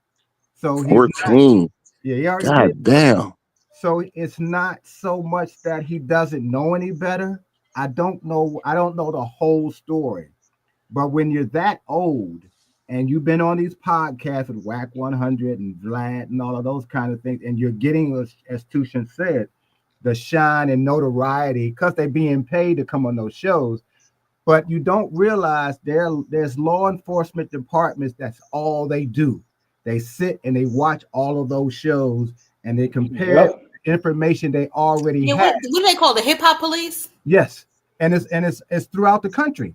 so he's not. 14. Yeah, he already did. God damn. So it's not so much that he doesn't know any better. I don't know. I don't know the whole story. But when you're that old and you've been on these podcasts with Whack 100 and Vlad and all of those kind of things, and you're getting, as Tushin said, the shine and notoriety because they're being paid to come on those shows. But you don't realize there's law enforcement departments. That's all they do. They sit and they watch all of those shows and they compare information they already Yeah, have. what do they call the hip hop police? Yes, and it's throughout the country.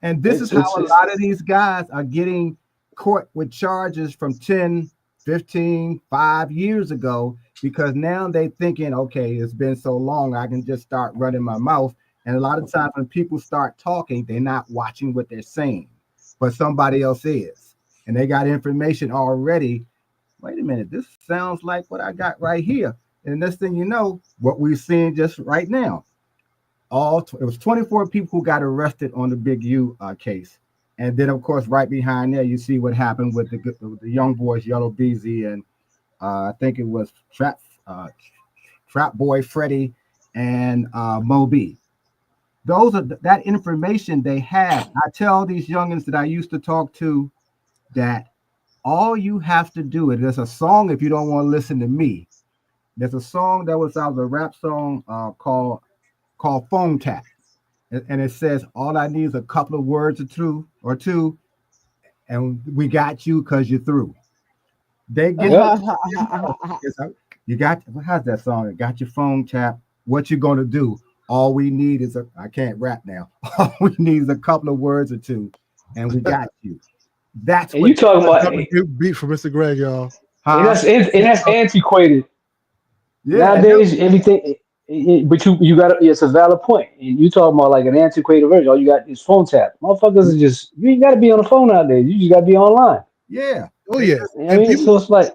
And this is how a lot of these guys are getting caught with charges from 10, 15, 5 years ago, because now they thinking, okay, it's been so long, I can just start running my mouth. And a lot of times when people start talking, they're not watching what they're saying, but somebody else is. And they got information already. Wait a minute, this sounds like what I got right here. And next thing you know, what we're seeing just right now. It was 24 people who got arrested on the Big U case, and then of course right behind there you see what happened with the young boys, Yellow Beezy, and I think it was Trap Boy Freddie and Moby. Those are that information they have. I tell these youngins that I used to talk to that all you have to do is there's a song if you don't want to listen to me. There's a song that was out of a rap song called Phone Tap. And it says, all I need is a couple of words or two, and we got you because you're through. They get you got, how's that song? It got your phone tapped. What you gonna do? All we need is I can't rap now. All we need is a couple of words or two, and we got you. That's and what you talking about good beat for Mr. Greg, y'all. and that's antiquated. Yeah, Nowadays, everything But you got it's a valid point. And you talking about like an antiquated version. All you got is phone tap. Motherfuckers are just you ain't got to be on the phone out there. You just got to be online. Yeah. Oh yeah. You know what I mean, so it's like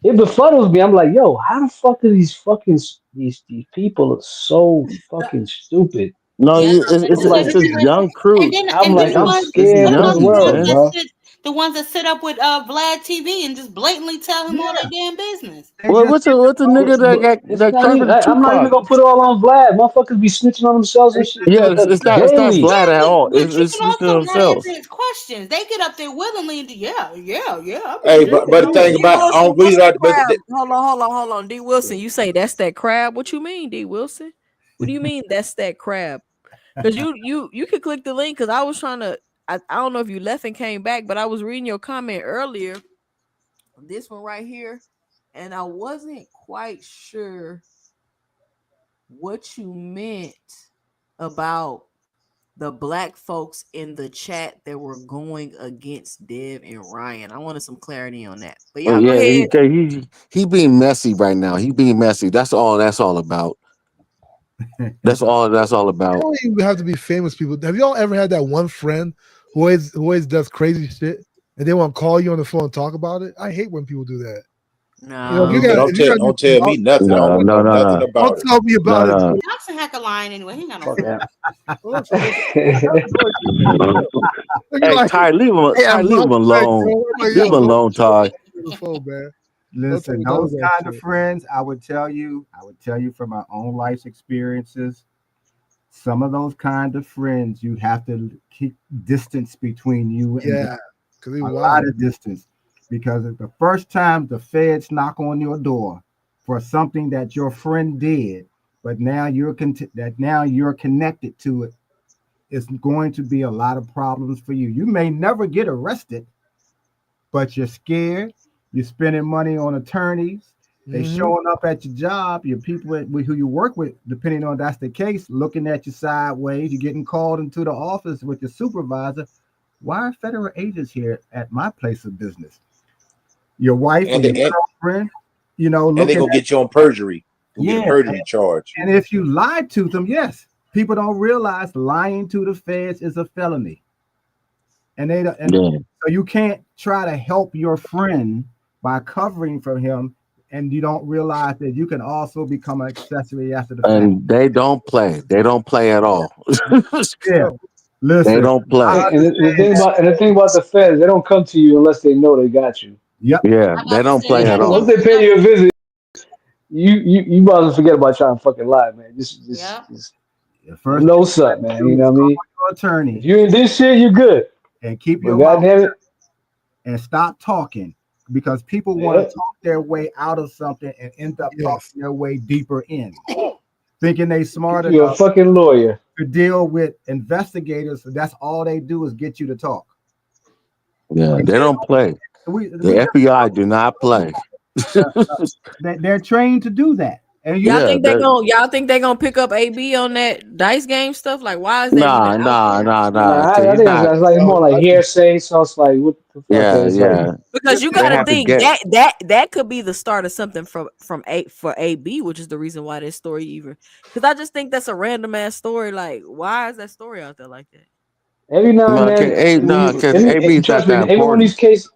it befuddles me. I'm like, yo, how the fuck are these fucking these people are so fucking stupid? No, Yeah, it's this young crew. I'm and then like, the I'm ones, It's the scared what for about the young the people, ones world, man. that bro. sit up with Vlad TV and just blatantly tell him all their damn business? Well, what's the nigga that But got it's that not even. covered I'm not even Tupac? gonna put it all on Vlad. Motherfuckers be snitching on themselves and shit Yeah, it's not daily. Vlad Yeah, at all. but you It's can snitching also on not answer themselves. his questions. They get up there willingly and do, yeah, I Hey, believe but that. the thing D about I Wilson, don't what's read the out, but crab? Hold on. D Wilson, you say that's that crab? What you mean, D Wilson? What do you mean that's that crab? Because you could click the link because I was trying to. I don't know if you left and came back, but I was reading your comment earlier. This one right here, and I wasn't quite sure what you meant about the black folks in the chat that were going against Dev and Ryan. I wanted some clarity on that. But Oh y'all go yeah, ahead. he being messy right now. He being messy. That's all. That's all about. That's all. That's all You about. don't even have to be famous people. Have y'all ever had that one friend who always does crazy shit and they want to call you on the phone and talk about it? I hate when people do that. You know, don't, No. don't tell don't tell me nothing. I don't No, want to no, know no, nothing no, don't about it. tell me no, about it. no. Johnson hack a line anyway. He ain't got no Fuck phone. that. Hey, Like, Ty, hey, I'm leave not him back, alone. yo. I'm like, Leave yo, him don't alone, Ty. on the phone, man. Don't tell Listen, me none of those that kind of shit. friends, I would tell you from my own life's experiences, some of those kind of friends, you have to keep distance between you and them. Yeah, because he A lot wild. of distance. Because if the first time the feds knock on your door for something that your friend did, but now you're connected to it, it's going to be a lot of problems for you. You may never get arrested, but you're scared. You're spending money on attorneys. They Mm-hmm. showing up at your job. Your people who you work with, depending on that's the case, looking at you sideways. You're getting called into the office with your supervisor. Why are federal agents here at my place of business? Your wife or And your they, and, girlfriend, and they looking gonna at get you on perjury. You get a yeah. perjury charge. And if you lie to them, yes, people don't realize lying to the feds is a felony. And they don't, and Yeah. so you can't try to help your friend by covering from him, and you don't realize that you can also become an accessory after the fact. And they don't play. They don't play at all. Yeah, They listen, don't I play. understand that. And the thing about the feds, they don't come to you unless they know they got you. Yep. Yeah, I'm they about to don't say they play at gotta all. Once come they to pay know. you a visit, you might as well forget about trying to fucking lie, man. Yeah. Just The first thing know you got something, to man. You do know is what I call mean? your If attorney you in this shit, you're good. and keep But your mouth goddamn it, and stop talking because people want yeah, to talk their way out of something and end up Yes. talking their way deeper in, thinking they smart get you a enough fucking lawyer. to deal with investigators. So that's all they do is get you to talk. Yeah, they don't play. We The just FBI do not play. they're trained to do that, and you Yeah, Y'all think they gonna pick up AB on that dice game stuff? Like, why is that even nah, out nah, there? nah, Nah, nah. Cause I he's think not. it's like more like hearsay. So it's like, what the fuck? Yeah, It's like, yeah. Because you They got to have to think get. that could be the start of something for AB, which is the reason why this story even. Because I just think that's a random ass story. Like, why is that story out there like that? every now and No, then, cause AB is trust not me, that every one of these important. cases,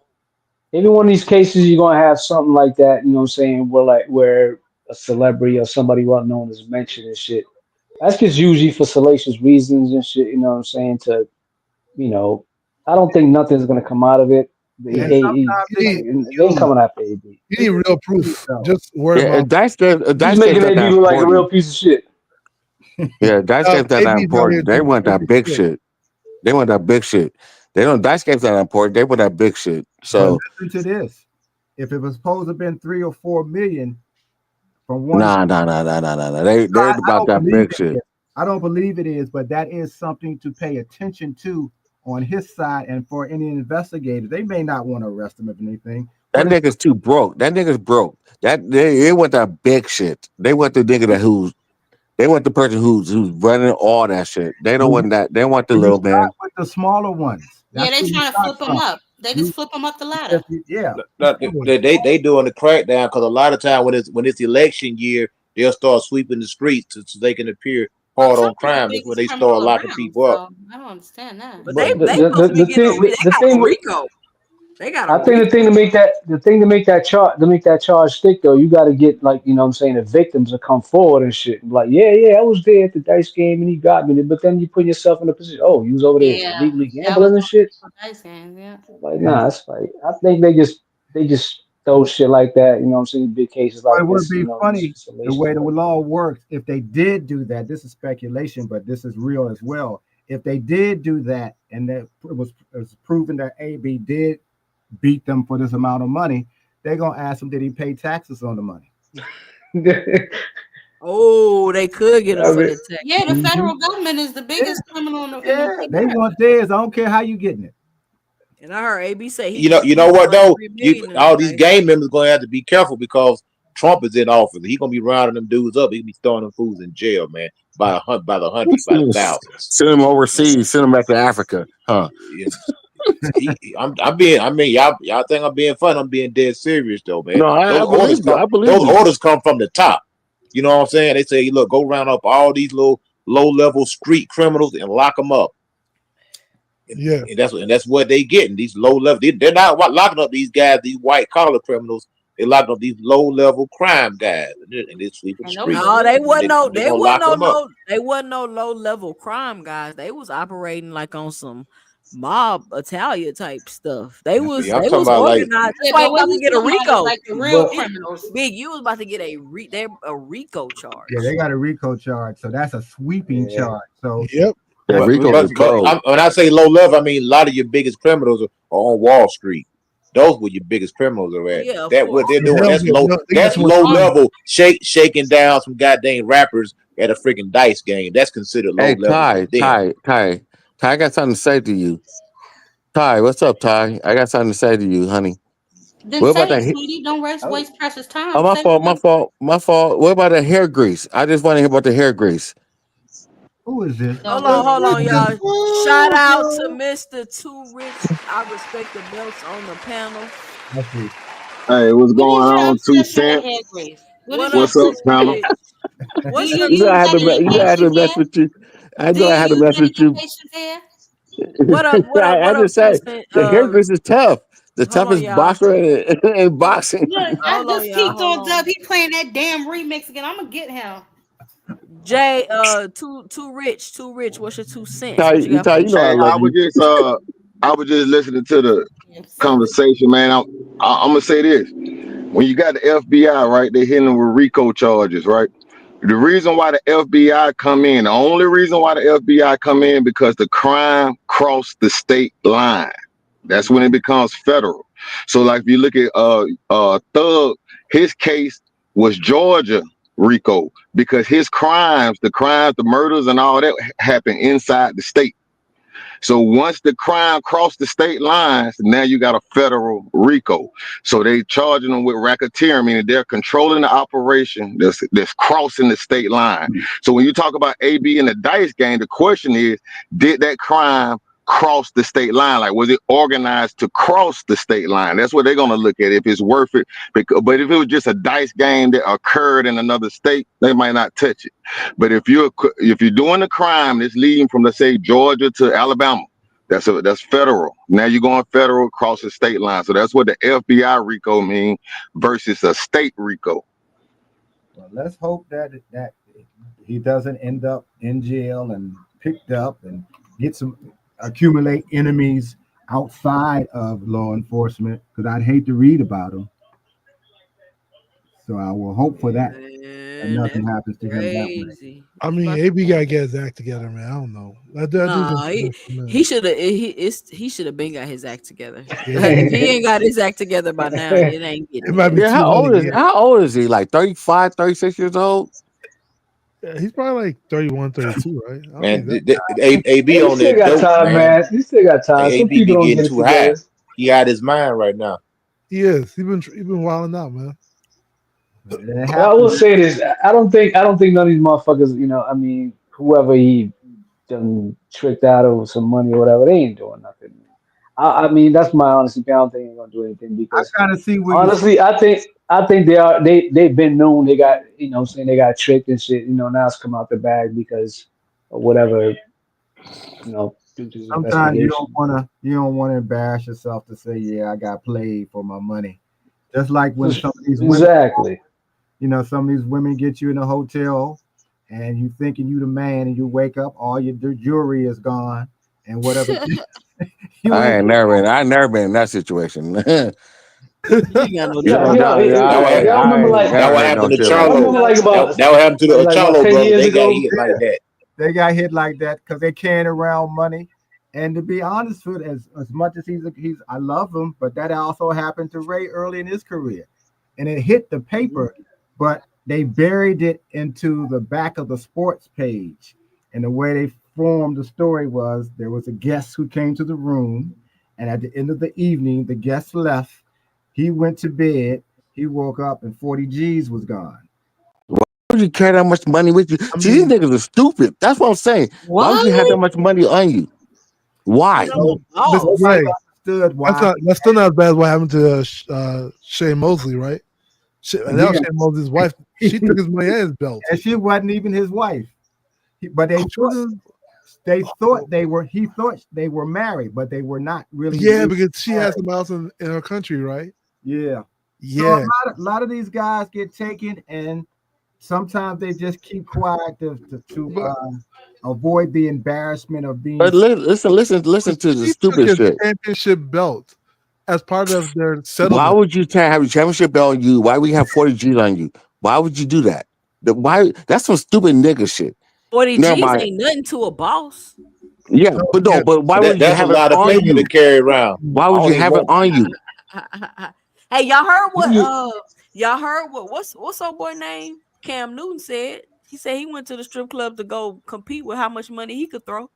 every one of these cases, you're gonna have something like that. You know what I'm saying? Where a celebrity or somebody well known is mentioned and shit. That's just usually for salacious reasons and shit. You know what I'm saying? You know, I don't think nothing's gonna come out of it. Yeah. and sometimes You it's need just They ain't humor. coming after AB. you need It's just real humor, proof. though. Just word of Yeah, mouth. You just Dice game's making not AB that look like a real important. piece of shit. Yeah, dice game's not that AB's out here important. They doing want that crazy big shit. shit. They want that big shit. They don't. Dice game's not that important. They want that big shit. But So listen to this: if it was supposed to have been 3 or 4 million from one, nah. They're I about don't that believe big it shit. is. I don't believe it is, but that is something to pay attention to on his side, and for any investigators, they may not want to arrest him if anything, That but it's nigga's too broke. That nigga's broke. They want that big shit. They want the nigga that who's. They want the person who's running all that shit. They don't want that. They want the you little start man. with the smaller ones. Yeah, That's they where you trying to start flip them from. up. They just You, flip them up the ladder. yeah. They doing the crackdown because a lot of time when it's election year, they'll start sweeping the streets so they can appear Well, hard on Trump is the crime before biggest they criminal start locking around, people up. so I don't understand that. But they But supposed to be getting the they got thing a with Rico. They got a I think the Rico. thing to make that charge stick though, you got to get like you know what I'm saying the victims to come forward and shit. Like yeah, I was there at the dice game and he got me. But then you put yourself in a position. Oh, you was over there Yeah, illegally that was gambling and on shit. the dice games. Yeah. Like nah, it's like I think they just throw shit like that. You know what I'm saying? Big cases Well, it like would this. be You know, just funny for the salacious way the stuff. law works. If they did do that, this is speculation, but this is real as well. If they did do that, and that it was proven that AB did beat them for this amount of money, they're gonna ask him, did he pay taxes on the money? Oh, they could get him I for mean, the tech. Yeah, the Mhm. federal government is the Yeah, biggest criminal in yeah, they America. want theirs. I don't care how you getting it. And I heard AB say he You just know spent what like though? 3 million in All the these dice. gang members gonna have to be careful because Trump is in office. He gonna be rounding them dudes up. He be throwing them fools in jail, man, by the hundreds, by the thousands. Send them Yeah, overseas. Send them back to Africa, huh? yeah. I mean, y'all think I'm being fun? I'm being dead serious though, man. No, I believe you. I believe Those you. orders come from the top. You know what I'm saying? They say, look, go round up all these little low level street criminals and lock them up. Yeah. And that's what they getting. These low level. They're not locking up these guys, these white collar criminals. They locking up these low level crime guys, and they sweeping the And those streets. are No, real they wasn't criminals. no, They gonna lock them up. they wasn't no low level crime guys. They was operating like on some mob Italia type stuff. They was I'm talking about like organized. That's Yeah, why you but what about to he's get a talking about is Rico. like the real but criminals. Big, you was about to get a Rico charge. Yeah, they got a RICO charge, so that's a sweeping yeah, charge. So Yep. Yeah, that's Rico's are cold. when I say low level, I mean a lot of your biggest criminals are on Wall Street. Those were your biggest criminals are at. Yeah, of That what course. they're Yeah, doing. That's low. they get That's too much low money. level. Shaking down some goddamn rappers at a freaking dice game. That's considered low Hey, level Ty, with them. Ty, Ty, Ty, I got something to say to you. Ty, what's up, Ty? I got something to say to you, honey. Then What say about it, that? sweetie. Don't oh, waste precious time. Oh, my Say what fault, my you fault, my fault. What about the hair grease? I just want to hear about the hair grease. who is this? don't do it. Hold on, y'all. Shout out to Mr. Too Rich. I respect the belts on the panel. Let's see. Hey, what's What going is your on? Two obsession with cent. hair grease? What is What your up, What's up, Too obsession with panel? it? Rich? Do What's you your You know use I had that to, in your you know I had to patient's mess hair? with you. I Do know I you had to use mess that in with your you. patient's hair? I 2 just say cent? the hair grease is tough. The Hold on, toughest y'all. boxer in boxing. Look, I Hold on, just y'all. peeked Hold on on. Dub. He playing that damn remix again. I'm gonna get him. Jay, too rich. What's your 2 cents? Ty, What you got Ty, for you the know I Hey, chat? love you. I was just listening to the Yeah, stupid. conversation, man. I'm gonna say this: when you got the FBI, right, they hitting them with RICO charges, right? The reason why the FBI come in, the only reason why the FBI come in, because the crime crossed the state line. That's when it becomes federal. So, like, if you look at Thug, his case was Georgia RICO because his the murders, and all that happened inside the state. So once the crime crossed the state lines, now you got a federal RICO. So they charging them with racketeering, meaning they're controlling the operation that's crossing the state line. So when you talk about AB in the dice game, the question is, did that crime cross the state line? Like, was it organized to cross the state line? That's what they're going to look at, if it's worth it. But if it was just a dice game that occurred in another state, they might not touch it. But if you're doing the crime that's leading from, let's say, Georgia to Alabama, that's federal. Now you're going federal across the state line. So that's what the FBI RICO mean versus a state RICO. Well, let's hope that he doesn't end up in jail and picked up and accumulate enemies outside of law enforcement, because I'd hate to read about them. So I will hope for that, and Man, nothing that's happens to him that way. crazy. I He's mean, about AB gotta get his act together, man. I don't know. That dude's Nah, been he for a minute. he should have he should have been got his act together. Yeah, If he ain't got his act together by now, it ain't it getting might be together. Yeah, too late again. how old is he? Like 35, 36 years old? Yeah, he's probably like 31, 32, right? I don't think Man, that. AB he on still that got dope, time, man. man. He still got time. Some AB people be don't getting get it too high. together. He out his mind right now. He is. He been wilding out, man. It But I will happens. say this: I don't think none of these motherfuckers. I mean, whoever he done tricked out of some money or whatever, they ain't doing nothing. I mean, that's my honest opinion. I don't think they're gonna do anything I because kind of see where you're. honestly, I think I think they are. They've been known. They got saying they got tricked and shit. Now it's come out the bag because of whatever. Due to the Sometimes investigation. you don't wanna embarrass yourself to say, yeah, I got played for my money. Just like when some of these women, Exactly. some of these women get you in a hotel and you thinking you the man and you wake up, all your jewelry is gone and whatever you ain't I never been in that situation. You ain't got no Yeah, jewelry. y'all remember like That what I ain't happened no to shit like y'all that. remember Charlo. like about That what happened to the like about Charlo 10 brother. years They got ago. hit like that. they got hit like that because they carrying around money. And to be honest with as much as he's I love him, but that also happened to Ray early in his career. And it hit the paper, but they buried it into the back of the sports page. And the way they formed the story was there was a guest who came to the room, and at the end of the evening, the guest left. He went to bed, he woke up, and 40 G's was gone. Why would you carry that much money with you? I See, these mean, niggas are stupid. That's what I'm saying. Why would you have that What? much money on you? Cause Why? I'm a Mr. boss. nobody J, understood why. that's still not as bad as what happened to Shane Mosley, right? And He now got, Shane Mosley's wife, she took his money and his belt. and she wasn't even his wife. But Oh, she wasn't. he thought they were married, but they were not really Yeah, legally because she has married. some else in her country, right? Yeah. So Yeah. a lot of these guys get taken, and sometimes they just keep quiet But avoid the embarrassment of being. But listen to the she took stupid his shit. championship belt as part of their Why settlement. would you have your championship belt on you? Why would you have 40 G's on you? Why would you do that? Why? That's some stupid nigga shit. 40 Never G's mind. ain't nothing to a boss. Yeah, So but no, yeah, but why But would you that's a have it lot of on paper to you? carry around. Why I would don't you even have it want. on you? Hey, You, y'all heard what's old boy name? Cam Newton said. He said he went to the strip club to go compete with how much money he could throw.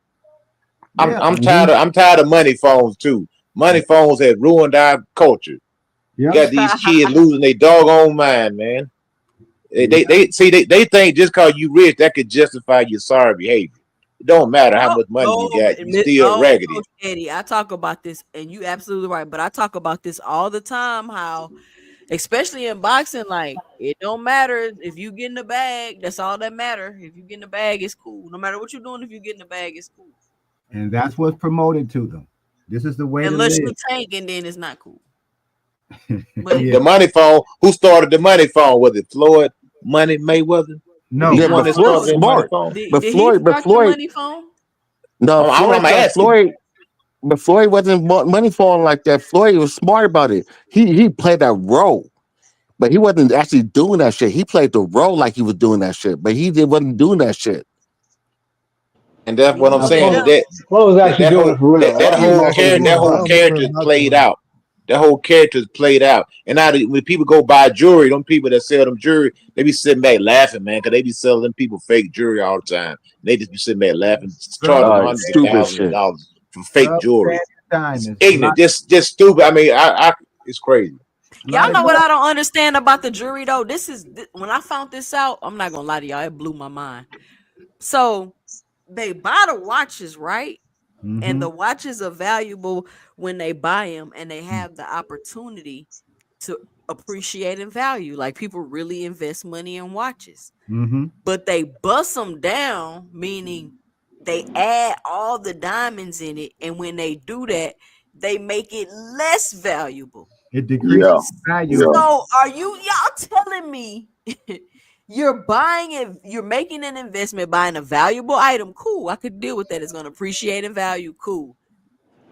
I'm Yeah. I'm tired Mhm. of I'm tired of money phones too. Money phones have ruined our culture. Yep. Got these kids losing their doggone mind, man. They think just cause you rich that could justify your sorry behavior. It don't matter how Oh, much money you got, you still oh, raggedy. Coach Eddie, I talk about this, and you absolutely right. But I talk about this all the time. How, especially in boxing, like it don't matter if you get in the bag. That's all that matter. If you get in the bag, it's cool. No matter what you're doing, if you get in the bag, it's cool. And that's what's promoted to them. This is the way to Unless you live. tank, and then it's not cool. But Yeah. The money phone. Who started the money phone? Was it Floyd Money Mayweather? Was he No. Yeah, the one but that I don't Floyd's know. started that money smart. phone? But Did he But start the Floyd, money phone? no, I'm asking. But Floyd wasn't money falling like that. Floyd was smart about it. He played that role, but he wasn't actually doing that shit. He played the role like he was doing that shit, but wasn't doing that shit. And that's He what I'm knew now, what the saying. Flo, hell. Flo was That actually that doing whole it for real. A lot of these motherfuckers that doing it whole for I don't real. remember character him not played doing it. out. That whole character's played out. And now when people go buy jewelry, them people that sell them jewelry, they be sitting back laughing, man, because they be selling them people fake jewelry all the time. They just be sitting back laughing, charging them hundreds of Stupid thousands of shit. dollars for fake jewelry. Substandard It's diamonds. ignorant, just stupid. I mean, it's crazy. Y'all Lot of know what I don't understand about the jury though. When I found this out. I'm not gonna lie to y'all. It blew my mind. So they buy the watches, right? And mm-hmm. the watches are valuable when they buy them, and they have the opportunity to appreciate in value. Like people really invest money in watches, Mm-hmm. but they bust them down, meaning they add all the diamonds in it, and when they do that, they make it less valuable. It decreases Yeah. the value of Yeah. it. So are y'all telling me you're buying it, you're making an investment, buying a valuable item? Cool, I could deal with that. It's gonna appreciate in value, cool.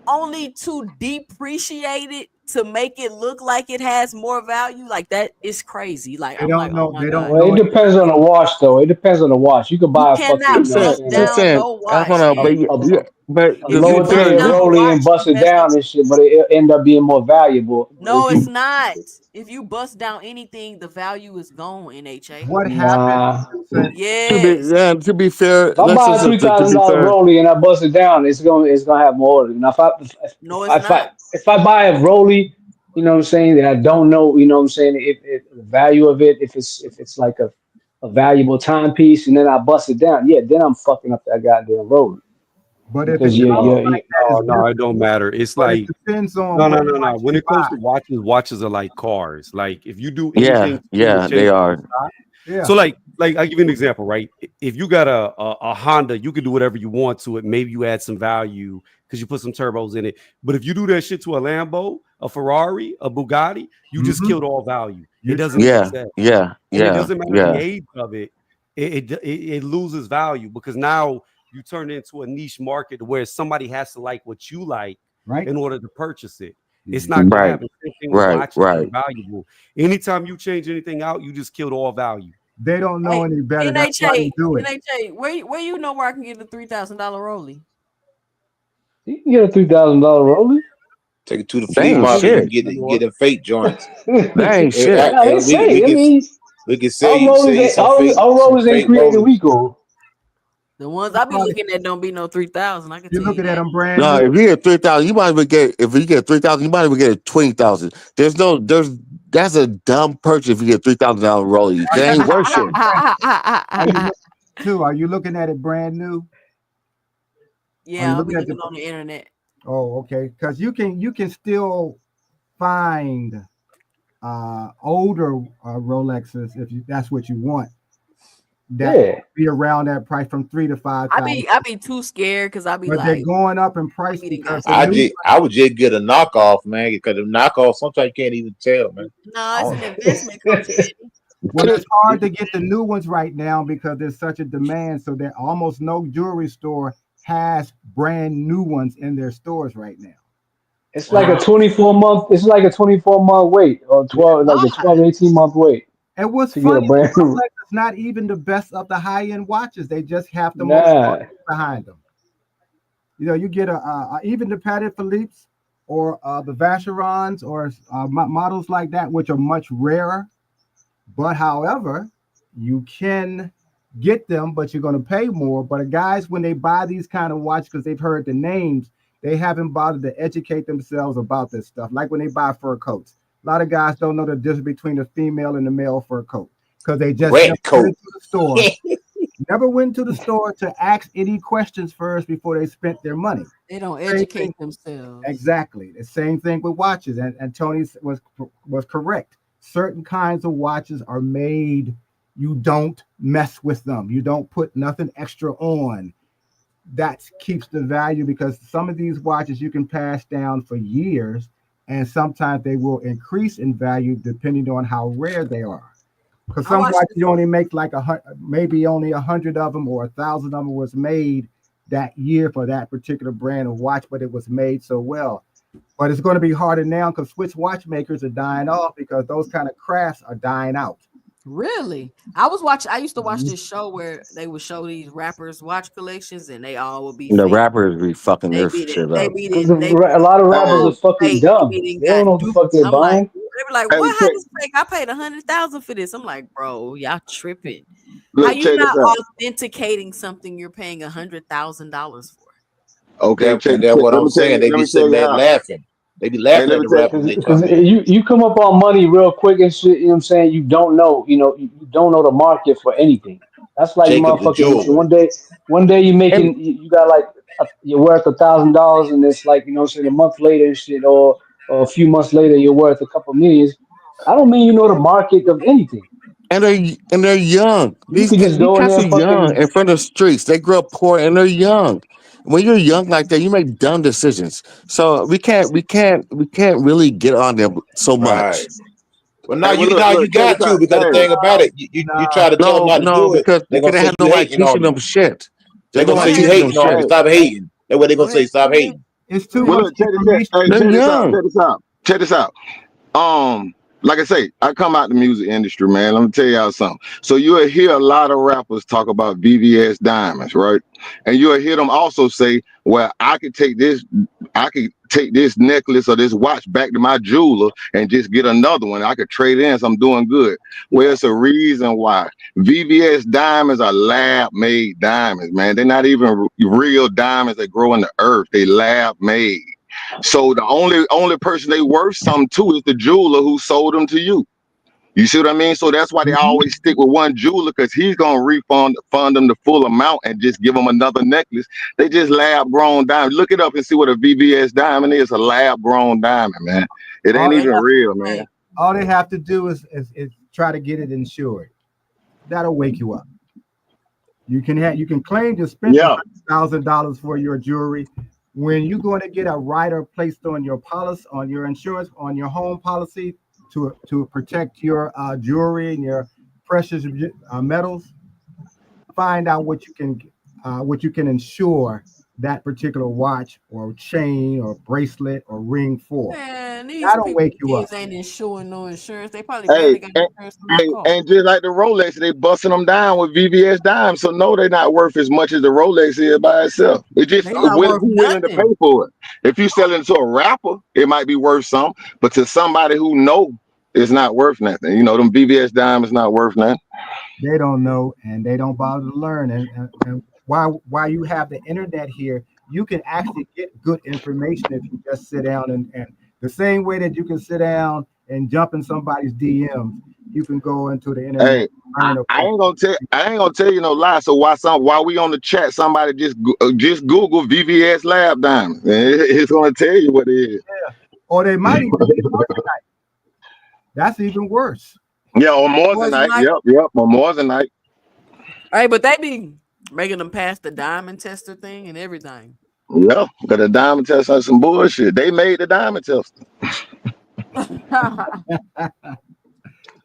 Only to depreciate it to make it look like it has more value, like that is crazy. Like They I'm like, don't oh know. my They don't god. Well, know it it. depends on the watch, though. It depends on the watch. You could You buy a fucking, cannot what bust I'm saying, down Listen, no hold watch, on, but Eddie. a If to you be lower bust fair, tier down a Rolly and watch, bust you it messed up. down and shit, but it end up being more valuable. But if No, it's you, not. If you bust down anything, the value is gone, NHA. What happened nah, since Yes. to be fair, if I let's buy a just three to thousand be dollar fair. Rolly and I bust it down, it's gonna have more. Now, No, it's not. if I buy a Rolly, you know what I'm saying, that I don't know, you know what I'm saying, if the value of it, if it's like a valuable timepiece, and then I bust it down, yeah, then I'm fucking up that goddamn Rolly. But if because it's you like that, it's No, it different. don't matter. It's But it like depends on no, no, what no, no. watch When you it comes buy. to watches, watches are like cars. Like if you do Yeah, anything to it, yeah, they change the are. stock. Yeah. So like I give you an example, right? If you got a Honda, you can do whatever you want to it. Maybe you add some value because you put some turbos in it. But if you do that shit to a Lambo, a Ferrari, a Bugatti, you just Mm-hmm. killed all value. It You're doesn't true. make Yeah, sense. yeah, And it yeah, doesn't matter the yeah. age of it. It loses value because now you turn it into a niche market where somebody has to like what you like Right. in order to purchase it. It's not going to Right, happen. Same thing with right, watches right. are valuable. Anytime you change anything out, you just killed all value. They don't know Hey, any better. That's why NHA, you do it. NHA, where you know where I can get the $3,000 Rolly? You can get a $3,000 Rollie. Take it to the That flea ain't market. You Shit, can shit. get New get York. them fake joints. That ain't shit. No, they say. I mean, We can our sell rollers you ain't our some rollers ain't fake created rollers. Rico. The ones You I be probably looking at don't be no 3,000. I can you tell look you at that. them brand No, new. if you get 3,000, you might as well get. If you get 3,000, you might as well get 20,000. That's a dumb purchase if you get $3,000 rollie. Are That you ain't worth looking at shit. it brand? Are you too? Are you looking at it brand new? Are you Yeah, I'll be looking at the? looking on the internet. Oh, okay. Because you can still find older Rolexes if that's what you want. That Yeah. be around that price from 3 to 5 thousand. I be too scared because I be But they're like, going up in price maybe they because got the I new. stolen. just I would just get a knockoff, man, because the knockoff sometimes you can't even tell, man. No, I it's don't an investment, Coach Eddie. Well, it's hard to get the new ones right now because there's such a demand. So that almost no jewelry store has brand new ones in their stores right now. It's like And a 24-month. It's like a 24-month wait, or yeah. 12, like a 12, God. 18-month wait And what's to get a funny, the brand new. Rolex is not even the best of the high end watches. They just have the most Nah, marketing behind them. You get even the Patek Philippe's or the Vacherons or models like that, which are much rarer. But however, you can get them, but you're going to pay more. But guys, when they buy these kind of watches because they've heard the names, they haven't bothered to educate themselves about this stuff. Like when they buy fur coats, a lot of guys don't know the difference between the female and the male fur coat because they just never red went coat. into the store. Never went to the store to ask any questions first before they spent their money. They don't Same thing. educate themselves. Exactly. The same thing with watches. And Tony was correct. Certain kinds of watches are made, you don't mess with them. You don't put nothing extra on. That keeps the value because some of these watches you can pass down for years, and sometimes they will increase in value depending on how rare they are. Because I some watched watches this. you only make like maybe only 100 of them or 1,000 of them was made that year for that particular brand of watch, but it was made so well. But it's going to be harder now because Swiss watchmakers are dying off because those kind of crafts are dying out. Really? I used to watch this show where they would show these rappers watch collections and they all would be The fake. rappers be fucking They their beat it. shit They up. beat because it. They beat a lot of rappers are Hey, fucking fake. They dumb. beat it. They don't Got know what the duped. fuck they're I'm like, buying. they be like, hey, what? How check, this fake? I paid 100,000 for this. I'm like, bro, y'all tripping. How look, you check this not out. authenticating something you're paying $100,000 for? Okay, check. That's what Let I'm me tell saying. you. They Let be me tell sitting you there how. laughing. They be Hey, laughing let at me the tell. rappers when they Because come in. you come up on money real quick and shit, you know what I'm saying? You don't know, you don't know the market for anything. That's like Jacob the motherfucking jeweler. one day you And making you got like you're worth $1,000 and it's like, you know what I'm saying, a month later and shit, or a few months later you're worth a couple millions. I don't mean you know the market of anything. they're young. You could just These go in there cats are and young fucking in front of the streets. They grew up poor and they're young. When you're young like that, you make dumb decisions. So we can't really get on them so Right. much. Well, Hey, well, now look, you check this got to out. because the Hey, thing about it, you try to tell them No, not to no, do it. because They're gonna they say have you nobody hating on teaching them them. shit. They're There's gonna Go say nobody you ahead, teaching them hating on them. shit. hey, Stop hating. That's what they're go gonna ahead, say. Stop go ahead. hating. It's too well, much look, information. hey, They're check this out. young. Check this out. Check this out. Like I say, I come out the music industry, man. Let me tell y'all something. So you'll hear a lot of rappers talk about VVS diamonds, right? And you'll hear them also say, "Well, I could take this necklace or this watch back to my jeweler and just get another one. I could trade in, so I'm doing good." Well, it's a reason why. VVS diamonds are lab-made diamonds, man. They're not even real diamonds that grow in the earth. They lab-made. So the only person they worth something to is the jeweler who sold them to you. You see what I mean? So that's why they always stick with one jeweler, because he's gonna fund them the full amount and just give them another necklace. They just lab grown diamond. Look it up and see what a VVS diamond is. A lab grown diamond, man. It All ain't they even have to real, do, man. All they have to do is try to get it insured. That'll wake you up. You can claim to spend Yeah. $100,000 for your jewelry. When you're going to get a rider placed on your policy, on your insurance, on your home policy to protect your jewelry and your precious metals, find out what you can insure that particular watch or chain or bracelet or ring for. Man, these That'll people wake you up. kids ain't insuring no insurance. They probably Hey, barely got insurance on their car. and just like the Rolex, they busting them down with VVS dimes. So no, they're not worth as much as the Rolex is by itself. It just They not worth who willing to pay nothing. for it. If you sell it to a rapper, it might be worth some, but to somebody who know it's not worth nothing. You know, them VVS dimes is not worth nothing. They don't know and they don't bother to learn. And while you have the internet here, you can actually get good information if you just sit down and the same way that you can sit down and jump in somebody's DMs, you can go into the internet Hey, and learn I about. ain't gonna tell you no lie. So while we on the chat, somebody just Google VVS lab diamond. It's gonna tell you what it is. Or they might even be moissanite. That's even worse. Yeah, or Moissanite. Moissanite. Yep, or Moissanite. Hey, but they be making them pass the diamond tester thing and everything. Yeah, because the diamond test on some bullshit. They made the diamond test.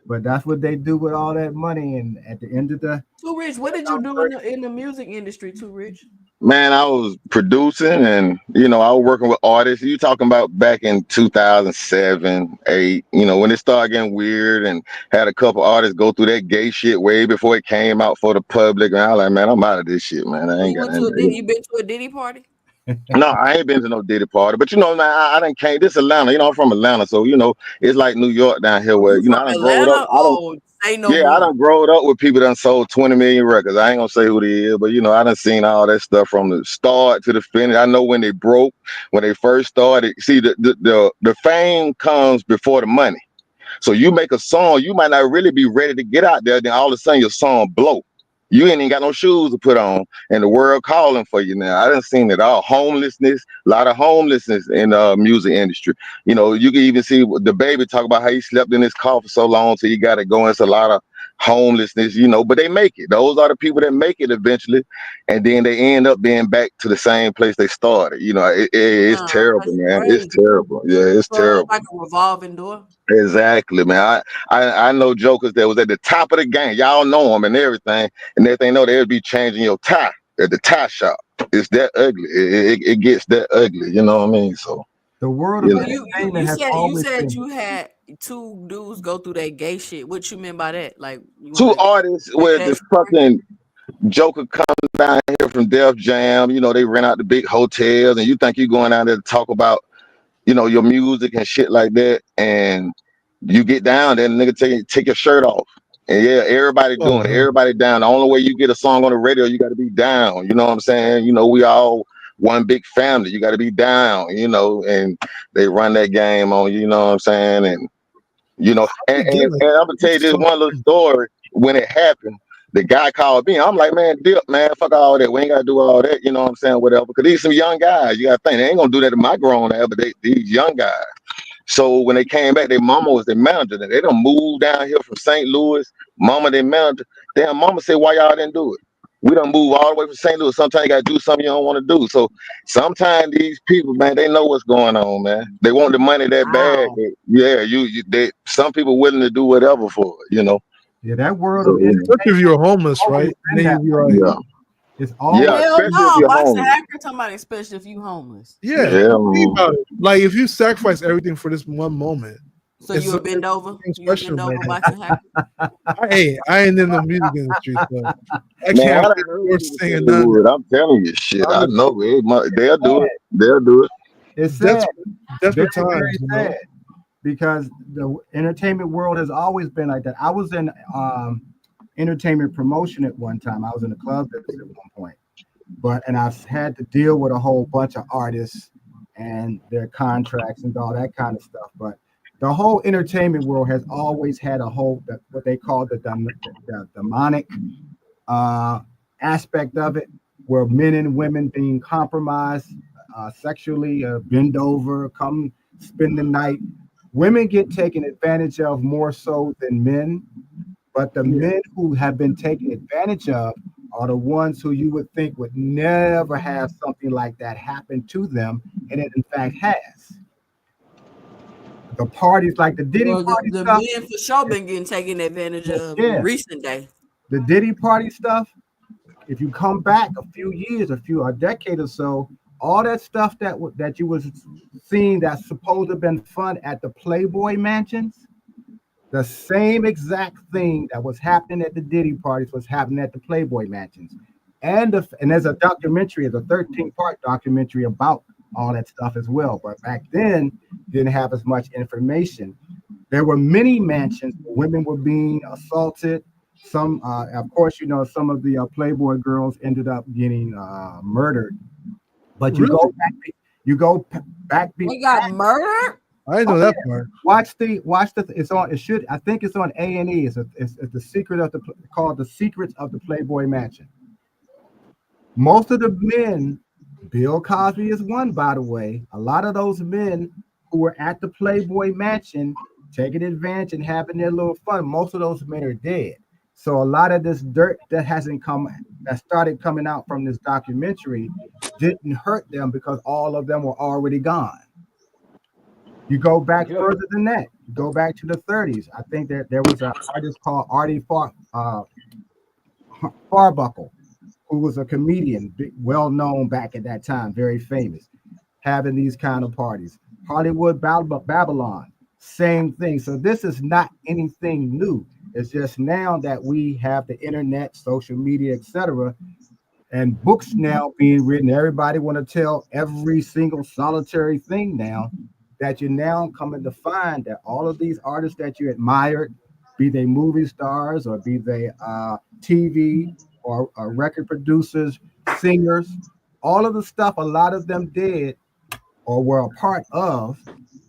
But that's what they do with all that money. And at the end of the Too Rich, what did you do in the music industry, Too Rich? Man, I was producing and I was working with artists. You talking about back in 2007, 8, when it started getting weird and had a couple artists go through that gay shit way before it came out for the public. And I was like, man, I'm out of this shit, man. I ain't got nothing to do. You been to a Diddy party? No, I ain't been to no Diddy party, but man, I done came. This Atlanta, I'm from Atlanta, so it's like New York down here, where You from I done growed up. Atlanta? Oh, say no I more. done growed up with people that done sold 20 million records. I ain't gonna say who they is, but I done seen all that stuff from the start to the finish. I know when they broke, when they first started. See, the fame comes before the money. So you make a song, you might not really be ready to get out there. Then all of a sudden your song blow. You ain't even got no shoes to put on, and the world calling for you now. I done seen it all. Homelessness, a lot of homelessness in the music industry. You can even see the baby talk about how he slept in his car for so long, so he got to go. It's a lot of homelessness, but they make it. Those are the people that make it eventually, and then they end up being back to the same place they started. It's terrible, That's man. It's crazy. terrible. Yeah, it's So it's terrible. like a revolving door. Exactly, man. I know jokers that was at the top of the game. Y'all know them and everything, and if they know they'll be changing your tie at the tie shop. It's that ugly. It gets that ugly. You know what I mean? So the world you of So know. entertainment has you always said been. you had two dudes go through that gay shit. What you mean by that? Like you want Two to artists break where that the story? fucking Joker come down here from Def Jam. They rent out the big hotels, and you think you're going down there to talk about your music and shit like that, and you get down there, and the nigga take your shirt off. And yeah, everybody Oh, doing it. no. Everybody down. The only way you get a song on the radio, you got to be down. You know what I'm saying? We all one big family. You got to be down, and they run that game on you, you know what I'm saying? And I get like I'm gonna tell you it's this so one little story. When it happened, the guy called me. I'm like, man, dip, man, fuck all that. We ain't gotta do all that. You know what I'm saying? Whatever. Because these some young guys. You gotta think they ain't gonna do that to my grown ass, but these young guys. So when they came back, their mama was their manager. They done moved down here from St. Louis. Mama, their manager. Damn, mama said, why y'all didn't do it? We done move all the way from St. Louis. Sometimes you gotta do something you don't want to do. So sometimes these people, man, they know what's going on, man. They want the money that bad. Wow. Yeah, some people willing to do whatever for it. Yeah, that world of So, especially if you're homeless, always right? And been then that you be way. like, yeah, It's yeah, always Hell especially if no, you're boxing homeless. hacker talking about especially if you homeless. yeah, Yeah, think man. about it. Like if you sacrifice everything for this one moment, So it's you a bend over? it's You a bend over questionable. boxing hacker? I ain't in the music industry, so I Man, I can't done be heard people say singing they none of would. I'm telling you, shit. I'm I just know it. They'll do it. They'll do it. it's that. sad, very, Desperate times, very you know. sad, because the entertainment world has always been like that. I was in entertainment promotion at one time. I was in the club business at one point, and I've had to deal with a whole bunch of artists and their contracts and all that kind of stuff. But The whole entertainment world has always had a whole what they call the demonic uh, aspect of it, where men and women being compromised sexually, bend over, come spend the night. Women get taken advantage of more so than men, but the men who have been taken advantage of are the ones who you would think would never have something like that happen to them, and it in fact has. The parties like the Diddy Well, party the stuff, men for sure been getting taken advantage of in yeah, recent day. the Diddy party stuff. If you come back a few years, a decade or so, all that stuff that you was seeing that's supposed to have been fun at the Playboy mansions, the same exact thing that was happening at the Diddy parties was happening at the Playboy mansions. And there's a documentary, it's a 13-part documentary about all that stuff as well. But back then, didn't have as much information. There were many mansions where women were being assaulted. Some, of course, some of the Playboy girls ended up getting murdered. But Really? You go back. They got murdered. I didn't know that part. Watch the. It's on. It should. I think it's on A&E. It's the secret of called the Secrets of the Playboy Mansion. Most of the men, Bill Cosby is one, by the way. A lot of those men who were at the Playboy Mansion taking advantage and having their little fun, most of those men are dead. So a lot of this dirt that started coming out from this documentary didn't hurt them because all of them were already gone. You go back further than that. You go back to the 30s. I think that there was an artist called Artie Farbuckle, who was a comedian, well known back at that time, very famous, having these kind of parties. Hollywood Babylon, same thing. So this is not anything new. It's just now that we have the internet, social media, etc., and books now being written. Everybody want to tell every single solitary thing now, that you're now coming to find that all of these artists that you admired, be they movie stars or be they TV or record producers, singers, all of the stuff a lot of them did or were a part of,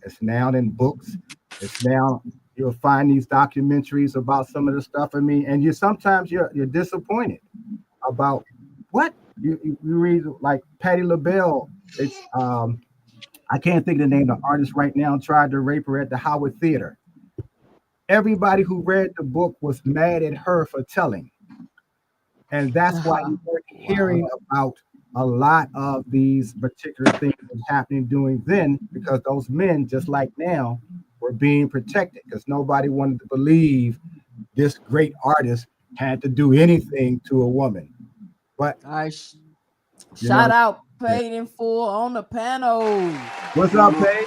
it's now in books. It's now you'll find these documentaries about some of the stuff. I mean, and sometimes you're disappointed about what you read, like Patti LaBelle. It's I can't think of the name of the artist right now, tried to rape her at the Howard Theater. Everybody who read the book was mad at her for telling. And that's why you weren't hearing about a lot of these particular things that was happening doing then, because those men, just like now, were being protected because nobody wanted to believe this great artist had to do anything to a woman. But all right, shout out Paid in Full on the panel. What's up, Paid?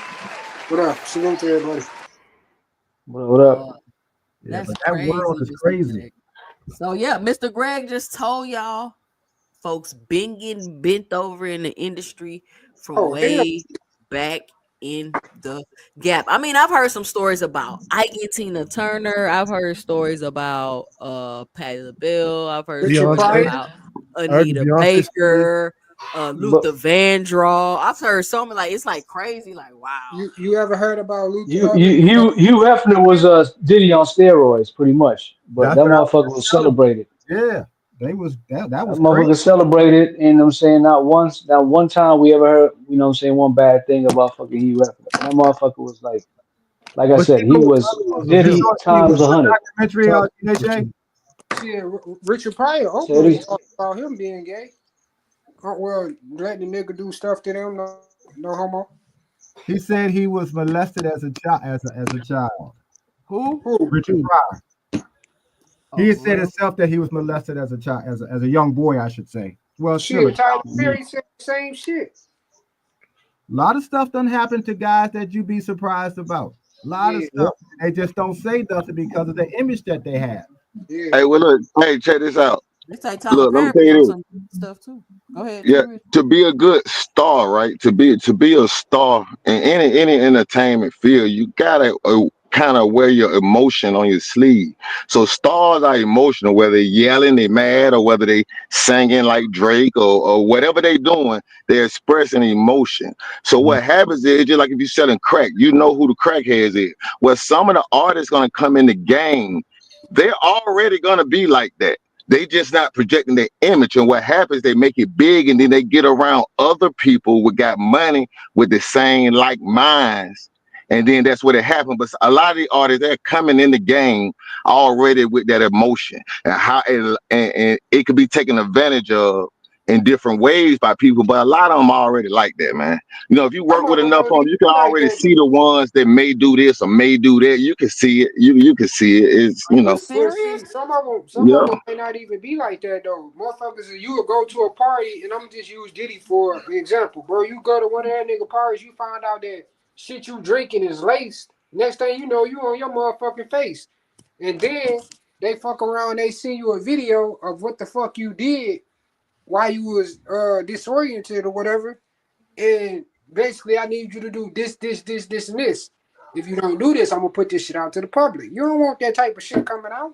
What up? Salute to everybody. What up? Yeah, That's but that crazy. world is crazy. So yeah, Mr. Greg just told y'all, folks been getting bent over in the industry from way back in the gap. I mean, I've heard some stories about Ike and Tina Turner. I've heard stories about Patti LaBelle. I've heard stories about Anita Baker, Luther Vandross. I've heard something like it's like crazy. Like wow. You ever heard about Luther? Hugh Hefner was Diddy on steroids, pretty much. But that motherfucker was celebrated. Yeah, they was that was motherfucker crazy. Celebrated, and I'm saying not one time we ever heard, one bad thing about fucking Hugh Hefner. That motherfucker was like I said, he was Diddy times 100. Documentary, yeah, Richard Pryor openly talked about him being gay. Well, letting the nigga do stuff to them, no homo. He said he was molested as a child. As a child. Who? Richard Pryor. He said himself that he was molested as a child, as a young boy, I should say. Well, shit, Tyler Perry said the same shit. A lot of stuff doesn't happen to guys that you be surprised about. A lot of stuff. They just don't say nothing because of the image that they have. Yeah. Hey, well, look, hey, check this out. Look, let me tell you this. Some stuff too. Go ahead. Yeah, to be a good star, right? To be a star in any entertainment field, you gotta kind of wear your emotion on your sleeve. So stars are emotional, whether they're yelling, they mad, or whether they singing like Drake or whatever they doing, they're expressing emotion. So what happens is, just like if you're selling crack, you know who the crackheads is. Well, some of the artists gonna come in the game, they're already gonna be like that. They just not projecting their image. And what happens, they make it big and then they get around other people who got money with the same like minds. And then that's what it happened. But a lot of the artists, they're coming in the game already with that emotion and how and it could be taken advantage of in different ways by people. But a lot of them already like that, man. You know, if you Some work of with them enough don't on even them, you can be like already that see though. the ones that may do this or may do that. You can see it. You can see it. It's, you know, But see, some yeah. of them may not even be like that though. Motherfuckers, you would go to a party, and I'm just use Diddy for example, bro. You go to one of that nigga parties, you find out that shit you drinking is laced. Next thing you know, you on your motherfucking face, and then they fuck around, they send you a video of what the fuck you did while you was disoriented or whatever, and basically I need you to do this, and this. If you don't do this, I'm gonna put this shit out to the public. You don't want that type of shit coming out.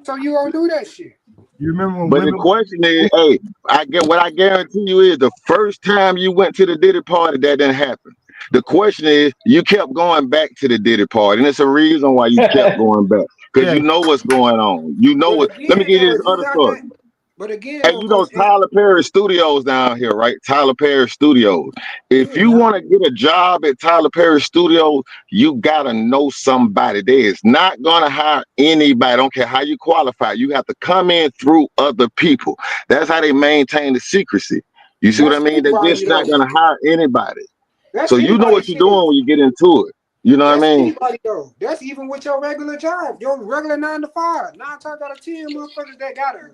So you gonna do that shit. You remember when But the women? question is, hey, I guarantee you is the first time you went to the Diddy party, that didn't happen. The question is, you kept going back to the Diddy party, and it's a reason why you kept going back because Yeah, you know what's going on. You know But what? Let me again give you though, this if you other got story. that, but again Hey, though, you know coach, Tyler Perry Studios down here, right? Tyler Perry Studios. If yeah, you want to get a job at Tyler Perry Studios, you gotta know somebody. There is not gonna hire anybody. I don't care how you qualify. You have to come in through other people. That's how they maintain the secrecy. You see what I that's mean? They're anybody just not though. gonna hire anybody. That's So you know anybody what you're shit. doing when you get into it. You know what I That's mean? anybody though. That's even with your regular job, your regular 9 to 5. 9 times out of 10, motherfuckers that got a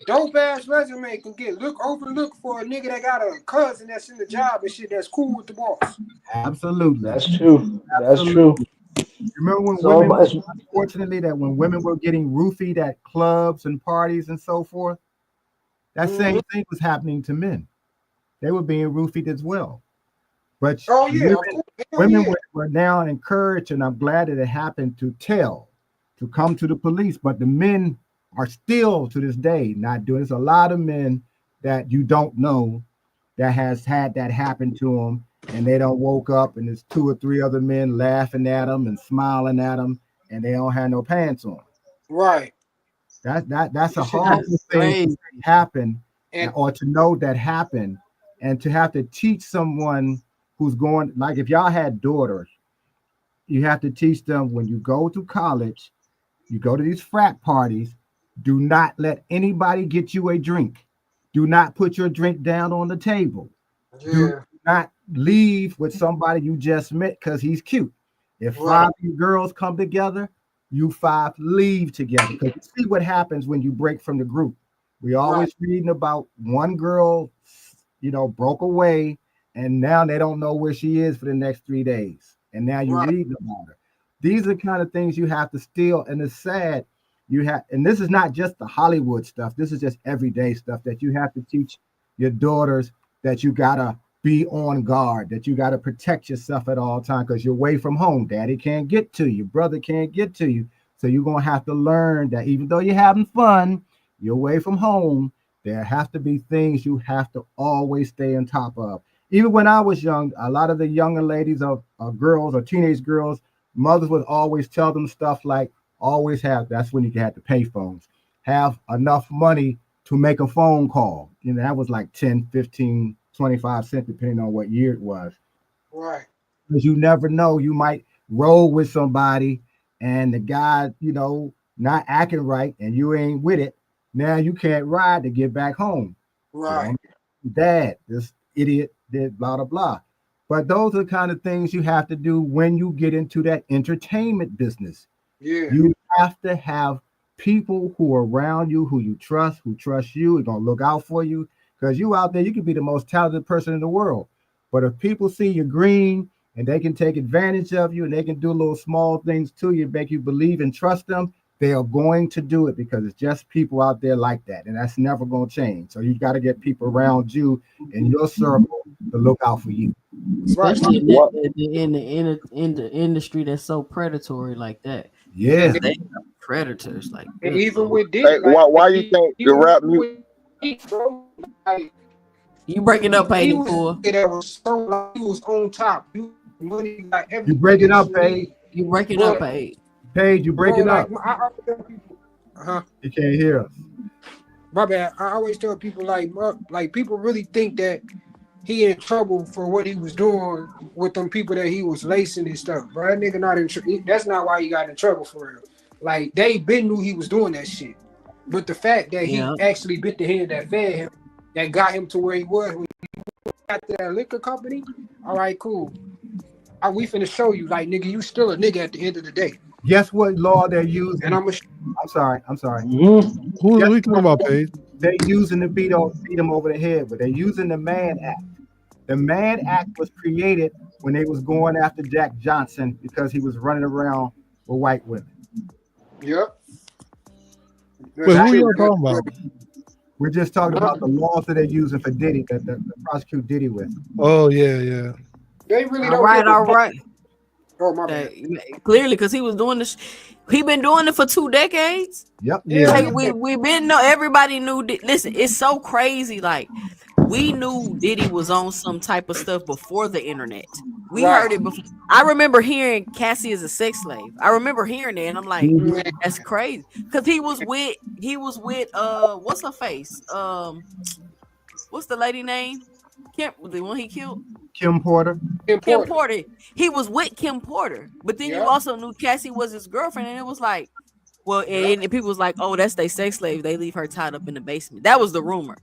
dope ass resume can get overlooked for a nigga that got a cousin that's in the job and shit that's cool with the boss. absolutely, That's true. That's absolutely. true. You remember when So women? it's, Unfortunately, that when women were getting roofied at clubs and parties and so forth, that Mm-hmm. same thing was happening to men. They were being roofied as well. But Oh yeah, women, of course. Hell women yeah. were now encouraged, and I'm glad that it happened to tell, to come to the police. But the men are still to this day not doing. There's a lot of men that you don't know that has had that happen to them, and they don't woke up, and there's two or three other men laughing at them and smiling at them, and they don't have no pants on. Right. That's a This shit is horrible thing to crazy. see happen, And or to know that happened, and to have to teach someone who's going, like if y'all had daughters, you have to teach them when you go to college, you go to these frat parties, do not let anybody get you a drink. Do not put your drink down on the table. Do yeah, not leave with somebody you just met because he's cute. If right, five of you girls come together, you five leave together. Because you see what happens when you break from the group. We right, always reading about one girl, broke away, and now they don't know where she is for the next 3 days. And now you right. read about her. These are kind of things you have to steal, and it's sad. And this is not just the Hollywood stuff. This is just everyday stuff that you have to teach your daughters, that you gotta be on guard, that you gotta protect yourself at all times because you're away from home. Daddy can't get to you, brother can't get to you. So you're gonna have to learn that even though you're having fun, you're away from home. There have to be things you have to always stay on top of. Even when I was young, a lot of the younger ladies or girls or teenage girls, mothers would always tell them stuff like, always have, that's when you had the pay phones, have enough money to make a phone call. That was like 10, 15, 25 cents, depending on what year it was. Right. Because you never know, you might roll with somebody and the guy, not acting right and you ain't with it. Now you can't ride to get back home. You Right. don't, dad, this idiot did blah, blah, blah. But those are the kind of things you have to do when you get into that entertainment business. Yeah. You have to have people who are around you, who trust you, are going to look out for you. Because you out there, you can be the most talented person in the world. But if people see you green and they can take advantage of you and they can do little small things to you, make you believe and trust them, they are going to do it because it's just people out there like that. And that's never going to change. So you got to get people around you in your circle to look out for you. especially in What? the industry that's so predatory like that. Yeah. Because they are predators. Like, And good even lord. with Diddy, Hey, like why you think the even rap music? with Diddy, bro, like You breaking up, he Payne, was for that was so like he was on top. You money like You everything breaking that up, you Paige. need. you breaking up, But Payne. Paige, you bro, breaking like up. I always tell people, You can't hear us. my bad. I always tell people like people really think that he in trouble for what he was doing with them people that he was lacing and stuff. Bro, that nigga not in that's not why he got in trouble for real. Like they been knew he was doing that shit. But the fact that Yeah. he actually bit the hand that fed him, that got him to where he was when he got to that liquor company, all right, cool. We finna show you, like, nigga, you still a nigga at the end of the day. Guess what law they're using? And I'm sorry. Mm-hmm. Who Guess are we talking about, Paige? they're using to beat him over the head, but they're using the Mann Act. The Mann Act was created when they was going after Jack Johnson because he was running around with white women. Yep. Wait, who are y'all talking about? We're just talking about the laws that they're using for Diddy, that prosecute Diddy with. Oh yeah. They really All don't right, give a all fuck. right. Oh my bad. Clearly, because he was doing this, he been doing it for 2 decades. Yep. Yeah. Like we been know everybody knew. Listen, it's so crazy. Like we knew Diddy was on some type of stuff before the internet. We heard it before. I remember hearing Cassie is a sex slave. I remember hearing that, and I'm like, that's crazy. Because he was with what's her face? What's the lady name? Kim, the one he killed. Kim Porter. Kim Porter. He was with Kim Porter, but then you also knew Cassie was his girlfriend, and it was like, well, and people was like, oh, that's they sex slave. They leave her tied up in the basement. That was the rumor.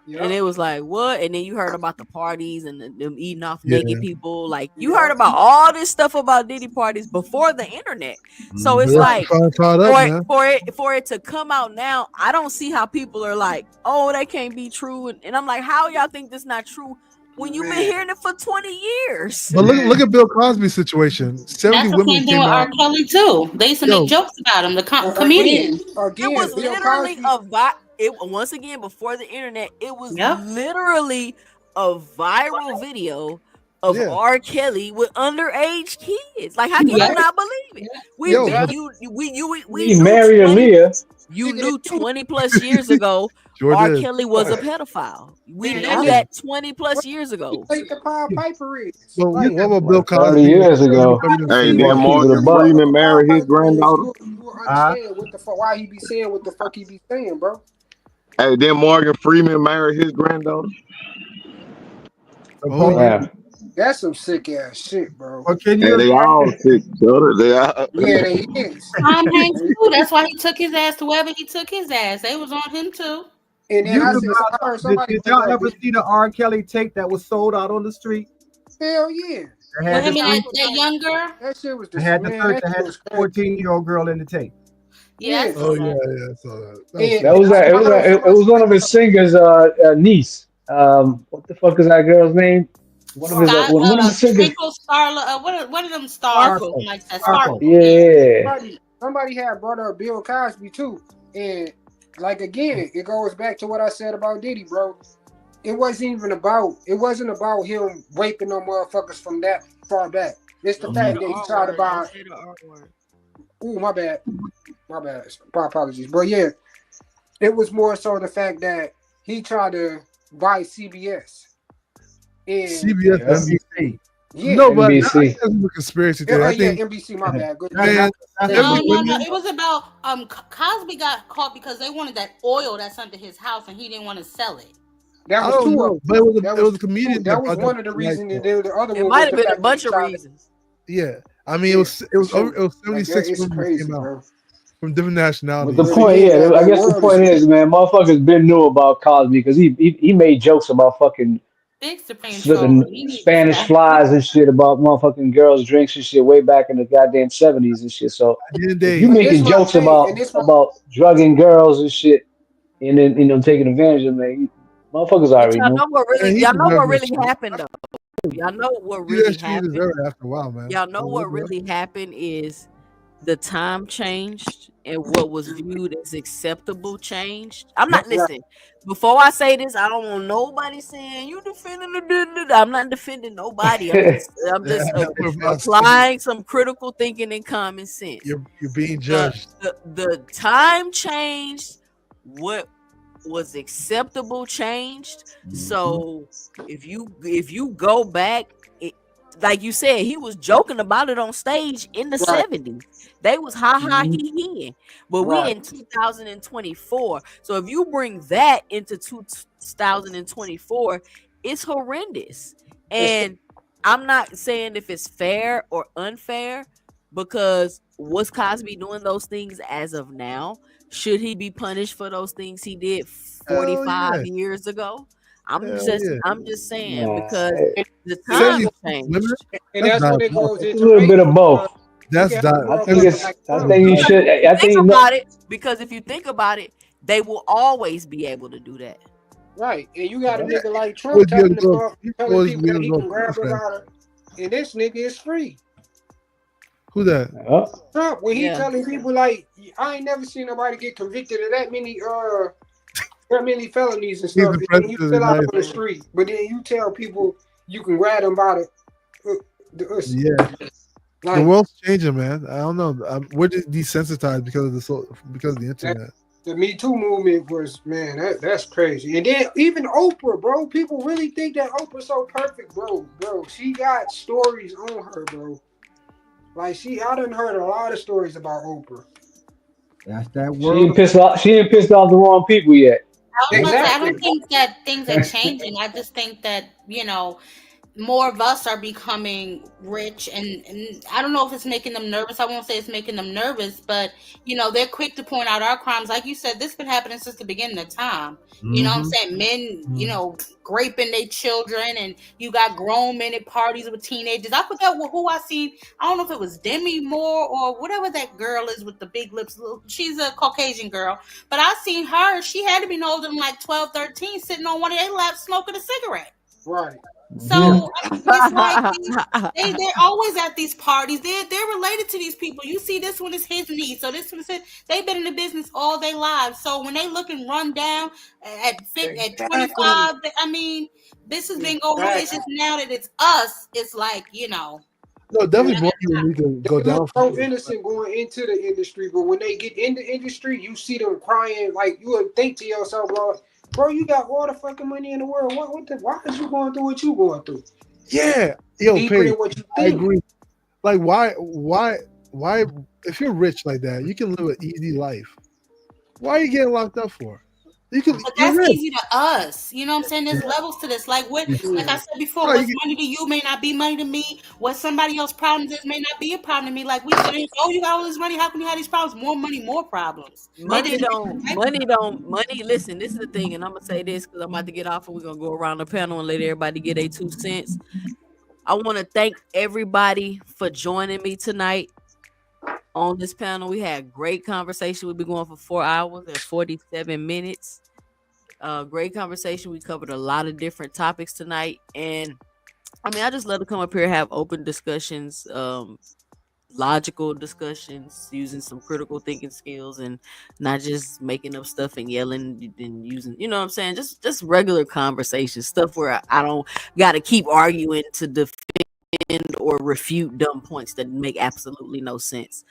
And it was like, what? And then you heard about the parties and them eating off naked people. Like you heard about all this stuff about Diddy parties before the internet. So it's like for it to come out now, I don't see how people are like, oh, that can't be true. And I'm like, how y'all think this not true when you've been hearing it for 20 years? But look at Bill Cosby's situation. 70 That's the women same thing came with R. out. Kelly too. They used to make jokes about him, the comedian. It was literally once again before the internet. It was literally a viral video of R. Kelly with underage kids. Like, how can you not believe it? We knew married Aaliyah. You knew 20 plus years ago Sure R. did. Kelly was a pedophile. We knew that 20 plus years ago. Like the Pied Piper is. So Like, what about Bill 30 Cosby? years ago. Hey, You then want to keep it a Morgan buck. Freeman married his granddaughter. you will understand what the fuck why he be saying what the fuck he be saying, bro. Hey, then Morgan Freeman married his granddaughter. Yeah. That's some sick ass shit, bro. Can you? They all sick, brother. They all. Yeah, they is. Tom Hanks too. That's why he took his ass to wherever he took his ass. They was on him too. And then I heard somebody Did y'all ever see the R. Kelly tape that was sold out on the street? Hell yeah. With him and that young girl. That shit was They had the man, search. They had the 14-year-old girl in the tape. Yeah. Oh yeah, I saw that. It was one of his singers' niece. What the fuck is that girl's name? One of his singers. Twinkle Starla. One of them stars. Sparkle. Like that. Sparkle. Yeah. Somebody had brought up Bill Cosby too, and like again, it goes back to what I said about Diddy, bro. It wasn't about him raping no motherfuckers from that far back. It's the fact that he tried to buy. Ooh, my bad. My apologies. But yeah, it was more so the fact that he tried to buy CBS. CBS, NBC. Yeah, no, but NBC. that's a conspiracy theory. I think NBC. My bad. Good. No. It was about Cosby got caught because they wanted that oil that's under his house and he didn't want to sell it. That was two of them. But it was a comedian. That was one of the reasons. And the other one might have been a bunch of reasons. Yeah, I mean, it was 76 it's women crazy, came out bro. from different nationalities. But the point, I guess the point is, man, motherfuckers been knew about Cosby because he made jokes about fucking slipping Spanish flies and shit about motherfucking girls' drinks and shit way back in the goddamn 70s and shit. So if you making jokes about drugging girls and shit, and then taking advantage of them, motherfuckers already Y'all knew. know what really happened though. Y'all know what really happened. After a while, man. Y'all know what really happened is the time changed and what was viewed as acceptable changed. I'm not Right. listening. Before I say this, I don't want nobody saying you defending the. I'm not defending nobody. I'm Yeah, just we're about to say applying some critical thinking and common sense. you're being The, judged. the time changed. What was acceptable changed. So if you go back, like you said, he was joking about it on stage in the Right. 70s. They was ha ha Mhm. he. But we Right. in 2024. So if you bring that into 2024, it's horrendous. It's And I'm not saying if it's fair or unfair, because was Cosby doing those things as of now? Should he be punished for those things he did Hell 45 yeah. years ago? Hell yeah. I'm just saying Nah, because the and that's time 72 what women? changed. and That's that's when it diabolical. goes it's a into little bit race of because both. look That's at how I think motherfuckers it's. like I Trump. think you Because should. if you I think think about it, they will always be able to do that. Right. And you got a Yeah. nigga like Trump Always be able to go. telling Always be people able that to he go can grab her friend. by the and this nigga is free. Who that? Trump, when he Yeah. telling people like I ain't never seen nobody get convicted of that many felonies and He's stuff, the and then president you of the still out United on the States. street. But then you tell people you can grab them by the ussy. Yeah. The Like world's changing, man. I don't know. We're just desensitized because of because of the that, internet. the Me Too movement was, man, that's crazy. And then even Oprah, bro, people really think that Oprah's so perfect, bro. Bro, she got stories on her, bro. Like I done heard a lot of stories about Oprah. That's that she world ain't of pissed off. She ain't pissed off the wrong people yet. I was about to say, I don't Exactly. think that things are changing. I just think that, more of us are becoming rich, and I don't know if it's making them nervous. I won't say it's making them nervous, but they're quick to point out our crimes. Like you said, this been happening since the beginning of time. You know what I'm saying? Men, raping their children, and you got grown men at parties with teenagers. I forgot who I seen. I don't know if it was Demi Moore or whatever that girl is with the big lips. She's a Caucasian girl, but I seen her. She had to be no older than like 12, 13, sitting on one of their laps smoking a cigarette. Right. So it's like they're always at these parties. They're related to these people. You see, this one is his niece, so this one is they've been in the business all their lives. So when they looking run down at Exactly. 25, I mean, this has been going on. It's Exactly. just now that it's us. It's like No, And definitely more people need to go they look down for so sure. innocent going into the industry, but when they get in the industry, you see them crying. Like you would think to yourself, bro, you got all the fucking money in the world. Why is you going through what you going through? Yeah. Yo, Deeper Paige, than what you I think. agree. Like, why? If you're rich like that, you can live an easy life. Why are you getting locked up for? You're But that's rich. easy to us. You know what I'm saying? There's levels to this. Like I said before, Right, what's money to you may not be money to me. What somebody else's problems is may not be a problem to me. Like we said, oh, you got all this money. How can you have these problems? More money, more problems. Money don't money. Listen, this is the thing, and I'm gonna say this because I'm about to get off and we're gonna go around the panel and let everybody get their 2 cents. I want to thank everybody for joining me tonight on this panel. We had great conversation. We've been going for 4 hours and 47 minutes. Great conversation. We covered a lot of different topics tonight, and I mean, I just love to come up here and have open discussions, logical discussions, using some critical thinking skills, and not just making up stuff and yelling and using, you know what I'm saying? Just regular conversation stuff where I don't got to keep arguing to defend or refute dumb points that make absolutely no sense.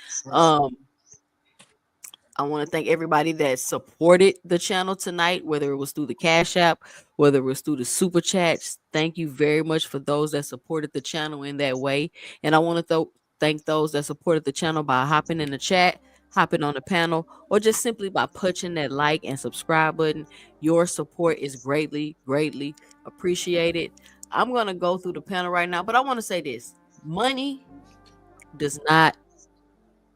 I want to thank everybody that supported the channel tonight, whether it was through the Cash App, whether it was through the Super Chats. Thank you very much for those that supported the channel in that way. And I want to thank those that supported the channel by hopping in the chat, hopping on the panel, or just simply by punching that like and subscribe button. Your support is greatly, greatly appreciated. I'm going to go through the panel right now, but I want to say this. Money does not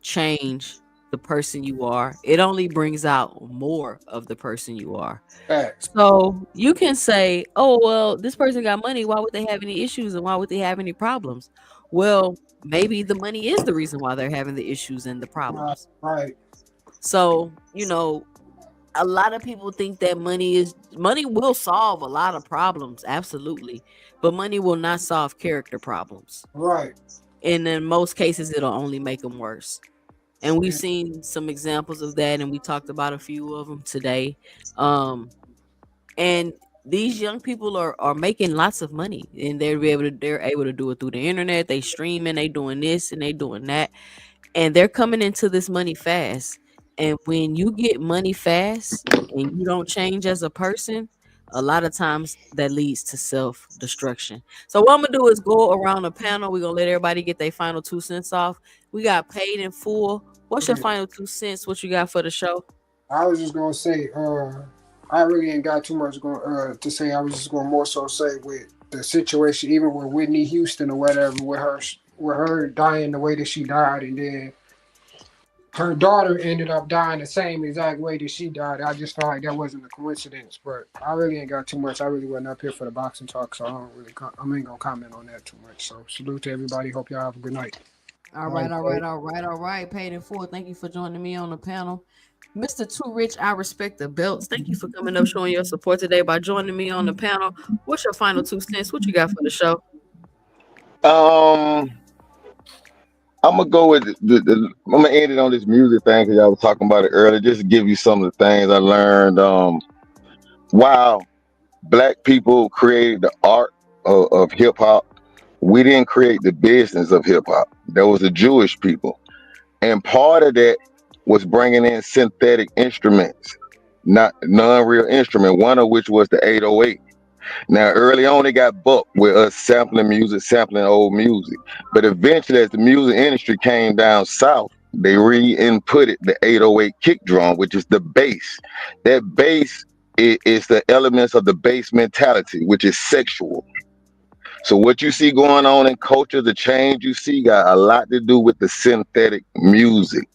change the person you are. It only brings out more of the person you are. So you can say, oh, well, this person got money. Why would they have any issues and why would they have any problems? Well, maybe the money is the reason why they're having the issues and the problems. Right. So, a lot of people think that money will solve a lot of problems. Absolutely. But money will not solve character problems. Right. And in most cases, it'll only make them worse. And we've seen some examples of that, and we talked about a few of them today. And these young people are making lots of money, and they're able to do it through the internet. They streaming, they doing this and they doing that, and they're coming into this money fast. And when you get money fast and you don't change as a person, a lot of times that leads to self destruction. So what I'm gonna do is go around the panel. We're gonna let everybody get their final 2 cents off. We got paid in full. What's your final 2 cents? What you got for the show? I was just gonna say, I really ain't got too much going to say. I was just gonna more so say with the situation, even with Whitney Houston or whatever, with her dying the way that she died, and then her daughter ended up dying the same exact way that she died. I just felt like that wasn't a coincidence. But I really ain't got too much. I really wasn't up here for the boxing talk, so I ain't gonna comment on that too much. So salute to everybody. Hope y'all have a good night. All right, all right, all right, all right. Paid in full. Thank you for joining me on the panel. Mr. Too Rich, I respect the belts. Thank you for coming up, showing your support today by joining me on the panel. What's your final 2 cents? What you got for the show? I'm gonna go with I'm gonna end it on this music thing because y'all was talking about it earlier. Just to give you some of the things I learned. Wow, black people created the art of hip hop. We didn't create the business of hip hop. There was the Jewish people, and part of that was bringing in synthetic instruments, not non-real instrument. One of which was the 808. Now, early on, they got bucked with us sampling music, sampling old music. But eventually, as the music industry came down south, they re-inputted the 808 kick drum, which is the bass. That bass is the elements of the bass mentality, which is sexual. So what you see going on in culture, the change you see got a lot to do with the synthetic music.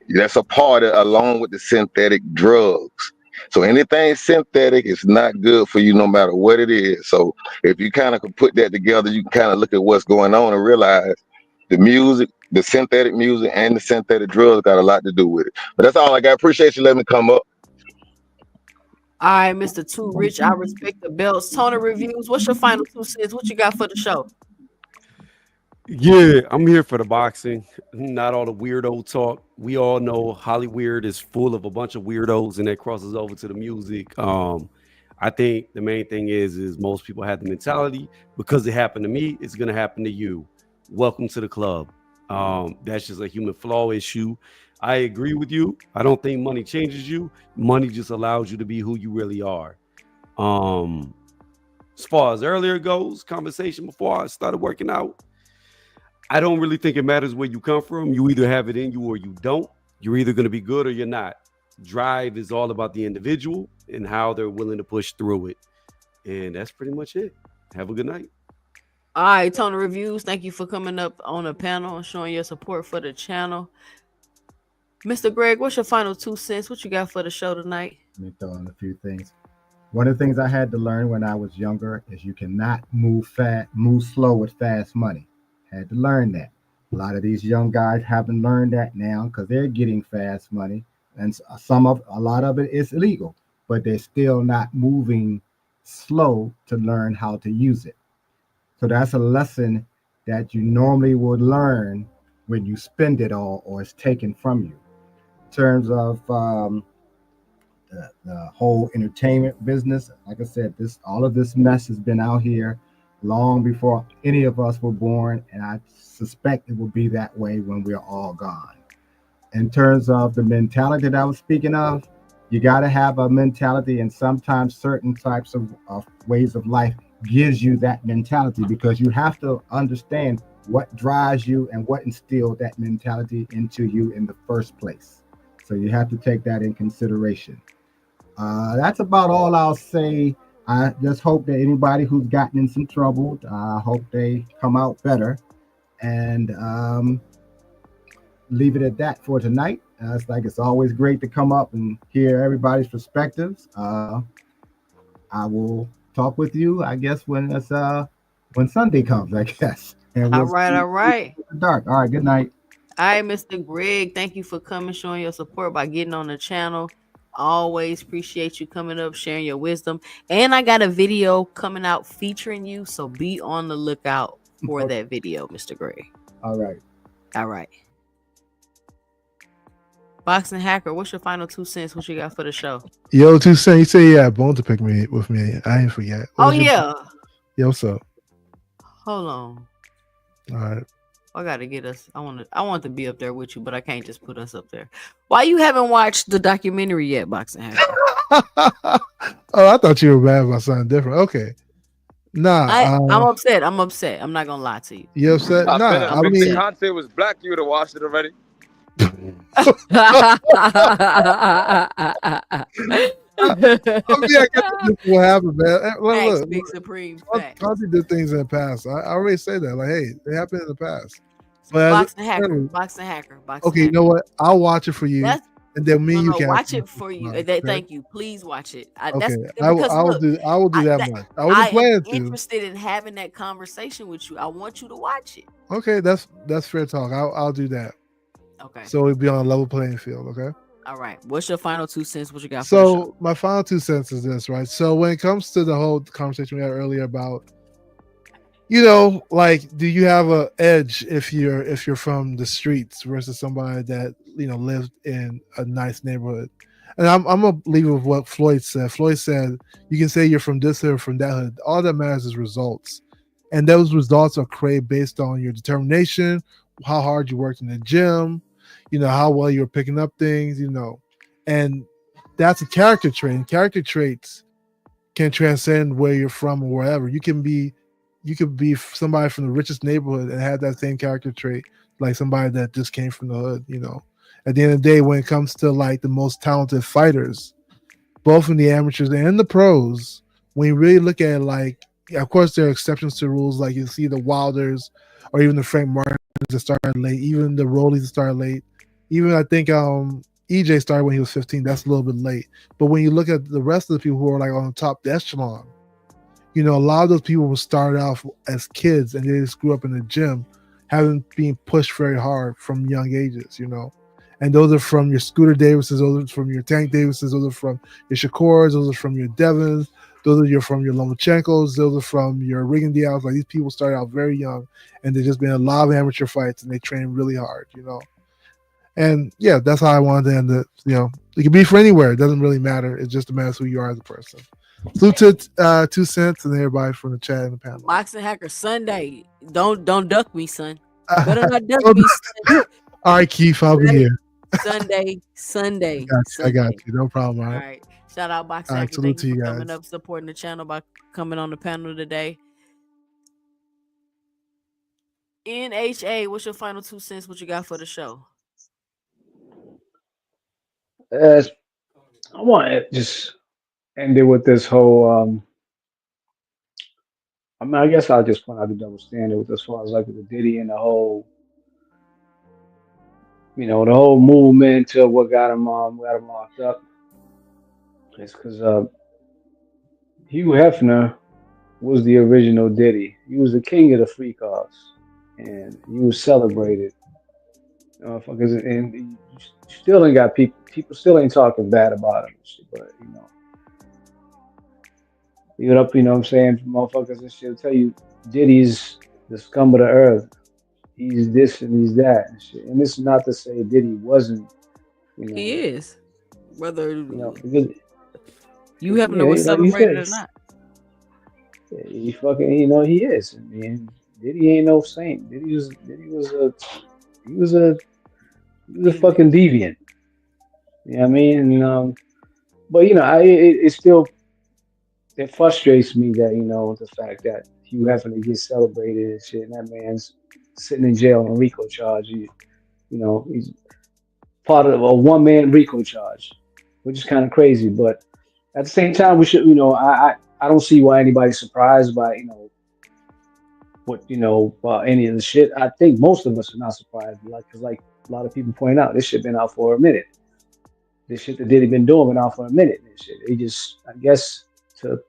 That's a part of, along with the synthetic drugs. So anything synthetic is not good for you no matter what it is. So if you kind of can put that together, you can kind of look at what's going on and realize the music, the synthetic music and the synthetic drugs got a lot to do with it. But that's all I got. Appreciate you letting me come up. All right, Mr. Too Rich, I respect the belts. Tony Reviews, what's your final 2 cents? What you got for the show? Yeah, I'm here for the boxing, not all the weirdo talk. We all know Hollywood is full of a bunch of weirdos, and that crosses over to the music. I think the main thing is most people have the mentality because it happened to me, it's gonna happen to you. Welcome to the club. That's just a human flaw issue. I agree with you. I don't think money changes you. Money just allows you to be who you really are. Um, as far as earlier goes, conversation before I started working out, I don't really think it matters where you come from. You either have it in you or you don't. You're either going to be good or you're not. Drive is all about the individual and how they're willing to push through it. And that's pretty much it. Have a good night. All right, Tony Reviews, thank you for coming up on the panel and showing your support for the channel. Mr. Greg, what's your final 2 cents? What you got for the show tonight? Let me throw in a few things. One of the things I had to learn when I was younger is you cannot move slow with fast money. Had to learn that. A lot of these young guys haven't learned that now because they're getting fast money, and a lot of it is illegal, but they're still not moving slow to learn how to use it. So that's a lesson that you normally would learn when you spend it all or it's taken from you. In terms of the whole entertainment business. Like I said, this all of this mess has been out here long before any of us were born, and I suspect it will be that way when we're all gone. In terms of the mentality that I was speaking of, you got to have a mentality, and sometimes certain types of ways of life gives you that mentality because you have to understand what drives you and what instilled that mentality into you in the first place. So you have to take that in consideration. That's about all I'll say. I just hope that anybody who's gotten in some trouble, I hope they come out better. And leave it at that for tonight. It's always great to come up and hear everybody's perspectives. I will talk with you, I guess, when Sunday comes, I guess. And All we'll right, see all right. in the dark. All right, good night. All right, Mr. Greg, thank you for coming, showing your support by getting on the channel. Always appreciate you coming up, sharing your wisdom. And I got a video coming out featuring you, so be on the lookout for Okay. that video, Mr. Greg. All right. All right. Boxing Hacker, what's your final 2 cents? What you got for the show? Yo, 2 cents. You say you had bone to pick me with me. I ain't forget. Oh yeah. Yo, what's up? Hold on. All right. I gotta get us. I want to be up there with you, but I can't just put us up there. Why you haven't watched the documentary yet, Boxing Hacker? Oh, I thought you were mad about something different. Okay. Nah. I'm upset. I'm upset. I'm not gonna lie to you. You upset? I Nah. bet I if mean, the content was black, you would have watched it already. I guess what happened, man. Look, Big Supreme facts. Conti did things in the past. I already say that. Like, hey, they happened in the past. But Boxing Hacker. Okay, you know what? I'll watch it for you, and then me and you can watch it for you. Thank you. Please watch it. Okay, I will do that much. I wasn't planning to. Interested in having that conversation with you. I want you to watch it. Okay, that's fair talk. I'll do that. Okay. So we'll be on a level playing field. Okay. All right. What's your final 2 cents? What you got? So my final 2 cents is this, right? So when it comes to the whole conversation we had earlier about, like, do you have an edge if you're from the streets versus somebody that lived in a nice neighborhood? And I'm gonna leave it with what Floyd said. Floyd said you can say you're from this hood or from that hood. All that matters is results, and those results are created based on your determination, how hard you worked in the gym, how well you're picking up things, and that's a character trait. And character traits can transcend where you're from or wherever. You could be somebody from the richest neighborhood and have that same character trait like somebody that just came from the hood. At the end of the day, when it comes to like the most talented fighters, both in the amateurs and the pros, when you really look at it, like, of course there are exceptions to rules, like you see the Wilders or even the Frank Martins that started late, even the Rollies that started late. Even I think EJ started when he was 15. That's a little bit late. But when you look at the rest of the people who are like on the top echelon, a lot of those people will start off as kids and they just grew up in the gym, having been pushed very hard from young ages, And those are from your Scooter Davises, those are from your Tank Davises, those are from your Shakurs, those are from your Devons, those are from your Lomachenkos, those are from your Rigondeaux. Like, these people started out very young and they've just been a lot of amateur fights and they train really hard, And yeah, that's how I wanted to end it. It could be for anywhere. It doesn't really matter. It just matters who you are as a person. Salute to 2 cents and everybody from the chat and the panel. Boxing Hacker Sunday. Don't duck me, son. Better not duck me, son. All right, Keith, I'll be here. Sunday. I got you. No problem. All right. Shout out Boxing Hacker. Thank you for coming up, supporting the channel by coming on the panel today. NHA, what's your final 2 cents? What you got for the show? I want to just end it with this whole. I guess I'll just point out the double standard with as far as like with the Diddy and the whole, the whole movement to what got him locked up. It's because Hugh Hefner was the original Diddy. He was the king of the freak offs, and he was celebrated. And you still ain't got people still ain't talking bad about him, but even up, what I'm saying, motherfuckers and shit will tell you Diddy's the scum of the earth. He's this and he's that and shit. And this is not to say Diddy wasn't, He is. Whether because you happen to was celebrated or not. He fucking, he is. I mean, Diddy ain't no saint. Diddy was a fucking deviant. You know what I mean? And, but it still frustrates me that the fact that Hugh Hefner gets celebrated and shit, and that man's sitting in jail on a RICO charge. He's part of a one-man RICO charge, which is kind of crazy. But at the same time, we should, I don't see why anybody's surprised by what any of the shit. I think most of us are not surprised, because like a lot of people point out, this shit been out for a minute. This shit that Diddy been doing been out for a minute. This shit, they just, I guess, to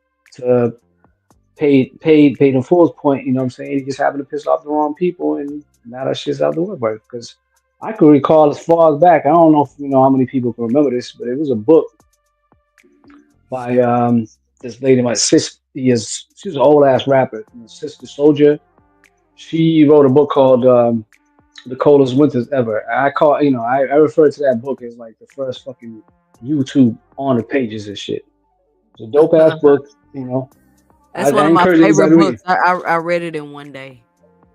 pay the fool's point, what I'm saying? He just happened to piss off the wrong people, and now that shit's out the woodwork. Because I could recall as far as back, I don't know if how many people can remember this, but it was a book by this lady, my sister. She was an old ass rapper, Sister Soldier. She wrote a book called the coldest winters ever. I refer to that book as like the first fucking YouTube on the pages and shit. It's a dope ass book. That's I one of my encourage favorite anybody to read. books. I read it in one day.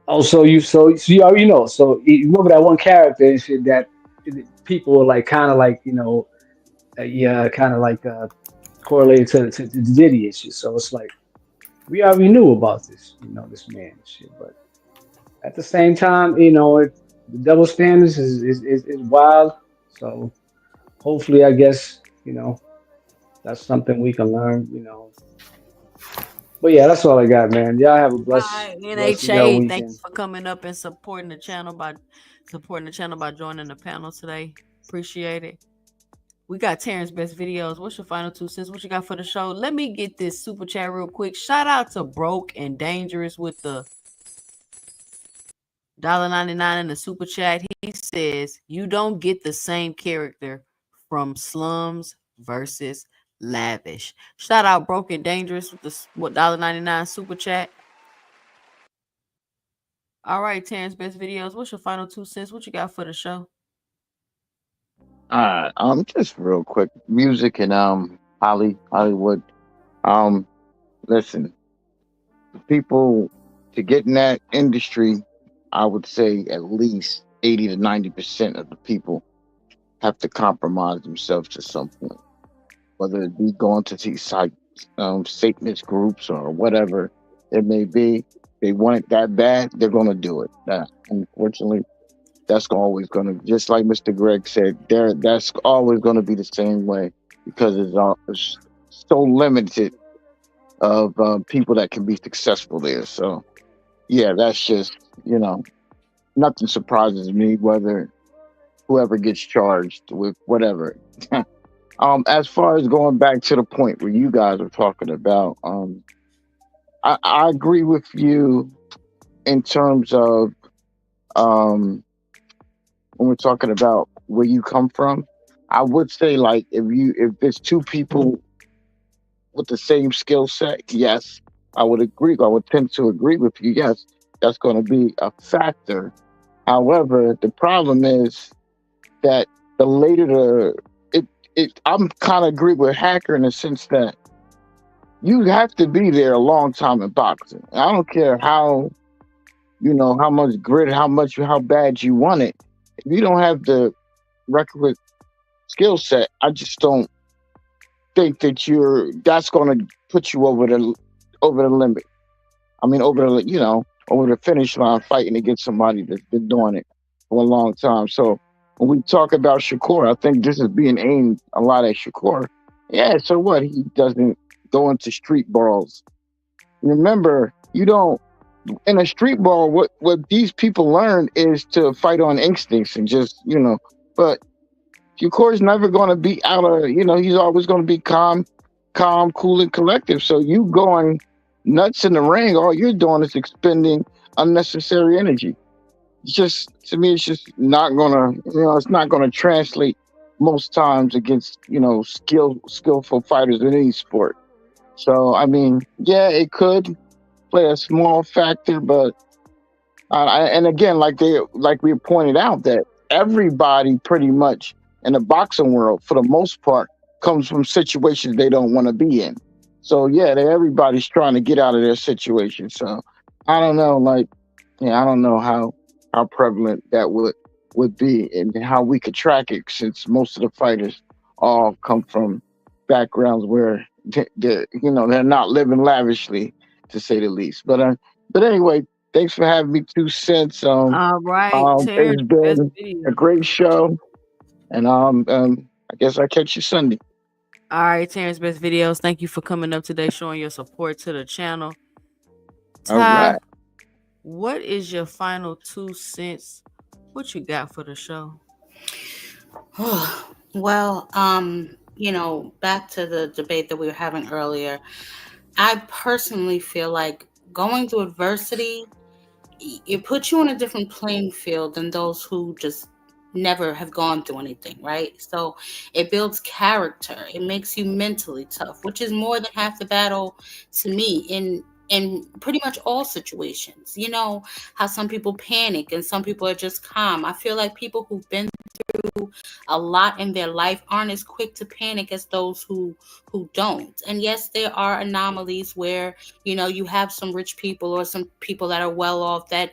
Oh, so you already know. So you remember that one character and shit that people were like kind of like yeah, kind of like correlated to Diddy and shit. So it's like we already knew about this, this man and shit. But at the same time, the double standards is wild. So hopefully, I guess that's something we can learn. But yeah, that's all I got, man. Y'all have a All blessed right, rest of your NHA, thank you weekend. for coming up and supporting the channel by joining the panel today. Appreciate it. We got Terrence Best Videos. What's your final 2 cents? What you got for the show? Let me get this super chat real quick. Shout out to Broke and Dangerous with the $1.99 in the super chat. He says, you don't get the same character from Slums versus Lavish. Shout out Broke and Dangerous with the $1.99 super chat. All right, Terrence Best Videos. What's your final 2 cents? What you got for the show? Just real quick, music and Hollywood. Um, Listen, people to get in that industry, I would say at least 80 to 90% of the people have to compromise themselves to some point, whether it be going to see Satanist groups or whatever it may be. They want it that bad, they're going to do it. Unfortunately, that's always going to, just like Mr. Greg said, that's always going to be the same way because it's so limited of people that can be successful there. So yeah, that's just nothing surprises me whether whoever gets charged with whatever. As far as going back to the point where you guys are talking about, I agree with you in terms of when we're talking about where you come from. I would say like if there's two people with the same skill set, yes, I would agree. I would tend to agree with you. Yes, that's going to be a factor. However, the problem is that the later I'm kind of agree with Hacker in the sense that you have to be there a long time in boxing. I don't care how much grit, how bad you want it. If you don't have the requisite skill set, I just don't think that's going to put you over the limit. I mean, over the finish line fighting against somebody that's been doing it for a long time. So when we talk about Shakur, I think this is being aimed a lot at Shakur. Yeah, so what? He doesn't go into street brawls. Remember, you don't in a street brawl. What these people learn is to fight on instincts and just. But Shakur's never going to be out of. He's always going to be calm, cool, and collective. So you going nuts in the ring, all you're doing is expending unnecessary energy. It's just to me, it's just not gonna, it's not gonna translate most times against skillful fighters in any sport. So I mean, yeah, it could play a small factor, but and again, like we pointed out, that everybody pretty much in the boxing world, for the most part, comes from situations they don't want to be in. So yeah, everybody's trying to get out of their situation. So I don't know, I don't know how prevalent that would be and how we could track it, since most of the fighters all come from backgrounds where they're not living lavishly, to say the least. But anyway, thanks for having me. 2 cents. All right, Terrence It's Best been a Video. great show, and I guess I'll catch you Sunday. All right, Terrence Best Videos. Thank you for coming up today, showing your support to the channel. All Ty, right. what is your final 2 cents? What you got for the show? Well, back to the debate that we were having earlier. I personally feel like going through adversity, it puts you on a different playing field than those who just never have gone through anything, right? So it builds character. It makes you mentally tough, which is more than half the battle to me in pretty much all situations. You know how some people panic and some people are just calm. I feel like people who've been through a lot in their life aren't as quick to panic as those who don't. And yes, there are anomalies where, you know, you have some rich people or some people that are well off that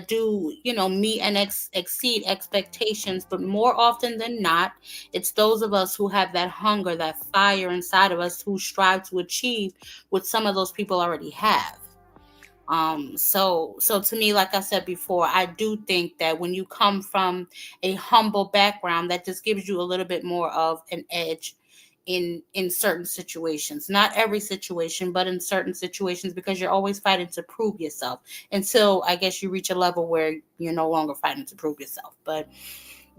do, you know, meet and exceed expectations, but more often than not, it's those of us who have that hunger, that fire inside of us, who strive to achieve what some of those people already have. So to me, like I said before, I do think that when you come from a humble background, that just gives you a little bit more of an edge in certain situations. Not every situation, but in certain situations, because you're always fighting to prove yourself until I guess you reach a level where you're no longer fighting to prove yourself. But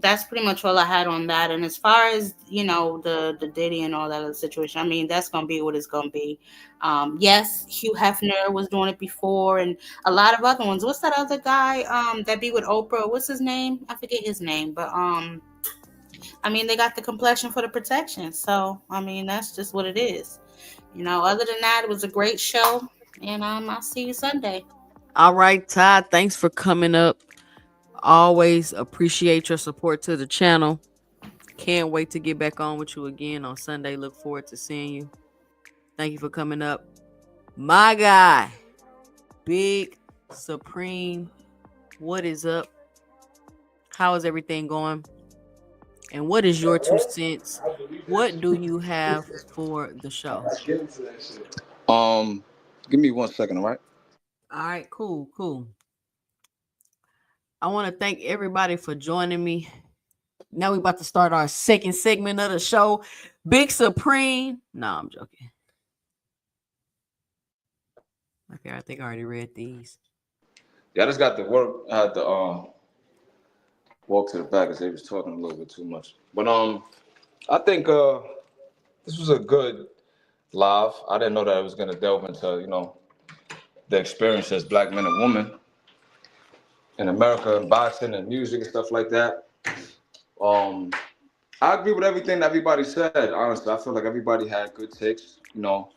that's pretty much all I had on that. And as far as, you know, the Diddy and all that other situation, I mean, that's gonna be what it's gonna be. Yes, Hugh Hefner was doing it before, and a lot of other ones. What's that other guy that be with Oprah? What's his name? I forget his name, but I mean, they got the complexion for the protection. So I mean, that's just what it is. You know, other than that, it was a great show, and I'll see you Sunday. All right, Todd, thanks for coming up. Always appreciate your support to the channel. Can't wait to get back on with you again on Sunday. Look forward to seeing you. Thank you for coming up. My guy, Big Supreme, what is up? How is everything going? And what is your 2 cents? What do you have for the show? Give me 1 second, all right? All right, cool. I want to thank everybody for joining me. Now we about to start our second segment of the show. Big Supreme. No, I'm joking. Okay, I think I already read these. Yeah, I just got to work. I had to walk to the back because they was talking a little bit too much. But I think this was a good live. I didn't know that it was gonna delve into, you know, the experience as black men and women in America and boxing and music and stuff like that. Um, I agree with everything that everybody said. Honestly, I feel like everybody had good takes. You know,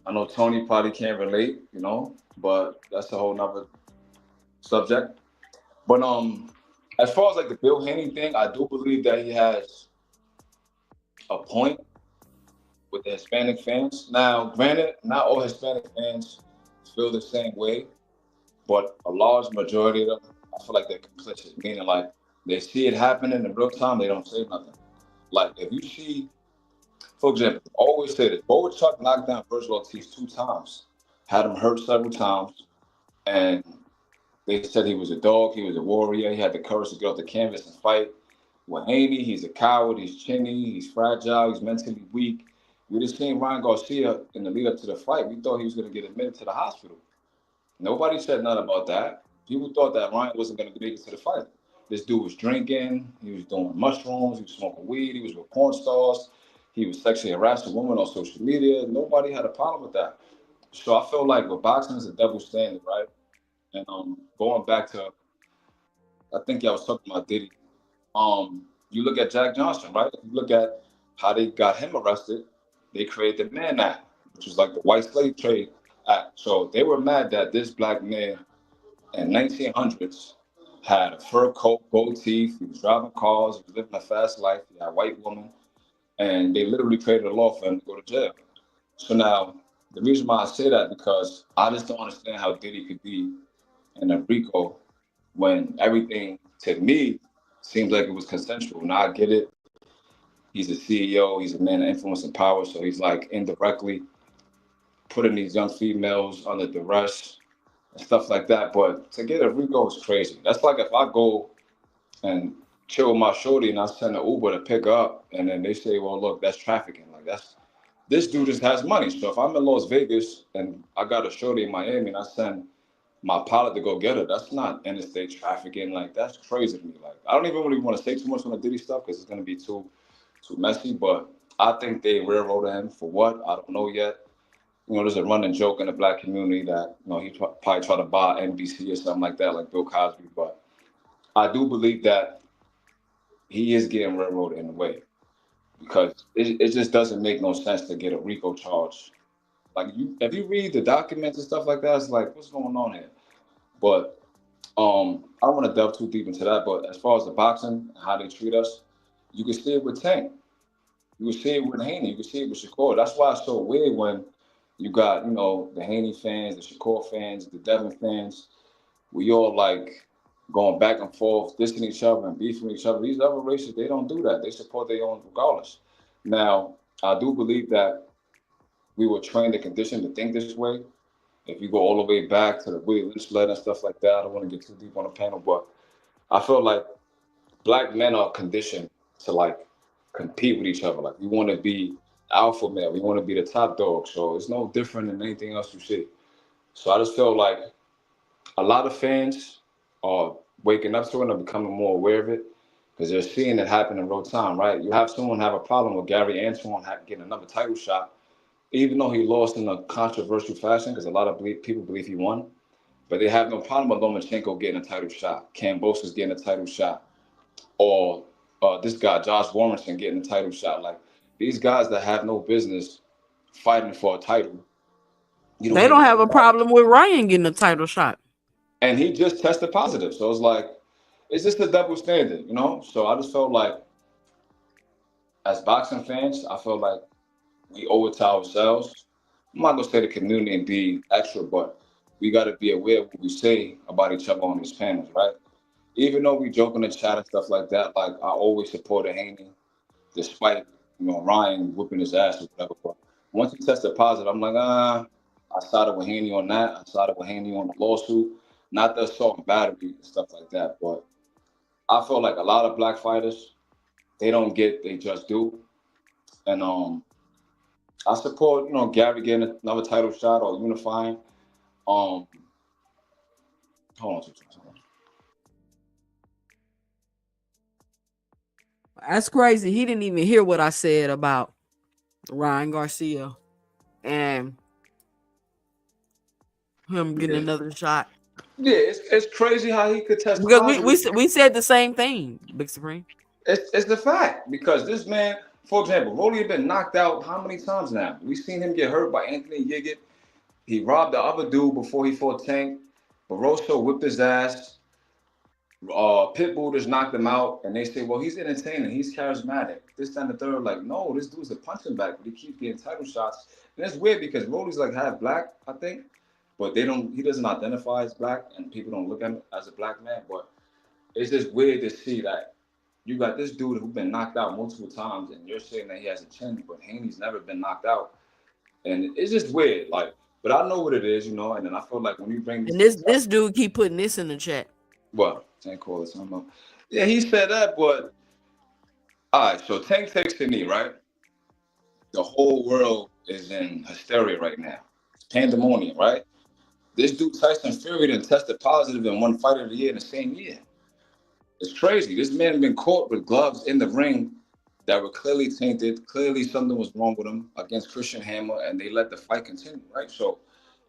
I know Tony probably can't relate, you know, but that's a whole nother subject. But as far as like the Bill Haney thing, I do believe that he has a point with the Hispanic fans. Now, granted, not all Hispanic fans feel the same way, but a large majority of them, I feel like they're complicit, meaning like they see it happening in real time, they don't say nothing. Like if you see, for example, I always say this, Chuck knocked down Virgil Ortiz 2 times, had him hurt several times, and they said he was a dog, he was a warrior, he had the courage to get off the canvas and fight. With Haney, he's a coward, he's chinny, he's fragile, he's mentally weak. We just seen Ryan Garcia in the lead up to the fight. We thought he was going to get admitted to the hospital. Nobody said nothing about that. People thought that Ryan wasn't going to make it to the fight. This dude was drinking, he was doing mushrooms, he was smoking weed, he was with porn stars, he was sexually harassing women on social media. Nobody had a problem with that. So I feel like with boxing is a double standard, right? And going back to, I think y'all was talking about Diddy. You look at Jack Johnson, right? If you look at how they got him arrested, they created the Mann Act, which was like the white slave trade act. So they were mad that this black man in 1900s had a fur coat, gold teeth, he was driving cars, he was living a fast life, he had a white woman, and they literally created a law for him to go to jail. So now, the reason why I say that because I just don't understand how Diddy could be in a RICO when everything to me seems like it was consensual. Now I get it. He's a CEO, he's a man of influence and power, so he's like indirectly putting these young females under duress and stuff like that. But to get a RICO is crazy. That's like if I go and chill with my shorty and I send an Uber to pick her up and then they say, well, look, that's trafficking. Like that's this dude just has money. So if I'm in Las Vegas and I got a shorty in Miami and I send my pilot to go get her, that's not interstate trafficking. Like that's crazy to me. Like I don't even really want to say too much on the Diddy stuff because it's gonna be too messy. But I think they railroaded him for what? I don't know yet. You know, there's a running joke in the black community that you know he probably tried to buy NBC or something like that, like Bill Cosby. But I do believe that he is getting railroaded in a way because it just doesn't make no sense to get a RICO charge Like if you read the documents and stuff like that, it's like, what's going on here? But I don't want to delve too deep into that. But as far as the boxing and how they treat us, you can see it with Tank. You can see it with Haney. You can see it with Shakur. That's why it's so weird when you got, the Haney fans, the Shakur fans, the Devin fans. We all like going back and forth, dissing each other and beefing each other. These other races, they don't do that. They support their own regardless. Now, I do believe that we were trained and conditioned to think this way. If you go all the way back to the Willie Lynch letter and stuff like that, I don't want to get too deep on the panel, but I feel like black men are conditioned to like compete with each other. Like we want to be alpha male, we want to be the top dog. So it's no different than anything else you see. So I just feel like a lot of fans are waking up to it and becoming more aware of it because they're seeing it happen in real time, right? You have someone have a problem with Gary Antoine getting another title shot, even though he lost in a controversial fashion because a lot of people believe he won. But they have no problem with Lomachenko getting a title shot, Kambosos getting a title shot, or this guy, Josh Warrington, getting a title shot. Like these guys that have no business fighting for a title. They don't have a problem with Ryan getting a title shot. And he just tested positive. So it's like, it's just a double standard, So I just felt like, as boxing fans, I feel like we owe it to ourselves. I'm not going to say the community and be extra, but we got to be aware of what we say about each other on these panels, right? Even though we joke in the chat and stuff like that, like I always supported Haney, despite, Ryan whipping his ass or whatever. But once he tested positive, I'm like, I sided with Haney on that. I sided with Haney on the lawsuit. Not the assault and battery and stuff like that, but I feel like a lot of black fighters, they don't get they just do. And I support, Gary getting another title shot or unifying. Hold on 2 seconds. That's crazy. He didn't even hear what I said about Ryan Garcia and him getting another shot. Yeah, it's crazy how he could test Because positive. we said the same thing, Big Supreme. It's the fact because this man, for example, Rolly had been knocked out how many times now? We've seen him get hurt by Anthony Yiggett. He robbed the other dude before he fought Tank. Barroso whipped his ass. Pitbull just knocked him out, and they say, well, he's entertaining, he's charismatic. This, that, and the third. Like, no, this dude's a punching bag, but he keeps getting title shots. And it's weird because Rolly's like half black, I think, but he doesn't identify as black, and people don't look at him as a black man. But it's just weird to see that you got this dude who's been knocked out multiple times, and you're saying that he has a chin, but Haney's never been knocked out. And it's just weird, like, but I know what it is, and then I feel like when you bring this dude keep putting this in the chat. Well, Tank call it something. Yeah, he said that, but all right, so Tank takes the knee, right? The whole world is in hysteria right now. It's pandemonium, right? This dude Tyson Fury done tested positive in one fight of the year in the same year. It's crazy. This man been caught with gloves in the ring that were clearly tainted. Clearly something was wrong with him against Christian Hammer, and they let the fight continue, right? So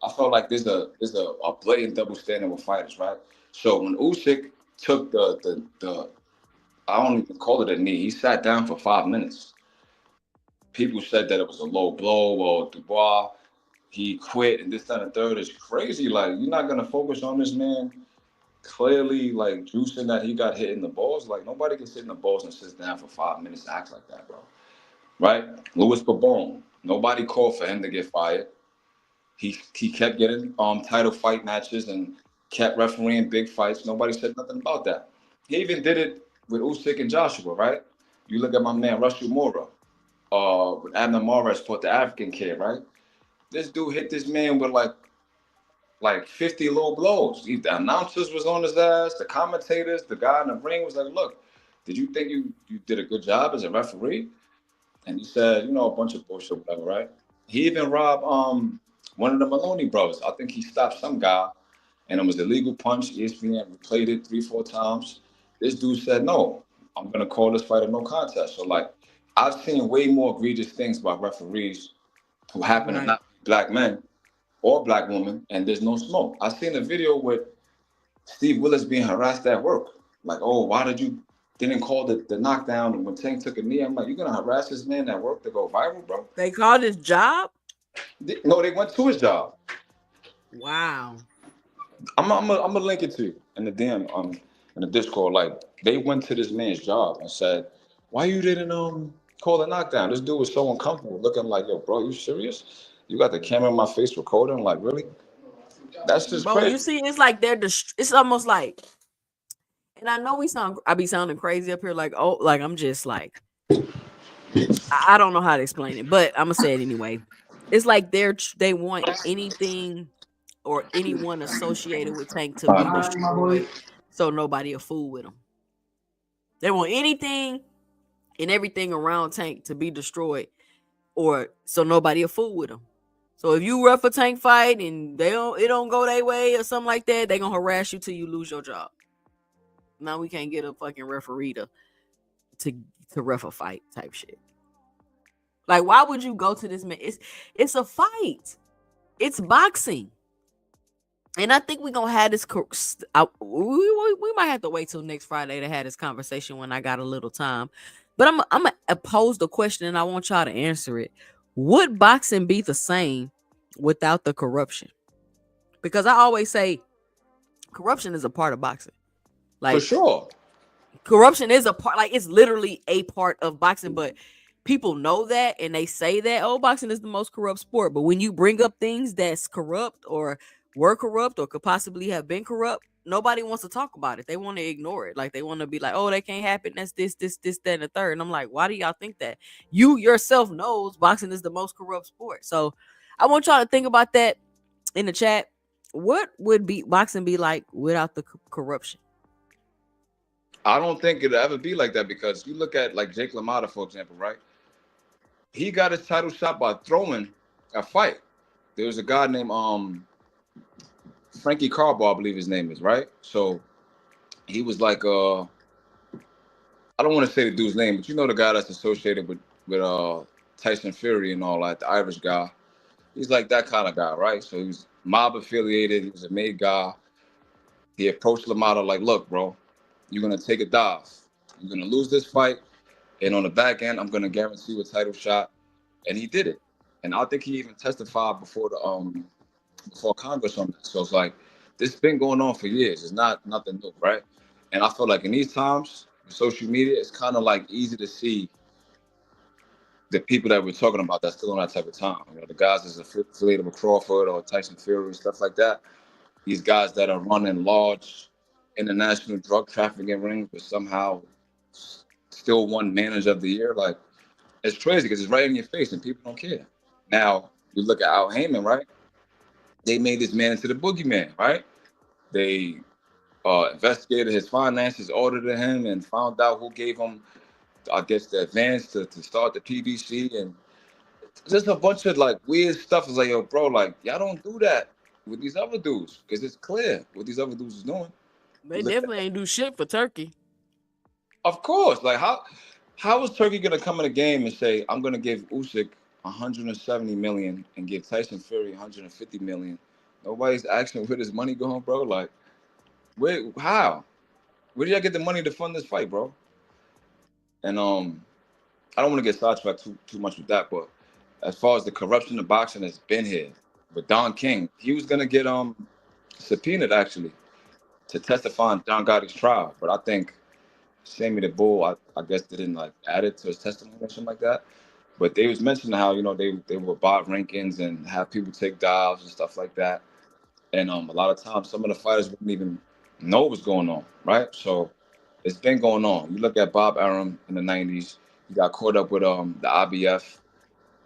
I felt like there's a blatant double standard with fighters, right? So when Usyk took the I don't even call it a knee, he sat down for 5 minutes. People said that it was a low blow or Dubois, he quit and this, that, and the third. Is crazy. Like, you're not gonna focus on this man clearly like juicing that he got hit in the balls. Like, nobody can sit in the balls and sit down for 5 minutes and act like that, bro. Right? Louis Pabon, nobody called for him to get fired. He kept getting title fight matches and kept refereeing big fights. Nobody said nothing about that. He even did it with Usyk and Joshua, right? You look at my man Russell Mora, with Abner Mares fought the African kid, right? This dude hit this man with like 50 low blows. The announcers was on his ass, the commentators, the guy in the ring was like, look, did you think you did a good job as a referee? And he said, a bunch of bullshit, whatever, right? He even robbed one of the Maloney brothers. I think he stopped some guy, and it was a legal punch. ESPN replayed it 3-4 times. This dude said, no, I'm going to call this fight a no contest. So, like, I've seen way more egregious things by referees who happen to not be black men or black women, and there's no smoke. I seen a video with Steve Willis being harassed at work. Like, oh, why didn't call the knockdown when Tank took a knee? I'm like, you're going to harass this man at work to go viral, bro? They called his job? No, they went to his job. Wow. I'm gonna link it to you in the DM in the Discord. Like they went to this man's job and said, "Why you didn't call the knockdown? This dude was so uncomfortable, looking like, yo, bro, you serious? You got the camera in my face recording? Like, really? That's just Bro, you crazy." see, it's like it's almost like, and I know I be sounding crazy up here, like, oh, like I'm just like, I don't know how to explain it, but I'm gonna say it anyway. It's like they want anything or anyone associated with Tank to be destroyed, so nobody will fool with them. They want anything and everything around Tank to be destroyed, or so nobody will fool with them. So if you ref a Tank fight and it don't go their way or something like that, they gonna harass you till you lose your job. Now we can't get a fucking referee to ref a fight type shit. Like, why would you go to this man? It's a fight. It's boxing. And I think we're gonna have this. We might have to wait till next Friday to have this conversation when I got a little time. But I'm gonna pose the question and I want y'all to answer it. Would boxing be the same without the corruption? Because I always say corruption is a part of boxing. For Like, sure. corruption is a part, like it's literally a part of boxing, but people know that and they say that, oh, boxing is the most corrupt sport. But when you bring up things that's corrupt or were corrupt or could possibly have been corrupt, nobody wants to talk about it. They want to ignore it. Like they want to be like, oh, that can't happen. That's this, that, and the third. And I'm like, why do y'all think that? You yourself knows boxing is the most corrupt sport. So I want y'all to think about that in the chat. What would boxing be like without the corruption? I don't think it'll ever be like that because you look at like Jake LaMotta, for example, right? He got his title shot by throwing a fight. There was a guy named Frankie Carbo, I believe his name is, right? So he was like I don't want to say the dude's name, but you know the guy that's associated with Tyson Fury and all that, the Irish guy. He's like that kind of guy, right? So he's mob affiliated. He was a made guy. He approached LaMotta like, look, bro, you're gonna take a dive. You're gonna lose this fight, and on the back end, I'm gonna guarantee you a title shot. And he did it. And I think he even testified before the before Congress on that. So it's like this has been going on for years. It's not nothing new, right? And I feel like in these times, with social media, it's kind of like easy to see the people that we're talking about that's still on that type of time. You know, the guys that's affiliated with Crawford or Tyson Fury, stuff like that. These guys that are running large international drug trafficking rings, but somehow still won manager of the year. Like, it's crazy because it's right in your face and people don't care. Now, you look at Al Heyman, right? They made this man into the boogeyman, right? They investigated his finances, audited him, and found out who gave him, I guess, the advance to start the PBC. And just a bunch of like weird stuff. It's like, yo, bro, like, y'all don't do that with these other dudes because it's clear what these other dudes is doing. They definitely ain't do shit for Turkey. Of course. Like, how is Turkey gonna come in a game and say, I'm gonna give Usyk 170 million and give Tyson Fury 150 million? Nobody's asking where this money going, bro. Like, how? Where do y'all get the money to fund this fight, bro? And I don't want to get sidetracked too much with that, but as far as the corruption of boxing has been here, with Don King, he was gonna get subpoenaed actually to testify in John Gotti's trial, but I think Sammy the Bull, I guess they didn't like add it to his testimony or something like that. But they was mentioning how, you know, they would buy rankings and have people take dives and stuff like that. And a lot of times some of the fighters wouldn't even know what's going on, right? So it's been going on. You look at Bob Arum in the 90s, he got caught up with the IBF.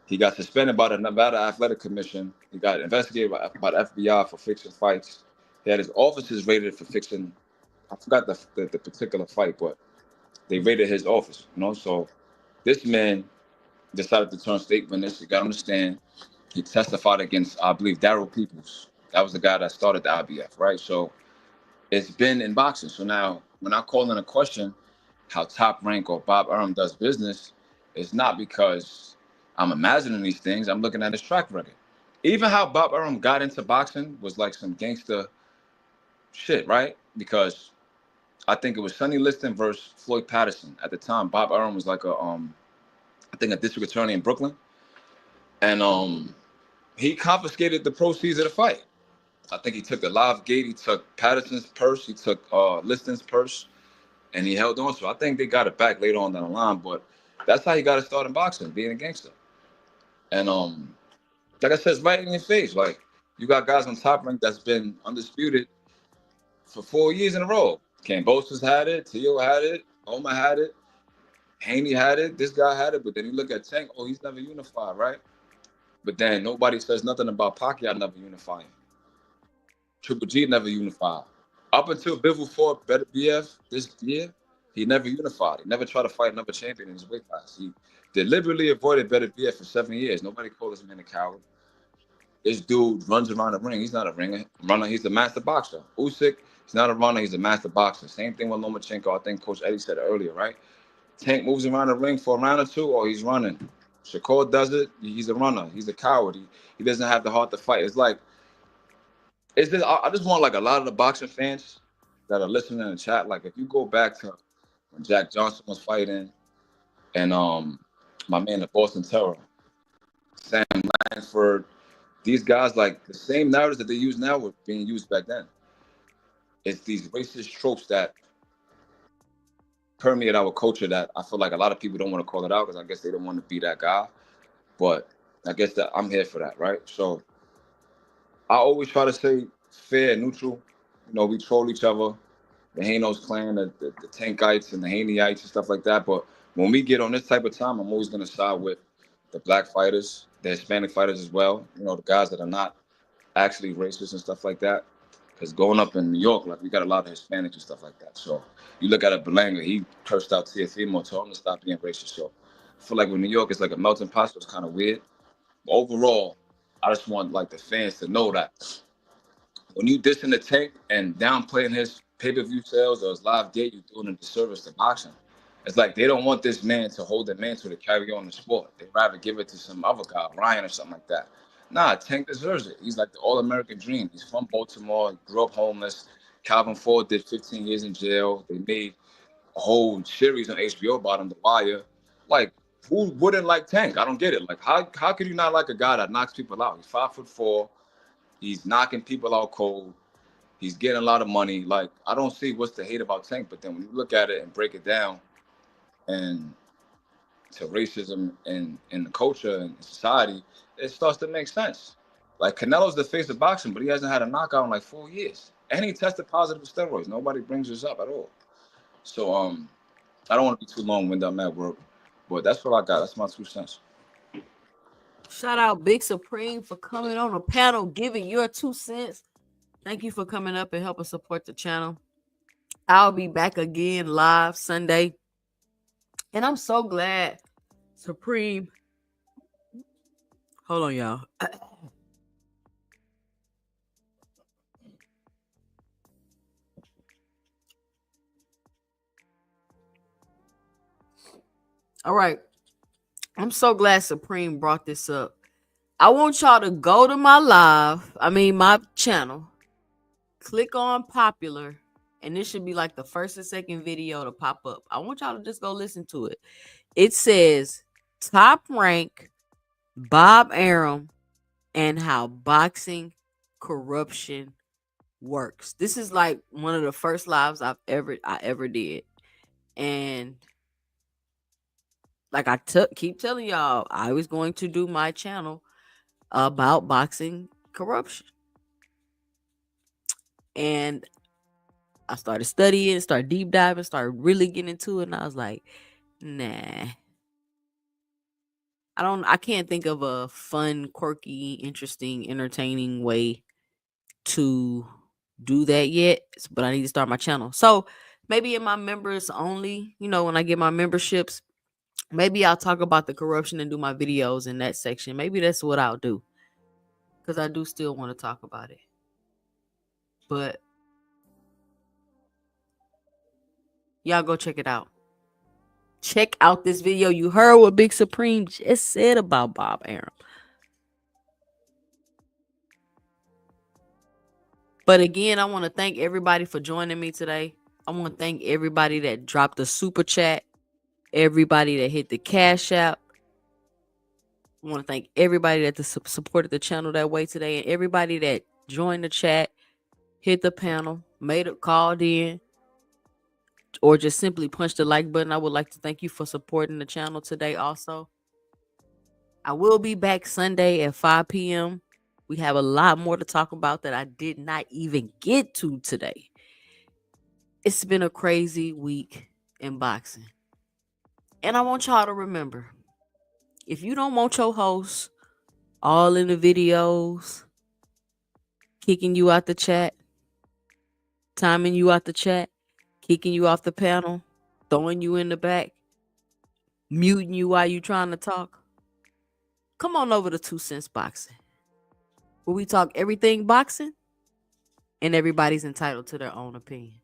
He got suspended by the Nevada Athletic Commission. He got investigated by the FBI for fixing fights. He had his offices raided for fixing, I forgot the particular fight, but they raided his office, you know? So this man decided to turn state witness. He got on the stand. He testified against, I believe, Daryl Peoples. That was the guy that started the IBF, right? So it's been in boxing. So now when I call in a question how Top Rank or Bob Arum does business, it's not because I'm imagining these things. I'm looking at his track record. Even how Bob Arum got into boxing was like some gangster shit, right? Because I think it was Sonny Liston versus Floyd Patterson. At the time, Bob Arum was like I think a district attorney in Brooklyn. And he confiscated the proceeds of the fight. I think he took the live gate, he took Patterson's purse, he took Liston's purse, and he held on to it. I think they got it back later on down the line, but that's how he got to start in boxing, being a gangster. And like I said, it's right in your face. Like, you got guys on Top Rank that's been undisputed for 4 years in a row. Cambosos had it, Tio had it, Oma had it, Haney had it, this guy had it, but then you look at Tank, oh, he's never unified, right? But then nobody says nothing about Pacquiao never unifying. Triple G never unified. Up until Bivol fought Better BF this year, he never unified. He never tried to fight another champion in his weight class. He deliberately avoided Better BF for 7 years. Nobody called this man a coward. This dude runs around the ring. He's not a runner. He's a master boxer. Usyk, he's not a runner. He's a master boxer. Same thing with Lomachenko. I think Coach Eddie said it earlier, right? Tank moves around the ring for a round or two, or he's running. Shakur does it. He's a runner. He's a coward. He doesn't have the heart to fight. It's like, I just want like a lot of the boxing fans that are listening in the chat. Like, if you go back to when Jack Johnson was fighting, and my man the Boston Terror, Sam Lansford, these guys, like the same narratives that they use now were being used back then. It's these racist tropes that permeate our culture that I feel like a lot of people don't want to call it out because I guess they don't want to be that guy. But I guess that I'm here for that, right? So I always try to stay fair and neutral. You know, we troll each other, the Hanos clan, the Tankites and the Haneites and stuff like that. But when we get on this type of time, I'm always going to side with the black fighters, the Hispanic fighters as well. You know, the guys that are not actually racist and stuff like that. Because growing up in New York, like, we got a lot of Hispanics and stuff like that. So you look at a Berlanga, he cursed out Teofimo, told him to stop being racist. So I feel like with New York, it's like a melting pot, so it's kind of weird. But overall, I just want like the fans to know that when you dissing the Tank and downplaying his pay-per-view sales or his live gate, you're doing a disservice to boxing. It's like they don't want this man to hold the mantle to carry on the sport. They'd rather give it to some other guy, Ryan or something like that. Nah, Tank deserves it. He's like the all-American dream. He's from Baltimore, grew up homeless. Calvin Ford did 15 years in jail. They made a whole series on HBO about him, The Wire. Like, who wouldn't like Tank? I don't get it. Like, how could you not like a guy that knocks people out? He's 5'4". He's knocking people out cold. He's getting a lot of money. Like, I don't see what's to hate about Tank. But then when you look at it and break it down and to racism in the culture and society, it starts to make sense. Like, Canelo's the face of boxing, but he hasn't had a knockout in like 4 years. And he tested positive for steroids. Nobody brings this up at all. So I don't want to be too long-winded on that work. But that's what I got. That's my 2 cents. Shout out Big Supreme for coming on the panel, giving your 2 cents. Thank you for coming up and helping support the channel. I'll be back again live Sunday. And I'm so glad Supreme. Hold on, y'all. All right. I'm so glad Supreme brought this up. I want y'all to go to my channel, click on popular, and this should be like the first or second video to pop up. I want y'all to just go listen to it. It says Top Rank, Bob Arum, and how boxing corruption works. This is like one of the first lives I ever did. And like I keep telling y'all, I was going to do my channel about boxing corruption. And I started studying, started deep diving, started really getting into it. And I was like, nah. I can't think of a fun, quirky, interesting, entertaining way to do that yet. But I need to start my channel. So maybe in my members only, when I get my memberships, maybe I'll talk about the corruption and do my videos in that section. Maybe that's what I'll do. Because I do still want to talk about it. But y'all go check it out. Check out this video. You heard what Big Supreme just said about Bob Arum. But again, I want to thank everybody for joining me today. I want to thank everybody that dropped the super chat. Everybody that hit the Cash App. I want to thank everybody that supported the channel that way today, and everybody that joined the chat, hit the panel, called in, or just simply punched the like button. I would like to thank you for supporting the channel today also. I will be back Sunday at 5 p.m. We have a lot more to talk about that I did not even get to today. It's been a crazy week in boxing. And I want y'all to remember, if you don't want your host all in the videos, kicking you out the chat, timing you out the chat, kicking you off the panel, throwing you in the back, muting you while you trying to talk, come on over to 2 Cents Boxing, where we talk everything boxing and everybody's entitled to their own opinion.